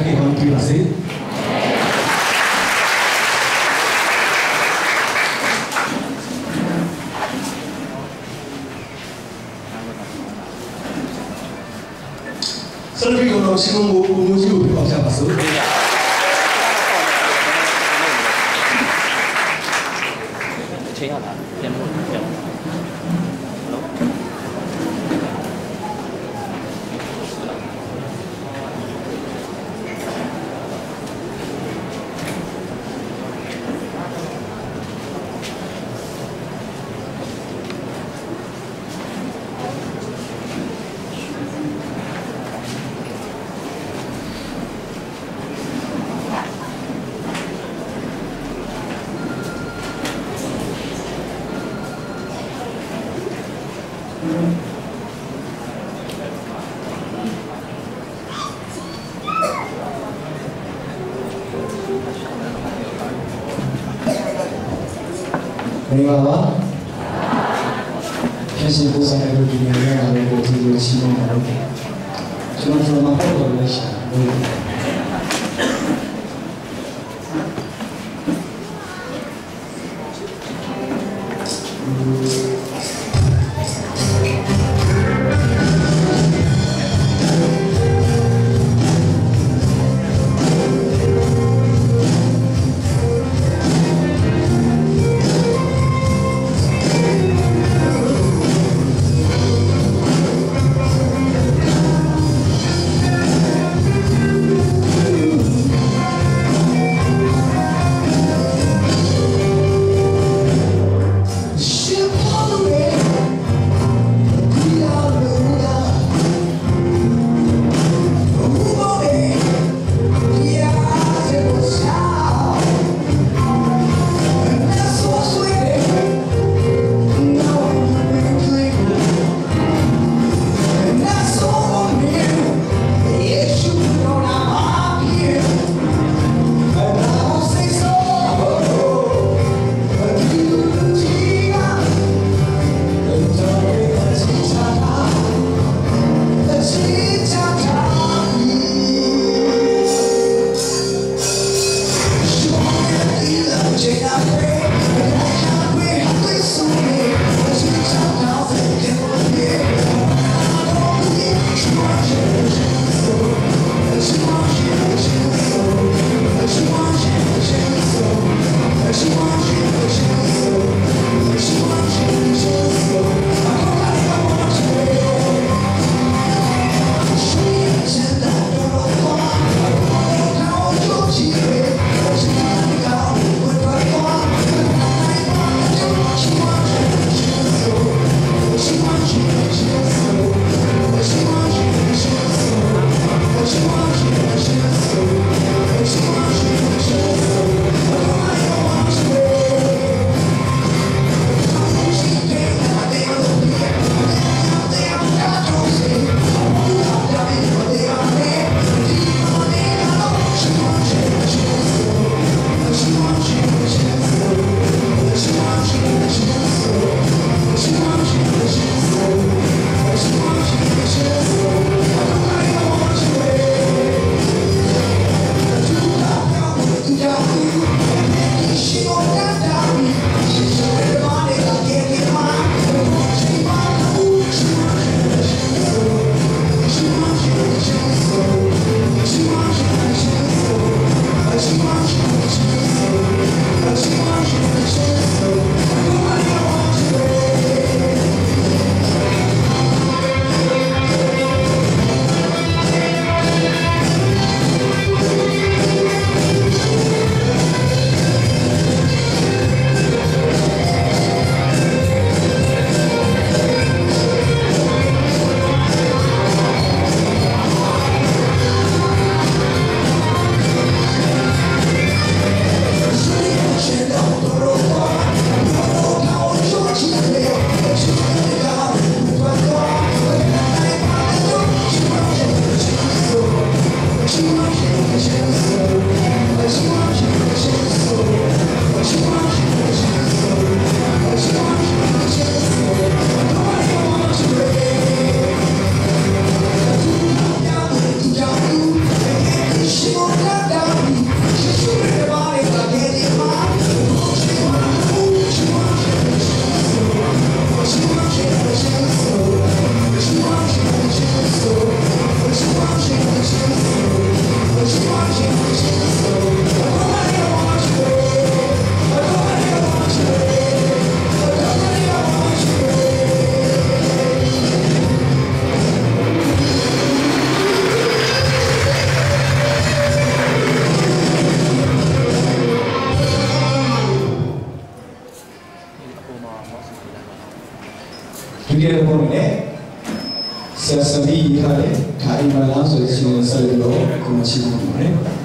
大家頑張ります。그리고 지금 무지로 배우지 않았어? 내가 현실 보상을 위해 알고 드디어 진행하고 중앙선만 하고 열심히 この地方にもね。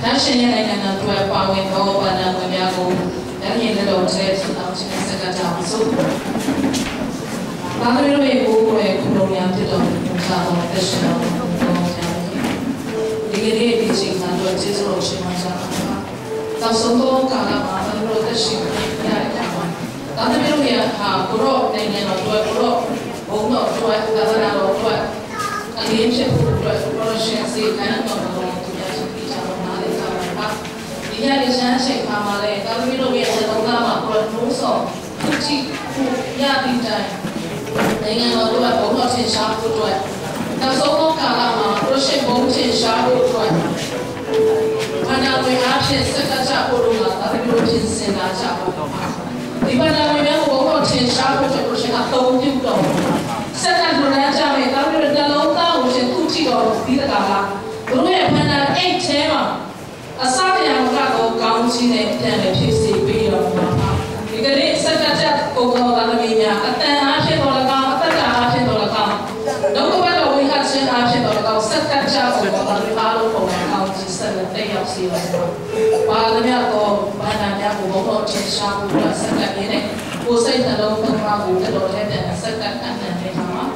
National and to a power in all and when you go, and in the Lord says, I'm second so. Padre, we go away, Colonial, to the Professional. Jesus Lord Shimanja. Now Soto Kalama, and wrote the ship, Yakama. Other middle here, Kuro, Name of Kuro, Ono, Gavana, and the ancient Russian sea and on the way to get each other. The Yari Shanshe Kamale, Gavino, and Ogama, or Muso, Kuchi, Yadi time. Dengan orang bawa cin syabu tuan. Kalau semua kalah, proses bawa cin syabu tuan. Mana mereka cin sekejap orang, tapi dua cin sengaja. Di mana mereka bawa cin syabu tuan, proses atau juga. Sekarang belajar mereka, tapi dalam tahu cin kunci orang tidak kalah. Orang mana tema, asal yang mereka kau cin tema PC biar apa. Jadi sekejap kau dalam ini, atau Don't go back we had seen action or go set that job or the battle for how to send the thing up see us. While the Yako, Banana, will change shop, set that in it, will say the local travel, the Lord and set that and then they come up.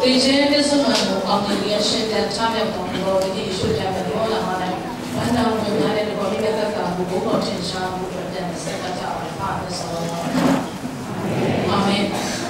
The changes of the ancient that time of the Lord, he should have a lot of money. And now we had it going together, who will change shop, then set that out and partners all. Amen.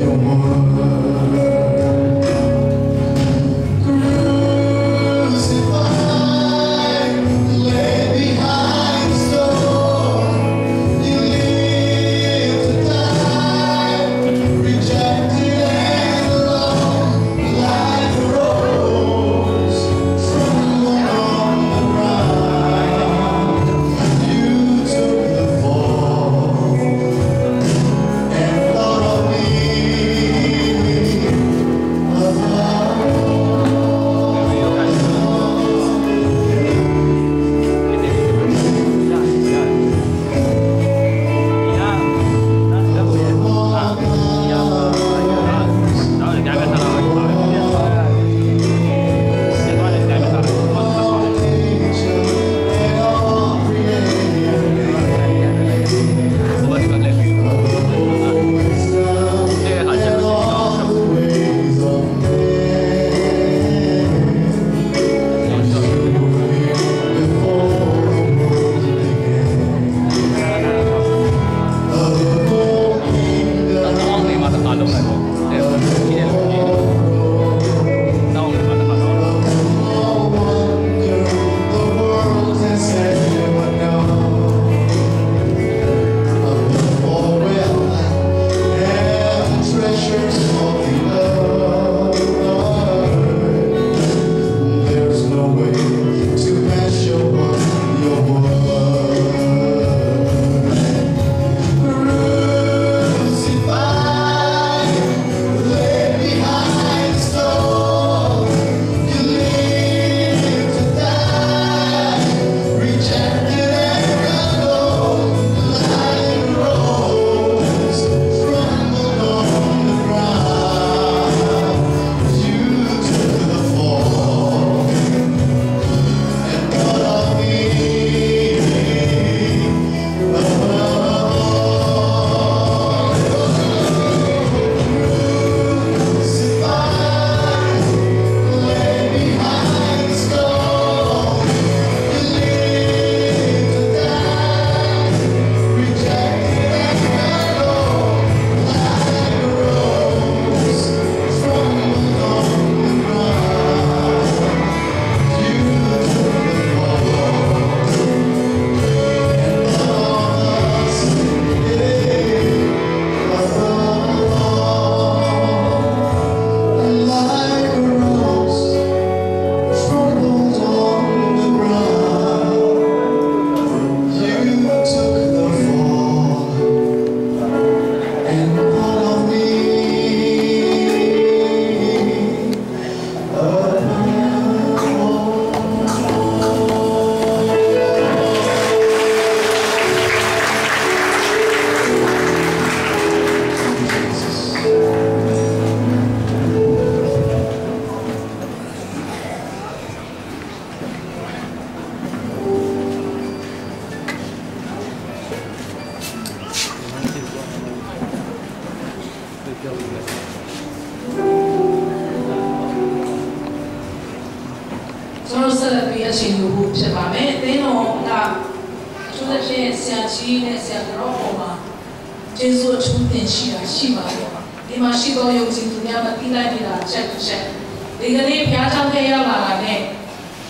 Your ကျွန်တော်ဆက်လက်ပြီးအချိန်ယူဖို့ဖြစ်ပါမယ်။သင်းတော်ကသူတို့ရဲ့ဆရာကြီးနဲ့ဆရာတော်ပေါ်မှာကျေးဇူးအထူးတင်ရှိတာရှိပါတယ်။ဒီမှာရှိသောယုံကြည်သူများကတိလိုက်နေတာချက်ချက်ဒီကနေ့ဘုရားကျောင်းထဲရောက်လာတာနဲ့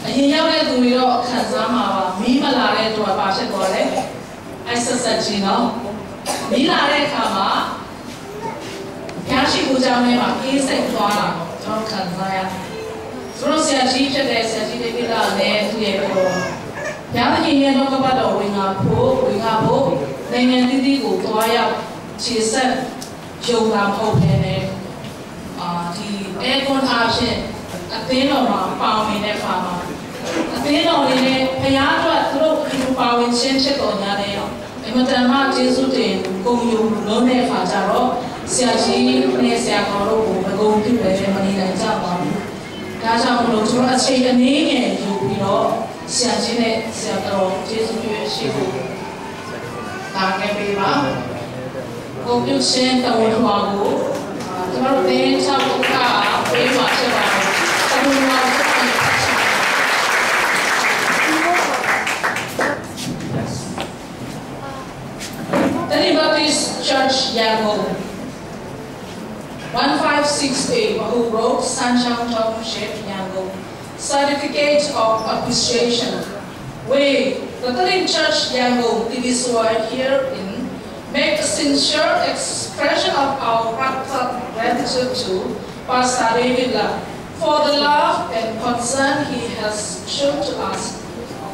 အရင်ရောက်တဲ့သူတွေတော့ခံစားမှာပါမီးမလာတဲ့သူကဘာဖြစ်သွားလဲ။အဲ့ဆက်ဆက်ချင်းတော့မီးလာတဲ့အခါမှာဘုရားရှိခိုးကျောင်းထဲမှာအေးစိတ်သွားတာကျွန်တော်ခံစားရတယ်။ဆိုတော့ဆရာကြီးဖြစ်တဲ့ဆရာကြီးတွေလာလည်းသူရဲ့ပြော။ညာမကြီးရဲ့တော့ကပတ်တော်ဝင်ငါဖို့နိုင်ငံတည်တည်ကိုသွားရောက်ခြေဆက်ယုံတာမဟုတ်ဘဲနဲ့ဒီအဲကွန်အားဖြင့်အသင်းတော်မှာပါဝင်တဲ့အခါမှာအသင်းတော်တွေနဲ့ဘုရားအတွက်သူတို့ဒီပါဝင်ခြင်းဖြစ်တော်ညာတဲ့အမတန်မှကျေးဇူးတင်ဂုဏ်ယူလုံးတဲ့အခါကျတော့ဆရာကြီးနဲ့ဆရာတော်တို့ကိုဂုဏ်ပြုတယ်မနေနိုင်ကြပါဘူး။ဒါကြောင့်မလို့ကျွန်တော်အချိန်အနည်းငယ်ယူပြီးတော့ဆရာကြီးနဲ့ဆရာတော်ကျေးဇူးပြုရှိဖို့တာခဲ့ပေးပါ။ကိုပြုရှင်တော်တော်ကိုကျွန်တော်တင်ချဖို့ကပေးပါဖြစ်ပါတယ်။တော်တော်ကိုTrinity Baptist Church Yangon 1568 Mahu Road, Sanchang Township, Yangon. Certificate of Appreciation. We, the Trinity Church Yangon, Diviswar herein, make a sincere expression of our gratitude to Pastor David Lam for the love and concern he has shown to us,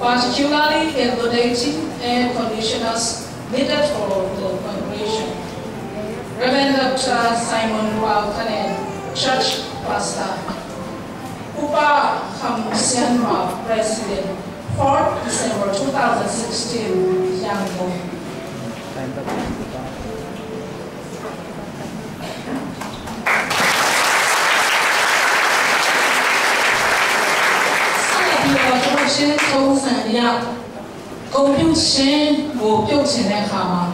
particularly in donating air conditioners needed for the congregation. Reverend Dr. Simon Walkanen, Church Pastor. Upa Hamsian President, 4th December 2016, Yangon. Confusion will build in the Hama.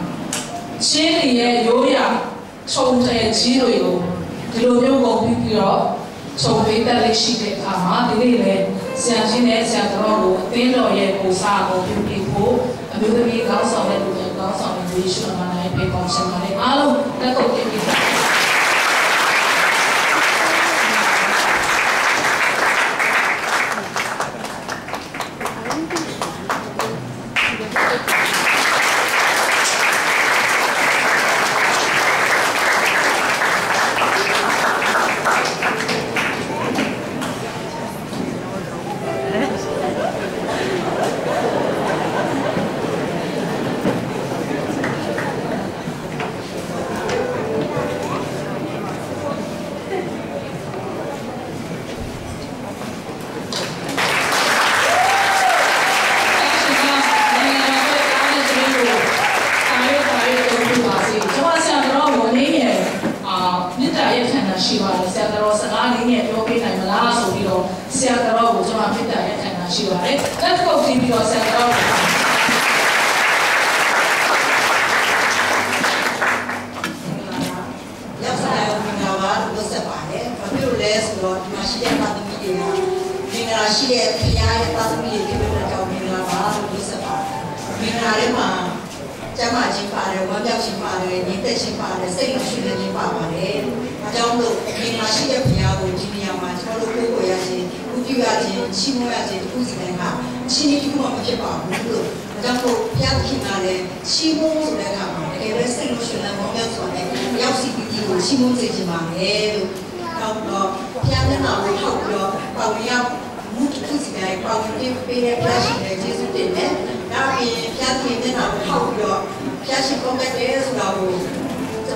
Chili, Yoya, Chong, Giro, the Royal People, so we tell it she did Hama, the Lily, Siajine, Siatoro, Tendo, Yako, people, a beautiful girls of it, girls of the vision, and I pay constant money. Hello, let go give it. Let's go see yourself.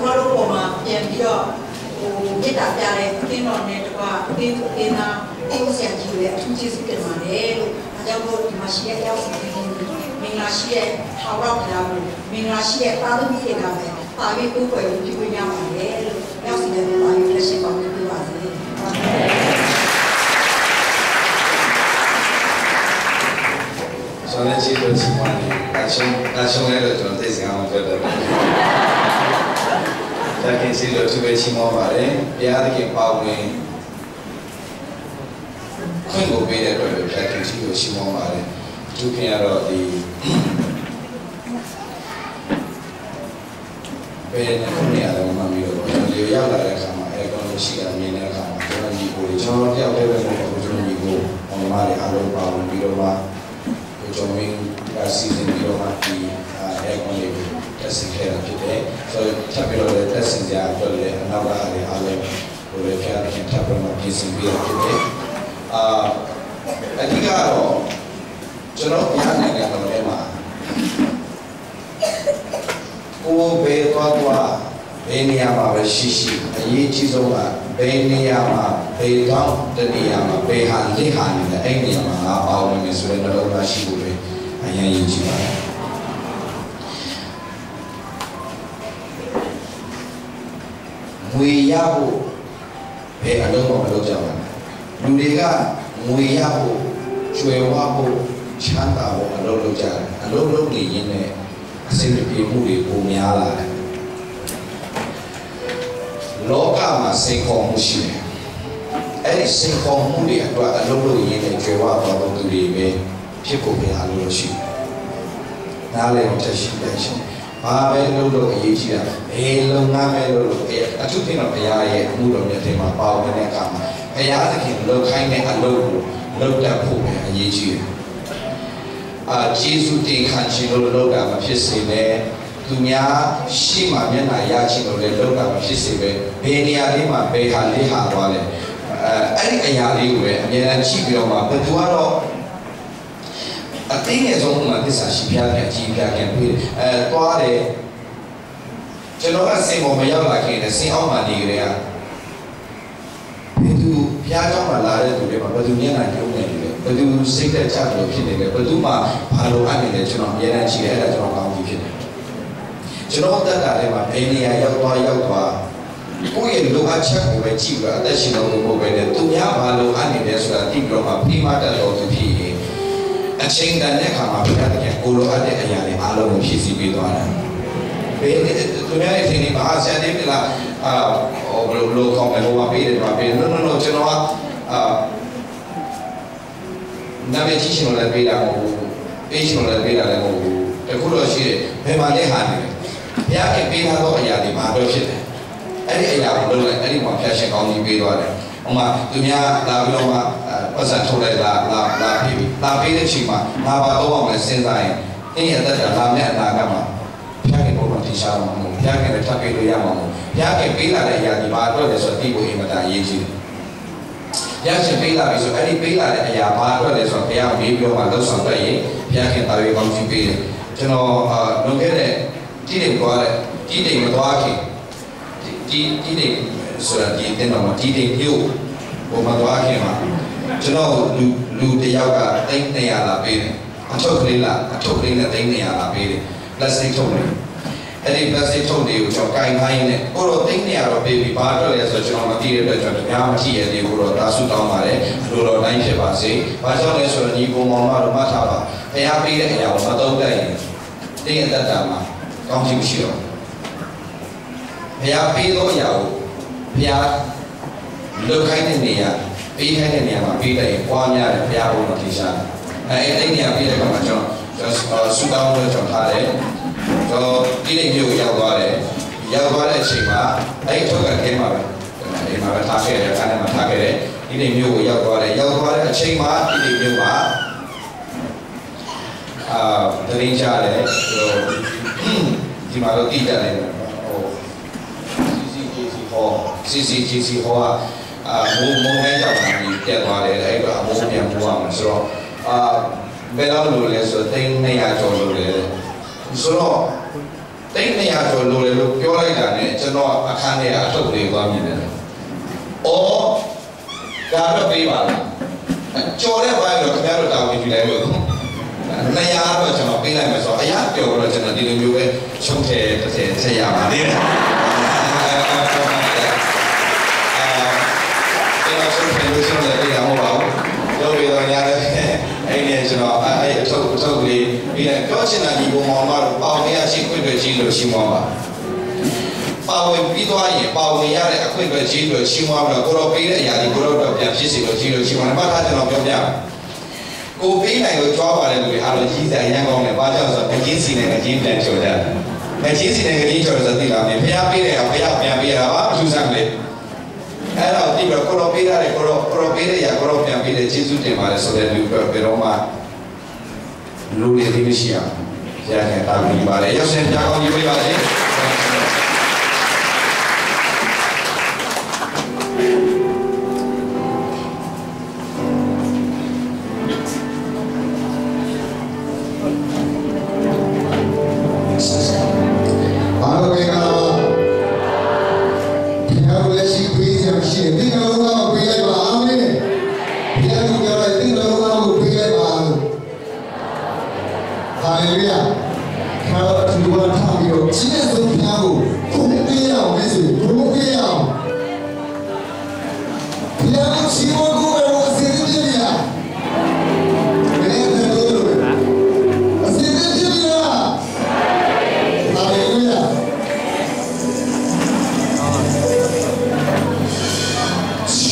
ကျွန်တော်တို့ပုံမှာပြန်ပြီးတော့မေတ္တာပြတဲ့အသင်းတော်နဲ့တကွာအသင်းသားအင်းဆရာကြီးရဲ့အထူးကျေးဇူးတင်ပါတယ်လို့ဒါကြောင့်မို့ဒီမှာရှိတဲ့ရောက်စီတွေမင်္ဂလာရှိတဲ့ထာဝရဘုရားကိုမင်္ဂလာရှိတဲ့သားသမီးတွေကပဲပါပြီးကိုယ်ကိုယ်ကိုပြုရပါတယ်လို့ရောက်စီတဲ့ပါပြီးလက်ရှိပေါင်းပြပါစေ။ဆိုတော့ကျေးဇူးတင်ပါတယ်။အရှုံးလည်းကျွန်တော်သိစရာမပြောတော့ဘူး။ဒါကင်းစီလို့သူပဲချီးမွမ်းပါတယ်။ဘုရားသခင်ပါဝင်ခွင့်ကိုပေးတဲ့အတွက်ဘုရားခင်ကြီးကိုချီးမွမ်းပါတယ်။သူခင်ရတော့ဒီဘယ်နဲ့ခုနေရာတော့မှပြီးတော့ကျွန်တော်လေရောက်လာတဲ့အခါမှာအဲကွန်လိုရှိတာမြင်တဲ့အခါမှာကျွန်တော်ညီကိုလေးကျွန်တော်တယောက်တည်းပဲမဟုတ်ဘူးကျွန်တော်ညီကိုအောင်မားတွေအားလုံးပါဝင်ပြီးတော့မှကျွန်တော်မင်းကစီစဉ်ပြီးတော့မှဒီအဲကွန်လေးကိုတက်ဆင်ခဲ့တာဖြစ်တယ်ဆိုတော့ထပ်ပြီးတော့တက်ဆင်ကြအတွက်လည်းအနောက်ကအားလုံးဟိုလည်းဖျားခင်ထပ်ပြီးတော့ပြင်ဆင်ပြီးတော့ဖြစ်တယ်အဓိကတော့ကျွန်တော်ပြန်နိုင်ငံတော်ထဲမှာကိုယ်ပဲသွားဘယ်နေရာမှာပဲရှိအရေးကြီးဆုံးကဘယ်နေရာမှာဘယ်တော့တနေရာမှာဘယ်ဟာလက်ဟာနေလဲအဲ့နေရာမှာငါပါဝင်မယ်ဆိုတဲ့နှလုံးသားရှိဖို့ပဲအရင်ရေးကြည့်ပါငွေရဖို့ဘယ်အလုံးမလုပ်ကြပါဘူးလူတွေကငွေရဖို့ကျွယ်ဝဖို့ချမ်းသာဖို့အလုပ်လုပ်ကြတယ်အလုပ်လုပ်နေရင်းနဲ့အစိမ့်ပြေမှုတွေပုံများလာတယ်လောကမှာစိန်ခေါ်မှုရှိတယ်အဲ့ဒီစိန်ခေါ်မှုတွေအတွက်အလုပ်လုပ်ရင်းနဲ့ကြွယ်ဝသွားတဲ့သူတွေပဲဖြစ်ကိုပြန်လို့လို့ရှိတယ်နားလည်အောင်ချက်ရှိတယ်ရှင်ဘာပဲလုပ်လို့အရေးကြီးတာဘယ်လုပ်ငန်းပဲလုပ်လို့အထူးသဖြင့်တော့ဘုရားရဲ့အမှုတော်မြတ်တွေမှာပါဝင်တဲ့အခါမှာဘုရားသခင်လုပ်ခိုင်းတဲ့အလုပ်ကိုလုပ်တတ်ဖို့ပဲအရေးကြီးတယ်ကျေးဇူးတင်ခံခြင်းလို့လုပ်တာမဖြစ်စေနဲ့သူများရှိမှမျက်နှာရခြင်းလို့လည်းလုပ်တာမဖြစ်စေပဲဘယ်နေရာလေးမှာဘယ်ဟာလေးဟာသွားလဲအဲ့ဒီအရာလေးကိုပဲအများအားကြည့်ပြီးတော့မှဘယ်သူကတော့အသိငယ်ဆုံးမှာသစ္စာရှိပြတဲ့အကြည့်ပြခဲ့ပြီးသွားတယ်ကျွန်တော်ကစင်ပေါ်မရောက်လာခင်နဲ့စင်အောင်မှနေကြတယ်ဘယ်သူဘုရားကျောင်းမှာလာတဲ့သူတွေမှာဘယ်သူမျက်နှာကျုံနေတယ်ဘယ်သူစိတ်သက်ကြလို့ဖြစ်နေလဲဘယ်သူမှဘာလို့အပ်နေလဲကျွန်တော်အများအားကြည့်တယ်အဲ့ဒါကျွန်တော်ကောင်းကြည့်ဖြစ်တယ်ကျွန်တော်တက်တာလည်းမှာဘယ်နေရာရောက်သွားကိုယ့်ရဲ့လိုအပ်ချက်ကိုပဲကြည့်ပြီးအသက်ရှင်တော်ကိုပဲနဲ့သူများဘာလို့အပ်နေလဲဆိုတာသိပြီးတော့မှပြီးမှတက်တော်သူဖြစ်ရင်အချိန်တန်တဲ့အခါမှာဘုရားသခင်ကိုလိုအပ်တဲ့အရာတွေအားလုံးကိုဖြည့်ဆည်းပေးသွားတယ်ဘယ်သူများရဲ့ထင်နေမှာဆရာလေးကဘယ်လိုကောင်းလဲဟိုမှာပေးတယ်မှာပေး no ကျွန်တော်ကနာမည်ကြီးရှင်လည်းပေးတာမဟုတ်ဘူးပေးရှင်လည်းပေးတာလည်းမဟုတ်ဘူးတခုတော့ရှိတယ်ဘယ်မှာလဲဟာနေလဲဘုရားကပေးထားသောအရာတွေမှာတော့ဖြစ်တယ်အဲ့ဒီအရာကိုလုပ်လိုက်အဲ့ဒီမှာဖျက်ရှင်ကောင်းကြီးပေးသွားတယ်ဟိုမှာသူများလာပြီးတော့မှပတ်စံထုတ်လိုက်လာပေးတဲ့ချိန်မှာငါဘာတော့အောင်လဲစဉ်းစားရင်အင်းရတဲ့လာမယ့်အနာဂတ်မှာဘုရားကဘုရားတင်ရှားမှာမဟုတ်ဘုရားကလည်းထပ်ပေးလို့ရမှာမဟုတ်ဘုရားကပေးလာတဲ့အရာဒီမှာအတွက်လည်းဆိုတော့ဒီကိုအင်မတန်အရေးကြီးတယ်ဘုရားရှင်ပေးလာပြီဆိုအဲ့ဒီပေးလာတဲ့အရာဘာအတွက်လဲဆိုတော့ဘုရားမေးပြောမှလှုပ်ဆောင်တတ်ရင်ဘုရားခင်တာရီကောင်းကြီးပေးတယ်ကျွန်တော်လွန်ခဲ့တဲ့ကြီးတွေသွားတဲ့ကြီးတွေမသွားခင်ကြီးတွေဆိုတာဒီတင်တော့ကြီးတွေမြို့ဟိုမှာသွားခင်မှာကျွန်တော်လူတယောက်က300လာပေးတယ်အထုပ်ကလေးနဲ့300လာပေးတယ် plastic ထုတ်တယ်အဲ့ဒီ plastic ထုတ်တွေကိုကျွန်တော်ကင်ခိုင်းနေကိုတော့300တော့ပေးပြီးဘာအတွက်လဲဆိုတော့ကျွန်တော်မသိတဲ့အတွက်ကျွန်တော်များမကြည့်ရသေးဘူးတော့ဒါဆုတောင်းပါတယ်အလိုတော်တိုင်းဖြစ်ပါစေဘာကြောင့်လဲဆိုတော့ညီကောင်မောင်မတို့မှတ်ထားပါဘုရားပေးတဲ့အရာကိုမသုံးတတ်ရင်တင်းရတတ်တာမှာကောင်းချင်မရှိတော့ဘုရားပေးသောအရာကိုဘုရားလုပ်ခိုင်းတဲ့နေရာပေးခိုင်းတဲ့နေရာမှာပေးလိုက်ရင်ပွားများတယ်ဘုရားဘုံတော်ထင်ရှားတယ်အဲ့ဒီနေရာပေးတဲ့အခါမှာကျွန်တော်ဆုတောင်းလို့ကျွန်တော်ထားတယ်ကျွန်တော်ဒီနေ့မျိုးရောက်သွားတဲ့အချိန်မှာအဲ့ထုတ်ကခဲမှာပဲဒီမှာပဲထားခဲ့တယ်ခါနဲ့မှာထားခဲ့တယ်ဒီနေ့မျိုးကိုရောက်သွားတဲ့အချိန်မှာဒီနေ့မျိုးမှာတရင်ချတယ်ဒီမှာတော့တည်တယ်ဟို CCGC ဟောမိုးမဲကြောင့်တက်သွားတယ်အဲ့တော့အမိုးပြန်ပို့ရမှာဆိုတော့ဘယ်တော့လို့လဲဆိုတော့300ကျော်လို့လေဆိုတော့ တိတ်နေရတော့လိုလေလို့ပြောလိုက်တာနဲ့ကျွန်တော်အခန်းထဲကအထုတ်လေးသွားမြင်တယ်။အော်ဒါတော့ပေးပါလား။ကြော်တဲ့ဘိုင်းတော့ခင်ဗျားတို့တာဝန်ယူလိုက်လို့နေရာတော့ကျွန်တော်ပေးလိုက်မယ်ဆိုတော့အရာပြောတော့ကျွန်တော်ဒီလိုမျိုးပဲချုံထဲတစ်ထည့်ရပါသေးတယ်။ကျွန်တော်ဆုံးဖြတ်လို့ဆုံးတယ်ပြရမှာပါဘူး။လုပ်ပြီးတော့ရတယ်အဲ့ဒီကျွန်တော်အဲ့အထုပ်လေးပြီးတော့ပြောချင်တာဒီပုံမှန်တော့ပေါင်ရရှိခွင့်တွေကြီးလို့ရှိမှာပါပါဝင်ပြီးသွားရင်ပါဝင်ရတဲ့အခွင့်အရေးကြီးလို့ရှိမှာတော့ကိုရောပေးတဲ့အရာဒီကိုရောတော့ပြန်ဖြစ်စီလို့ကြီးလို့ရှိမှာမှတ်ထားကျွန်တော်ပြောပြကိုပေးနိုင်လို့ကြွားပါလေလူတွေအားလုံးကြီးစရာရန်ကောင်းတယ်ဘာကြောင့်ဆိုတော့ငကြီးစီနဲ့ငကြီးပြန်ချော်ကြတယ်ငကြီးစီနဲ့ငကြီးချော်ဆိုသိလားမင်းဖျားပေးတယ်ကဖျားပြန်ပေးရတာပါသူစားကလေးအဲ့တော့ဒီကိုရောပေးရတယ်ကိုရောပေးတဲ့ရာကိုရောပြန်ပေးတယ်ကျေးဇူးတင်ပါတယ်ဆိုတဲ့လူပဲတော့မှလူတွေသိမရှိအောင်ရတဲ့တာဝန်ယူပါလေရောက်စင်ပြကောင်းကြီးပေးပါစေ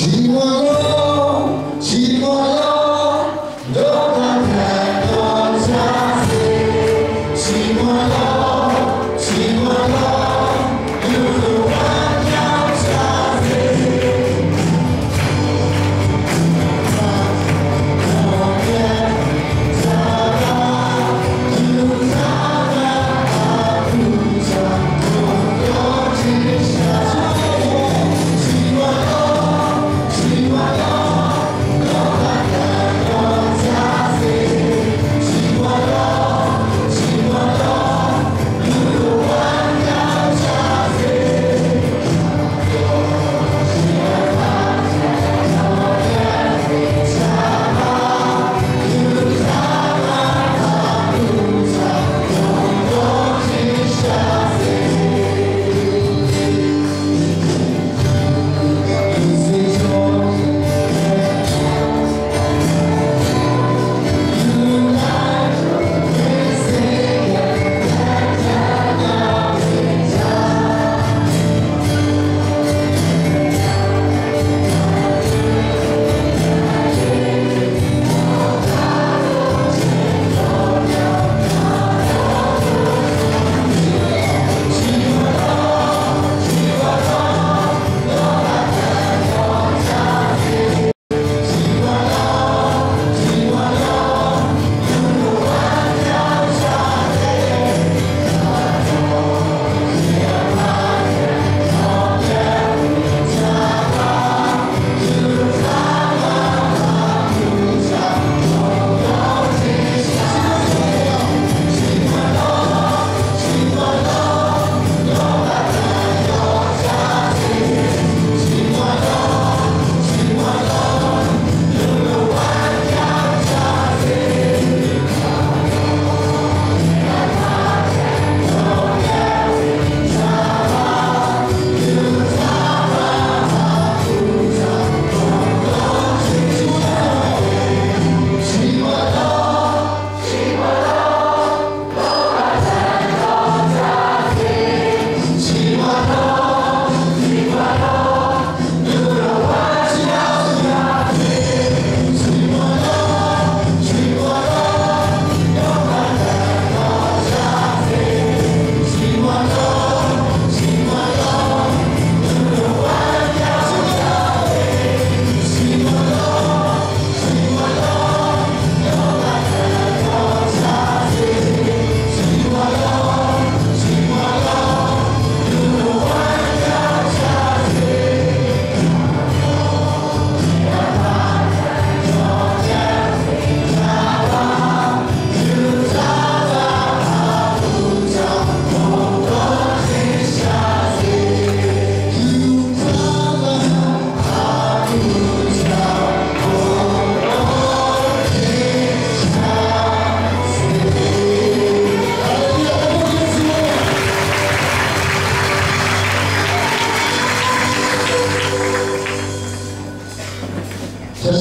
Chimoyo,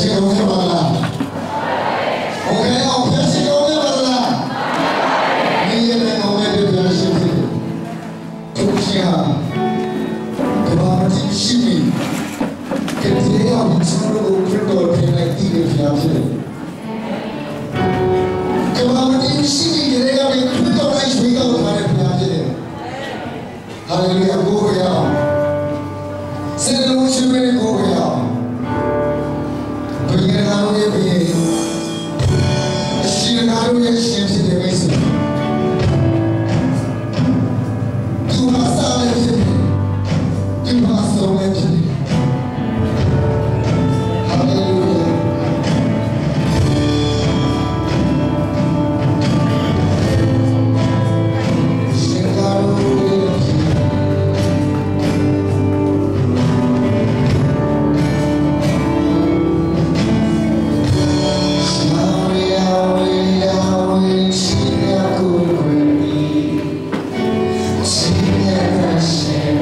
ရှိကောင်းနေပါလားโอเคအောင်ဖျက်ရှိကောင်းနေပါလားဒီရဲ့ကောင်းတဲ့ဖျက်ရှိတယ်သူရှိဟာကဘာမှရှိနေကဲဒီအောင်ကျွန်တော်တို့ခရစ်တော်ပြင်လိုက်တည်ရဖျက်ရှိတယ်ကဘာမှရှိနေကြတဲ့ခရစ်တော်လိုက်ရှိကောင်းတဲ့ဖျက်ရှိတယ်ဟာလေလုယာဘုရားစေလို့ရှိမယ်ဘုရားဘယ်ရအောင်ရဲ့ဘယ်ရှင်ကားရဲ့ရှင်ဖြစ်တဲ့မိတ်ဆွေသူမစားလည်းဖြစ်တယ်သူမဆုံးလည်းဖြစ်တယ်ဟာလေလုယာရှင်ကားရဲ့She never said,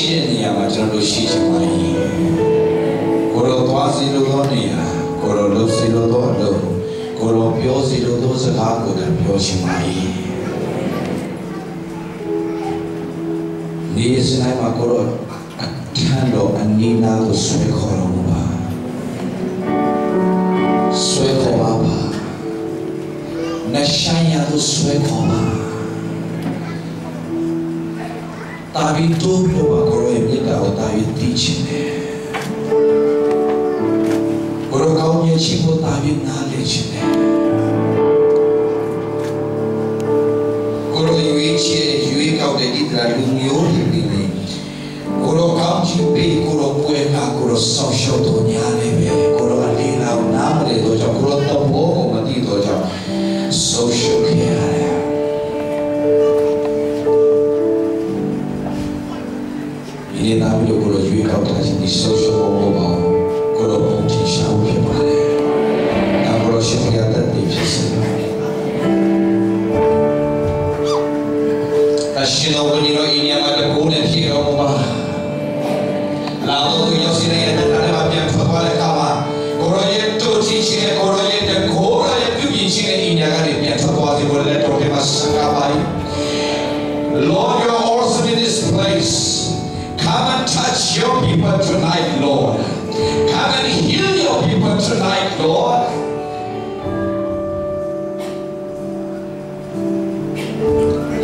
တဲ့နေရာမှာကျွန်တော်တို့ရှိချင်ပါ၏ကိုရောသွားစီလို့သောနေရာကိုရောလှုပ်စီလို့သောအလုပ်ကိုရောပြောစီလို့သောစကားကိုလည်းပြောချင်ပါ၏ဒီစနိုင်းမှာကိုရောထမ်းတော်အနည်းနာကိုဆွဲခေါ်တော်မူပါဆွဲခေါ်ပါပါနှဆိုင်ရာကိုဆွဲခေါ်ပါတာဗီတိုးပြီးတော့ကိုရောရဲ့မြေတာကိုတာဗီတီးချင်တယ်ကိုရောကောင်းရဲ့ချီကိုတာဗီနားလေချင်တယ်ကိုရောရွေးချယ်ရွေးကောက်တဲ့ဒီတရာလူမျိုးတွေနေကိုရောကောင်းချီပေးကိုရောပွဲကကိုရောဆောက်ရှောက်တော်ညာလေးပဲကိုရောအလေးလာနားမလဲတော့ကြောင့်ကိုရောတော့ဘောကိုမသိတော့ကြောင့်ဆောက်ရှောက်ခဲ့ရတယ်ဒီနာမည်ကိုရွေးကောက်တာချင်းဒီဆောက်ရှောက်ဘောပါကိုရောပုံချရှာဖြစ်ပါလေဒါကိုရောရှင်ရတဲ့ဒီဖြစ်စအရှင်တော်ကိုရောအင်းရမှာကိုနဲ့ဖြေတော်မှာလာတော့ဒီရောက်စီနေတဲ့တည်းမှာပြန်ထွက်သွားတဲ့အခါမှာကိုရောရဲ့တို့ချင်းချင်းကိုရောရဲ့ကိုရောရဲ့ပြုပြင်ချင်းတဲ့အင်းရကနေပြန်ထွက်သွားတယ်ဘယ်လဲတော့ဒီမှာစကားပါ Lord, you're awesome in this place. Come and touch your people tonight, Lord. Come and heal your people tonight, Lord.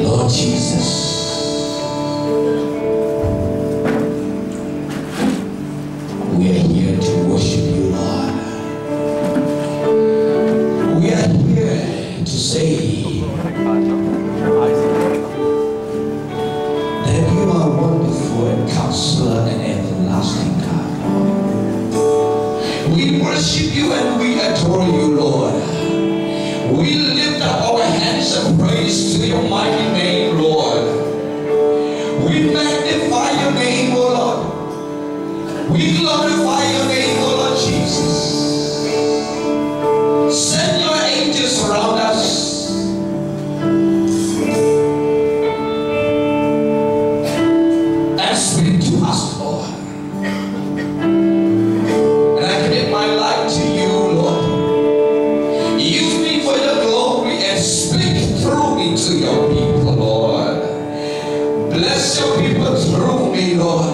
Lord Jesus, we are here to worship you, Lord. We are here to say that you are wonderful and counselor and everlasting God. We worship you and we adore you, Lord. We lift up our hands and praise to your mighty name, Lord. We magnify your name, O Lord. We glorify your name, O Lord Jesus. Send your angels around us. And speak to us, Lord. And I commit my life to you, Lord. Use me for your glory and speak through me to your people, Lord. Bless your people through me, Lord.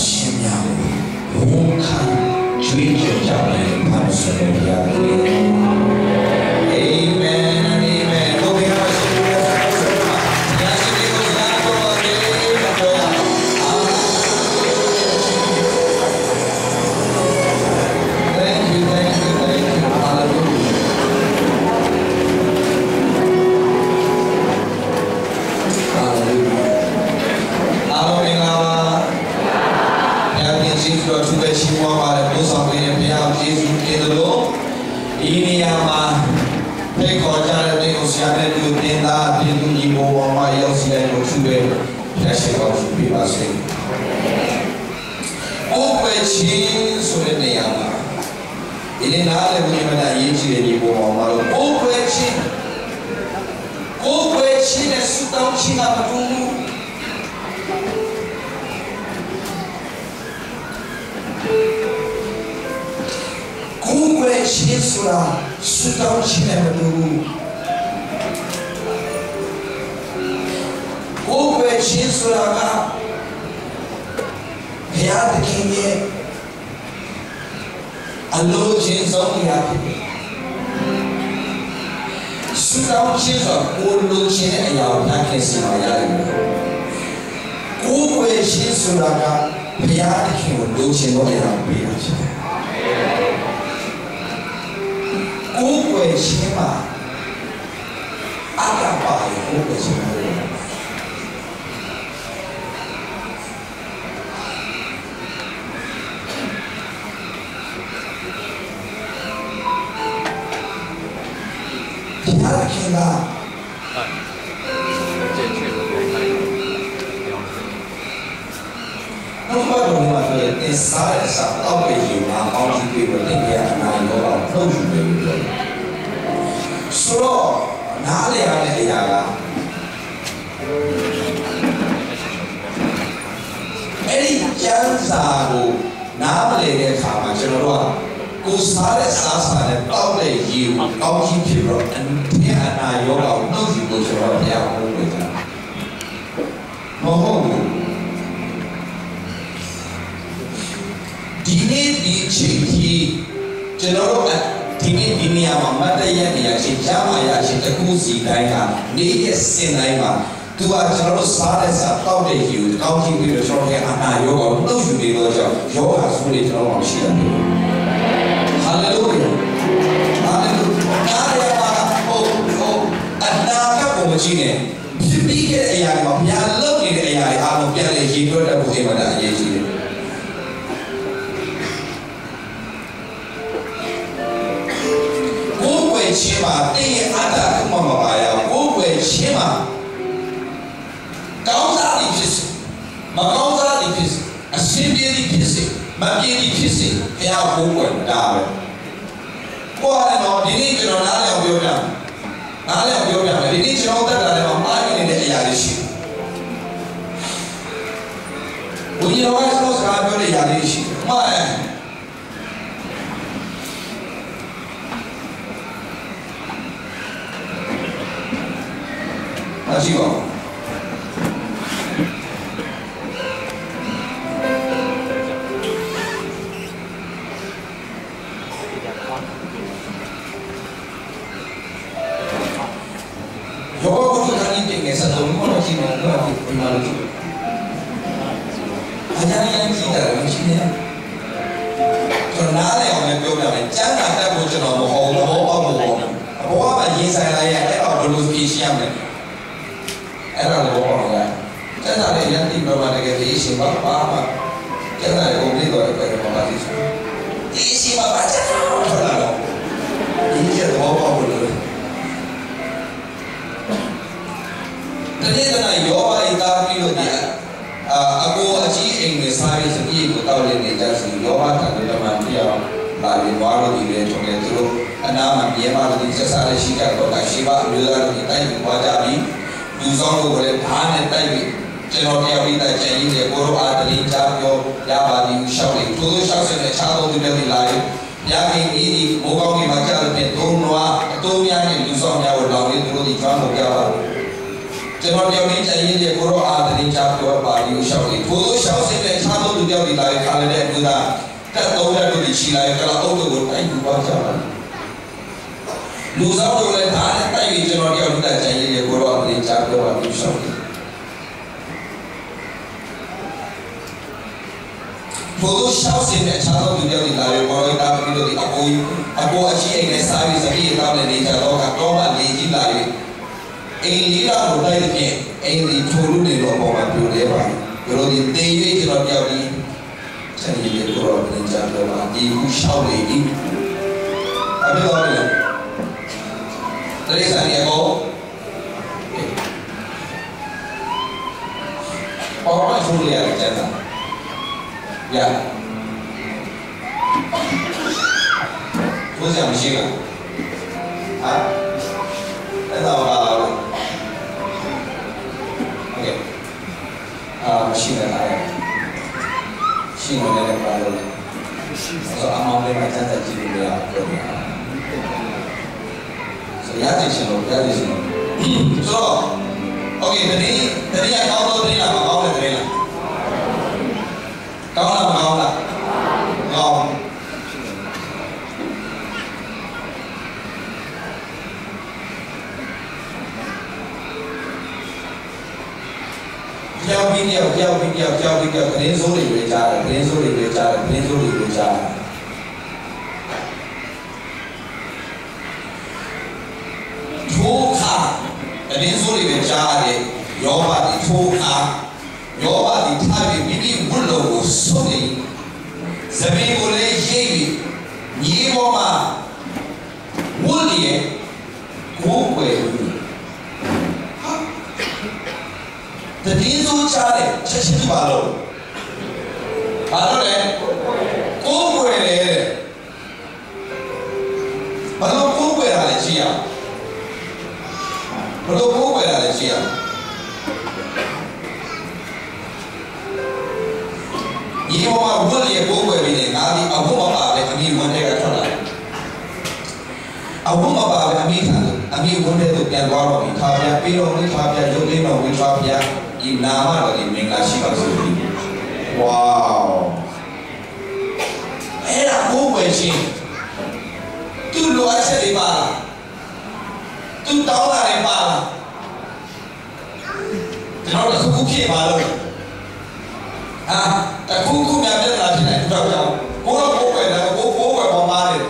ချင်းများကိုဝန်ခံကြွေးကြော်ကြတဲ့ဖန်ဆင်းရရည်အာမင်အာမင်ဘုရားရှိခိုးပါဘုရားရှိခိုးပါဘုရားရှိခိုးပါ Thank you hallelujah Cho chúng ta xin qua bài bốဆောင်ပေးတဲ့ဘုရားယေရှုခရစ်တော်ဒီနေရာမှာဖိတ်ခေါ်ကြတဲ့ဒီကိုဆရာနဲ့ဒီတင်သားဒီလူကြီးဘောမှာရောက်စီတဲ့လို့သူပဲလက်ရှိကောင်းစုပြပါစေ။အိုးပဲချင်းဆိုတဲ့နေရာမှာဒီနေ့နားလည်းဘုရားမနာရေးကြည့်တဲ့ဒီဘောမှာတော့အိုးပဲချင်းနဲ့စူတောင်းချင်းကမတူဘူးကိုယ်ပဲရှင်းဆိုတာစူတောင်းခြင်းနဲ့မတူဘူးကိုယ်ပဲရှင်းဆိုတာကဘုရားသခင်ရဲ့အလိုချင်းဆုံးအရာဖြစ်တယ်စူတောင်းခြင်းဆိုတာကိုယ်လိုချင်တဲ့အရာကိုနားခင်စီမှာရတယ်ကိုယ်ပဲရှင်းဆိုတာကဘုရားသခင်ကိုလိုချင်တဲ့အရာကိုပေးတာဖြစ်တယ်ကိုယ်ွယ်ခြင်းမှာအတ္တပါရဲ့ကိုယ်ွယ်ခြင်းမှာဒီဟာခင်ဗျာနောက်ဘာလို့လဲဆိုရင်စားရစားတော့ပဲယူမှာအောင်းကြီးပြေလို့တင်ပြအနာရောတော့နှုတ်ယူတယ်လို့ပြောတယ်ဆိုတော့နားလေရတဲ့အရာကအဲ့ဒီကျမ်းစာကိုနားမလည်တဲ့အခါမှာကျွန်တော်တို့ကကိုစားတဲ့စားနဲ့တောက်တဲ့ရေကိုအောင်းကြီးဖြစ်တော့အနာရောတော့နှုတ်ယူလို့ဆိုတော့ဘုရားဟောလို့တာမဟုတ်ဘူးဒီနေ့ဒီချိန်ကြီးကျွန်တော်တို့ဒီနေ့ဒီနေရာမှာမတ်တရနေရာချင်းကြားမှာရချင်းတကူစီတိုင်းကနေတဲ့စင်တိုင်းမှာသူကကျွန်တော်တို့စားတဲ့စားတောက်တဲ့ယူကောင်းကြီးပြီးတော့ကျွန်တော်ရဲ့အနာရောဂါနှုတ်ယူနေတော့ကြောင့်ယောဂဆိုးတွေကျွန်တော်တို့မရှိတယ်ဟာလေလုယာဟာလေလုယာနားရပါဟုတ်အနာကပုံမကြည့်နဲ့ဖြစ်ပြီးတဲ့အရာတွေမှာဘုရားလုပ်နေတဲ့အရာတွေအားလုံးပြန်လေရေးတွက်တဲ့ဘုရားမှာအရေးကြီးတယ်ချင်းမှာတင်းရဲ့အတ္တကမှမပါရဘူးကိုယ်ွယ်ချင်းမှာကောင်းစားသည်ဖြစ်စေမကောင်းစားသည်ဖြစ်စေအရှင်းပြေသည်ဖြစ်စေမပြေသည်ဖြစ်စေဘုရားကိုယ်ွယ်တာပဲကိုယ်လည်းတော့ဒီနေ့ကျွန်တော်နားလည်အောင်ပြောပြမယ်ဒီနေ့ကျွန်တော်တက်လာတယ်မှာမှားနေတဲ့အရာတွေရှိတယ်ဘုရားကဆိုစကားပြောတဲ့အရာတွေရှိတယ်မှားကြည့်ပါဦးယောဂကိုခဏတင်နေစတော့မလို့ရှိနေတော့ဒီမှာလို့အကြမ်းကြီးကြည့်တာမရှိနေကျွန်တော်နားလည်အောင်လည်းပြောပြမယ်ကျမ်းစာတက်ဖို့ကျွန်တော်မဟုတ်ဘူးဘောပေါက်မဟုတ်ဘူးအဘောကရေးဆိုင်လိုက်ရအဲ့တော့ဘယ်လိုဖြေရှင်းရမလဲအဲ့ဒါလည်းဘောပေါက်ရတယ်ကျမ်းစာလေးရန်တိပြောမှတကယ်ဒီအရှင်ဘာမှကျမ်းစာလေးကိုပြီးတော့ပဲဘာမှသိချင်ဒီအရှင်ဘာကျမ်းစာဟုတ်လားဒီကျတော့ဘောပေါက်လို့တနေ့ကယောဘဤသားပြီးလို့ဒီအကိုအကြီးအိမ်နဲ့စားပြီးစပြေးကိုတောက်နေကြစီယောဘကလည်းမှတရားလာပြီးဘာလို့ဒီလဲထုံးတယ်သူတို့အနာမှာမြေမှာဒီဆက်စားလေးရှိကြတော့ကရှိပါအမျိုးသားတို့ဒီတိုင်းကိုပွားကြပြီးလူဆောင်ကိုလည်းဓာတ်နဲ့တိုက်ပြီးကျွန်တော်တရားပြီးတိုက်ချင်ရင်းတဲ့ကိုရောအာတလင်းချပြောရပါသည်ရှောက်လေးထိုးရှောက်စတဲ့ခြားသောသူတွေလာရင်ညခင်ဤဒီမိုးကောင်းကြီးမှာကြားတဲ့သုံးနွားအတိုးများနဲ့လူဆောင်များကိုလောင်ရင်းသူတို့ဒီကျွမ်းကိုပြပါကျ ကျွန်တော်တယောက်ကြီးကြံရင်းရဲ့ကိုရောအာတရင်ချပြောပါပြီးရှောက်ပြီးထိုးရှောက်စင်းနဲ့ခြားသောလူတယောက်ဒီလာခါလည်းတဲ့အမျိုးသားတက်သုံးတဲ့လူကြီးချီလာကလာအုပ်တို့ကိုတိုက်ယူပါကြပါလူစားတို့လည်းဒါနဲ့တိုက်ပြီးကျွန်တော်တယောက်ဒီလာကြံရင်းရဲ့ကိုရောအာတရင်ချပြောပါပြီးရှောက်ပြီးထိုးရှောက်စင်းနဲ့ခြားသောလူတယောက်ဒီလာကိုရောတာပြီးတော့ဒီအပေါ်အချင်းအိမ်နဲ့စားပြီးစပြီးတောင်းနေကြတော့ကတော့မှလေကြီးလာပြီးအိမ်လေးလာလို့တိုက်တဲ့ပြင်အိမ်ဒီထိုးလို့နေတော့ပေါ်မှာပြိုလဲပါဘယ်လိုဒီတေးရွေးကျွန်တော်ပြောပြီးဆန်ရည်ကိုတော့ပြန်ကြတော့ပါဒီခုရှောက်လေဒီအမေတော်လေတရိစာရီကောပေါ်မှာထိုးရတဲ့ကျန်တာရထိုးစရာမရှိဘူးဟာအဲ့ဒါပါလားမရှိနေတာရှိနေတယ်ပါလို့ဆိုအမောင်လေးကတန်းတက်ကြည့်လို့ရပြောနေတာဆိုရတယ်ရှင်လို့ရတယ်ရှင်လို့ဆိုတော့โอเคတနေ့ကကောင်းတော့တနေ့လားမကောင်းတဲ့တနေ့လားကောင်းလားမကောင်းလားကောင်းကြောက်ပြီးကြောက်သတင်းစိုးတွေပဲကြားတယ်သတင်းစိုးတွေပဲကြားတယ်သတင်းစိုးတွေပဲကြားတယ်ထိုးခါသတင်းစိုးတွေပဲကြားတယ်ယောဘဒီထိုးခါယောဘဒီထားပြီးမိမိဝတ်လို့ကိုစုပ်နေဇမင်းကိုလည်းရိပ်ပြီးညီပေါ်မှာဝတ်နေကိုယ်ွယ်တတိယချားတယ်ချက်ချင်းပါလို့ဘာလို့လဲကိုယ်ွယ်လေဘာလို့ကိုယ်ွယ်ရလဲကြည့်ရဘာလို့ကိုယ်ွယ်ရလဲကြည့်ရဒီပေါ်မှာဝတ်ရကိုယ်ွယ်ပြီးနေငါဒီအဘုမပါပဲအမိဝန်တဲ့ကထွက်လာအဘုမပါပဲအမိခံလို့အမိဝန်တဲ့တို့ပြန်သွားတော့ပြီထားပြန်ပြီးတော့ဝိထားပြန်ရုပ်လေးတော့ဝိထားပြန်ဒီနာမတော်ဒီမင်္ဂလာရှိပါစေ။ဝေါအဲ့ဒါဘိုးဝယ်ချင်းသူ့လိုအပ်ချက်တွေပါလားသူတောင်းတာတွေပါလားကျွန်တော်တို့ခုဖြည့်ပါလို့ဟာတခုများပြဿနာဖြစ်နေတော့ကြောင်းဘိုးတော့ဘိုးဝယ်တယ်ဘိုးဝယ်ပေါ်မှာတယ်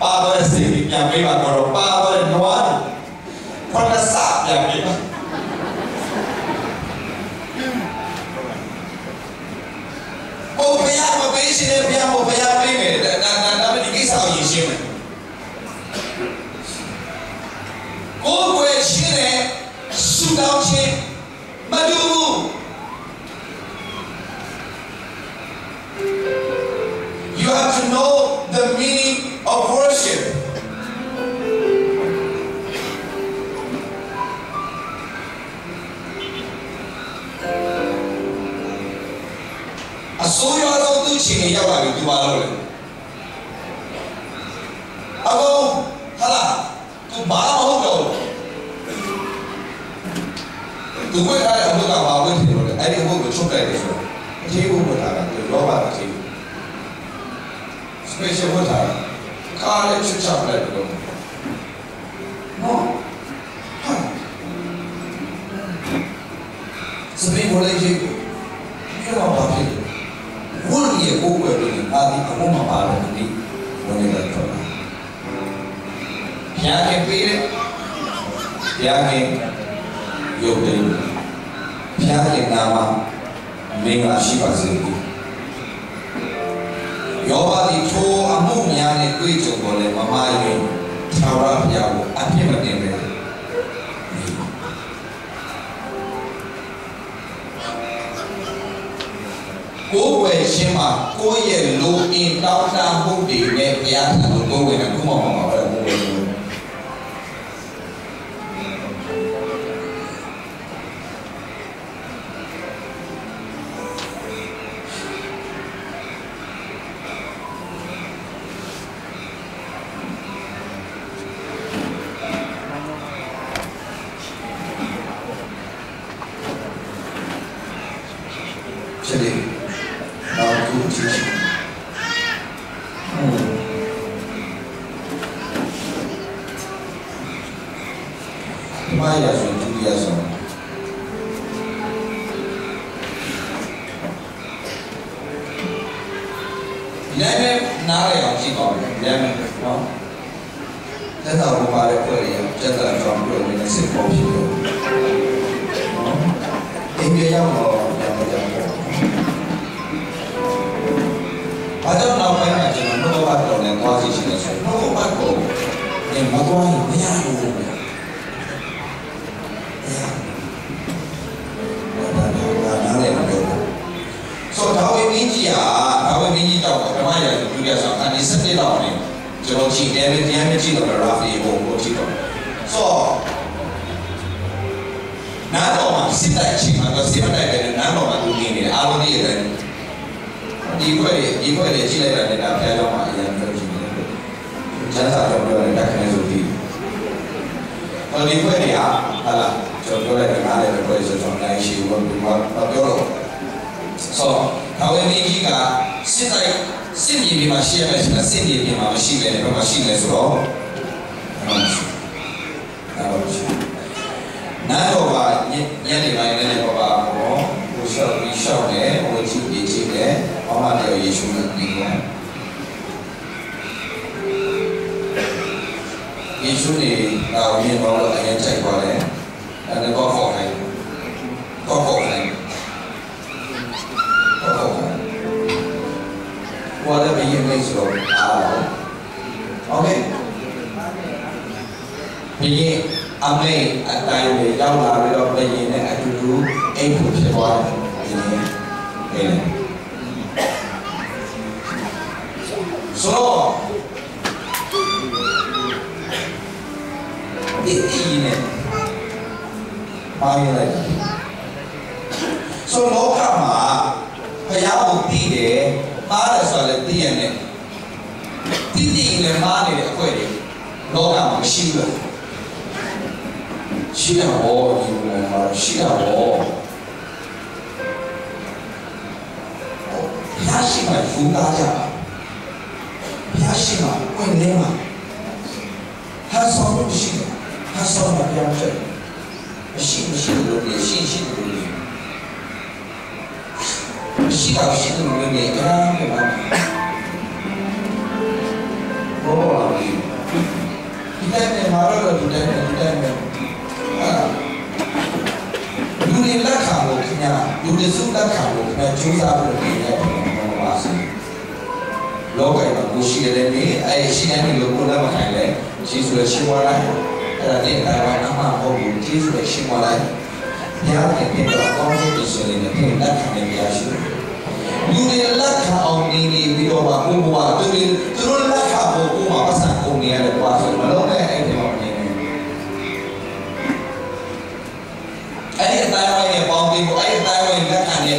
ပါတော့စိတ်ပြန်ပေးပါတော့ပါတော့နွားခဏစားပြန်ပေးပါဘုရားမပေးရှင်တဲ့ဘုရားဘုရားပေးမယ်ဒါပေမဲ့ဒီကိစ္စကိုယဉ်ရှင်းမယ်ကိုယ်ွယ်ရှင်းတဲ့ဆုတောင်းခြင်းမတူဘူး You have to know the meaning of worshipအစိုးရတော်သူချင်းတွေရောက်လာပြီဒီမှာလို့လေအကောင်ဟာလားသူဘာမှမဟုတ်တော့သူဝိထားတဲ့အမှုကဘာဝိတယ်လို့လေအဲ့ဒီအမှုကိုချုပ်လိုက်တယ်ဆိုတော့အသေးဘူးဝတ်ထားတာသူလောဘတာသေးဘူး special ဝတ်ထားတာကားလည်းချုပ်ချပလိုက်တော့နော်ဟာစပင်းကိုလည်းကြည့်ပြီးတော့ဘာဖြစ်လဲဝတ်ရကိုယ်ွယ်ပြီးအာဒီအမှုမပါတော့ဒီဝင်နေတာတော့ဘုရားကပေးတယ်ဘုရားကယုတ်တယ်ဘုရားရဲ့နာမမင်္ဂလာရှိပါစေယောဘဒီထိုးအမှုများနဲ့တွေ့ကြုံတော်လဲမမယင်သာဝရဘုရားကိုအပြစ်မတင်ပဲကိုယ်ဝယ်ခြင်းမှာကိုယ့်ရဲ့လူအင်တောင်းတမှုတွေနဲ့ဘုရားထံကိုကိုယ်ဝယ်တယ်ခုမှမပါဘူးကိုယ်ဝယ်လို့ Jadi, aku cici. Maya sudah biasa. Jangan nari yang cikgu, jangan, no. Jangan aku balik pergi, jangan campur dengan sekolah itu. Ini yang mau, yang mau. Ada apa yang macam mana? Nak buat orang yang kuasi sini, nak buat kau, yang mahu ini yang aku. So tahu ini tahu, ramai juga sangat ini sendiri tahu ni. Jadi dia mesti tahu rafi ibu tahu. So, nado mah sita cuma kalau sita ada nado mah tu ni, alu ni ada. Ibu ada cila ada nak ada mah yang terjadi. Jangan sampai orang tak kena zuti. Kalau ibu ada, alah, contoh ada ada sesuatu yang isu berbuat. So, kalau ini jika sini di masih ada, sini di masih ada so, nado ba yang di mana ni bapa mo, usah ni, uji ni, orang dia isu ni kan. Isu ni kalau ni bawa yang cakap boleh, ada kau faham. Wala bigyan ng islo, araw. Okay? Bigyan, amay at tayo may daw lari daw bigyan ng atutu, ay po siya ko. Ayan. So, iinit. Pangilan. So, loka ma, kaya bukti ada soal dia ni, titik ni mana ni aku ni, loga masih lah, sila oh ni mana sila oh, biasa mah fungga aja, biasa mah kau ni mah, hasam mesti, hasam mah biasa, mesti dulu ni, dulu ni. Siapa dulu ni? Kerana mana? Oh, kita ni marah kita ni. Dulu lah kamu kena, dulu sudah kamu kena cuba berdiri dengan masih. Lokai nak busi ni, sini ni lokula macam ni, cisu semua lah. Tadi Taiwan nama aku cisu semua lah. Dia kita kompetisi ni, kita nak biasa. Yuri lakha orang ini video aku buat turun lakha aku apa sangkung ni ada kuasa malu ni itu macam ni. Adik Taiwan ni bawang ibu, adik Taiwan lakha ni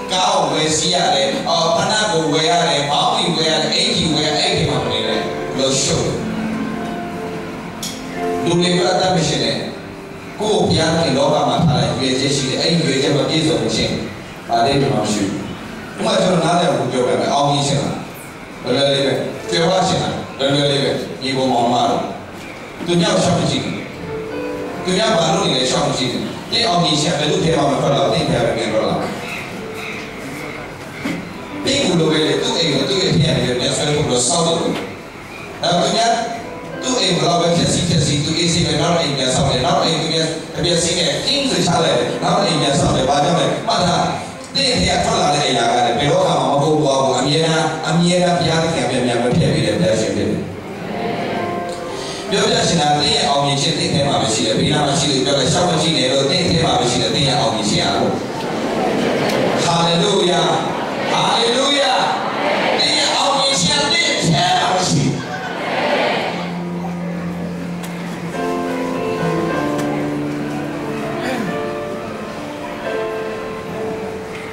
kau besia ni, panah aku beya ni, bawang beya ni, eki beya, eki macam ni. Lo show. Dulu berada di sini. Kau pian ni loka mata ni, jadi sih, jadi bagi tu macam ada di mana. Macam mana yang buat apa? Awak ni siapa? Berlebih, siapa siapa? Berlebih, ibu mama. Dunia siapa sih? Dunia baru ni siapa sih? Ni awak ni siapa? Lu tema berapa? Ni tema berapa? Ni guru bela tu dia ni asal guru sahaja. Dunia tu berapa kiasi tu isi benar ini sahaja. Nama ini biasa ni tinggi sahaja. Nama ini sahaja. Baca mana? Ni dia kalau ada yang ada, kalau kamu mahu buat amira pihak yang berpihak dia sendiri. Bila siapa ni awak ni cerita tema mesti, bila mesti kalau siapa sih ni lo tema mesti ni awak ni siapa. Haleluya, haleluya. Ni awak ni siapa ni tema mesti.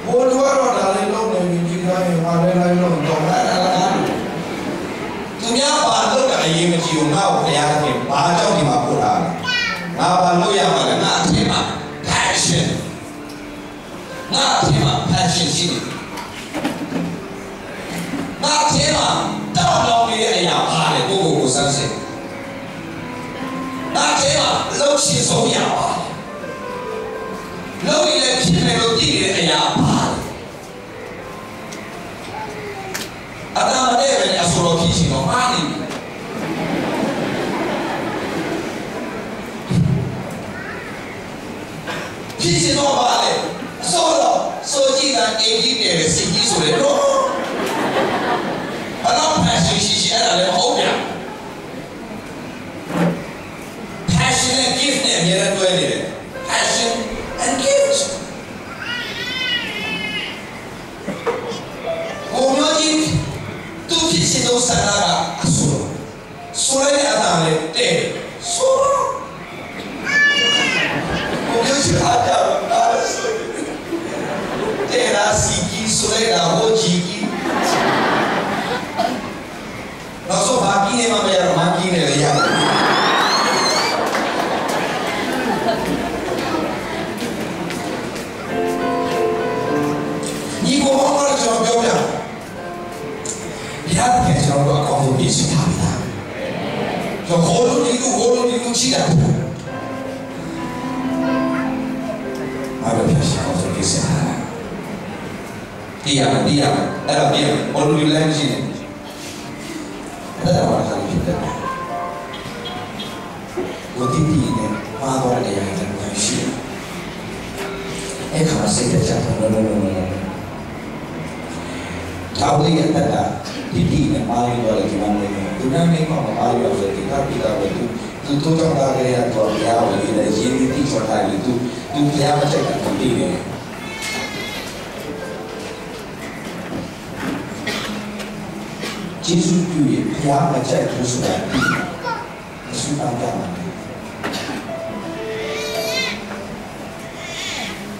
Orang dari luar negeri ni, ada dari luar negeri. Dunia baru kat ini mencium kau yang ni, baca di mana? Ngapa lu yang mana? Nak terima passion. ငါအထင်မှာ passion ရှိနေတယ်ငါအထင်မှာတောင်းလောင်းနေတဲ့အရာပါတယ်ကိုစမ်းစစ်ငါအထင်မှာလှုပ်ရှင်ဆုံးရပါတယ်လှုပ်ရည်လည်းဖြစ်မယ်လို့ကြည့်နေတဲ့အရာပါတယ်အတမနဲ့ပဲအဆိုတော်ဖြစ်ရှင်တော့မှားနေပြီဖြစ်ရှင်တော့ပါလေအဆိုတော်ဆိုကြည့်တာအေးကြီးတယ်စိတ်ကြီးဆိုလေတော့ဘာလို့ passion ရှိအဲ့ဒါလည်းမဟုတ်ပြန် passion and gift နဲ့အများနဲ့တွဲနေတယ် passion and gift ဘုံမျိုးကြီးသူဖြစ်စီတော့ဆန္ဒကအဆိုရတဲ့အတားနဲ့တဲ့ဆိုဘုံမျိုးကြီးအားကြတော့တဲ့ရာစီကြီးဆိုရတာဟိုကြီးကြီးနောက်ဆုံးဘာကြီးနေမှမရတော့မကြီးနေလေရတယ်ဒီဘောမှာကျွန်တော်ပြောပြရတဲ့ကျွန်တော်အကောင်းဆုံးပြင်ဆင်ထားပြီလားကျွန်တော်ဟိုလိုဒီလိုရှိတာအားလုံးဖြစ်အောင်ဆိုပြင်ဆင်ထားတရားအဲ့ဒါပြင်ဟိုလိုဒီလည်းမရှိနေအဲ့ဒါဘာသာဖြစ်တယ်ဝတိတိနဲ့မှားသွားတဲ့အရာတွေရှိတယ်အဲ့ခါစိတ်ကြတာလောဒါဝိရတ္တဒီဒီနဲ့မှားရတော့ဒီမှာလည်းဒီနာမည်ကမှားရတော့ဒီကပိတာပဲသူတို့တော့တာကြရတော့ဘုရားဝင်နေရင်းနှီးတိချောထားတယ်သူဘုရားမချက်တာတည်နေကျေးဇူးပြုရင်ဘုရားမချက်ဘူးဆိုတာအဆူတောင်းကြပါမယ်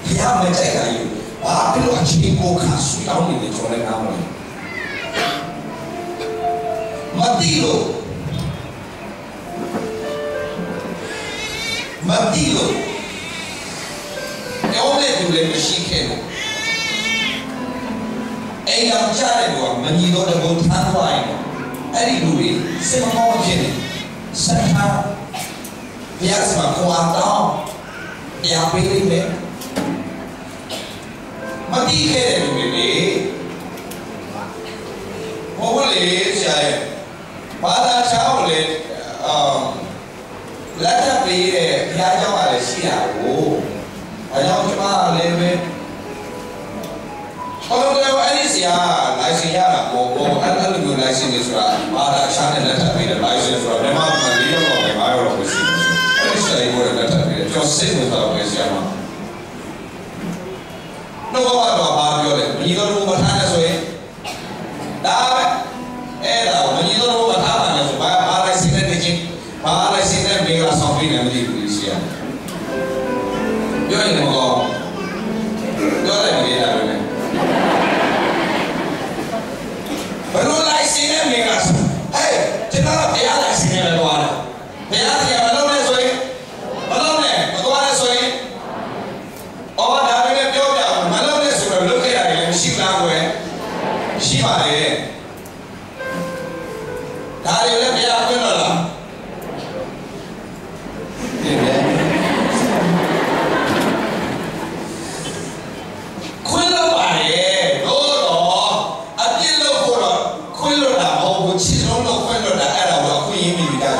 ဘုရားမချက်တာယူဘာဖြစ်လို့အချိန်ကိုခါဆူတောင်းနေတယ်ကျွန်တော်လည်းနားမလဲမတိလို့ပြောတဲ့သူလည်းမရှိခဲ့ဘူးအိမ်အောင်ချတဲ့သူကမညီတော့တဲ့ဘုံထမ်းသွားရင်အဲ့ဒီလူတွေစင်မမောဖြစ်နေစက်ထားဘုရားစမကွာတော့တရားပေးလိမ့်မယ်မတိခဲ့တဲ့လူတွေလေဘုရားလေဆရာရဲ့ဘာသာချောင်းလေလက်ထပ်ပေးတဲ့ဘုရားကျောင်းကလည်းရှိတာကိုအဲကြောင့်ကျွန်မလည်းပဲဘာလို့လဲအဲ့ဒီဆရာလိုင်စင်ရတာပေါ့အဲ့လိုမျိုးလိုင်စင်တွေဆိုတာဘာသာချတဲ့လက်ထပ်ပေးတဲ့လိုင်စင်ဆိုတာမြန်မာမှာ၄ရောတော့5ရောတော့ရှိတယ်အဲ့ဒီဆရာကိုလက်ထပ်ပေးတယ်ကျော်စိတ်ဝင်စားတော့ဆရာမနှုတ်ကပါဘာပြောလဲညီတော်တို့မထားနဲ့ဆိုရင်ဒါပဲအဲ့ဒါကိုညီတော်တို့မထားပါနဲ့ဆိုဘာလိုက်စင်တဲ့ချင်းဘာလိုက်စင်တဲ့ဘေးကဆောင်ပေးနေမသိဘူးဆရာပြောရင်တော့ပြောတယ်မရဘူးလေဘယ်လိုလိုက်စင်တဲ့ဘေးကဟဲ့ကျွန်တော်ဘုရားလိုက်စင်နေတော့ဘုရားတရားမလုပ်နဲ့ဆိုရင်မလုပ်နဲ့မသွားနဲ့ဆိုရင်အော်ဒါပဲပြောပြမလုပ်နဲ့ဆိုတော့လုပ်ခဲ့ရတယ်မရှိလားကွယ်ရှိပါလေဒါတွေလည်းဘုရားခွင့်တော်လားဒီပဲခွင့်တော်ပါရဲ့တော့အပြစ်လို့ခေါ်တော့ခွင့်တော်တာမဟုတ်ဘူးချစ်လုံးလို့ခွင့်တော်တာအဲ့ဒါတော့ခွင့်ရင်းမိကြတယ်အဲ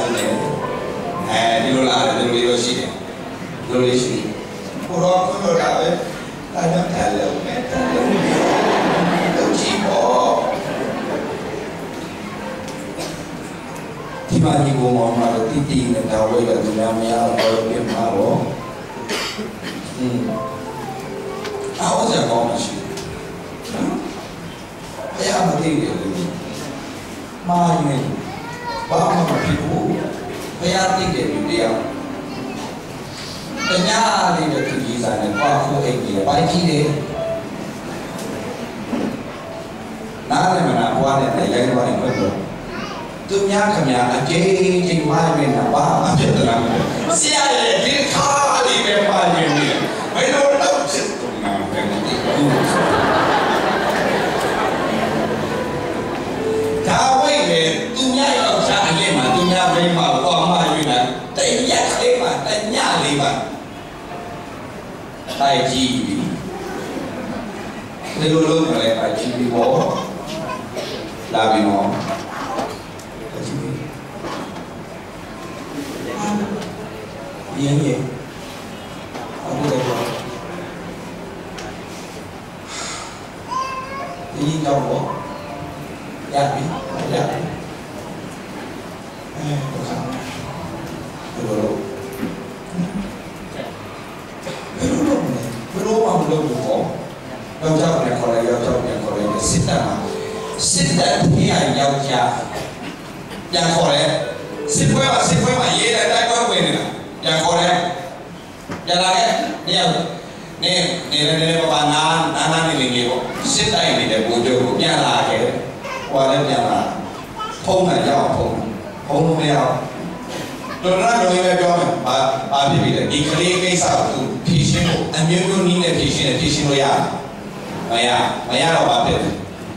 ဒီလိုလားဒီလိုရှိတယ်ဒီလိုရှိတယ်ခေါ်တော့ခွင့်တော်တာပဲဒါကြောင့်တယ်လို့ပဲတော့ကြည့်ပေါ့ဒီမှာဒီဘုံမှာတိတိနဲ့ဒါဝဲကသူများများတော့ပြမှာတော့အားစရာကောင်းမှရှိတယ်ဘုရားမသိတယ်လို့မာရင်ဘာမှမဖြစ်ဘူးဘုရားသိတယ်လူတရားတညာလေးတဲ့သူကြီးစားနဲ့ဘာဖို့အိမ်ကြီးပိုင်းကြီးတယ်နားလည်းမနာဘွားနဲ့ရိုက်သွားရင်တော့သူများခင်ဗျာအကျဉ်းချင်းမားနေတာဘာမှဖြစ်တယ်လားဆရာရဲ့ဒီခါလေးပဲမားနေတယ်ဘယ်လိုလုပ်ဖြစ်ကုန်လဲ IG ဒီလိုလုပ်နေလိုက် IG ပေါ်လာပြီးတော့ရင်းရဲ့အခုလည်းဒီတော့ရပြီဘယ်လိုလုပ်ပေါ့ယောက်ျားနဲ့ခေါ်လိုက်ယောက်ျားနဲ့ခေါ်လိုက်စစ်တပ်ထဲယောက်ျားပြန်ခေါ်တယ်စစ်ပွဲမှာရေးတဲ့တိုက်ပွဲဝင်နေတာပြန်ခေါ်တယ်ပြန်လာခဲ့နေဘာနာနေနေပေါ့စစ်တိုင်းနေတဲ့ဘူကျိုးကိုပြန်လာခဲ့ဟိုလည်းပြန်လာဖုံးတယ်ရောက်ဖုံးလို့မရတော်တော်လေးပဲပြောမယ်ဘာဖြစ်ပြီလဲဒီကလေးကိစ္စကိုဖြေရှင်းဖို့အမျိုးမျိုးနည်းနဲ့ဖြေရှင်းလို့ရတယ်မရတော့ဘာဖြစ်လဲ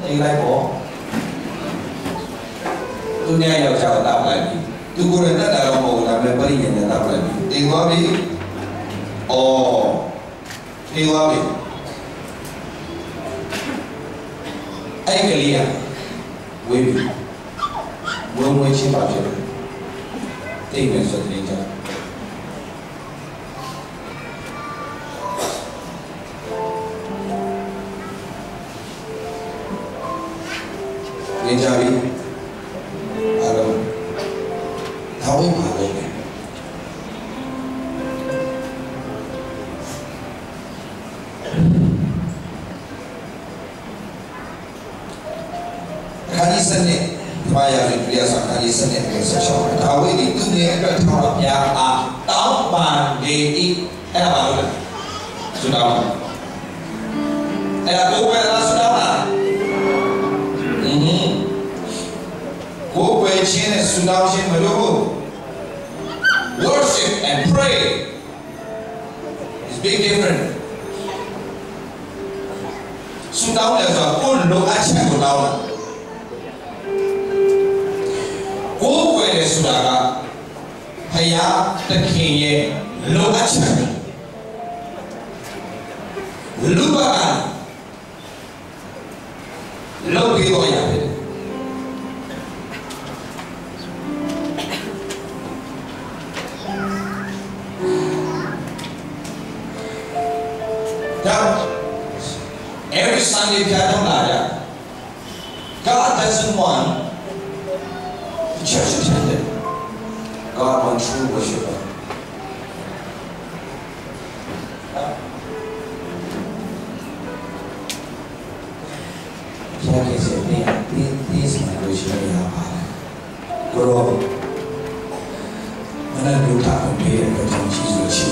အိမ်လိုက်ပေါ့သူများယောက်ျားကိုတောက်လိုက်ပြီသူကိုယ်နဲ့တက်တာတော့မဟုတ်ဘူးဒါပေမဲ့ပြိညာဉ်နဲ့တောက်လိုက်ပြီတင်သွားပြီတင်သွားပြီအဲ့ကလေးကဝေးပြီဝေးချင်းပါဖြစ်တယ်တိတ်မယ်ဆိုတဲ့ကြောင့်နေကြပြီအားလုံးထောင်းပါလေခါကြီးစနစ်ဘာရလဲပြရစခါကြီးစနစ်ပဲဆက်ချောင်းဒါဝိဒီသူနဲ့အတွက်ထောင်းပြအားတောင်းပန်လေဤအဲ့ဒါပါလို့ဆိုတော့အဲ့ဒါကိုပဲလားဆိုတော့ကိုယ်ပဲချင်းနဲ့ဆူတောင်းခြင်းမလို့ worship and pray is big different ဆူတောင်းတယ်ဆိုတော့ကိုယ်လိုအပ်ချက်ကိုတောင်းတာကိုယ်ပဲဆိုတာကဘုရားသခင်ရဲ့လိုအပ်ချက်လူပါလုပ်ပြီးတော့ရတယ်every Sunday God doesn't want the church attended. God wants true worshiper. Jackie said, this is my worshiper. Guru, when I looked up and paid the Jesus, she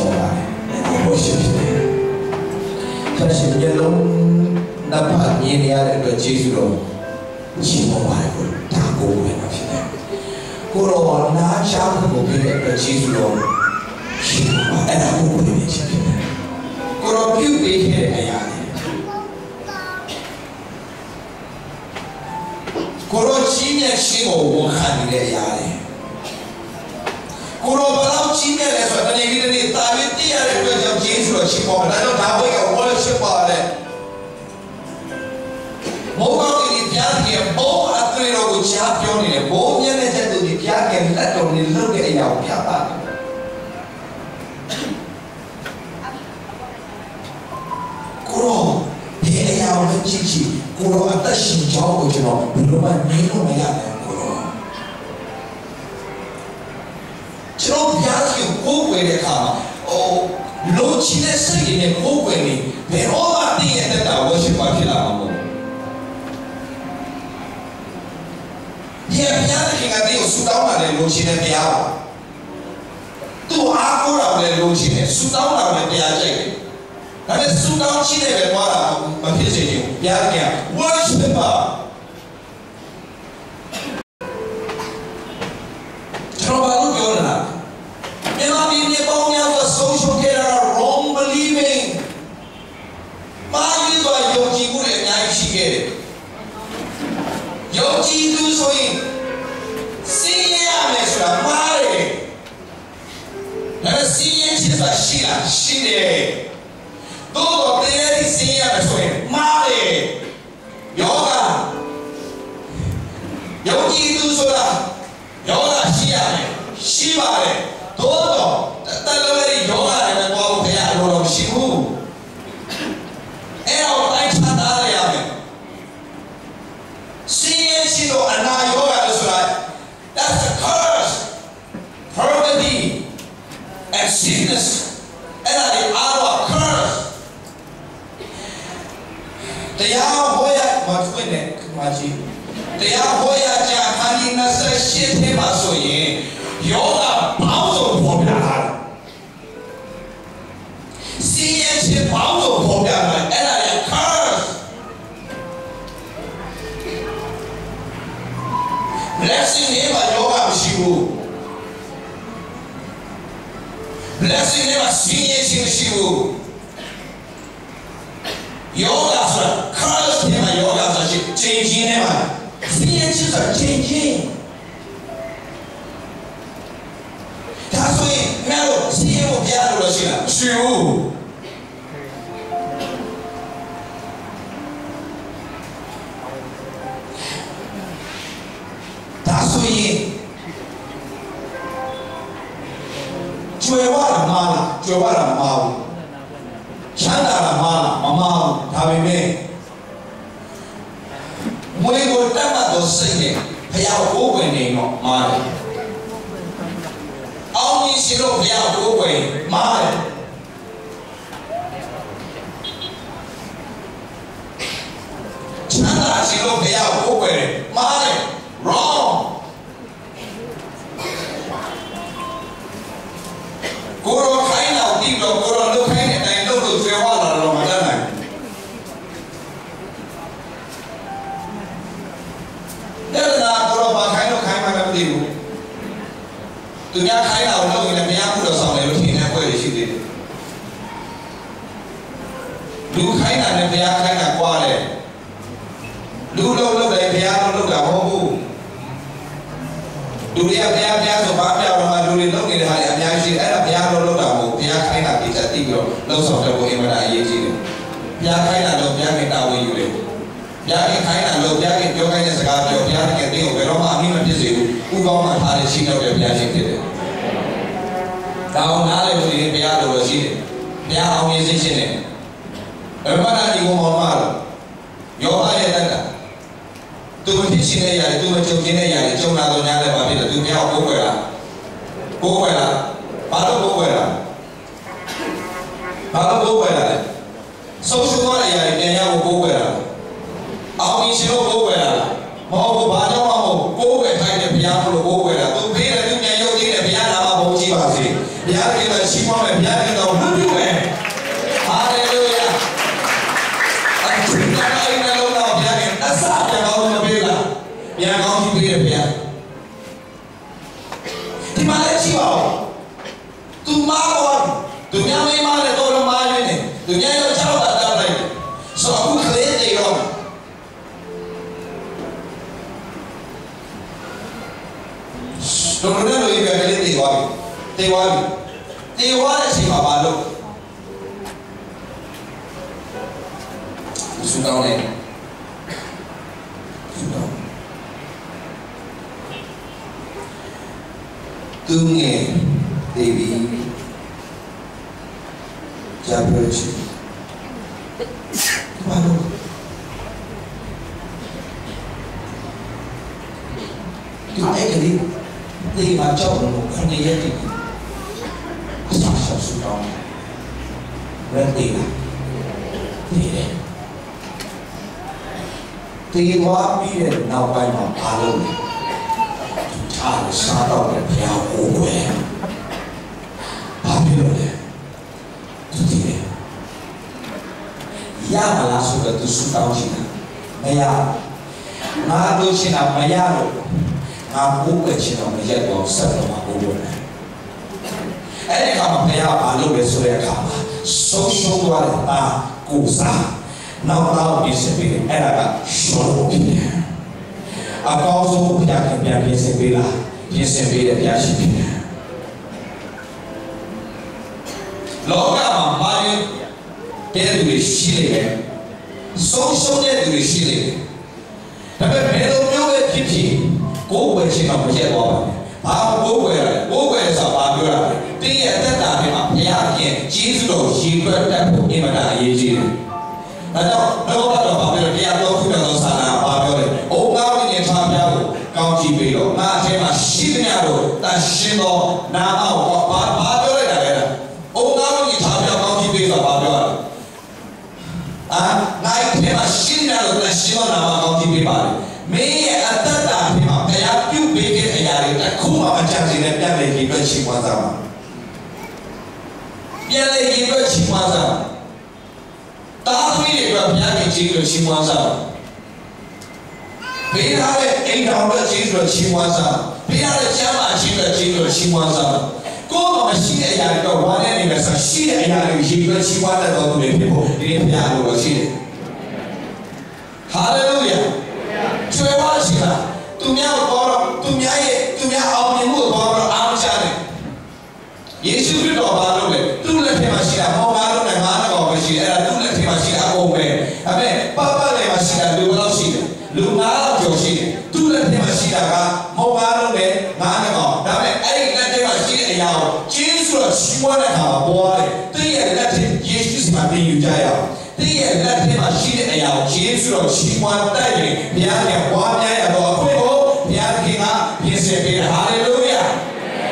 worship today. 但是မျက်လုံးနှစ်ဖက်မြင်ရတဲ့အတွက်ကျေးဇူးတော်ရှင်မောပါကိုဒါကိုပဲဖြစ်တယ်။ကိုရောနာချာဖို့ပြတဲ့အတွက်ကျေးဇူးတော်ရှင်မောပါအဲ့ဒါကိုပဲဖြစ်တယ်။ကိုရောပြုပေးခဲ့တဲ့အရာတွေကိုရောကြီးမြတ်ရှင်ကိုဝန်ခံနေတဲ့အရာတွေကိုရောဘာလို့ကြီးမြတ်လဲဆိုတော့တနေ့ဒီနေ့တာဝိတ္တရတဲ့အတွက်ကြောင့်ကျေးဇူးတော်ရှင်မောပါဒါကြောင့်ဒါဝိကworship ပါတယ်မောကောင်းဒီပြားကြီးဘောအသွေးတော်ကိုချားပြောနေတယ်ဘိုးမျက်နှာချက်သူဒီပြားကြီးလက်တော်နဲ့လှုပ်တဲ့အရာကိုပြပါတယ်ကိုရောဒီအရာကိုကြည့်ကြည့်ကိုရောအသက်ရှင်ကြောင်းကိုကျွန်တော်ဘယ်လိုမှနေလို့မရဘူးကိုရောကျွန်တော်ပြားကြီးကိုကိုယ်ဝယ်တဲ့အခါမှာလိုချင်တဲ့စိတ်နဲ့ကိုယ်ဝယ်နေဘယ်တော့မှတည်ရတဲ့တာဝရှိပါဖြစ်လာမှာမဟုတ်ဒီအပြားတဲ့ခင်ကတည်းကဆူတောင်းလာတဲ့လိုချင်တဲ့တရားပါသူအားကိုးတာလည်းလိုချင်တယ်ဆူတောင်းတာလည်းတရားကြိုက်တယ်ဒါပေမဲ့ဆူတောင်းချင်တယ်ပဲသွားတာမဖြစ်စေချင်ဘူးဘုရားခင် worship ပါကျွန်တော်ဘာလို့ပြောနေတာမြန်မာပြည်မြေပေါင်းများစွာဆုံးရှုံးခဲ့တာ wrong believing မာရီစွာယုံကြည်မှုတွေအများကြီးရှိခဲ့တယ်ယုံကြည်သူဆိုရင်စီးရမယ်ဆိုတာမှားတယ်ဒါပေမဲ့စီးရင်ချစ်စွာရှိလားရှိတယ်သိ င်းရမယ်ဆိုရင်မားတယ်ယောဂယုံကြည်သူဆိုတာယောဂရှိရမယ်ရှိပါတယ်သို့တော့တလုံးလေးယောဂလည်းပေါ်ဖို့ခရအလိုတော်မရှိဘူးအဲ့တော့တိုင်းချတာရရမယ်စင်းရဲရှိတော့အနာယောဂလို့ဆိုတာ that's a curse poverty and sickness and the hour curse တရားဟောရမှာတွေ့နေမှာကြီးတရားဟောရကြခန်းကြီး28ထဲမှာဆိုရင်ယောဂဘောင်းစုံပေါ်ပြလာတယ်စီးရဲချေဘောင်းစုံပေါ်ပြလာတယ်အဲ့ဒါလည်း curse blessing တွေမှာယောဂမရှိဘူး blessing တွေမှာစီးရဲချေမရှိဘူးယောဂဆိုတာ curse တွေမှာယောဂဆိုတာချင်းချင်းနဲ့မှာစီးရဲချေဆိုတာချင်းချင်းဒါဆိုရင်ငါတို့စီးရဲကိုပြရလို့ရှိလားမရှိဘူးဒါဆိုရင်ကျွယ်ဝတာမာလားကျွယ်ဝတာမမာဘူးချမ်းသာတာမာလားမမာဘူးဒါပေမဲ့မွေးကိုတတ်မှတ်တော့စိတ်နဲ့ဘုရားကိုကိုယ်ဝင်နေတော့မာတယ်အောင်မြင်ရှိလို့ဘုရားကိုယ်ဝင်မာတယ်ချမ်းသာရှိလို့ဘုရားကိုယ်ဝင်မာတယ် wrong ကိုယ်တော်ခိုင်းတော့ပြီးတော့ကိုယ်တော်လုပ်ခိုင်းတဲ့အတိုင်းလုပ်လို့ကျွဲဝလာတော့မတတ်နိုင်တယ်နာကိုယ်တော်ဘာခိုင်းတော့ခိုင်းမှလည်းမသိဘူးသူများခိုင်းတာကိုလုပ်ရင်လည်းမရဘူးတော့ဆောင်တယ်လို့ထင်တဲ့အကွက်တွေရှိသေးတယ်လူခိုင်းတာနဲ့ဘုရားခိုင်းတာကွာတယ်လူလုပ်တယ်ဘုရားလုပ်တာမဟုတ်ဘူးလူတွေကဘုရားဆိုဘာပြောတော့မှလူတွေလုပ်နေတဲ့ဟာတွေအများကြီးရှိတယ်အဲ့ဒါဘုရားလုပ်တာမဟုတ်ဘုရားခိုင်းတာပြချက်တိပြီးတော့လှုပ်ဆောင်တဲ့ဘုရားအင်မတန်အရေးကြီးတယ်ဘုရားခိုင်းတာလို့ဘုရားကတာဝန်ယူတယ်ဘုရားကခိုင်းတာလို့ဘုရားကပြောခိုင်းတဲ့စကားပြောဘုရားကတင်းကိုဘယ်တော့မှအမိမဖြစ်စေဘူးဥကောင်းမှထားတဲ့ရှိတော့တဲ့ဘုရားရှင်ဖြစ်တယ်ဒါအောင်နားလေလို့ဒီဘုရားလိုရှိတယ်ဘုရားအောင်မြင်စေခြင်းနဲ့အမှန်တရားဒီကိုမောင်းမှာယောဂရဲ့တက်တာသူမဖြစ်ရှင်တဲ့ຢာတွေသူမကြုံခြင်းတဲ့ຢာတွေကြုံလာတော့ညာလည်းပါဖြစ်တယ်သူဘုရားကိုကိုယ်ွယ်လားဘာလို့ကိုယ်ွယ်လားဆုံးရှုံးသွားတဲ့ຢာတွေပြန်ရဖို့ကိုယ်ွယ်လားအောင်မြင်ရှင်လို့ကိုယ်ွယ်လားမဟုတ်ဘူးဘာကြောင့်မှမဟုတ်ကိုယ်ွယ်ခိုင်းတဲ့ဘုရားလို့ကိုယ်ွယ်လားသူဖေးတယ်သူပြန်ရုပ်ကြည့်တယ်ဘုရားနာမဘုံကြည့်ပါစေဘုရားကလည်းရှိမှမယ်ဘုရားကတော့ဘုပြုမယ်ဟာလေလုယာအခုတိုင်းနဲ့လို့တော့ဘုရားကသစ္စာပြန်ကောင်းလို့ပေးလားပြန်ကောင်းကြည့်ပေးတယ်ဘုရားဒီမှာလည်းရှိပါဦးသူမာတော့သူများမေးမှလည်းတော့မာရင်းနေသူများရောချောက်တာတောက်လိုက်တယ်ဆိုအခုကလေးတွေတော့တော်တော်လေးပဲကလေးတွေသွားပြီတေဝါတဲ့အချိန်မှာမလုပ်သူကောင်းတယ်သူငယ်ဒေဗီဂျာဘရချီဘာလို့ဒီအဲ့ကလေးဒီမှာကြောက်လို့ခဏရက်တည်အစားဆောက်စုတောင်းရက်တည်နေတယ်တေဝါပြီးတဲ့နောက်ပိုင်းမှာဘာလုပ်လဲအားစားတော့တဲ့ဘုရားကိုယ်ွယ်ဘာဖြစ်လို့လဲသူတည်တယ်ရမလားဆိုတော့သူစုတောင်းချင်တာမရငါတို့ချင်တာမရလို့ငါကိုယ်ွယ်ချင်တော့မရတော့ဆက်တော့မှာကိုယ်ွယ်တယ်အဲ့ဒီခါမှာဘုရားဘာလုပ်လဲဆိုတဲ့အခါမှာဆုံးရှုံးသွားတဲ့အာကိုစားနောက်တော့ဒီစပီအဲ့ဒါကရှောလို့ဖြစ်တယ်အကောင်းဆုံးဘုရားကပြန်ပြင်ဆင်ပေးလားပြင်ဆင်ပေးတဲ့ဘုရားရှိတယ်လောကမှာမာရင်း တဲ့သူတွေရှိနေတယ်ဆုံးရှုံးတဲ့သူတွေရှိနေတယ်ဒါပေမဲ့ဘယ်လိုမျိုးပဲဖြစ်ဖြစ်ကိုယ်ဝယ်ခြင်းတော့မရက်သွားပါနဲ့ဘာကိုယ်ဝယ်ရလဲကိုယ်ဝယ်ဆိုတာဘာပြောရလဲတင်းရဲ့အသက်တာထဲမှာဘုရားခင်ကျေးဇူးတော်ရေတွက်တတ်ဖို့အင်မတန်အရေးကြီးတယ်ဒါကြောင့်လောကတော့ဘာပြောလဲတရားတော်ခုတော်ဆာနာဘာပြောလဲအိုးကားဝင်နေထားပြဖို့ကောင်းကြည့်ပြီးတော့ငါအထဲမှာရှိသမျှတော့တန်ရှင်းသောနာမကိုဘာပြောလိုက်တာလဲအိုးကားဝင်နေထားပြကောင်းကြည့်ပြီးတော့ဘာပြောလဲငါအထဲမှာရှိသမျှတော့တန်ရှင်းသောနာမကောင်းကြည့်ပြီးပါလေမင်းရဲ့အတ္တတာထဲမှာတရားပြုပေးတဲ့အရာတွေတစ်ခုမှမကြံစည်နဲ့ပြန်လေကြည့်ပြီးချီးမွမ်းစားပါပြန်လေကြည့်ပြီးချီးမွမ်းစားပါတားသမီးတွေကဘုရားခင်ကြီးလို့ချီးမွမ်းစားပါဘေးရတဲ့အိမ်တော်ရဲ့ကြီးလို့ချီးမွမ်းစားဘေးရတဲ့ကျမ်းမာကြီးလို့ချီးမွမ်းစားကိုယ်မှရှိတဲ့အရာတွေတော့ဝါနဲ့နေမယ်ဆိုရှိတဲ့အရာတွေရေးပြီးချီးမွမ်းတတ်တော်သူတွေဖြစ်ဖို့ဒီဘုရားလိုရှိတယ်ဟာလေလုယာကျွဲဝါရှိတာသူများတော့သူများအောင်မြင်မှုတော့အားချတယ်ယေရှုခရစ်တော်ဘာလို့လဲသူ့လက်ထဲမှာရှိတာမောင်ကားလို့လည်းငါးတော့ပဲရှိတယ်အဲ့ဒါသူ့လက်ထဲမှာရှိတာအကုန်ပဲဒါပေမဲ့ပတ်လည်းမှာရှိတာလူဘယ်လောက်ရှိတယ်လူ9ကျော်ရှိတယ်သူ့လက်ထဲမှာရှိတာကမောင်ကားလို့လည်းငါးတော့ဒါပေမဲ့အဲ့ဒီလက်ထဲမှာရှိတဲ့အရာကိုကျေးဇူးတော်ချီးမွမ်းတဲ့အခါမှာပေါ်ရတယ်သူ့ရဲ့လက်ထဲယေရှုစီမှာတင်ယူကြရအောင်သူ့ရဲ့လက်ထဲမှာရှိတဲ့အရာကိုယေရှုတော်ချီးမွမ်းတတ်ရင်ဘုရားရဲ့ဝါများရတော့အခွင့်ကိုဘုရားခင်ကပြင်ဆင်ပေးတယ်ဟာလေလုယာ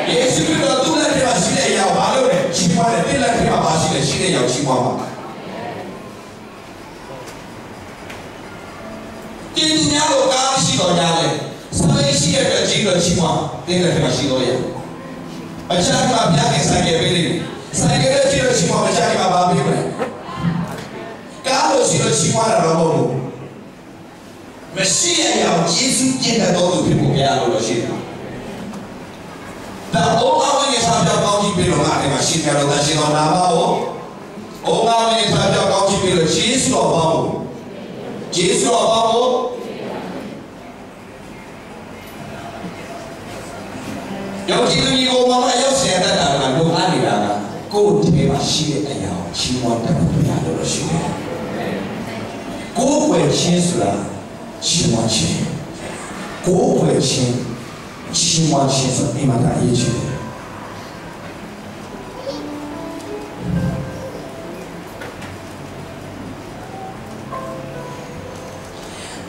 ယေရှုခရစ်တော်သူ့လက်ထဲမှာရှိတဲ့အရာကိုဘာလို့လဲချီးမွမ်းတယ်တဲ့လက်ထဲမှာပါရှိတဲ့အရာကိုချီးမွမ်းပါတင်သူများကိုကားရှိတော်ကြတယ်စပိတ်ရှိတဲ့အတွက်ကြီးတော်ချီးမွမ်းတဲ့လက်ထဲမှာရှိတော်ရအချမ်းကဘုရားခင်ဆိုင်ရပေးတယ်ဆိုင်ရတဲ့ကြီးတော်ချီးမွမ်းအချမ်းကဘာပေးမလဲကားလို့ရှိတော်ချီးမွမ်းတာတော့မဟုတ်ဘူးမရှိတဲ့အရာကိုယေရှုကျင့်တဲ့တော်သူဖြစ်ဖို့ဘုရားလိုလို့ရှိတယ်ဒါအိုးအဝိညာဉ်ဆောင်ပြောင်းကောင်းကြည့်ပြီးတော့ငါ့ထဲမှာရှိနေတော့တန်ရှင်တော်နာမကိုအိုးအဝိညာဉ်ဆောင်ပြောင်းကောင်းကြည့်ပြီးတော့ယေရှုတော်ပေါင်းကိုယေရှုတော်ပေါင်းကိုယောဂီသူကြီးကိုမမရောက်စေတတ်တာကလူအားနေတာကကိုယ်ထဲမှာရှိတဲ့အရာကိုချီးမွမ်းတတ်ဖို့ဘုရားလိုလို့ရှိတယ်ကိုယ်ွယ်ချင်းဆိုတာချီးမွမ်းခြင်းကိုယ်ွယ်ချင်းချီးမွမ်းခြင်းဆိုအိမ်မှာအရေးကြီးတယ်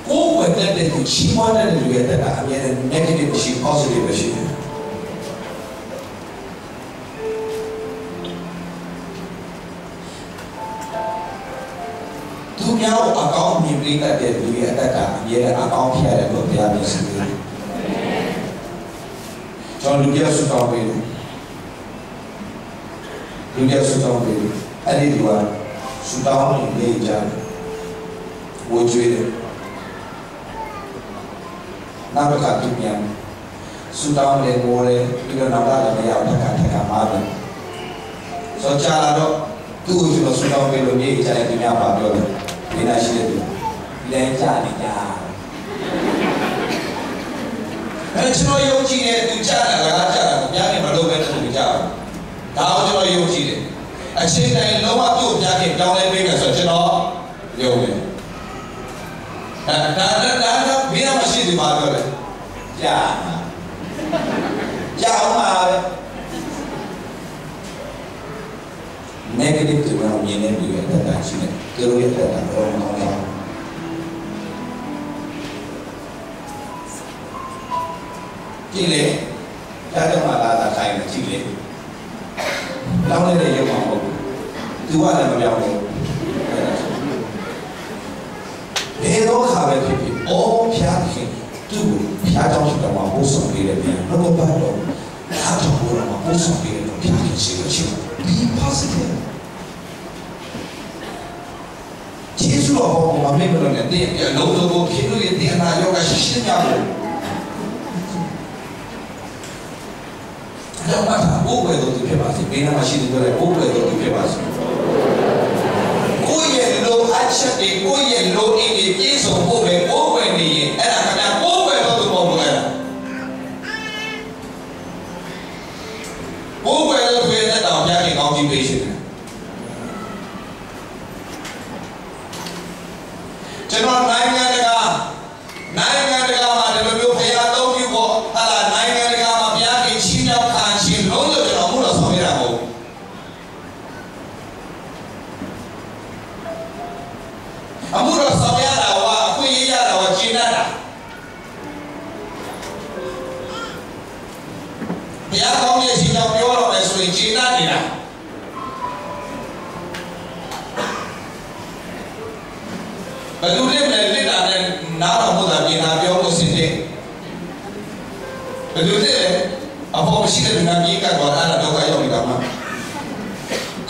ကိုယ်ဝယ်တဲ့သူချီးမွမ်းတဲ့လူရဲ့တက်တာအများနဲ့ negative ရှိ positive ရှိတယ်သူများကိုအကောင်းမြင်ပေးတတ်တဲ့လူရဲ့တက်တာအများနဲ့အကောင်းဖြစ်ရတယ်လို့ဘုရားမြင်စီတယ်ကျွန်တော်လူပြဆုတောင်းပေးတယ်လူပြဆုတောင်းပေးတယ်အဲ့ဒီလူကဆုတောင်းနေကြတယ်ဝကြွေးတယ်နောက်တစ်ခါပြန်ပြန်ဆုတောင်းလေမိုးလေပြီးတော့နောက်လာလည်းရောက်တစ်ခါမားတယ်ဆိုကြလာတော့သူ့ကိုကျွန်တော်ဆုတောင်းပေးလို့နေကြတယ်ဒီများပါပြောတယ်ဒီနာရှိတယ်သူလဲကြနေကြအဲ့ကျွန်တော်ယုံကြည်တယ်သူကြားတယ်လားကြားတယ်ဘုရားခင်မလုပ်ပဲသူကြားတယ်ဒါကိုကျွန်တော်ယုံကြည်တယ်အချိန်တိုင်းလုံးဝသူ့ဘုရားခင်တောင်းလဲပေးမယ်ဆိုတော့ကျွန်တော်ယုံတယ်ဒါဘယ်မှာရှိဒီမှာပြောလဲကြာအောင်ပါပဲ negative တွေတော့မြင်နေပြီတဲ့တာရှိတယ်သူတို့ရဲ့တာတော့ကောင်းတယ်ကြည့်လေဒါတော့မှလာတာခိုင်းတယ်ကြည့်လေလောင်းနေတဲ့ရုပ်မှာမဟုတ်ဘူးသူကလည်းမပြောင်းဘူးဘယ်တော့ခါပဲဖြစ်ဖြစ်အော်ဖျားခင်သူ့ဖျားကြောင့်ရှိတော့မှပို့ဆောင်ပေးတယ်ပြန်တော့ဘာတော့အားထုတ်ဖို့တော့ပို့ဆောင်ပေးတယ်ဖျားခင်ရှိလို့ရှိတယ် be positive ကျေးဇူးတော်ကိုမမေ့မလို့နဲ့တဲ့လုံးစုံကိုဖြစ်လို့ရတဲ့အနာရောဂါရှိရှိကြတယ်တော့ဘာသာဘိုးဘယ်လိုဖြစ်ပါစေဘယ်နာမရှိတဲ့ဘိုးဘယ်လိုဖြစ်ပါစေကိုယ့်ရဲ့လိုအပ်ချက်တွေကိုယ့်ရဲ့လိုအပ်တွေပြည့်စုံဖို့ပဲဘိုးဘယ်နေရင်အဲ့ဒါကများဘိုးဘယ်တော့သူမဟုတ်ဘူးလားဘိုးဘယ်လိုဖြစ်တဲ့တောင်ပြားကြီးကောင်းကြီးပေးရှင်တယ် ကျွန်တော်နိုင်ငံတကာမှာဒီလိုမျိုးဖျားသုံးမျိုးပေါ့ဟာလာနိုင်ငံတကာမှာဘုရားခင်ချီးမြှောက်ခံရှင်လုံးလို့ကျွန်တော်မှုတော်ဆောင်ရတာမဟုတ်အမှုတော်ဆောင်ရတာကအခွင့်အရေးရတာကကျင့်တတ်တာဘုရားကောင်းရဲ့ရှင်ကြောင့်ပြောတော့မယ်ဆိုရင်ကျင့်တတ်နေတာဘယ်သူတွေနဲ့လက်တာနဲ့နားတော်ဘုရားပြင်တာပြောလို့စင်တယ်ဘယ်သူတွေအဖို့ရှိတဲ့လူနာကြီးကတော့အဲ့ဒါတော့ရောက်နေတာမှာ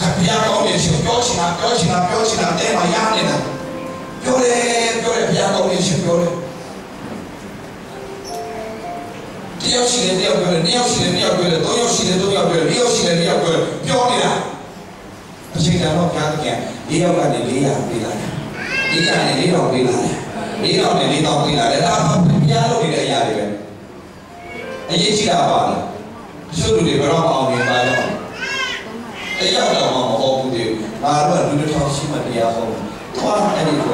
ခပ်ပြားကောင်းရဲ့ရှင်ပြောချင်တာတဲမှာရနေတာပြောတယ်ဘုရားကောင်းရဲ့ရှင်ပြောတယ်တယောက်ရှိတယ်တယောက်ပြောတယ်နှစ်ယောက်ရှိတယ်နှစ်ယောက်ပြောတယ်သုံးယောက်ရှိတယ်သုံးယောက်ပြောတယ်လေးယောက်ရှိတယ်လေးယောက်ပြောတယ်ပြောနေတာအချိန်တန်တော့ဘုရားခင်လေးယောက်ကနေ400ပေးလာတယ်ဒီကနေ့၄တောင်ပေးလာတယ်၄တောင်နဲ့၄တောင်ပေးလာတယ်ဒါမှဘုရားလုပ်နေတဲ့အရာတွေပဲအရေးကြီးတာပါလားတချို့လူတွေဘယ်တော့မှအောင်မြင်ပါတော့တယောက်တော့မဟုတ်ဘူးဒီငါတို့ကလူတစ်ထောင်ရှိမှတရားဟုတ်သွားအဲ့ဒီကို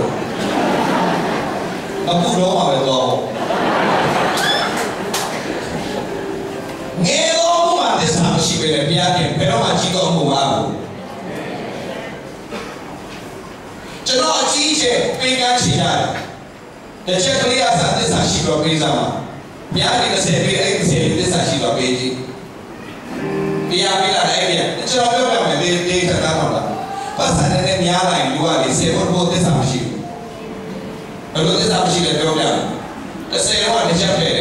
အခုတော့မှပဲတော့ငယ်တော့မှသစ္စာမရှိပဲလေဘုရားခင်ဘယ်တော့မှကြီးတော့မဟုတ်ပါဘူးကျွန်တော်အကြီးကျယ်ပေးကမ်းချင်ရတယ်။တစ်ချက်ကလေးအစားသစ္စာရှိတော့ပေးစမ်းပါ။ဘုရားဒီ30ပေးအဲ့30သစ္စာရှိတော့ပေးကြည့်။တရားပေးလာတဲ့အဲ့ဒီကျွန်တော်ပြောပြမယ်ဒီထက်သားတော့လား။ပတ်စံနဲ့များလိုက်လူကလေစေဖို့သစ္စာမရှိဘူး။ဘယ်လိုသစ္စာမရှိလဲပြောပြမယ်။30တော့တစ်ချက်ပဲ။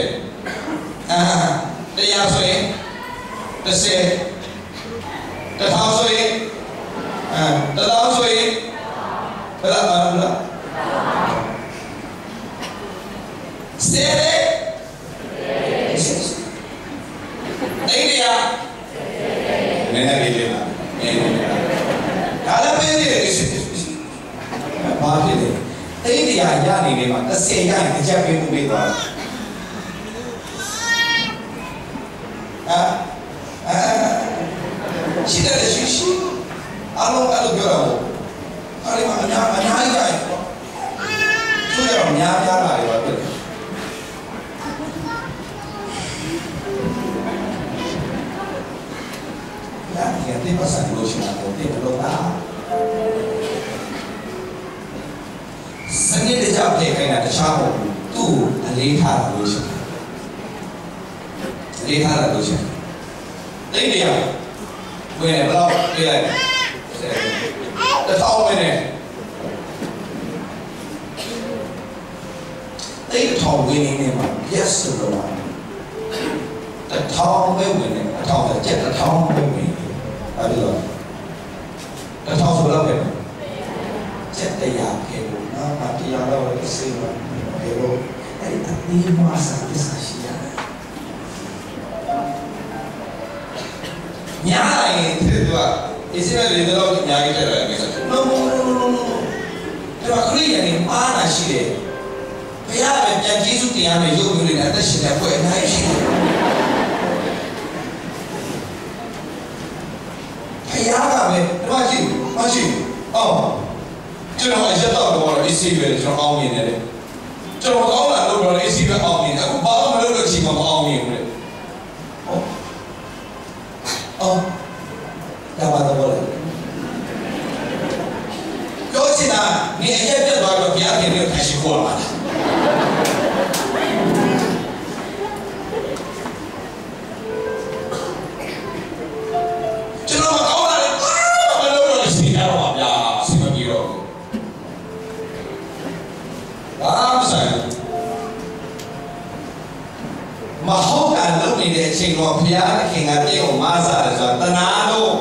တရားဆိုရင်30 1000ဆိုရင်1000ဆိုရင်ဘယ်လားစေတဲ့အိန္ဒိယနည်းနည်းလေးပါဒါလည်းပဲနေတယ်ဘာဖြစ်လဲအိန္ဒိယရနေနေမှာ30ရရင်အချက်ပေးမှုပေးသွားရှိတယ်ရှိအားလုံးအဲ့လိုပြောတာပေါ့အဲ့ဒီမှာအများကြီးကြိုက်ပေါ့သူရောများလာတယ်ပါဖြစ်တယ်ဒါကတိပတ်စံလို့ရှိတာပေါ့တိလို့တာစနစ်တကျပြေခိုင်းတာတခြားမဟုတ်ဘူးသူ့အလေးထားတာလို့ရှိတယ်အလေးထားတာလို့ရှိတယ်တိတ်တရားဝင်ဘယ်တော့ပြေးလိုက်တထောင်ဝင်နေတိတ်ထောင်ဝင်နေမှာ yes ဆိုတော့တထောင်ပဲဝင်နေအထောင်ကျက်တထောင်ပဲဝင်နေအဲ့ဒီတော့တထောင်ဆိုတော့ပဲကျက်တရားပြေလို့နော်တရားတော့အစိမ်းပါပြေလို့အဲ့ဒီအနည်းမှစားပစ္စည်းရတယ်ညာရင်တဲ့သူကအစ္စရေးတွေတော့ညာကြီးတဲ့တယ်ကိစ္စ no ဒါခရီးရနေမာနာရှိတယ်ဘုရားပဲပြန်ကျေးဇူးတင်ရမယ်ရုပ်မျိုးတွေနဲ့အသက်ရှင်တဲ့ပွဲအနိုင်ရှိတယ်ဘုရားကပဲမရှိအော်ကျွန်တော်အရက်တော့တော့အစ္စရေးပဲကျွန်တော်အောင်းမြင်တယ်ကျွန်တော်ကောင်းလာလို့တော့အစ္စရေးပဲအောင်းမြင်တယ်အခုဘာမှမလုပ်လို့ချိန်မှာမအောင်းမြင်ဘူးလေအော်ဒါပါတော့လေပြောချင်တာဒီအရက်ပြတ်သွားတော့ဘုရားခင်ကိုထိုင်ရှိခေါ်ပါလားကျွန်တော်မကောင်းတာလေဘာမှမလုပ်လို့ရှိရတော့ပါဗျာစီမပြေတော့ဘာမှဆိုင်မဟုတ်တာလုပ်နေတဲ့အချိန်တော့ဘုရားခင်ကတည်းကမားစားတယ်ဆိုတာတနာလို့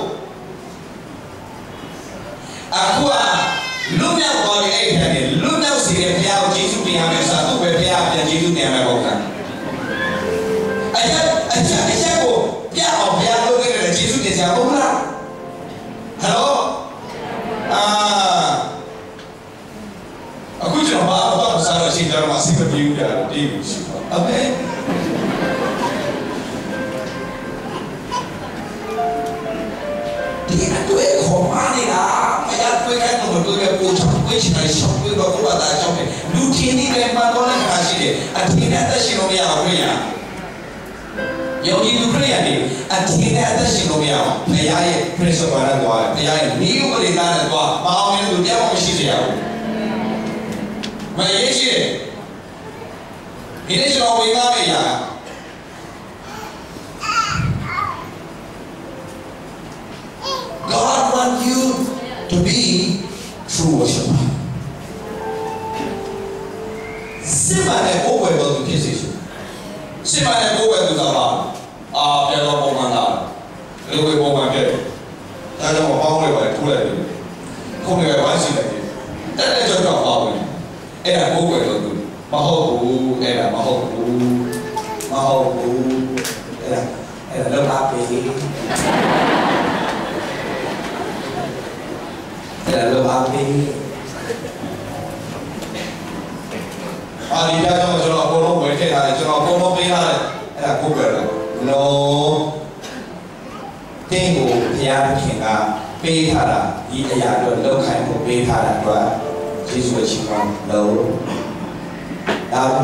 အခုကလူမြောက်သွားပြီအဲ့ဒီကနေလူမြောက်စီတဲ့ဘုရားကိုကျေးဇူးတင်ရမယ်ဆိုတာသူ့ပဲဘုရားပြန်ကျေးဇူးတင်ရမယ်ပေါ့ကအချက်ကိုပြအောင်ဘုရားလုပ်ခဲ့တဲ့ကျေးဇူးတင်စရာဟုတ်လားဟယ်လိုအခုကျွန်တော်ဘာမှမစားတော့အချိန်ကြတော့မှစိတ်မပြေဘူးကြတော့တေးဘူးရှိပါโอเคဒီအတွေ့ခေါ်ပါနေတာမရတွေ့တဲ့တော့တွေ့တဲ့ပို့ချွေးချင်တယ်ရှောက်ပြီးတော့ဘာသာကြောင့် လူထင်းနေတဲ့မှာတော့လည်းခါရှိတယ်အထင်းနဲ့အသက်ရှင်လို့မရအောင်ခရိယာယောဂီလူခရိယာနေအထင်းနဲ့အသက်ရှင်လို့မရအောင်ဘုရားရဲ့ principle နဲ့တွားတယ်ဘုရားရဲ့နိယုပဒေသားနဲ့တွားမအောင်ရင်လူတယောက်မရှိစေရဘူးမရေးရှိတယ်ဒီနေ့ကျွန်တော်ဝင်ကားနေရGod wants you to be true worshiper. စစ်မှန်တဲ့ကိုယ်ွယ်တော်သူဖြစ်စေချင်စစ်မှန်တဲ့ကိုယ်ွယ်သူသာပါပြန်တော့ပုံမှန်လားလူဝေပုံမှန်ဖြစ်တယ်ဒါကြောင့်ပေါင်းလိုက်ပါထိုးလိုက်တယ်ခုံးလိုက်ဝိုင်းစီလိုက်တယ်တက်တဲ့ကြောင့်ပေါင်းဝင်အဲ့ဒါကိုယ်ွယ်တော်သူမဟုတ်ဘူးအဲ့ဒါမဟုတ်ဘူးအဲ့ဒါလောက်ပါပဲအဲ့ဒါလောက်ပါပဲဒီကြောင့်ကျွန်တော်အကုန်လုံးဝင်ထည့်ထားတယ်ကျွန်တော်အကုန်လုံးပေးထားတယ်အဲ့ဒါကိုယ်ပဲလို့တင်းကိုဘုရားခင်ကပေးထားတာဒီအရာတော့လောက်ခိုင်းဖို့ပေးထားတာကယေရှုရဲ့ရှင်ကောင်းလို့ဒါဘု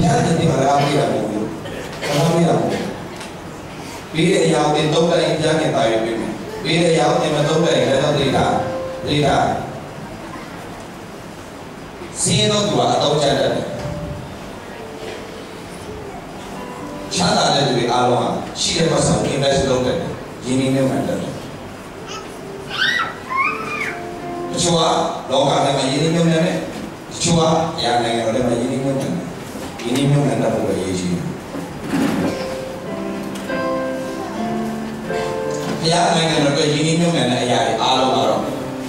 ရားတင်တယ်ဘာပေးတာမဟုတ်ဘူးဘာပေးတာမဟုတ်ပေးတဲ့အရာကိုသုံးတိုင်းဘုရားခင်တာရွေးပေးမယ်ပေးတဲ့အရာကိုမသုံးတိုင်းလည်းတော့သိတာစင်းတော့သူကအတော့ကျတယ်ချမ်းသာတဲ့သူတွေအားလုံးဟာရှိတဲ့ပတ်စံ invest လုပ်တယ်ရင်းနှီးမြှုပ်နှံတယ်တချို့ကလောကထဲမှာရင်းနှီးမြှုပ်နှံတယ်တချို့ကအရာနိုင်ငံတွေမှာရင်းနှီးမြှုပ်နှံတယ်ရင်းနှီးမြှုပ်နှံတဲ့ဘုရားရေးကြီးဘုရားနိုင်ငံတွေရင်းနှီးမြှုပ်နှံတဲ့အရာတွေအားလုံးကတော့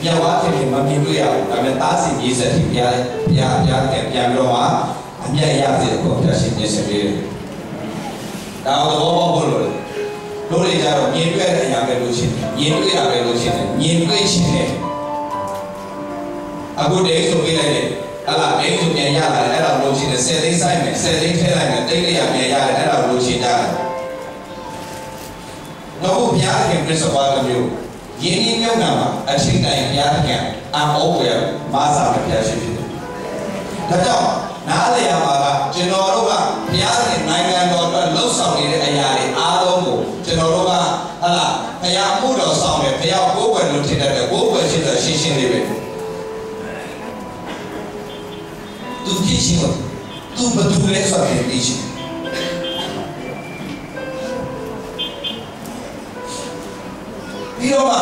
မြတ်ဝါဖြစ်ဖြစ်မမြင်တွေ့ရဘူးဒါပေမဲ့သားစီရေးဆက်ပြီးဘုရားပြန်ပြီးတော့မှအမြတ်ရစေကိုဖျက်ရှင်ပြင်ဆင်ပေးတယ်ဒါတော့ဘောဘောဘလို့လို့လေကြတော့ညင်တွေ့တဲ့အရာပဲလို့ရှင်းတယ်ညင်တွေ့တာပဲလို့ရှင်းတယ်ညင်တွေ့ရှင်းတယ်အခုတည်းဆိုပေးလိုက်တယ်အဲ့ဒါအိမ်ဆိုပြန်ရလာတယ်အဲ့ဒါလို့ရှင်းတယ်10သိန်းဆိုင်မယ်10သိန်းထည့်လိုက်မယ်တိတ်တရပြန်ရတယ်အဲ့ဒါလို့ရှင်းကြတယ်တော့ဘုရားခင် principle ကမျိုးရင်းနှီးမြှုပ်နှံမှာအချိန်တိုင်းဘုရားခင်အမောပွဲမာစာမပြရှိဖြစ်တယ်ဒါကြောင့်နားလည်ရမှာကကျွန်တော်တို့ကဘုရားရှင်နိုင်ငံတော်အတွက်လှုပ်ဆောင်နေတဲ့အရာတွေအားလုံးကိုကျွန်တော်တို့ကဟလာဘုရားမှုတော်ဆောင်တယ်ဘုရားကိုယ်ွယ်လို့ထင်တဲ့ကိုယ်ွယ်ရှိတဲ့ရှင်းရှင်းလေးပဲသူကြည့်ရှင်းသူဘယ်သူလဲဆိုတဲ့သိချင်းပြီးတော့မှ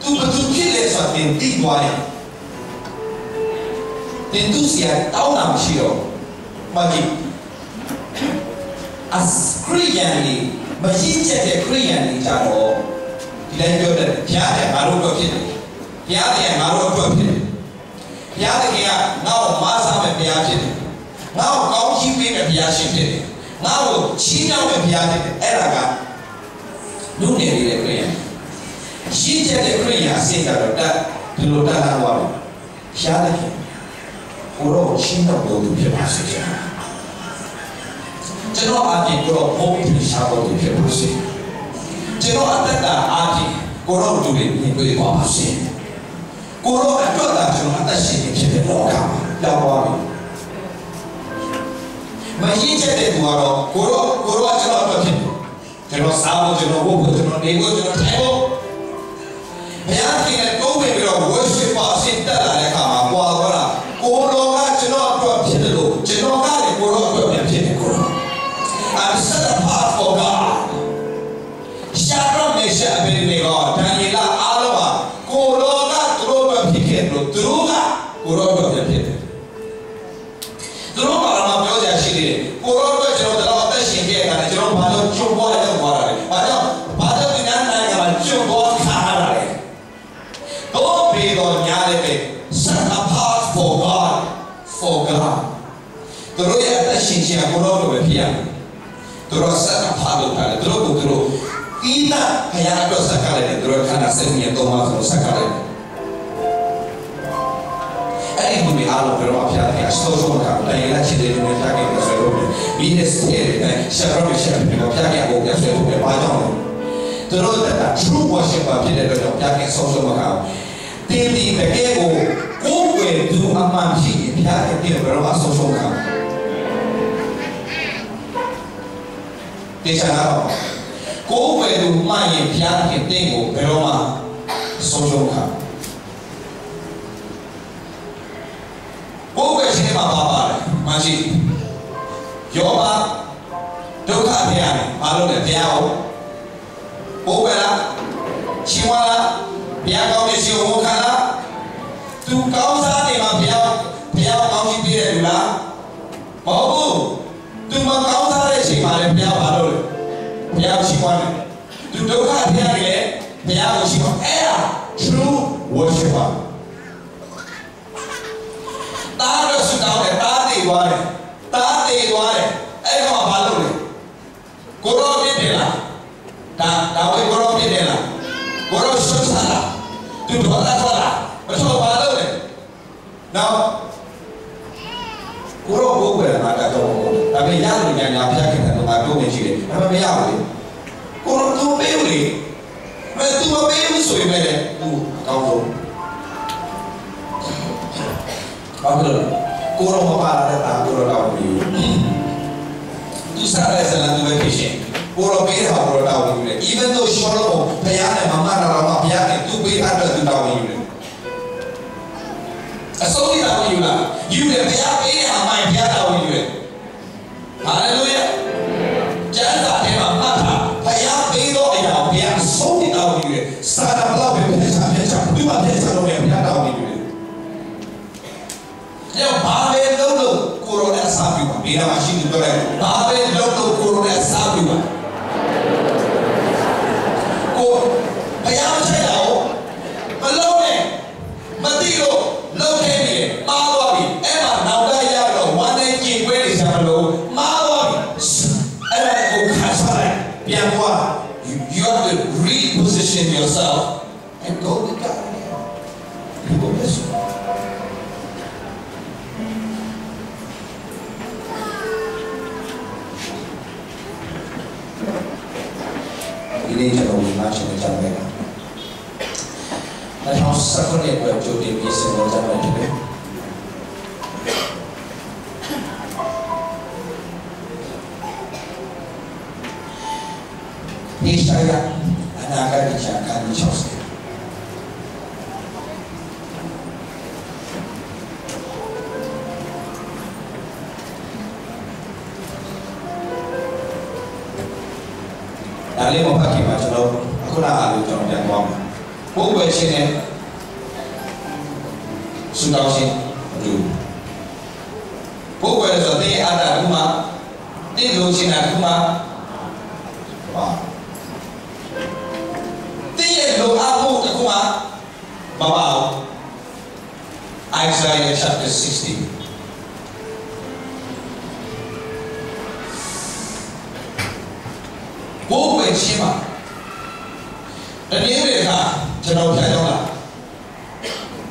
သူဘယ်သူဖြစ်လဲဆိုတဲ့သိသွားတယ်တင်သူစီတောင်းတာမရှိတော့မကြည့်ခရိယန်လေးမရှိချက်တဲ့ခရိယန်လေးကြတော့ဒီတိုင်းပြောတယ်ဘုရားတဲ့ငါတို့တော့ဖြစ်တယ်ဘုရားတဲ့ငါတို့တော့ဖြစ်တယ်ဘုရားတဲ့ကငါ့ကိုမားစားမဲ့ဘုရားဖြစ်တယ်ငါ့ကိုကောင်းချီးပေးမဲ့ဘုရားရှင်ဖြစ်တယ်ငါ့ကိုချီးမြှောက်မဲ့ဘုရားဖြစ်တယ်အဲ့ဒါကလူနေနေတဲ့ခရိယန်ရှိချက်တဲ့ခရိယန်အစစ်ကတော့ဒီလိုတတ်လာသွားတယ်ဘုရားတဲ့ကိုတော့ရှင်းတော့လို့ဖြစ်ပါစေကျွန်တော်အပြင်ကိုတော့ဘုံဖြစ်ရှာတော့ဖြစ်ပါစေကျွန်တော်အသက်တာအပြင်ကိုတော့လူတွေမြင်တွေ့ပါပါစေကိုတော့အတွက်တာကျွန်တော်အသက်ရှင်ဖြစ်တဲ့လောကမှာရောက်သွားပြီမရှင်းချက်တဲ့သူကတော့ကိုတော့ကျွန်တော်အတွက်ဖြစ်တယ်ကျွန်တော်စားဖို့ကျွန်တော်ဝတ်ဖို့ကျွန်တော်နေဖို့ကျွန်တော်ထိုင်ဖို့ဘုရားခင်နဲ့တိုးဝင်ပြီးတော့ worship ပါအစစ်တက်လာတဲ့အခါမှာပွာသွားတာကိုတော်ကကျွန်တော်အတွက်ဖြစ်တယ်လို့ကျွန်တော်ကလည်းကိုတော်အတွက်ဖြစ်တယ်ကိုတော် I'm set apart for God ရှာတော့နေရှာပြီးနေတော့ဒန်ယေလအားလုံးဟာကိုတော်ကသူတို့အတွက်ဖြစ်ခဲ့လို့သူတို့ကကိုတော်အတွက်ဖြစ်တယ်သူတို့ဘာမှပြောကြရှိတယ်ကိုတော်အတွက်ကျွန်တော်တို့အသက်ရှင်ခဲ့တာကျွန်တော်ဘာလို့ကျုံသွားလဲတော့သွားတာလဲဘာကြောင့်ဒီနိုင်ငံမှာကျုံသွားခါရတာလဲတော့ပြီးတော့ညားတယ်ပဲ set apart for God သူတို့ရဲ့အသက်ရှင်ခြင်းကိုတော့ပဲဖြစ်ရတယ်သူတို့ set apart လုပ်တာလေသူတို့ကိုသူတို့ဤနာဘုရားအတွက်ဆက်ကြတယ်သူတို့ခန္ဓာစိတ်နဲ့တော့မှဆက်ကြတယ်အဲ့ဒီဘုရားအားလုံးပြောပြရတယ်အစိုးဆုံးကလည်းလာချစ်တယ်လို့ကြားခဲ့တယ်ဆိုတော့ဒီနေ့စတဲ့ဆက်ရောဆက်ပြီးတော့ကြားခဲ့ဖို့ပြဆွဲဖို့ဘာကြောင့်လဲသူတို့က true worship ဖြစ်တဲ့အတွက်ကြားခဲ့ဆုံးဆုံးကတင်းဒီတကယ်ကိုကိုယ်ွယ်သူအမှန်ရှိရင် ပြင်ဘယ်တော့မှဆုံးရှုံးခံတရားနာပါကိုယ်ပဲသူမှန်ရင်ဘုရားခင်တင်းကိုဘယ်တော့မှဆုံးရှုံးခံကိုယ်ပဲရှင်းမှာပါပါတယ်မရှိယောဘဒုက္ခဖျားတယ်ဘာလို့လဲဘုရားကိုကိုယ်ပဲလားရှင်ဝါလားဘုရားကောင်းတဲ့ရှင်ဝန်ခံလားသူကောင်းစားနေမှာဘုရားကောင်းကြီးပြည့်တယ်လူလားမဟုတ်ဘူးသူမကောင်းစားတဲ့အချိန်မှာလည်းဘုရားဘာလို့လဲဘုရားရှိခိုးတယ်သူဒုက္ခဖျားတယ်ဘုရားကိုရှိခိုးအဲ့ဒါ true worshiper တားလို့ဆုတောင်းတယ်တားတည်သွားတယ်အဲ့တော့ဘာလုပ်လဲကိုရောပြည့်တယ်လားဒါဝေကိုရောပြည့်တယ်လားကိုရောရှုပ်စားလားသူဒေါသထွက်လားမထွက်ဘာလုပ်လဲနောက်ကိုရောဘိုးပဲမှာကတော့ဒါပေမဲ့ရလို့ညာဖျက်ခင်တယ်တော့ငါပြောနေရှိတယ်ဒါပေမဲ့မရဘူးလေကိုရောသူပေးဘူးလေမဲ့သူမပေးဘူးဆိုရင်လည်းသူအကောင်းဆုံးဘာလို့လဲကိုရောမပါတဲ့တာကိုရောတော့ပြီးသူစားရစလာသူပဲဖြစ်ရှင်ကိုရောပေးတာကိုရောတော့ပြီးလေ even though ရှောလို့ဘုရားနဲ့မမနာတော့မှဘုရားနဲ့သူပေးတာတော့သူတော့ပြီးလေအစိုးရတော်ယူလားယူတယ်ဘုရားပေးတဲ့ဟာမှဘုရားတော်ယူတယ်ဟာလေလုယာကျမ်းစာထဲမှာမှတ်တာဘုရားပေးတော့အရာဘုရားအစိုးရတော်ယူတယ်စာတော်ဘလောက်ပဲဖြစ်ချာဒီမှာဖြစ်ချာတော့ဘုရားတော်ယူတယ်ယောဘာပဲလို့ကိုရိုနာစာပြီးပါဘေးမှာရှိသူပြောတယ်ဘာပဲလို့ကိုရိုနာစာပြီးပါကိုဘုရားမရှိတော့မလုံးနဲ့မသိလို့လုံးနေပြီမားသွားပြီအဲ့မှာနောက်တိုင်းရတော့ဝမ်းနဲ့ကြင်ခွဲနေကြမလို့မားသွားပြီအဲ့ဒါကိုခါစားလိုက်ပြန်သွား you have to reposition yourself and go with God you go bless youဒီနေ့ကျွန်တော်ဝင်လာချင်တဲ့ကြောင့်ပဲ။ဒါကြောင့်စက္ကန့်ရဲ့ကြိုတင်ပြီးစဉ်းစားကြမယ်ဒီနေ့။ဒီဆိုင်ကအနာဂတ်ချာကန်ချောစဒါလေးမဖတ်ခင်မှာကျွန်တော်အခုနအားလို့ကျွန်တော်ပြန်သွားမယ်။ဘိုးဘွယ်ချင်းနဲ့စူတောင်းချင်းလူဘိုးဘွယ်ဆိုတဲ့အားတာဒီမှာတင်းလို့ချင်းတာဒီမှာပါတင်းရဲ့လိုအပ်မှုတခုမှမပါဘူး Isaiah chapter 60ဘိုးဘွယ်ချင်းမှာတနည်းတွေကကျွန်တော်ဖျားကြောင်းလား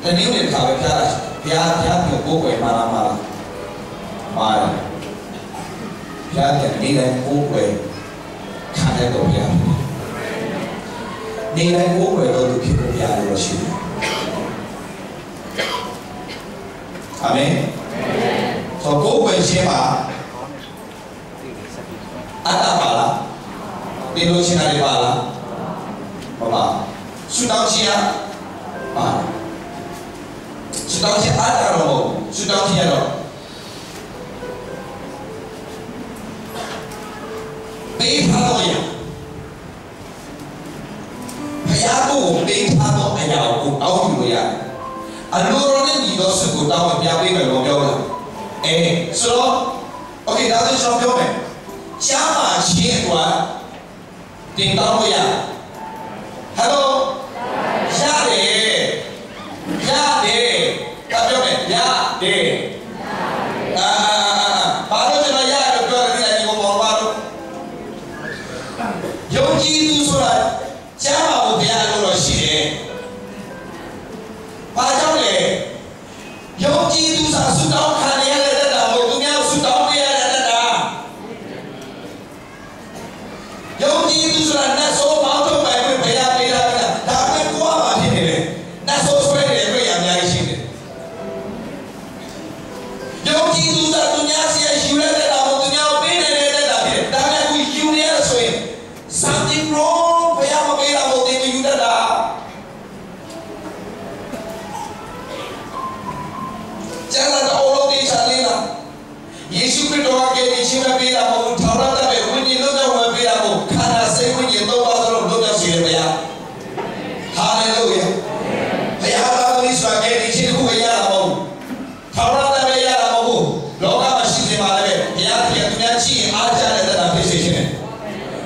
တနည်းတွေကပဲဖျားတာဘုရားပြောဘိုးဘွယ်မှာလားပါတယ်ဘုရားကနေ့တိုင်းဘိုးဘွယ်ခံရတော့ဘုရားနေ့တိုင်းဘိုးဘွယ်တော့သူဖြစ်ဖို့ဘုရားလိုရှိတယ်အာမင်ဆိုဘိုးဘွယ်ချင်းမှာအတ္တပါလားဒီလိုရှင်းရတယ်ပါလားမပါဆူတောင်းခြင်းပါဆူတောင်းခြင်းအားတော့ဆူတောင်းခြင်းရတော့ပေးထားတော့ရဘုရားကိုပေးထားတော့အရာကိုတောင်းယူလို့ရတယ်အလိုတော်နဲ့ညီတော်စုကိုတောင်းပြပေးမယ်လို့ပြောတာဆိုတော့ okay ဒါဆိုကျွန်တော်ပြောမယ်ရှားပါခြင်းအတွက်တင်တောင်းလို့ရဟယ်လိုရတယ်ဒါပြောမယ်ရတယ်ဘာလို့ကျွန်တော်ရတယ်ပြောရတယ်ဒီကိုပေါ်ပါတော့ယုံကြည်သူဆိုတာကြားပါဖို့ဘုရားလိုတော့ရှိတယ်ဘာကြောင့်လဲယုံကြည်သူဆိုတာဆုတောင်းခံရတဲ့တာကိုသူများဆုတောင်းပေးရတဲ့တာယုံကြည်သူဆိုတာနဲ့ဆိုပေါင်းထုတ်ပိုင်ဘုရားပေးတာဒါပဲကိုယ်ပါဖြစ်နေတယ်နဲ့ဆိုဆွဲနေတယ်ပြရအများကြီးရှိတယ်ယုံ ယေရှုခရစ်တော်ကဒီချင်းမပေးတာမဟုတ်ထာဝရတပဲဝိညာဉ်လုံးတော့မပေးတာမဟုတ်ခန္ဓာစိတ်ဝိညာဉ်သုံးပါးစလုံးလုံးတော့ရှိတယ်ဗျာဟာလေလုယာဘုရားသားသမီးဆိုတာဒီချင်းကိုရတာမဟုတ်ထာဝရတပဲရတာမဟုတ်လောကမှာရှိနေပါလေဘုရားကသူများကြည့်ရင်အားကြတဲ့တရားဖြစ်စေခြင်း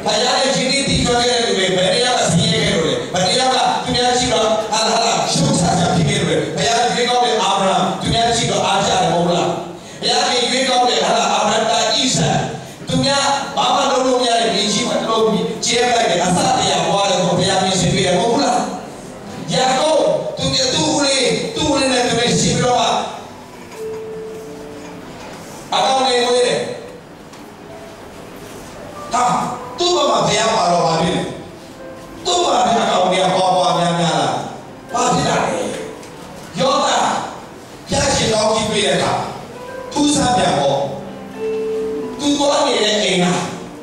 ဘုရားရဲ့ဂျင်းဒီတီကြွခဲ့တဲ့လူတွေဘယ်နေရာမှာဆင်းရဲခဲ့လို့လဲဘယ်နေရာမှာသူများကြည့်တော့ဟာလာရှုပ်ချာဖြစ်ခဲ့လို့ဘုရားရွေးကောက်တဲ့အာဗြဟံသူများကြည့်တော့အားကြတယ်မဟုတ်လားဘုရားကရွေးကောက်တဲ့ဟာလာအာဗြဟံတာဣဇာသူများဘာမှလုပ်လို့မရတဲ့ဒီကြီးမှာတော့ကျဲလိုက်တယ်အစတရားဘွားတယ်ဘုရားမြင်စေပြတယ်မဟုတ်လားယာကုပ်သူနဲ့သူ့နဲ့သူနဲ့ရှိပြီးတော့အကောင်းနေဝေးတယ်ဟာသူ့ဘာမှဘုရားပါတော့ပါပြီသူ့ဘာဘုရားကောင်းနေပေါ်များလားဘာဖြစ်တာလဲယောသဖျားရှင်ကောင်းကြီးပေးတဲ့အခါထူးဆန်းပြန်ပေါ့သူသွားနေတဲ့အိမ်က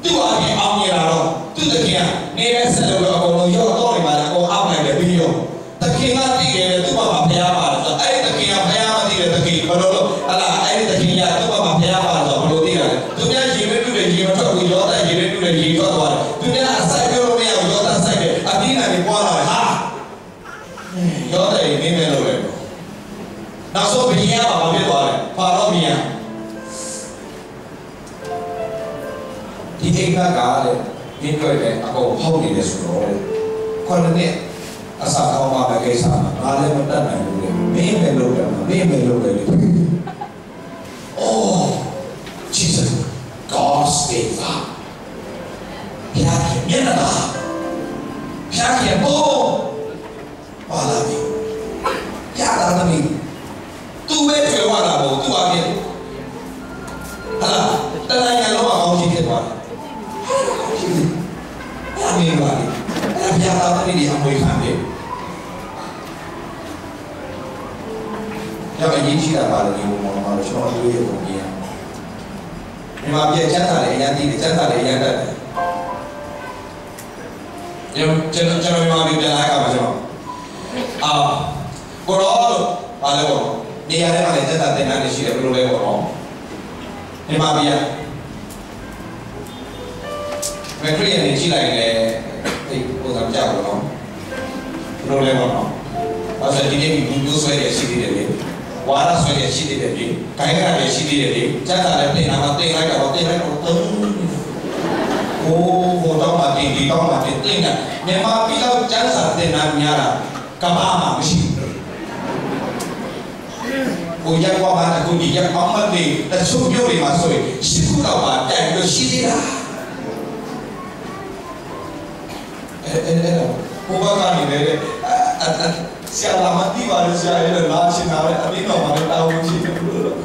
သူ့အပြင်အောင်နေလာတော့သူ့တခင်နေတဲ့ဆက်လို့အကုန်လုံးရောတော့နေပါလားအကုန်အောက်နိုင်တယ်ပြီးရောတခင်ကတည်တယ်သူ့ဘာမှဘုရားပါတော့အဲ့ဒီတခင်ကဘုရားမတည်တဲ့တခင်ဘယ်လိုလုပ်ဟလာအဲ့ဒီတခင်ကသူ့ဘာမှဘုရားပါတော့ဘယ်လိုတည်ရလဲသူများရေမတူတဲ့ရေမထွက်ဘူးရောတဲ့ရေမတူတဲ့ရေထွက်သွားတယ်သူများအဆိုင်ပြောလို့မရဘူးရောတဲ့ဆိုင်တယ်အတင်းနဲ့ပွားလာတယ်ဟာရောတဲ့နေနေလို့လေနောက်ဆုံးဘုရားကဘာဖြစ်သွားလဲဖာရောဘုရားဒီအိမ်ကကားလေဒီတွေ့တယ်အကုန်ဟောက်နေတယ်ဆိုတော့ခေါင်းနဲ့အစာကောင်းမှပဲကိစ္စမှာငါလည်းမတတ်နိုင်ဘူးလေမင်းပဲလုပ်တယ်မင်းပဲလုပ်တယ်လေ Oh Jesus God save us ဘုရားရဲ့မျက်နှာဘုရားရဲ့ဘုံပါလာပြီဘုရားသားသမီးသူပဲတွေ့ရတာမဟုတ်သူအပြင်ဟာတဏှာရလုံးအောင်ကြီးဖြစ်သွားတယ်အမေပါလေအဲ့ဘုရားသားသမီးတွေအမွေခံတယ်ရောက်အရေးကြီးတာပါလေဒီဘုံမှာတော့ကျွန်တော်တို့ရဲ့ဘုံကြီးဒီမှာပြည့်ချမ်းသာတယ်အရင်တည်းချမ်းသာတယ်အရင်တက်တယ်ကျွန်တော်မြန်မာပြည်ပြန်လာကြပါကျွန်တော်ကိုရောလို့ပါလဲပေါ့နေရာထဲမှာလည်းသက်သာတင်တာရှိတယ်ဘယ်လိုလဲပေါ့နော်မြန်မာပြည်မက်ထရီနဲ့ကြီးလိုက်တယ်ဒီပုံစံကြောက်တော့ဘယ်လိုလဲပေါ့နော်အဲ့ဒါဒီနေ့ဒီဘူးဆွဲရရှိသေးတယ်လေဝါရဆွဲရရှိသေးတယ်လေခိုင်းရလည်းရှိသေးတယ်လေစက်တာလည်းတင်တာမတင်လိုက်တော့တင်လိုက်တော့တုံးဟိုတော့မတင်ဒီတော့မတင်တင်တာမြန်မာပြည်တော့စက်စာတင်တာများတာကမ္ဘာမှာမရှိဘူးကိုရက်ကွာမှာအခုဒီရက်အောင်မလေးတချို့မျိုးတွေမှာဆိုရင်ရှိခုတော့မှတိုင်လို့ရှိသေးတာဘုရားကနေလည်းဆရာလာမတိပါလေဆရာရဲ့လာချင်တာလေအပြင်တော့မလည်းတာဝန်ရှိတယ်လို့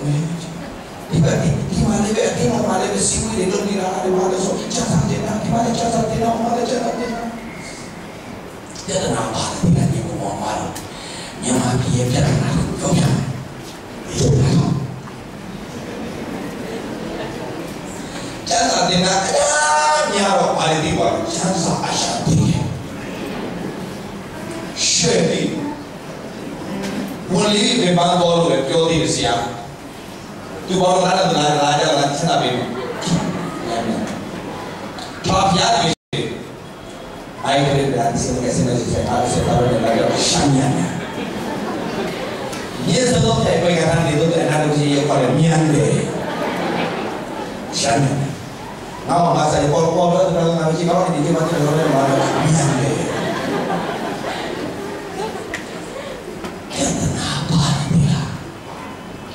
ဒီမှာလည်းအပြင်မှာလည်းစီဝေးတွေလုပ်နေတာလေဘာလို့ဆိုချက်စားတယ်ဒီမှာလည်းချက်စားတယ်တော့မလည်းချက်စားတယ်ပြဿနာပါတယ်ဒီလိုမျိုးမှာမြန်မာပြည်ရဲ့ပြဿနာကိုပြောပြမယ်ချက်စားတယ်နာများတော့ပါလေဒီပါချက်စားအရှာတယ်ရှေ့ဒီဝန်လေးပဲဘာတော်လို့ပြောသေးတယ်ဆရာသူဘာလို့လာကြတာဆက်တာပဲဘာပြရတယ်အိုင်ရတဲ့စင်ကစနေစီဆက်အားဆက်တာပဲလာတော့ရှမ်းညာမြေစတော့တဲ့ဘယ်ကနေတော့အနာလို့ရှိရခေါ်တယ်မြန်တယ်ရှမ်းညာနောက်မှာဆိုင်ပေါ်တော့တော့ငါကြီးကောင်းနေဒီမှာတော့လည်းမှာမြန်တယ်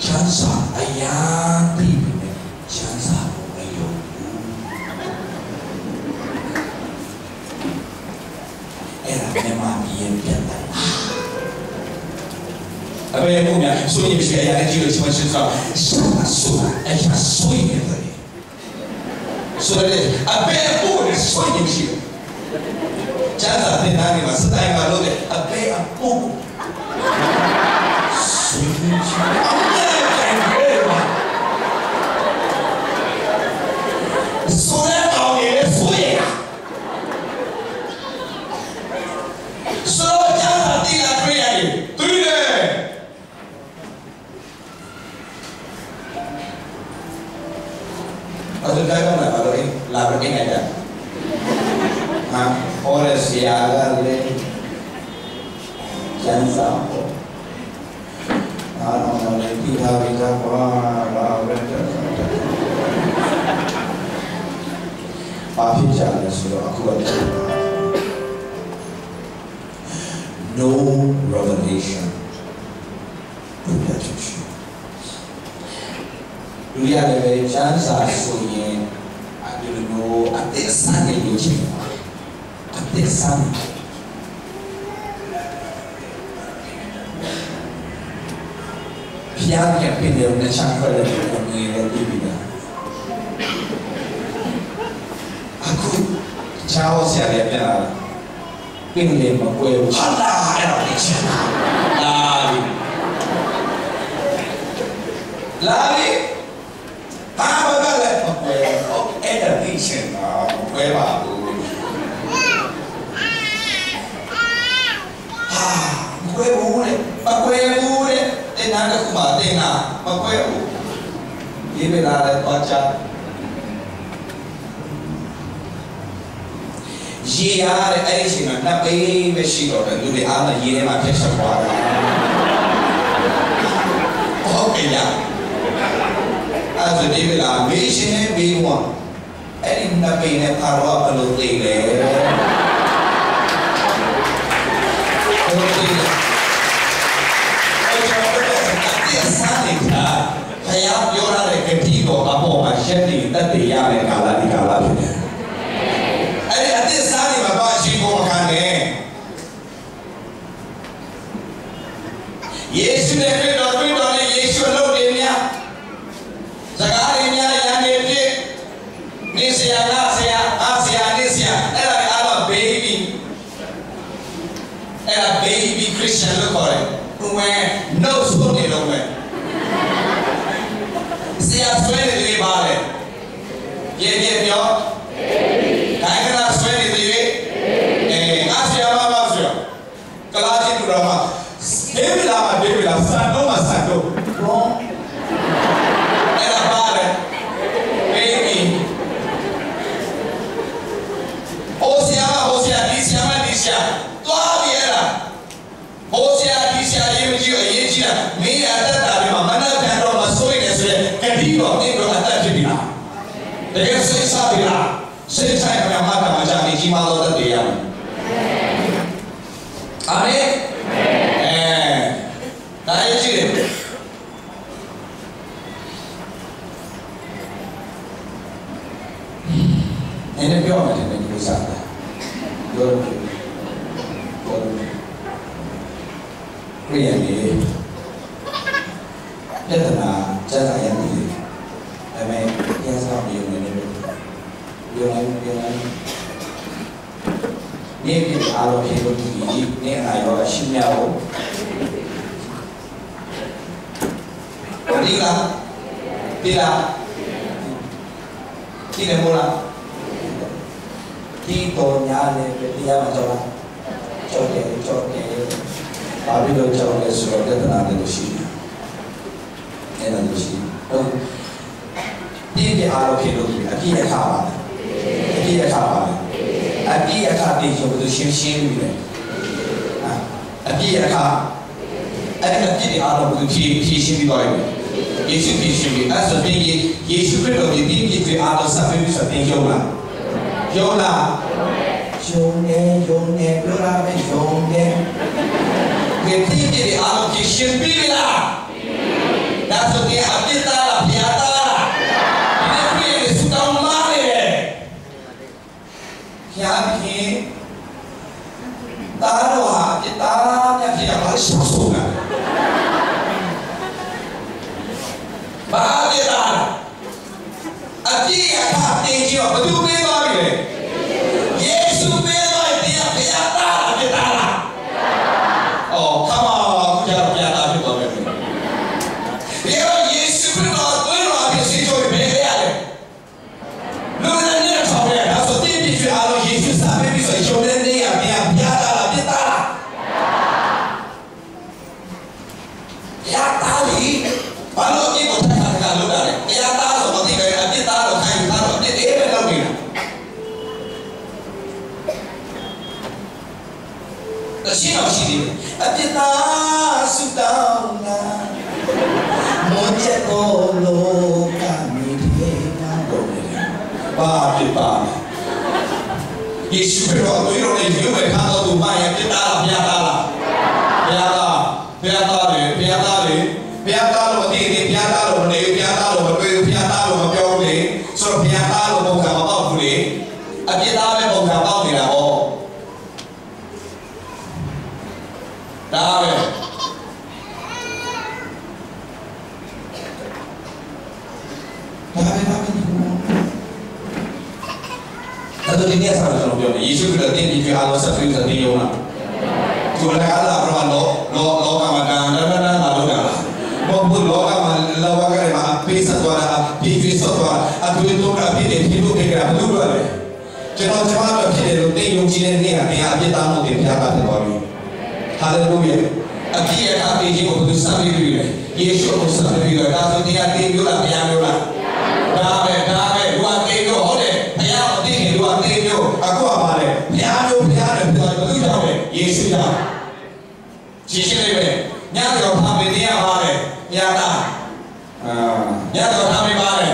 ချမ်းသာအရာပြီးပြီချမ်းသာမယုံဘူးအဲ့ဒါမြန်မာပြည်ရဲ့ပြန်လာအမေကများဆိုရင်ရှိရတဲ့ကြီးလို့ချင်းချင်းစားဆိုတာအဲ့ဒါဆိုရင်လည်းဆိုရင်အမေကဆိုရင်ရှိချမ်းသာတဲ့နာမည်မှာစတိုင်းမှာလို့အမေအပုတ်ဆိုရင်ရှိဆိုရအောင်လေဆိုရဆိုကြတာတိလာပြရတယ်သူလေ က Atau dagang lah kalau ini lalu ini ada. Orang siaga le, jangan sampai. Orang kita apa jalan sudah aku ada. No revelation. Dunia lebih jangan sesuai. I don't know. Ada sana lucu. Ada sana. Pian yang pindah macam pada dunia lebih dah. Aku jauh siapa yang pindah makoi. Allah ada di sana. Lari. Apa kali? Ada di sana. Makoi baru. Makoi boleh. Makoi boleh. Tenang aku mah tenang. Makoi boleh. Ini benar baca. ये यार ऐसी ना कहीं में शीट होता है दूसरे आना ये ना क्या शक्वा ओके यार आज ये बिला मेशी ने बिलवा ऐसी ना कहीं ने पारवा पलूते ले ये सारे था खयाल जोड़ा रे कभी को आपो माशेरी तभी यार काला निकाला भी Sani bapak sibuk makan ni. Yesus ni berdoa ni Yesus lalu dia. Sekarang ni yang dia ni siapa Asia ni siapa? Era baby Christian lu kau. Umeh no suami lu umeh. Siapa suami dia balik? Ye dia. Kaya suami Kelaji drama, Dewi lama, satu, wrong. Era bale, baby. Osia, disia. Tua biara. Osia, disia, ye jia. Me ada tadi mana baru masuk ini sudah. Kedua, ini ada kedua. Dengan saya yang mata macam ini malu tadi ya. Amin. Tanya ciri. Ini biar macam ni bisa. Dor. Kriya ni. Jangan yang ini. Amin. Yang sama yang ini. Yang Ni alo hidup ini ni ayo sinyal. Bila tidak mula. Titonya ni dia macam coke. Tapi do coke sudah tenang di sini. Enak di sini. Dia alo hidup ini. Kita kawan. Abi akan dijemput siang ni. Abi akan di alam itu siang ni. Yesus siang. Asal ni Yesus berdoa di ke alam sampai bisa tinggal. Jomlah. Berapa jomlah. Ketika di alam siang bila. Asal dia abi tak biasa. Ini sudah mana? Yang ini taruh kita yang dia harus masukkan. Bahagia. Adi akan tinggi betul betul ni. Yesus betul dia biasa kita. Oh, kamu aku jangan biasa betul betul. Dia Yesus betul habis itu berbeza. Lalu ni apa dia? Asal dia kalau Yesus sampai bisa coba ni dia biasa lah kita. Ya tadi kalau kita tak kalau dah. Ya tahu kalau kita kita tahu kain tahu Lolo kami Ba Yesus berdoa itu orang itu mereka tahu tuh banyak kita lah piata lo mati piata lo meni piata lo berdoa piata lo berdoa ni so piata lo bukan apa boleh kita apa bukan apa ni lah oh dah Atau ini asal dalam dunia Yesus sudah tinggi di alam satu itu tinggi orang. Cuma kalau orang lo kamadan dan lalu dah. Maupun lo kaman lawan kerana pesa tuara, pivisi tuara, atau itu kerana hidup kerana betul betul. Cuma kita lo tinggi ujian ni ada yang kita tahu dia siapa terbaru. Haleluya. Aki yang kami jiwa betul sampai dulu. Yesus betul sampai dulu. Kalau dia tinggi lah, dia lah. Dah, dua tinggi boleh. Dua tinggal, aku apa le? Piano, betul tak le? Yesus dah. Cici le, nyata kau kami dia apa le? Nyata, nyata kau kami apa le?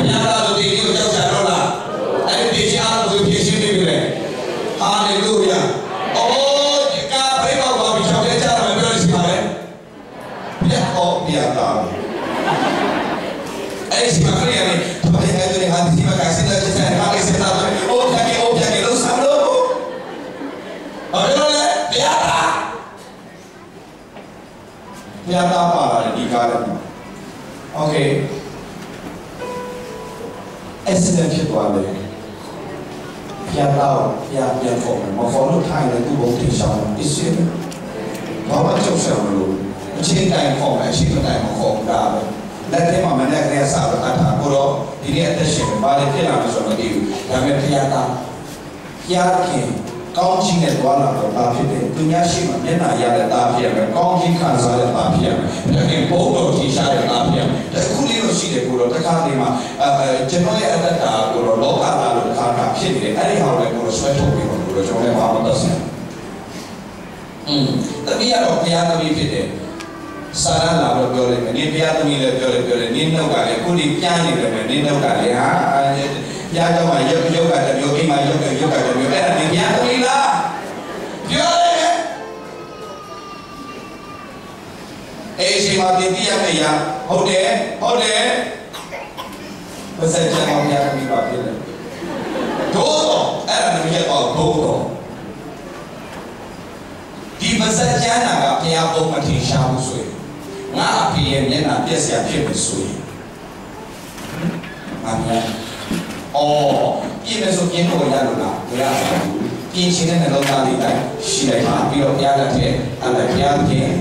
Nyata tu tinggal jauh jauh lah. Ada tinggal tu Yesus ni le. Haleluya. Oh, jika mereka bawa bicara cara mereka siapa le? Biar tahu. Siapa ni? Apa yang itu yang hati siapa kasih dah saya pakai sebentar. Oh jadi lu sama lu. Oh le, biar apa di kanan. Okay. Accident itu ada. Biar tahu, biar follow. Mau follow Thai le tu boleh sama. Isi. Bawa jauh sama lu. Cinta yang follow, cinta yang follow dah. Nanti mama nak kena sahabat ada, kalau ini ada siapa, balik dia nak masuk lagi. Kami yakin, kau cinta Tuhan atau tapi dunia siapa, dia nak ada tapi yang kau cinta saya tapi yang, tapi bodoh kisah yang tapi yang. Tapi kuliah sih kalau tak ada mah, jenuh ada tak kalau lokal lalu tak sih, ada hal yang kalau suatu kalau jangan mama tak sih. Tapi ya tapi kita. Saran lah berdoa ni biar tu ni berdoa ni nak kali kuli pian ni berdoa ni nak kali ya jauh jauh kat jauh ni jauh kat jauh ni biar tu ni lah biar si mati dia ya hode pasal jangan biar kami bawa ada ni biar bawa di pasal jangan biar bawa mati syabu suai. Ngah PM ni nak dia siap PM suai. Mana? Oh, ini masuk PM tu ya lula, ya. PM sini nak lula di dalam, sini apa? Bio PM ada PM.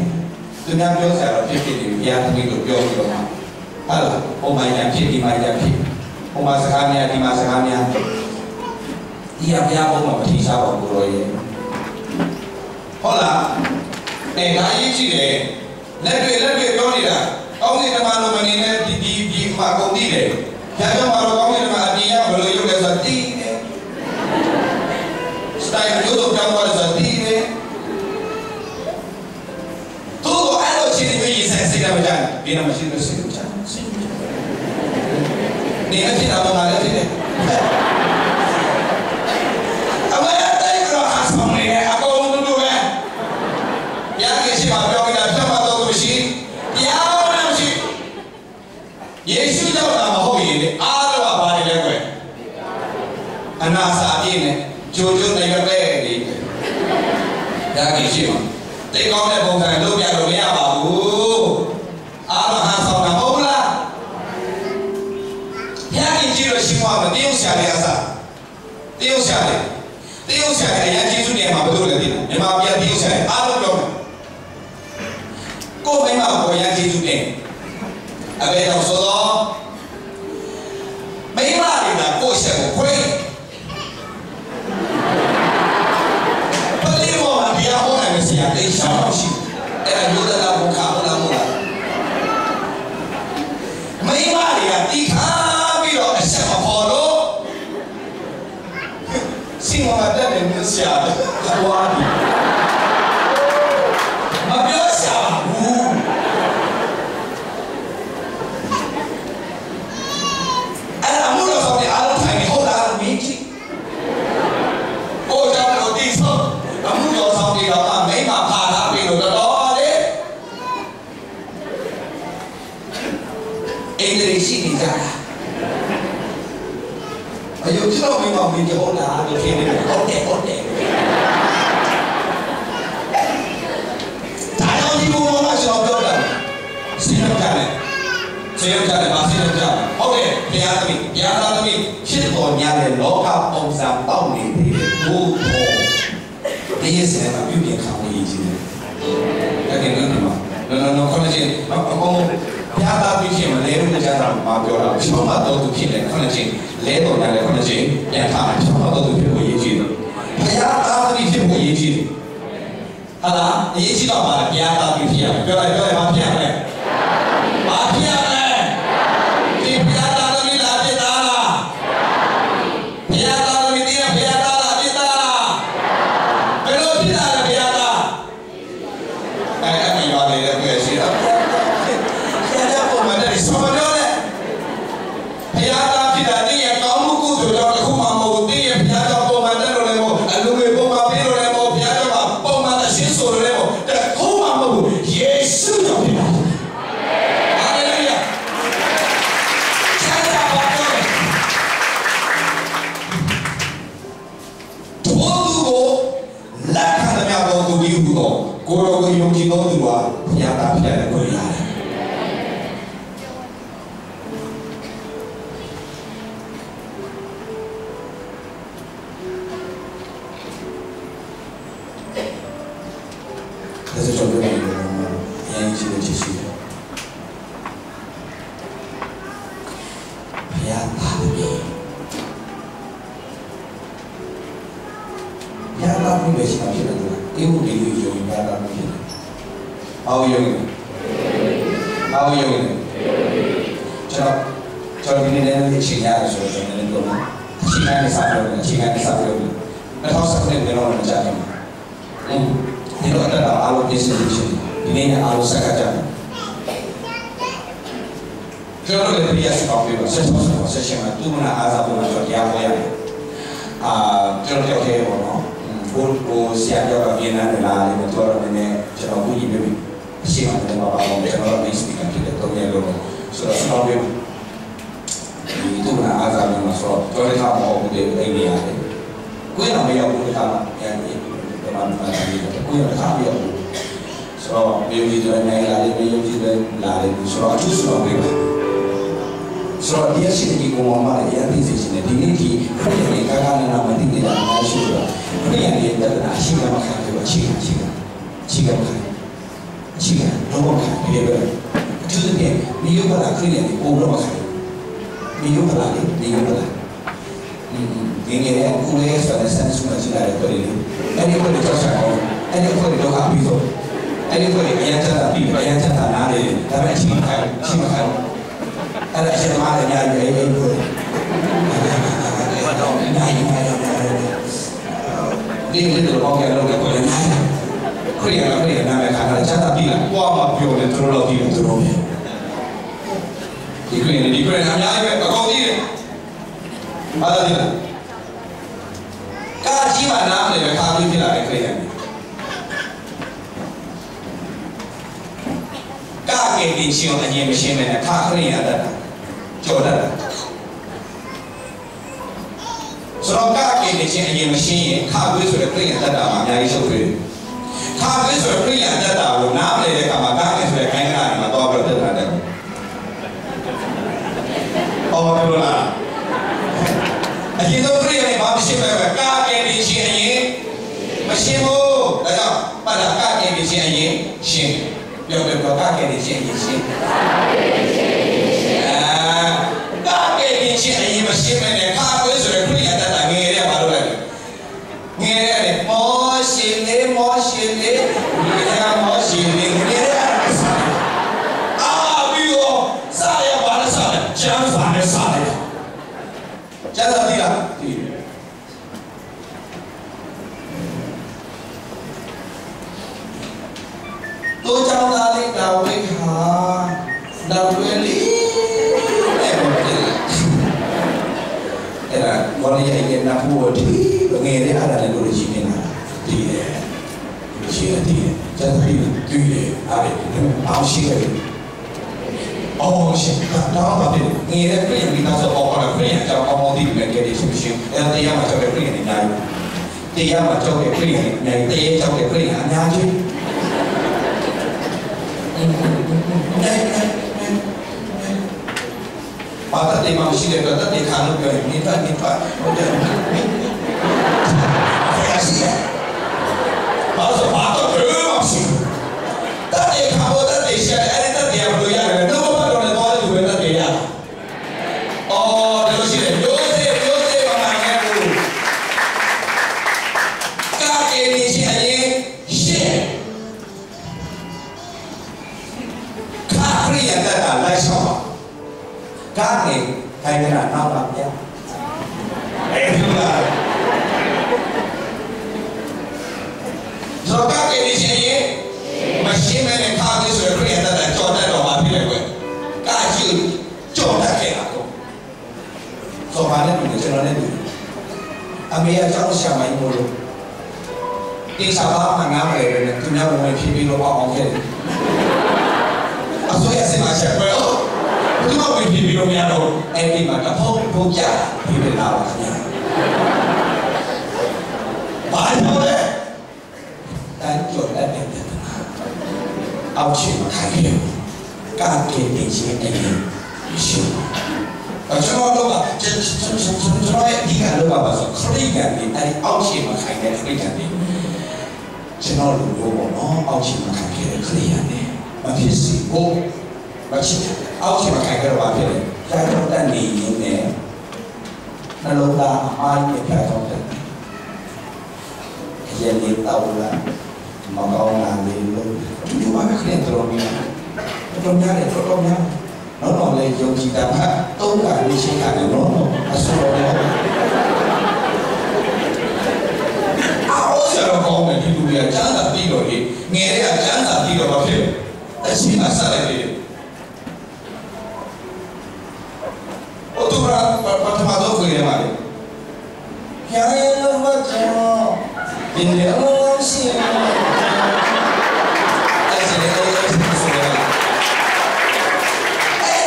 Dunia bio saya PM PM tu bio. Halo, yang PM di PM. Sekarang di sekarang. Iya PM mau mati siapa buruh ye. Hola, kaya sih deh. Lebih kau ni dah. Kau ni nama lu mana ni di makau ni deh. Jangan malu kau ni nama dia belum juga sati deh. Style YouTube kamu ada sati deh. Tu ada sini biji saya macam. Dia nama sini macam. Ni nanti nama mana sini. Apa yang tadi kalau khas pemilih aku untuk tu kan. Yang kisi macam kita sama. Yesus jauh nama hobi, ada apa dia kau? Anak saat ini, jujur dengan baik ni. Dah kisi mah. Tapi kau ni bukan lu biar lu biar babu. Ada hasil nama pula. Yang kisi lu semua mesti usaha biasa. Dia usaha yang kisi ni memang betul lagi. Memang biar dia usaha. Ada belum? Kau memang kau yang kisi ni. Abang tahu soal, memang ada kau siapa kau. Beli orang dia orang mesti ada siapa sih. Juta lah muka mula. Memang ada tiga bilo siapa follow. Semua ada dengan siapa kawan. အိမ်တွေရှိနေကြတာအယုတ်ကျွန်တော်မိမမင်းကြီးဟုတ်လားလို့ဖြစ်နေတယ်ဟုတ်တယ်ဒါကြောင့်ဒီဘုံမှာကျွန်တော်ပြောတာစိတ်ကြတယ်ပါစိတ်ကြတယ်ဟုတ်တယ်ဘုရားသမီးဖြစ်တော်များတဲ့လောကပုံစံပေါက်နေတယ်ဘုရားဒီရဲ့စံမှာပြုပြင်ခံနေကြီးတယ်အဲ့ဒီနော်နော်ခဏချင်းအကုန်ဘုရားသားပြီးချင်းမလဲဘူးကြားတာမှာပြောတာရှောင်းမတော်သူဖြစ်တယ်ခဏချင်းလဲတော်ရတယ်ခဏချင်းပြန်ထားတယ်ရှောင်းမတော်သူဖြစ်ဖို့ရည်ကြီးတယ်ဘုရားသားပြီးဖြစ်ဖို့ရည်ကြီးတယ်ဟာလားအရေးကြီးတော့ပါဘုရားသားပြီးဖြစ်ရမယ်ပြောလိုက်ဘာဖြစ်ရမလဲဘာဖြစ်ရမလဲဒီဘုရားသားပြီးလာဖြစ်တာလားဘုရားသားပြီးတည်းဘုရားသားလာဖြစ်တာလားဘယ်လိုဖြစ်တာလဲဘုရားသားအဲ့မရွာလေးလည်းပြည့်စီတာဘုရားပုံမှန်တယ်ဆောင်းပြောတယ်ဘုရားသားဖြစ်တာတည်းရဲ့ကောင်းမှုကုသိုလ်ကြောင့်တစ်ခုမှမဟုတ်တည်းရဲ့ဘုရားကြောင့်ပုံမှန်တယ်လို့လည်းမဟုတ်အလူငယ်ပုံမှန်ပြီးလို့လည်းမဟုတ်ဘုရားကြောင့်ပုံမှန်အရှင်းဆိုလို့လည်းမဟုတ်တခုမှမဟုတ်ယေရှုကြောင့်ဖြစ်တာကိုရောကိုယုံကြည်သောသူဟာဘုရားသားဖြစ်တဲ့ကိုရတယ်။ဒါဆိုတော့ဘယ်လိုလဲ။အရင်ကြီးတဲ့ရှိတယ်။ဘုရားသားဖြစ်ဘုရားသားဖြစ်ရှိတာဖြစ်တယ်ဒီလိုဒီလိုယုံကြတာဖြစ်တယ်။အောက်ယုံတယ်။ကျွန်တော်ဒီနေ့လည်းချိန်ရတယ်ဆိုတော့လည်းတော့ချိန်ကနေစပြောတယ်။2019ကတော့ကြာတယ်။ဒီလိုတော့အားလုံးပြည့်စုံရှင်ဒီနေ့အားလုံးစကားကြတယ်။ကျွန်တော်လည်းပြည့်စုံအောင်ပြောဆက်ရှင်မှာသူ့မနာအားသာပေါ်တော့တရားဟောရတယ်။ကျွန်တော်ပြောခဲ့ပါတော့ဘိုးဆရာပြောတာပြန်လာတယ်လားလည်းတော့လည်းကျွန်တော်ဘူးကြီးပြီအရှိမှလည်းမပါဘူးကျွန်တော်လည်း speaker ဖြစ်တဲ့တော့လည်းလို့ဆိုတော့ကျွန်တော်ပြောဒီတူနာအားသာလို့ဆိုတော့တော်တော်မဟုတ်ဘူးဒီအိမ်ကြီးရတယ်ကိုယ်တော့မရောက်ဘူးတခါမှပြန်ပြီးတော့မှလည်းကိုယ်တော့တခါမရောက်ဘူးဆိုတော့မြေကြီးတွေနိုင်လာတယ်မြေကြီးတွေလာတယ်ဆိုတော့အထူးဆိုတော့ပြပါဆိုတော့ဒီအရှိကြီးကိုမှလည်းအရင်သိစေချင်တယ်ဒီနေ့ဒီခရီးလေးကားကားနဲ့မသိနေတာများရှိတော့ခရီးလေးတက်တာရှိမှမခံဘူးရှိတော့ခံဒီလိုပဲသူတို့ကဒီရုပ်ကလာခရီးလေးပုံတော့မခံဒီရုပ်ကလာလေဒီရုပ်ကလာဒီငယ်ကူလေးဆိုတဲ့ဆန်းစုမှရှိလာတဲ့ပေါ်လေးအဲ့ဒီပေါ်လေးတော့ဆက်အောင်အဲ့ဒီပေါ်လေးတော့အပြီးဆုံးအဲ့ဒီပေါ်လေးအရင်ချက်တာပြီးအရင်ချက်တာနားလေဒါပေမဲ့ရှိမှခံအဲ့ဒါအရှင်မလည်းညာရေးရေးကိုတော့ညာရေးဒီလိုတော့ကြောက်ရတော့ကိုလည်းညာခရီးနာမည်ခါတာချက်တာပြီးလာပွားမပြောတယ်သူတို့တော့ပြီးတယ်သူတို့ဒီခရီးအများကြီးပဲအကောင်ကြီးတယ်အားသာတယ်ကာကြီးမှနားမလဲပဲခါပြီးဖြစ်လာတဲ့ခရီးကာကဲဒီချင်းအရင်မရှင်းမဲ့ခါခရီးရတတ်ကြော်တတ်ဆိုတော့ကာကဲဒီချင်းအရင်မရှင်းရင်ခါပြီးဆိုတဲ့ခရီးရတတ်တာမှာအများကြီးရှုပ်ထွေးခါပြီးဆိုတဲ့ခရီးရတတ်တာကိုနားမလဲတဲ့အခါမှာကာကဲဆိုတဲ့ခိုင်းတာတွေမှာတော့ပြတ်တတ်တယ်အော်ပြောလားအရင်ဆုံးခရီးရနေဘာမရှိပဲကာကဲဒီချင်းအရင်မရှင်းဘူးဒါကြောင့်ပတ်တာကာကဲဒီချင်းအရင်ရှင်းပြောကာကဲဒီချင်းအရင်ရှင်းကာကဲဒီချင်းအရင်မရှင်းမဲ့ခါပြီးဆိုတဲ့ခရီးရတတ်တာငယ်ရပါလို့လိုက်ငယ်ရတယ်မောရှင်လေးငယ်ရမောရှင်လေးငယ်ရအာပြီးတော့စားရပါလားစားတယ်ကျန်းစာနဲ့စားတယ်ကျန်းစာတိလားဒီတို့ကြောင့်သားလေးတော်ဝိခါတော်ဝဲလေးအဲ့ဘာလဲအဲ့ဒါဘောလေးရဲ့နာဖို့ဒီငယ်တဲ့အားလည်းလို့ရှိနေတာဒီရှိတယ်ကျန်တယ်တွေ့တယ်အားလည်းအောင်ရှိတယ်哦，是，当然吧，你的会员比他说哦，可能会员叫哦，第2个是不是？第一嘛就给会员的压，第一嘛就给会员的，第一就给会员的压去。把他地方系列的，他地看那个，你看，我这，非是的，把说把到这么细，他地看我，他地下来，哎，他地也不一样的，那么把东西多的就变他地呀。哦，就是有些慢慢的不，刚给你钱的，谢，看会员的来上吧。các nghề hay là nào làm theo em là rồi các nghề đi xe gì mà xe mấy này thao cái sửa cái ta lại cho đây đồ mà biết được các chữ cho ta kể là không rồi mà nên được cho nó nên được anh bây giờ cháu xe máy mua luôn đi sao đó mà ngắm về rồi chúng nhau mình phi lo bao ông kia à số xe mà xe quay chúng ta bị bị đồng nhà đâu em đi mà gặp không trả thì phải làm cả nhà phải đâu đấy đánh chuẩn đã đẹp đẹp ông chỉ mà khai hiểu các cái tình trạng này hiểu ở chỗ đó đâu mà cho nó đi cả đâu mà bảo không đi cả thì anh ông chỉ mà khai cái không đi cả thì cho nó đủ bộ nó ông chỉ mà khai cái không đi cả này mà phía sĩ cô mà chỉ ông chỉ mà khai cái đồ này cái đó ta nghĩ những này nó lâu ta ai cái cái đó giờ đi tàu là mà con làm gì luôn chúng ta phải khen trong nhà để trong nhà nó nói lên dùng chỉ ta hát tốt cả đi xe cả nó số đó áo giờ con này thì bây giờ chẳng là đi rồi đi nghe đấy chẳng là đi rồi mà phim tại chỉ là sao lại đi Otura pertama tu kiri mana? Yang membaca ini orang siapa?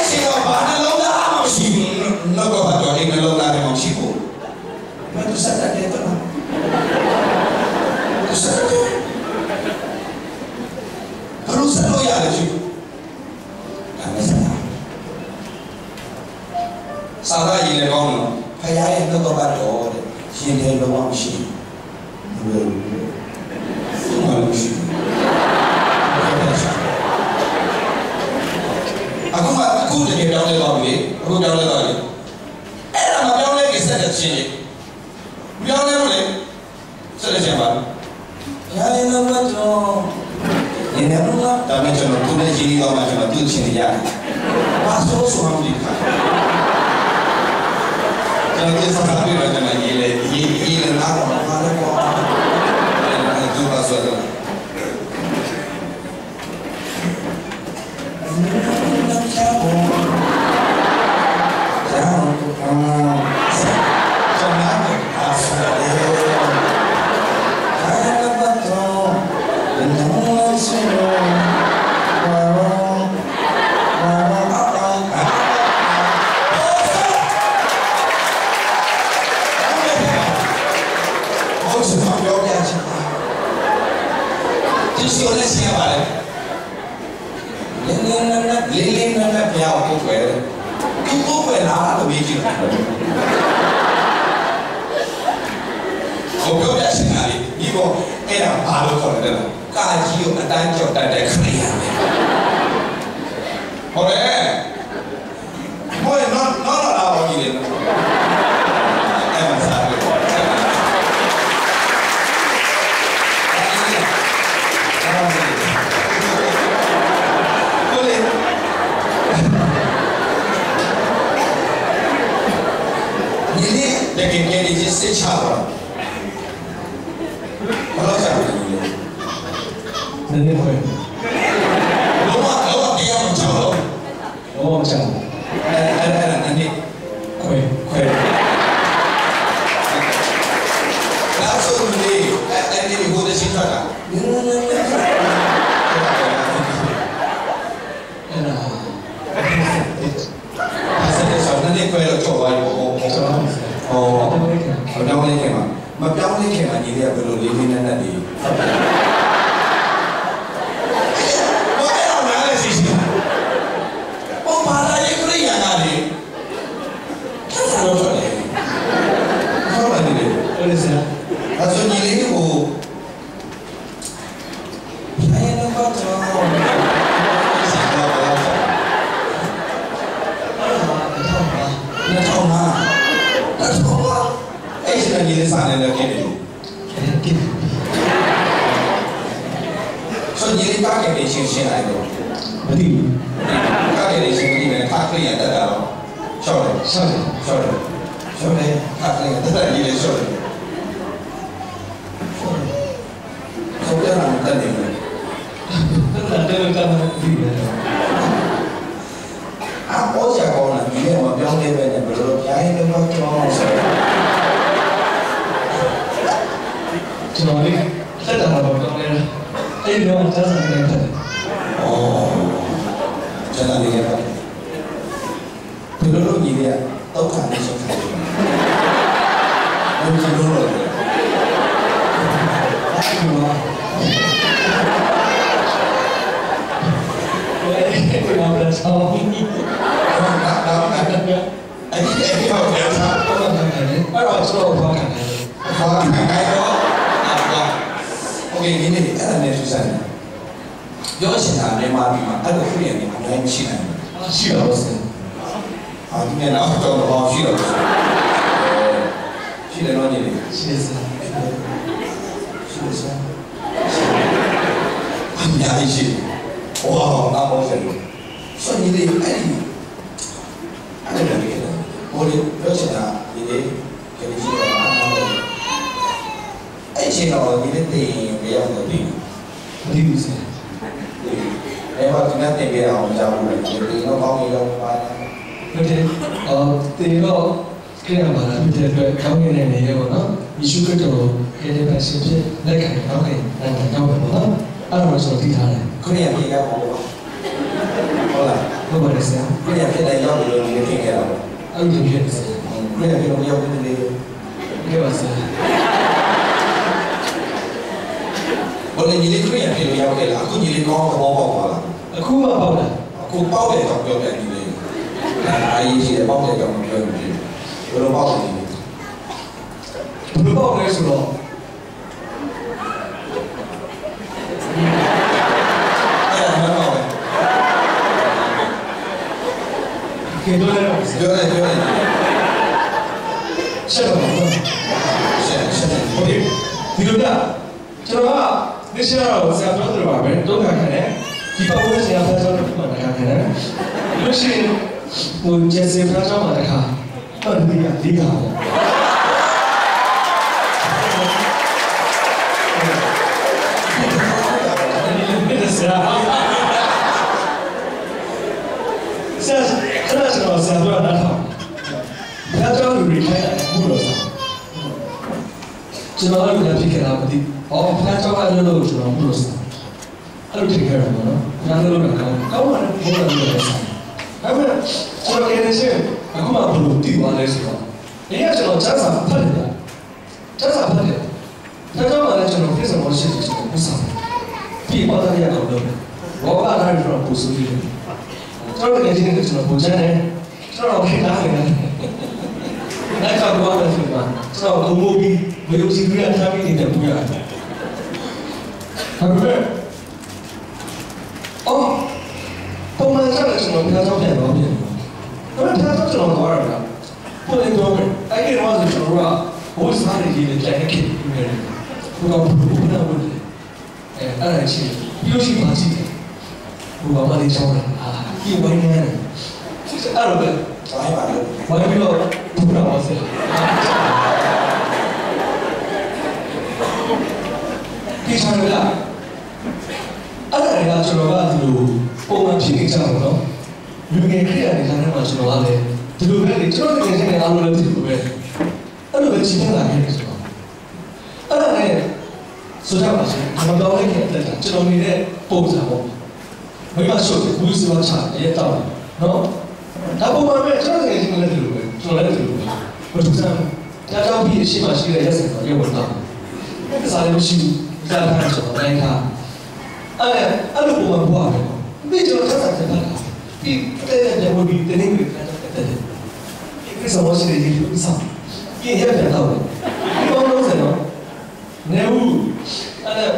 Siapa? Kalau dah masih, nak apa tu? Kalau dah masih pun, macam sahaja dia tu lah. Tu sahaja. Kalau sahaja ya ada juga. Kami sahaja. Sahaja ini orang, kaya itu kau baca, sini dia orang sih, semua sih. Aku jadi orang lelaki, aku orang lelaki. Orang lelaki kita sini, orang lelaki, saya siapa? Ya ini apa ini apa? Tapi cuma tu ni jadi orang macam tu sini ya. Masuk suami kita. Jangan kita sampai macam ini nak apa itu masuk. Lilin nak piau tu lah tu biji. Kau dah sekali, ibu era baru kau dah. Kaji ada jauh dah kerian. Oleh, boleh non lah begini. Emang sahaja. लेकिन ये लीजिए से Chhaava kalau siapa ini nanti kue lo dia macam lo macam ada nanti kue langsung ni boleh cerita tak enak ကျွန်တော်ဟုတ်တယ် ပြောင်းလဲခင်မှာမပြောင်းလဲခင်မှာညီလေးကဘယ်လိုလေးလေးနဲ့နဲ့ဒီဘာလာရေးခရိယာနာလေဆရာတော်ဆိုတယ်ဟုတ်ပါနေတယ်အဲ့ဒါအဆိုညီလေးကိုဆိုင်ရတော့တော့ညီလေးစားနေတယ်ကိနေဆိုညီလေးကားကနေရှင်းလိုက်တော့မသိဘူးကားကနေရှင်းပြီးနေခါကလေးရတက်တာတော့ရှော့တယ်ခါကလေးတက်တာညီလေးရှော့တယ်ဆိုရတာတက်နေတယ်ပြီးတယ်ပေါ်ကြကောင်းလားညီလေးကပြောင်းလဲပဲနဲ့ဘယ်လိုရိုင်းတော့ကြောင်းအောင်ဆိုကျွန်တော်လေးတက်တာတော့ကောင်းတယ်အဲ့ဒီတော့တက်ဆိုင်နေတယ်哦，真的厉害！比如说你的都看那些看，我看多了。是吗？喂，我不知道。哎，你要别唱，我看看呢，我知道我看看。OK，你那个那是啥呢？有现在没嘛地嘛，那个后面的我们起来了。是老师。啊，今天然后找到好许老师。许来哪里的？是是。是不是？伢一起，哇，那好神！说你的哎，那个人的，我的有钱啊，你的给你几个啊？哎，钱哦，你的电不要的电。我听不见。အဲ့တော့ဒီနေ့တင်ပြအောင်ကြားဖို့ဒီတော့ကောင်းပြီတော့ပါဟုတ်တယ်တင်တော့ကြည့်ရမှာလားဒီအတွက်ကောင်းနေနေရပေါ့နော်ယေရှုခရစ်တော်ရဲ့ဒီပါရှင်ဖြစ်လက်ခံကောင်းနေတယ်ကောင်းပါပေါ့နော်အဲ့ဒါဆိုသိထားတယ်ခရိယာပြေရောက်ပါဘောဟုတ်လားဟုတ်ပါတယ်ဆရာခရိယာပြေတဲ့ရောက်လို့ဒီနေ့တင်ခဲ့တာပေါ့အဲ့ဒီဖြစ်တယ်ခရိယာပြေတော့ရောက်နေတယ်ကဲပါဆရာဘယ်လိုညီလေးခရိယာပြေလို့ရောက်ခဲ့လားအခုညီလေးကောင်းသဘောပေါက်ပါလားအခုမှပေါက်တာအခုပေါက်တယ်တော့ပြောပြညီလေးအာရေးရှိတယ်ပေါက်တယ်တော့မပြောဘူးဘယ်လိုပေါက်လဲဘယ်လိုပေါက်လဲဆိုတော့ကဲတော့လည်းပြောတယ်ရှက်တော့ရှက်ဟုတ်ပြီဒီလိုကကျွန်တော်ကနေရှာတော့ဆရာပြောတယ်ပါပဲတော့ခံတယ်ဒီပတ်ဝန်းကျင်အဖေဆောင်တော့မှတခါခံတယ်လို့ရှိရင်ဟိုကျက်စင်ဖျားဆောင်မှာတခါဟုတ်တယ်ဒီကပေါ့ဆရာခဏကျွန်တော်ဆရာပြောတာတော့ဖျားဆောင်လူတွေခိုင်းတယ်ဘူးလို့ကျွန်တော်လည်းဖြစ်ခဲ့တာမသိဟောဖျားဆောင်ကလည်းလို့ကျွန်တော်ဘူးလို့အဲ့လိုထင်ခဲ့ရမှာနော်။ညာလို့လည်းကောင်းပါလေဘုရားလည်းလည်းဆိုင်။ဒါပေမဲ့ကျွန်တော်ကနေစအခုမှဘယ်လိုတည်သွားလဲဆိုတော့ဒီကကျွန်တော်စမ်းစာဖတ်တယ်။စမ်းစာဖတ်တယ်။ဒါကြောင့်လည်းကျွန်တော်ပြဿနာရှိတယ်ကျွန်တော်ပူဆောင်။ဒီပေါ်သားရအောင်လုပ်တယ်။ဘောကလည်းကျွန်တော်ပူဆိုပြီးတယ်။ကျွန်တော်လည်းဒီနေ့ကျွန်တော်ပူချမ်းတယ်။ကျွန်တော်ခေတ္တနေတယ်။အဲ့ကောင်ကတော့ဖြစ်မှာကျွန်တော်ငိုပြီးဝေယုစီပြရထားပြီးနေတဲ့ပူရတယ်။ဟုတ်ကဲ့哦，ပုံမှန်ဆက်လို့ကျွန်တော်ဖျားချောင်းပြန်တော့ပြန်။ဒါပေမဲ့ဖျားချောင်းကျွန်တော်သွားရတာ။ပုံလေးတော့အဲ့ဒီတော့ကျွန်တော်ကဘိုးစားနေကြီးနဲ့ပြန်နေခဲ့ပြီးနေတယ်။ဘုရားဘုရားဘုရားအဲ့ဒါချင်းပြီးလို့ရှိမှကြည့်တယ်။ဘုရားမလေးချောင်းတယ်။ဒီဝိုင်းနေတယ်။အဲ့တော့ပဲဝိုင်းပါလို့ဝိုင်းပြီးတော့ဘုရားပါစေ။ဒီချမ်းရလားအဲ့ဒါကကျွန်တော်ကဒီလိုပုံမှန်ဖြစ်နေကြတော့နော်လူငယ်ခရီးရတယ်ခါထဲမှာကျွန်တော်ကလည်းဒီလိုပဲလေကျွန်တော်ငယ်ချင်းတွေအားလုံးလည်းဒီလိုပဲအဲ့လိုပဲချိန်ထလာခဲ့တယ်ဆိုတော့အဲ့ဒါနဲ့ဆိုကြပါစို့ကျွန်တော်လည်းခဲ့တဲ့ကျွန်တော်နေတဲ့ပုံစံပေါ့မိမရှို့ဘူးစီဝါချရဲတောက်နော်ဒါပုံမှန်ပဲကျွန်တော်ငယ်ချင်းတွေလည်းဒီလိုပဲ ကျွန်တော်လည်းတူတယ်ဘယ်သူစမ်းကြားကြောင်းပြီးရှေ့မှာရှိတဲ့ရက်စံတော့ရုပ်ဝင်တော့အဲ့ဒါစားလည်းမရှိဘူးကြားထားကျွန်တော်တိုင်းထားအဲ့လိုပုံမှန်ဘွားပဲဒီကျွန်တော်ဆက်ဆက်တာဒီတဲ့ဝင်ပြီးတင်းနေတယ်တဲ့ဒီစမောရှိတဲ့ဒီလိုစားပြည့်ရပြန်တော့ဒီဘောလုံးစတော့နေဘူးအဲ့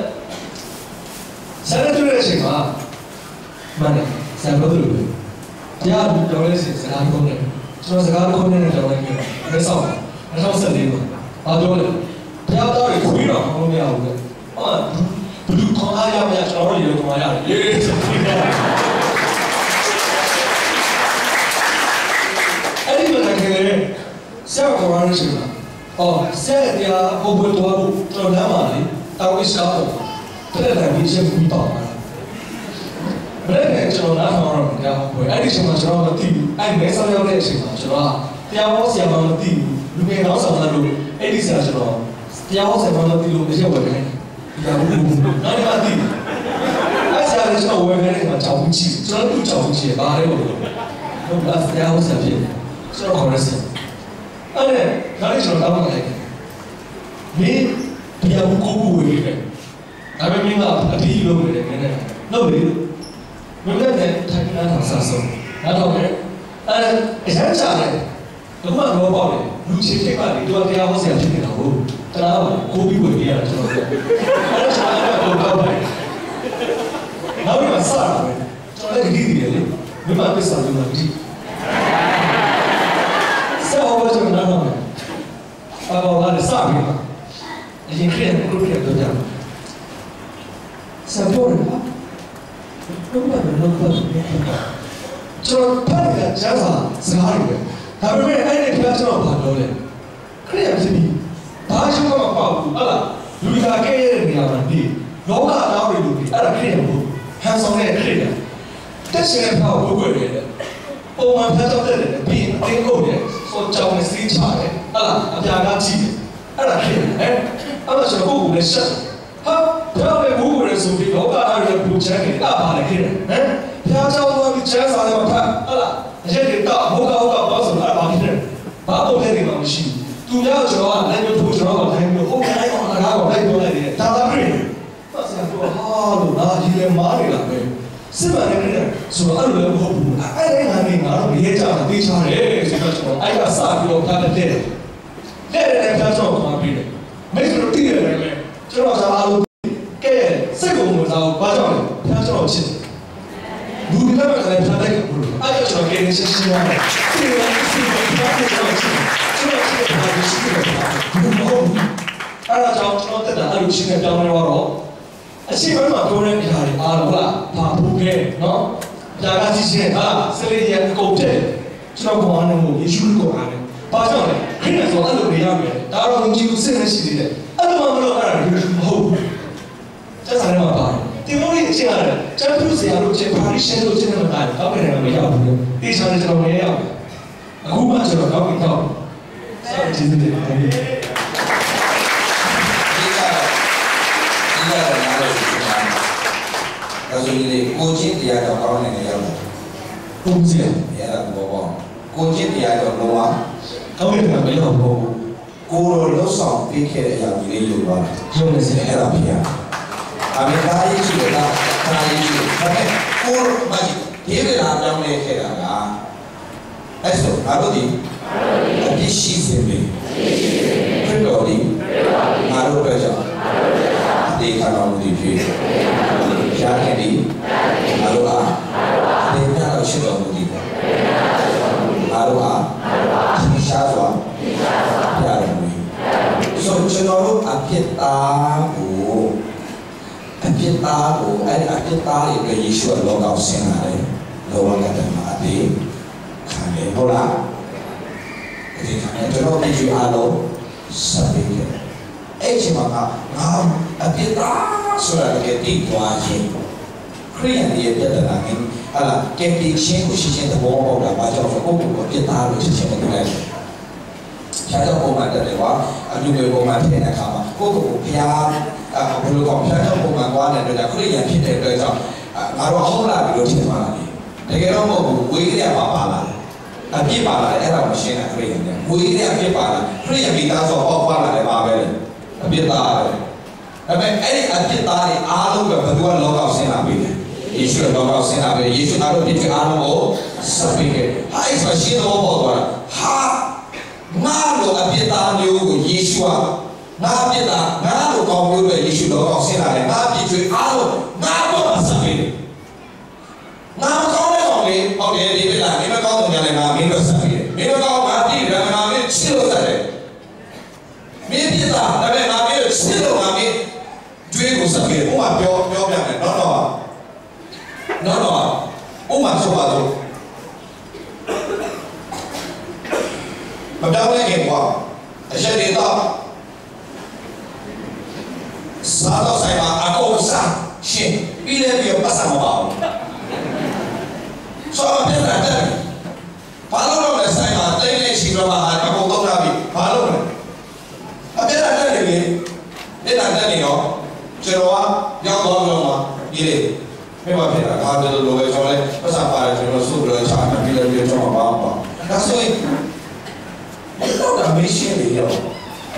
ဆက်ရတဲ့အချိန်မှာမနေ့ဆက်လို့လို့တရားတော်လေးစကားကုန်တယ်ကျွန်တော်စကားကုန်နေတဲ့ကြောင့်လည်းလက်ဆောင်2014မှာအားပြောတယ်တရားတော်တွေခွေးတော့ခေါင်းမရဘူးလေဟာဘလူခေါင်းအားရမရကျွန်တော်တို့ရေခေါင်းရတယ်ရေးဆိုပြီးတော့အဲ့ဒီမှာလည်းဆက်ခေါ်ရတဲ့ချိန်မှာဆက်တရားဘုံဘွယ်တော်ဘူးကျွန်တော်လမ်းမှာလေတောင်းဝိရှားတော့တဲ့တိုင်းရှင်းပြီးတော့ဘယ်နဲ့ကျွန်တော်နားထောင်ရအောင်တရားဟောအဲ့ဒီချိန်မှာကျွန်တော်မသိဘူးအဲ့မဲဆောက်ရောက်တဲ့အချိန်မှာကျွန်တော်တရားဟောဆရာမမသိဘူးလူငယ်ကောင်းဆောင်လာလို့အဲ့ဒီဆရာကျွန်တော်တရားဟောဆရာမမသိလို့အရက်ဝယ်ခိုင်းတရားဘူးနောက်တစ်ခါသိအဲ့ဆရာလည်းကျွန်တော်ဝယ်ခိုင်းတဲ့မှာကြောက်ဘူးကြည့်ကျွန်တော်တို့ကြောက်ဘူးကြည့်ဘာလဲလို့ဟုတ်လားတရားဟောဆရာဖြစ်ကျွန်တော်ခေါ်ရစီအဲ့ဒါလည်းကျွန်တော်တောင်းလိုက်မင်းတရားဘူးကိုဝယ်ခဲ့တယ်ဒါပေမဲ့မင်းကအတီးလုပ်နေတယ်နည်းနည်းလုပ်လေမင်းလည်းထိုင်နေတာဆက်ဆုံးနောက်တော့အဲ့အရမ်းချတယ်ဘုမတော့ပေါ့လေလူချင်းထိပ်ပါလေသူကတရားဟောဆရာဖြစ်နေတာဟုတ်တရားကိုပြီးဝယ်ပြရတာကျွန်တော်အဲ့ဒါကျွန်တော်တော့ပဲနောက်ပြီးမှစတာပဲကျွန်တော်လည်းကြည့်တယ်လေမင်းမပစ္စည်းလို့မကြည့်ဆောဟောကျွန်တော်တော့ဘာဘာလဲစပြီအရင်ကတည်းကကိုပြတော့ကြဆက်တော့တယ်လုံးဝလုံးဝကျွန်တော်ဖတ်ရတဲ့ကျမ်းစာစကားတွေပဲဒါပေမဲ့အဲ့ဒီပြောကျွန်တော်ဘာပြောလဲခရစ်ယာန်ဖြစ်ပြီးဘာရှုမှမပေါ့ဘူးဟုတ်လားလူကကဲရတဲ့နေရာမှာဒီလောကအကြောင်းတွေလို့ဒီအဲ့ဒါခရစ်ယာန်ဘူးဟန်ဆောင်တဲ့ခရစ်ယာန်တက်ရှင်တဲ့ဘောကိုကိုယ်ရတယ်ပုံမှန်ဖတ်တော့တဲ့ပြီးအင်းကုန်တယ်ဆိုကြောင်နဲ့စီးချတယ်ဟုတ်လားအပြာကကြည့်တယ်အဲ့ဒါခရစ်ယာန်အဲ့ဒါကျွန်တော်ကိုယ်ကိုလည်းရှက်ဟာပြောလေဘူးကိုလည်းဆိုပြီးလောကအားရပူချမ်းနေတာပါလေခရစ်ယာန်ဟမ်ဘုရားကျောင်းသွားပြီးကျမ်းစာတွေမှာဖတ်ဟုတ်လားအရက်တွေတော့ဟုတ်ကောဘာဆိုတာဘာဖြစ်လဲဘာပုံလဲနေမှာမရှိဘူးသူများကျွန်တော်ကလည်းပြောကျွန်တော်ကလည်းပြောဟုတ်ကဲ့အဲ့ကောင်အကားကိုလိုက်ပြောလိုက်တယ်ဒါသာပြင်ပတ်စံတော့ဟာလို့နာကြီးလည်းမားနေတာပဲစစ်မှန်တယ်နဲ့ဆိုတော့အဲ့လိုလည်းမဟုတ်ဘူးအဲ့ဒီငါနေငါတော့မရဲကြတာသိချတယ်ဆိုတော့ကျွန်တော်အဲ့ကစပြီးတော့ဖတ်တဲ့တဲ့ဖတ်တော့မှာပြီးတယ်မိတ်ဆွေတို့တည်ရတယ်လေကျွန်တော်ကအားလုံးကဲစိတ်ကုန်မစားဘူးဘာကြောင့်လဲဖတ်တော့ချစ်တယ်လူတွေလည်းဖတ်လိုက်ဘူးအဲ့ဒါကျွန်တော်ကလည်းရှင်းရှင်းပါမယ်ဒီလိုစီးပွားရေးကျွန်တော်ချစ်တယ်ဘာလို့ရှိလဲအဲ့ဒါကြောင့်ကျွန်တော်တက်တာအဲ့လိုရှင်းနေပြောင်းလဲတော့အရှိပိုင်းမှာပြောတဲ့အရာတွေအားလုံးကဘာဖို့လဲနော်ဒါကကြည့်ရှင်းဟာစလေးရအကုန်တဲ့ကျွန်တော်ကောင်းတယ်မို့ယေရှုကိုအားတယ်ဘာကြောင့်လဲခရစ်တော်အဲ့လိုနေရမယ်ဒါတော့ယုံကြည်မှုစိတ်နဲ့ရှိသေးတယ်အဲ့လိုမှမလို့အဲ့ဒါယေရှုမဟုတ်ဘူးကျက်စားနေမှာပါတယ်ဒီလိုလေးအချင်းရတယ်ကျန်သူစရာလို့ချက်ပါလိရှင်းလို့ချက်နေမှာတောက်နေတယ်မရဘူးတေးချာနေကျွန်တော်မရအောင်အခုမှကျွန်တော်တောက်ပြီးတော့စောင့်ကြည့်နေတယ်ဒီကနားလို့ဒါဆိုရင်ကိုချင်းတရားတော်ကောင်းနေတယ်ရောက်တယ်ကိုချင်းရတာဘောဘောကိုချင်းတရားတော်လောကကောင်းနေတာမရောက်ဘူးကိုလိုလှဆောင်ပြီးခဲ့တဲ့အရာကြီးလေးယူသွားတာရုံနေစအဲ့ဒါဖြစ်ရအမေသားရေးရှိတာသားရေးရှိဒါပေမဲ့ကိုမကြီးဒီကလာပြောင်းလဲခဲ့တာကအဲ့ဆိုငါတို့ဒီအပြစ်ရှိစေပြီခရစ်တော်ဒီငါတို့ပဲကြောင့်ဒီခါတော်မူသည်ဖြစ်ရှားခဲ့ဒီငါတို့အားဒီညတော့ရှိတော်မူသည်ငါတို့အားရှားစွာပြတော်မူဆိုကျွန်တော်တို့အပြစ်သားကိုအဲ့ဒီအပြစ်သားရဲ့ယေရှုလောကဆင်းလာတယ်လောကကတည်းကအသေးခံတယ်ဟုတ်လားဒီခံတယ်ကျွန်တော်ဒီအားလုံးစပေးတယ်အဲ့ဒီမှာငါအပြစ်သားဆိုတာကတည်သွားခြင်းခရိယန်ရဲ့ပြဿနာကဟာလာကဲဒီချင်းကိုရှင်းရှင်းသဘောပေါက်တာဘာကြောင့်ဆိုကိုယ့်ကိုယ်ပြစ်သားလို့ရှင်းရှင်းမသိလိုက်ရှားတော့ပုံမှန်တယ်ကွာအလူမျိုးပုံမှန်ဖြစ်တဲ့အခါမှာကိုယ့်ကိုယ်ကိုဘုရားဘယ်လိုကောင်းရှားတော့ပုံမှန်ကွာတဲ့အတွက်ခရိယန်ဖြစ်တဲ့အတွက်ကြောင့်ငါတို့ဟုတ်လားပြီးလို့ထင်ပါလားတကယ်တော့မဟုတ်ဘူးဝေးကြရပါလား အပြစ်ပါလာတယ်အဲ့ဒါကိုရှင်းတာခရိယန်နဲ့ငွေနဲ့အပြစ်ပါလာခရိယန်မိသားစုပေါက်ပါလာတယ်ပါပဲအပြစ်သားပဲဒါပေမဲ့အဲ့ဒီအပြစ်သားတွေအားလုံးပဲဘယ်သူကလောကောက်ဆင်းလာပြီလဲယေရှုလောကောက်ဆင်းလာပြီယေရှုအားလုံးဒီအားလုံးကိုစပင်းခဲ့ဟာအဲ့ဆိုရှင်းတော့ပေါ်သွားတာဟာငါတို့အပြစ်သားမျိုးကိုယေရှုကငါပြစ်သားငါတို့ကောင်းမျိုးပဲယေရှုလောကောက်ဆင်းလာတယ်ငါပြစ်ချွေအားလုံးငါတော့စပင်းငါကောင်းတဲ့ကောင်လေးဟုတ်တယ်ဒီပြလာဒီမကောင်းတဲ့ညာလည်းငါမင်းတို့စပင်းမင်းတို့ကောင်းငါပြည့်တယ်ငါမင်းချစ်လို့တယ်မင်းပြစ်သားဒါပေမဲ့ငါမင်းချစ်လို့ငါမင်းကျွေးကိုစပင်းဥမာပြောပြမယ်နော်ဥမာဆိုပါတော့မပြောင်းလဲခင်ကွာအချက်တွေတော့စားတော့ဆိုင်မှာအကုန်စားရှင်ပြီးလဲပြီးပတ်စံမပါဘူးဆိုတော့ပြန်လာတယ်ဘာလို့လဲဆိုင်မှာတိတ်နေချီတော့မှာအကုန်တော့လာပြီဘာလို့လဲအပြန်လာတယ်လေလက်လာတယ်နော်ကျွန်တော်ကရောက်တော့လို့မှာဒီလေไม่ว่าဖြစ်တာဒါတည်းလိုပဲကျွန်တော်လည်းပတ်စံပါတယ်ကျွန်တော်စုပြီးတော့ချာပြီးလဲပြီးကျွန်တော်ပါပါဒါဆိုရင်တော့ဒါမေးရှင်းလေရော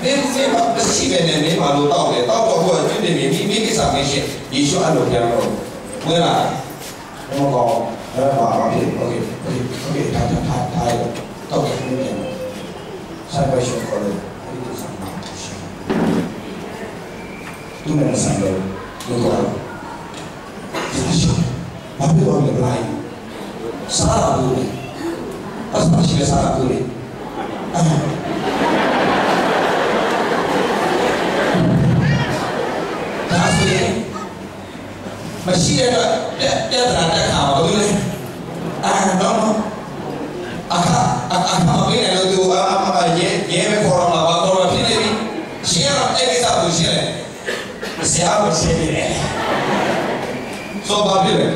ဒီစေပါမရှိပဲနဲ့နေပါလို့တောက်တယ်တောက်တော့ဟိုကပြည့်ပြည့်မိကိစ္စမေးရှင်းယေရှုအဲ့လိုပြန်တော့ဝင်လာတော့ကောအဲ့ပါပါပြီโอเคဒါတော့တယ်ပြန်ဆိုင်ပါရှင်ခေါ်လို့ဒီကိစ္စမှာရှင်းသူမဆိုင်တော့လို့ကောဘာဖြစ်လို့လဲဘလိုက်စားရဘူးလေအစမရှိစားရဘူးလေဒါဆိုရင်မရှိတဲ့အတွက်ပြဿနာတက်ခါပါဘူးလေတော့အခါမပေးတယ်လို့သူရဲပဲခေါ်တော့မှာဘာခေါ်တော့ဖြစ်နေပြီရှင်းရတော့အဲ့ဒီစားကိုရှင်းတယ်ဆရာကရှင်းတယ်ဆိုပါပြီလေ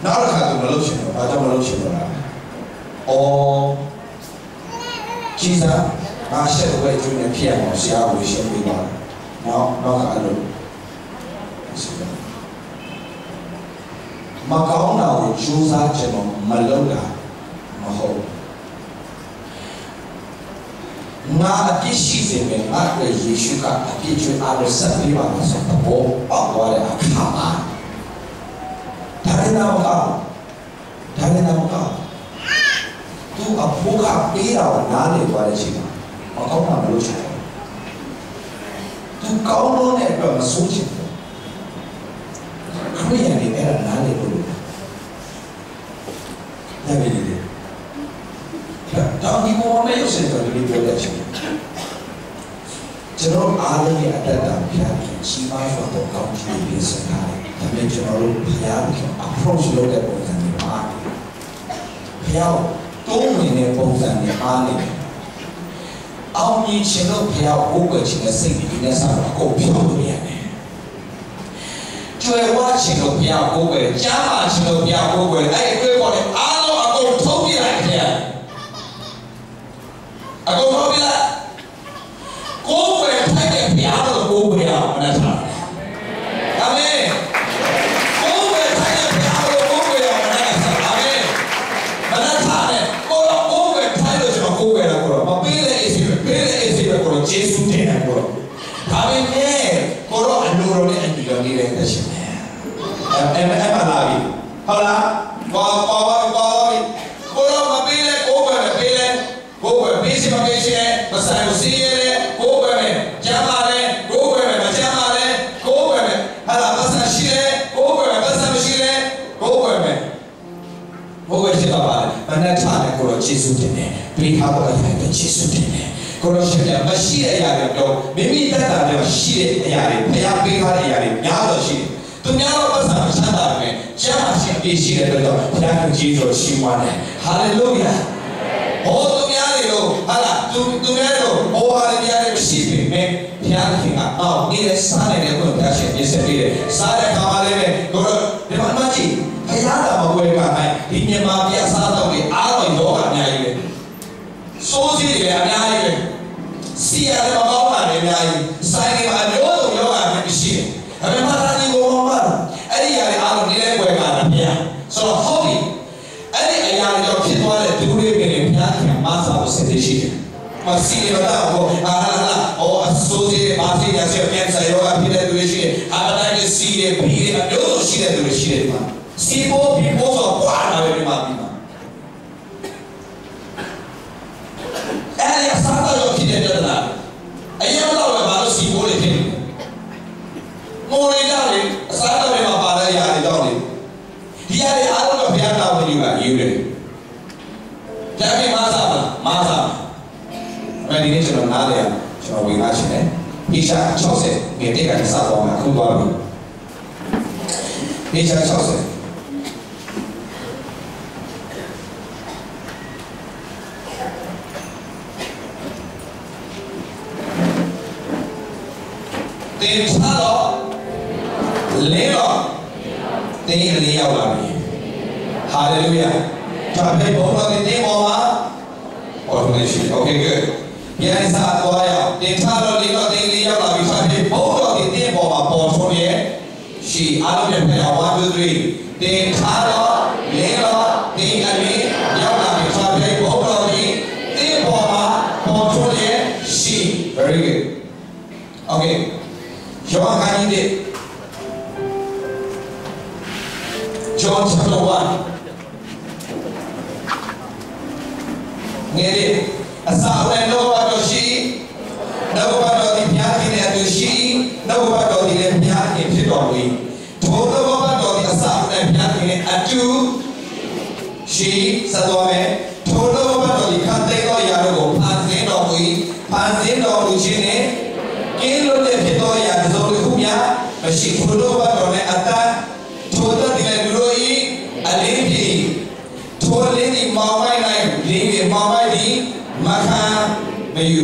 နောက်တစ်ခါသူမလုပ်ရှင်တော့ဘာကြောင့်မလုပ်ရှင်တော့လားကြီးစားငါရှက်တဲ့ဝဲကျွန်းနဲ့ဖြစ်အောင်ဆရာကိုရှင်းပေးပါနောက်ကအဲ့လိုမကောင်းတာကိုကြိုးစားခြင်းတော့မလုပ်တာမဟုတ်ငါအပြစ်ရှိစေမယ်ငါ့ရဲ့ယေရှုကအပြစ်ကျွန်းအားလုံးဆက်ပေးပါလို့ဆိုတော့ပေါက်သွားတဲ့အခါမှာဒါလည်းမကောင်းသူအဖို့ကပေးတာကိုနားလေသွားတဲ့ချိန်မှာမကောင်းတာမလို့ချင်ဘူးသူကောင်းလို့နဲ့တော့မဆိုးချင်ဘူးခရိယန်တွေအဲ့ဒါနားလေလို့လည်းပဲလေတော့ဒီမောင်လေးရုပ်စင်တော်လေးပြောတဲ့ချိန်ကျွန်တော်အားလုံးရဲ့အတ္တတာဖျားပြီးကြီးမားစွာသောကောင်းချီးပေးစကားတယ်ဒါပေမဲ့ကျွန်တော်တို့ဖျားပြီး approach လုပ်တဲ့ပုံစံတွေမှာဖျားတုံးနေတဲ့ပုံစံတွေအားနေတယ်အောင်မြင်ခြင်းလို့ဖျားကိုယ်ကိုခြင်းနဲ့စိတ်တွေနဲ့ဆက်တော့ကိုပြောလို့ရတယ်ကျွဲဝါခြင်းလို့ဖျားကိုယ်ကိုကြားပါခြင်းလို့ဖျားကိုယ်ကိုအဲ့ဒီပေါ်တဲ့အားလုံးအကုန်ထုတ်ပြလိုက်ဖျားအကုန်ထုတ်ပြလိုက်ကိုယ်ကိုထိုက်တဲ့ဖျားလို့ကိုယ်ကိုရမနာထားအာမင်ကိုယ်ကိုထိုက်တဲ့ဖျားလို့ကိုယ်ကိုရမနာထားအာမင်မနာထားနဲ့ကိုယ်ကိုထိုက်လို့ကျွန်တော်ကိုယ်ကိုရတော့မပေးတဲ့အေးစီပဲကိုယ်ကျေးဇူးတင်တယ်ကိုယ်ဒါပေမဲ့ကိုယ်တော့အလိုတော်နဲ့အညီတော်နေတဲ့တရှင်အဲ့မလာပြီဟုတ်လားပါကိုယ်တော့မပေးတဲ့ကိုယ်ပဲပေးတဲ့ကိုယ်ပဲပေးစီမပေးစီနဲ့မဆိုင်ဘူးစီရဲကိုယ်ပဲကျမ်းပါလေကိုယ်ပဲမကျမ်းပါလေကိုယ်ပဲဟာလာမဆန်ရှိတယ်ကိုယ်ပဲမဆန်မရှိတယ်ကိုယ်ပဲရှိတော့ပါမနဲ့ထားတယ်ကိုယ်တော့ကျေးဇူးတင်တယ်ပေးထားတော့အဲ့ဒါကျေးဇူးတင်တယ်ကိုယ်တော့ရှိတယ်မရှိတဲ့အရာတွေတော့မိမိတတ်တာတွေရှိတဲ့အရာတွေဘုရားပေးထားတဲ့အရာတွေများတော့ရှိတယ်သူများတော့ပတ်စံချမ်းသာတယ်ကျမ်းပါရှင်ပြည့်ရှိတဲ့အတွက်တော့ဘုရားကိုကျေးဇူးရှင်ဝါတယ်ဟာလေလုယာဟောသူများတွေလို့ဟာလားသူများတို့ဟောဟာလေများတွေရှိပြီမဲ့ဘုရားခင်ကအော်ဒီစားနေတဲ့ကိုဘုရားရှင်ပြည့်စုံပြီးတယ်စားတဲ့ခါမှလည်းပဲကိုတော့ဒီမှာမှကြည့်ဘုရားတော်မကွဲကနိုင်ဒီမြန်မာပြစားတော့ဒီအားတော်ယောဂအများကြီးပဲစိုးစည်းတွေအများကြီးပဲစီရတယ်မကောင်းတာတွေအများကြီးဆိုင်တွေမှာမျိုးစုံယောဂမရှိတယ်ဒါပေမဲ့ဒီကိုမှအဲ့ဒီຢာတွေအားလုံးနေတဲ့ကွဲကတာဗျာဆိုတော့ဟုတ်ပြီအဲ့ဒီအရာတွေတော့ဖြစ်သွား တဲ့သူတွေကလည်းဘုရားခင်မဆာကိုစစ်ရှိတယ်မစီရတာကိုအဆိုးတွေဘာစီရစေပြန်ဆိုင်ရောအဖြစ်တဲ့သူတွေရှိတယ်အပတိုင်းတွေစီးတယ်ပြီးတယ်အမျိုးစုံရှိတဲ့သူတွေရှိတယ်ဒီမှာစီပေါ်ပြီးပေါ်ဆိုပွားလာတယ်ဒီမှာအဲ့ဒီအစားတော့ဖြစ်တဲ့ပြဿနာအရင်တော့ဘာလို့စီပေါ်လေးဖြစ်နေမိုးရီလာလေအစားတော့မှာပါတဲ့ຢာတွေတော့လေဒီຢာတွေအားလုံးတော့ဘုရားတော်ဝင်ယူတာယူတယ်ကြံပြီးမဆာအဲ့ဒီနေ့ကျွန်တော်နားလေကျွန်တော်ဝင်လာရှင်တယ်ပိစာ60ငယ်တဲ့ကစတော့မှာခုသွားပြီပိစာ60တင်စားတော့လဲတော့တင်လေးရောက်လာပြီဟာလေလုယာဒါပေမဲ့ဘုရားတဲ့တင်ပေါ်မှာ automation okay good ပြန်စားသွားရတင်ထားတော့လေးတော့တင်လေးရောက်လာပြီဆိုပြီးဘုရားတဲ့တင်ပေါ်မှာပေါ်ထွန်းရဲ့ရှိအားလုံးပြန်1 2 3တင်ထားတော့လေးတော့တင်အလေးရောက်လာပြီဆိုပြီးဘုရားတဲ့တင်ပေါ်မှာပေါ်ထွန်းရဲ့ရှိ very good okay ယောဟန်ခန်းကြီးJohn chapter 1ငယ်လေးအစာနဲ့တော့ဘာလို့ရှိတော့ဘာလို့ဒီပြားကြီးနဲ့အတူရှိတော့ဘာလို့ဒီလည်းပြားကြီးဖြစ်တော်မူထို့တော့ဘာလို့ဒီအစာနဲ့ပြားကြီးနဲ့အတူရှိစတော်မယ်ထို့တော့ဘာလို့ဒီခတ်တဲ့တော့ရာတော့ဖန်ဆင်းတော်မူခြင်းနဲ့ကင်းလို့တဲ့ဖြစ်တော်ရာတစ်စုံတစ်ခုများမရှိထို့တော့ဘာလို့လည်းအတန်းထို့တော့ဒီလည်းလူတို့ဤအလေးပြီထို့လေးဒီမောင်မိုင်းနိုင်ဒီမောင်မိုင်းဒီမခံမယူ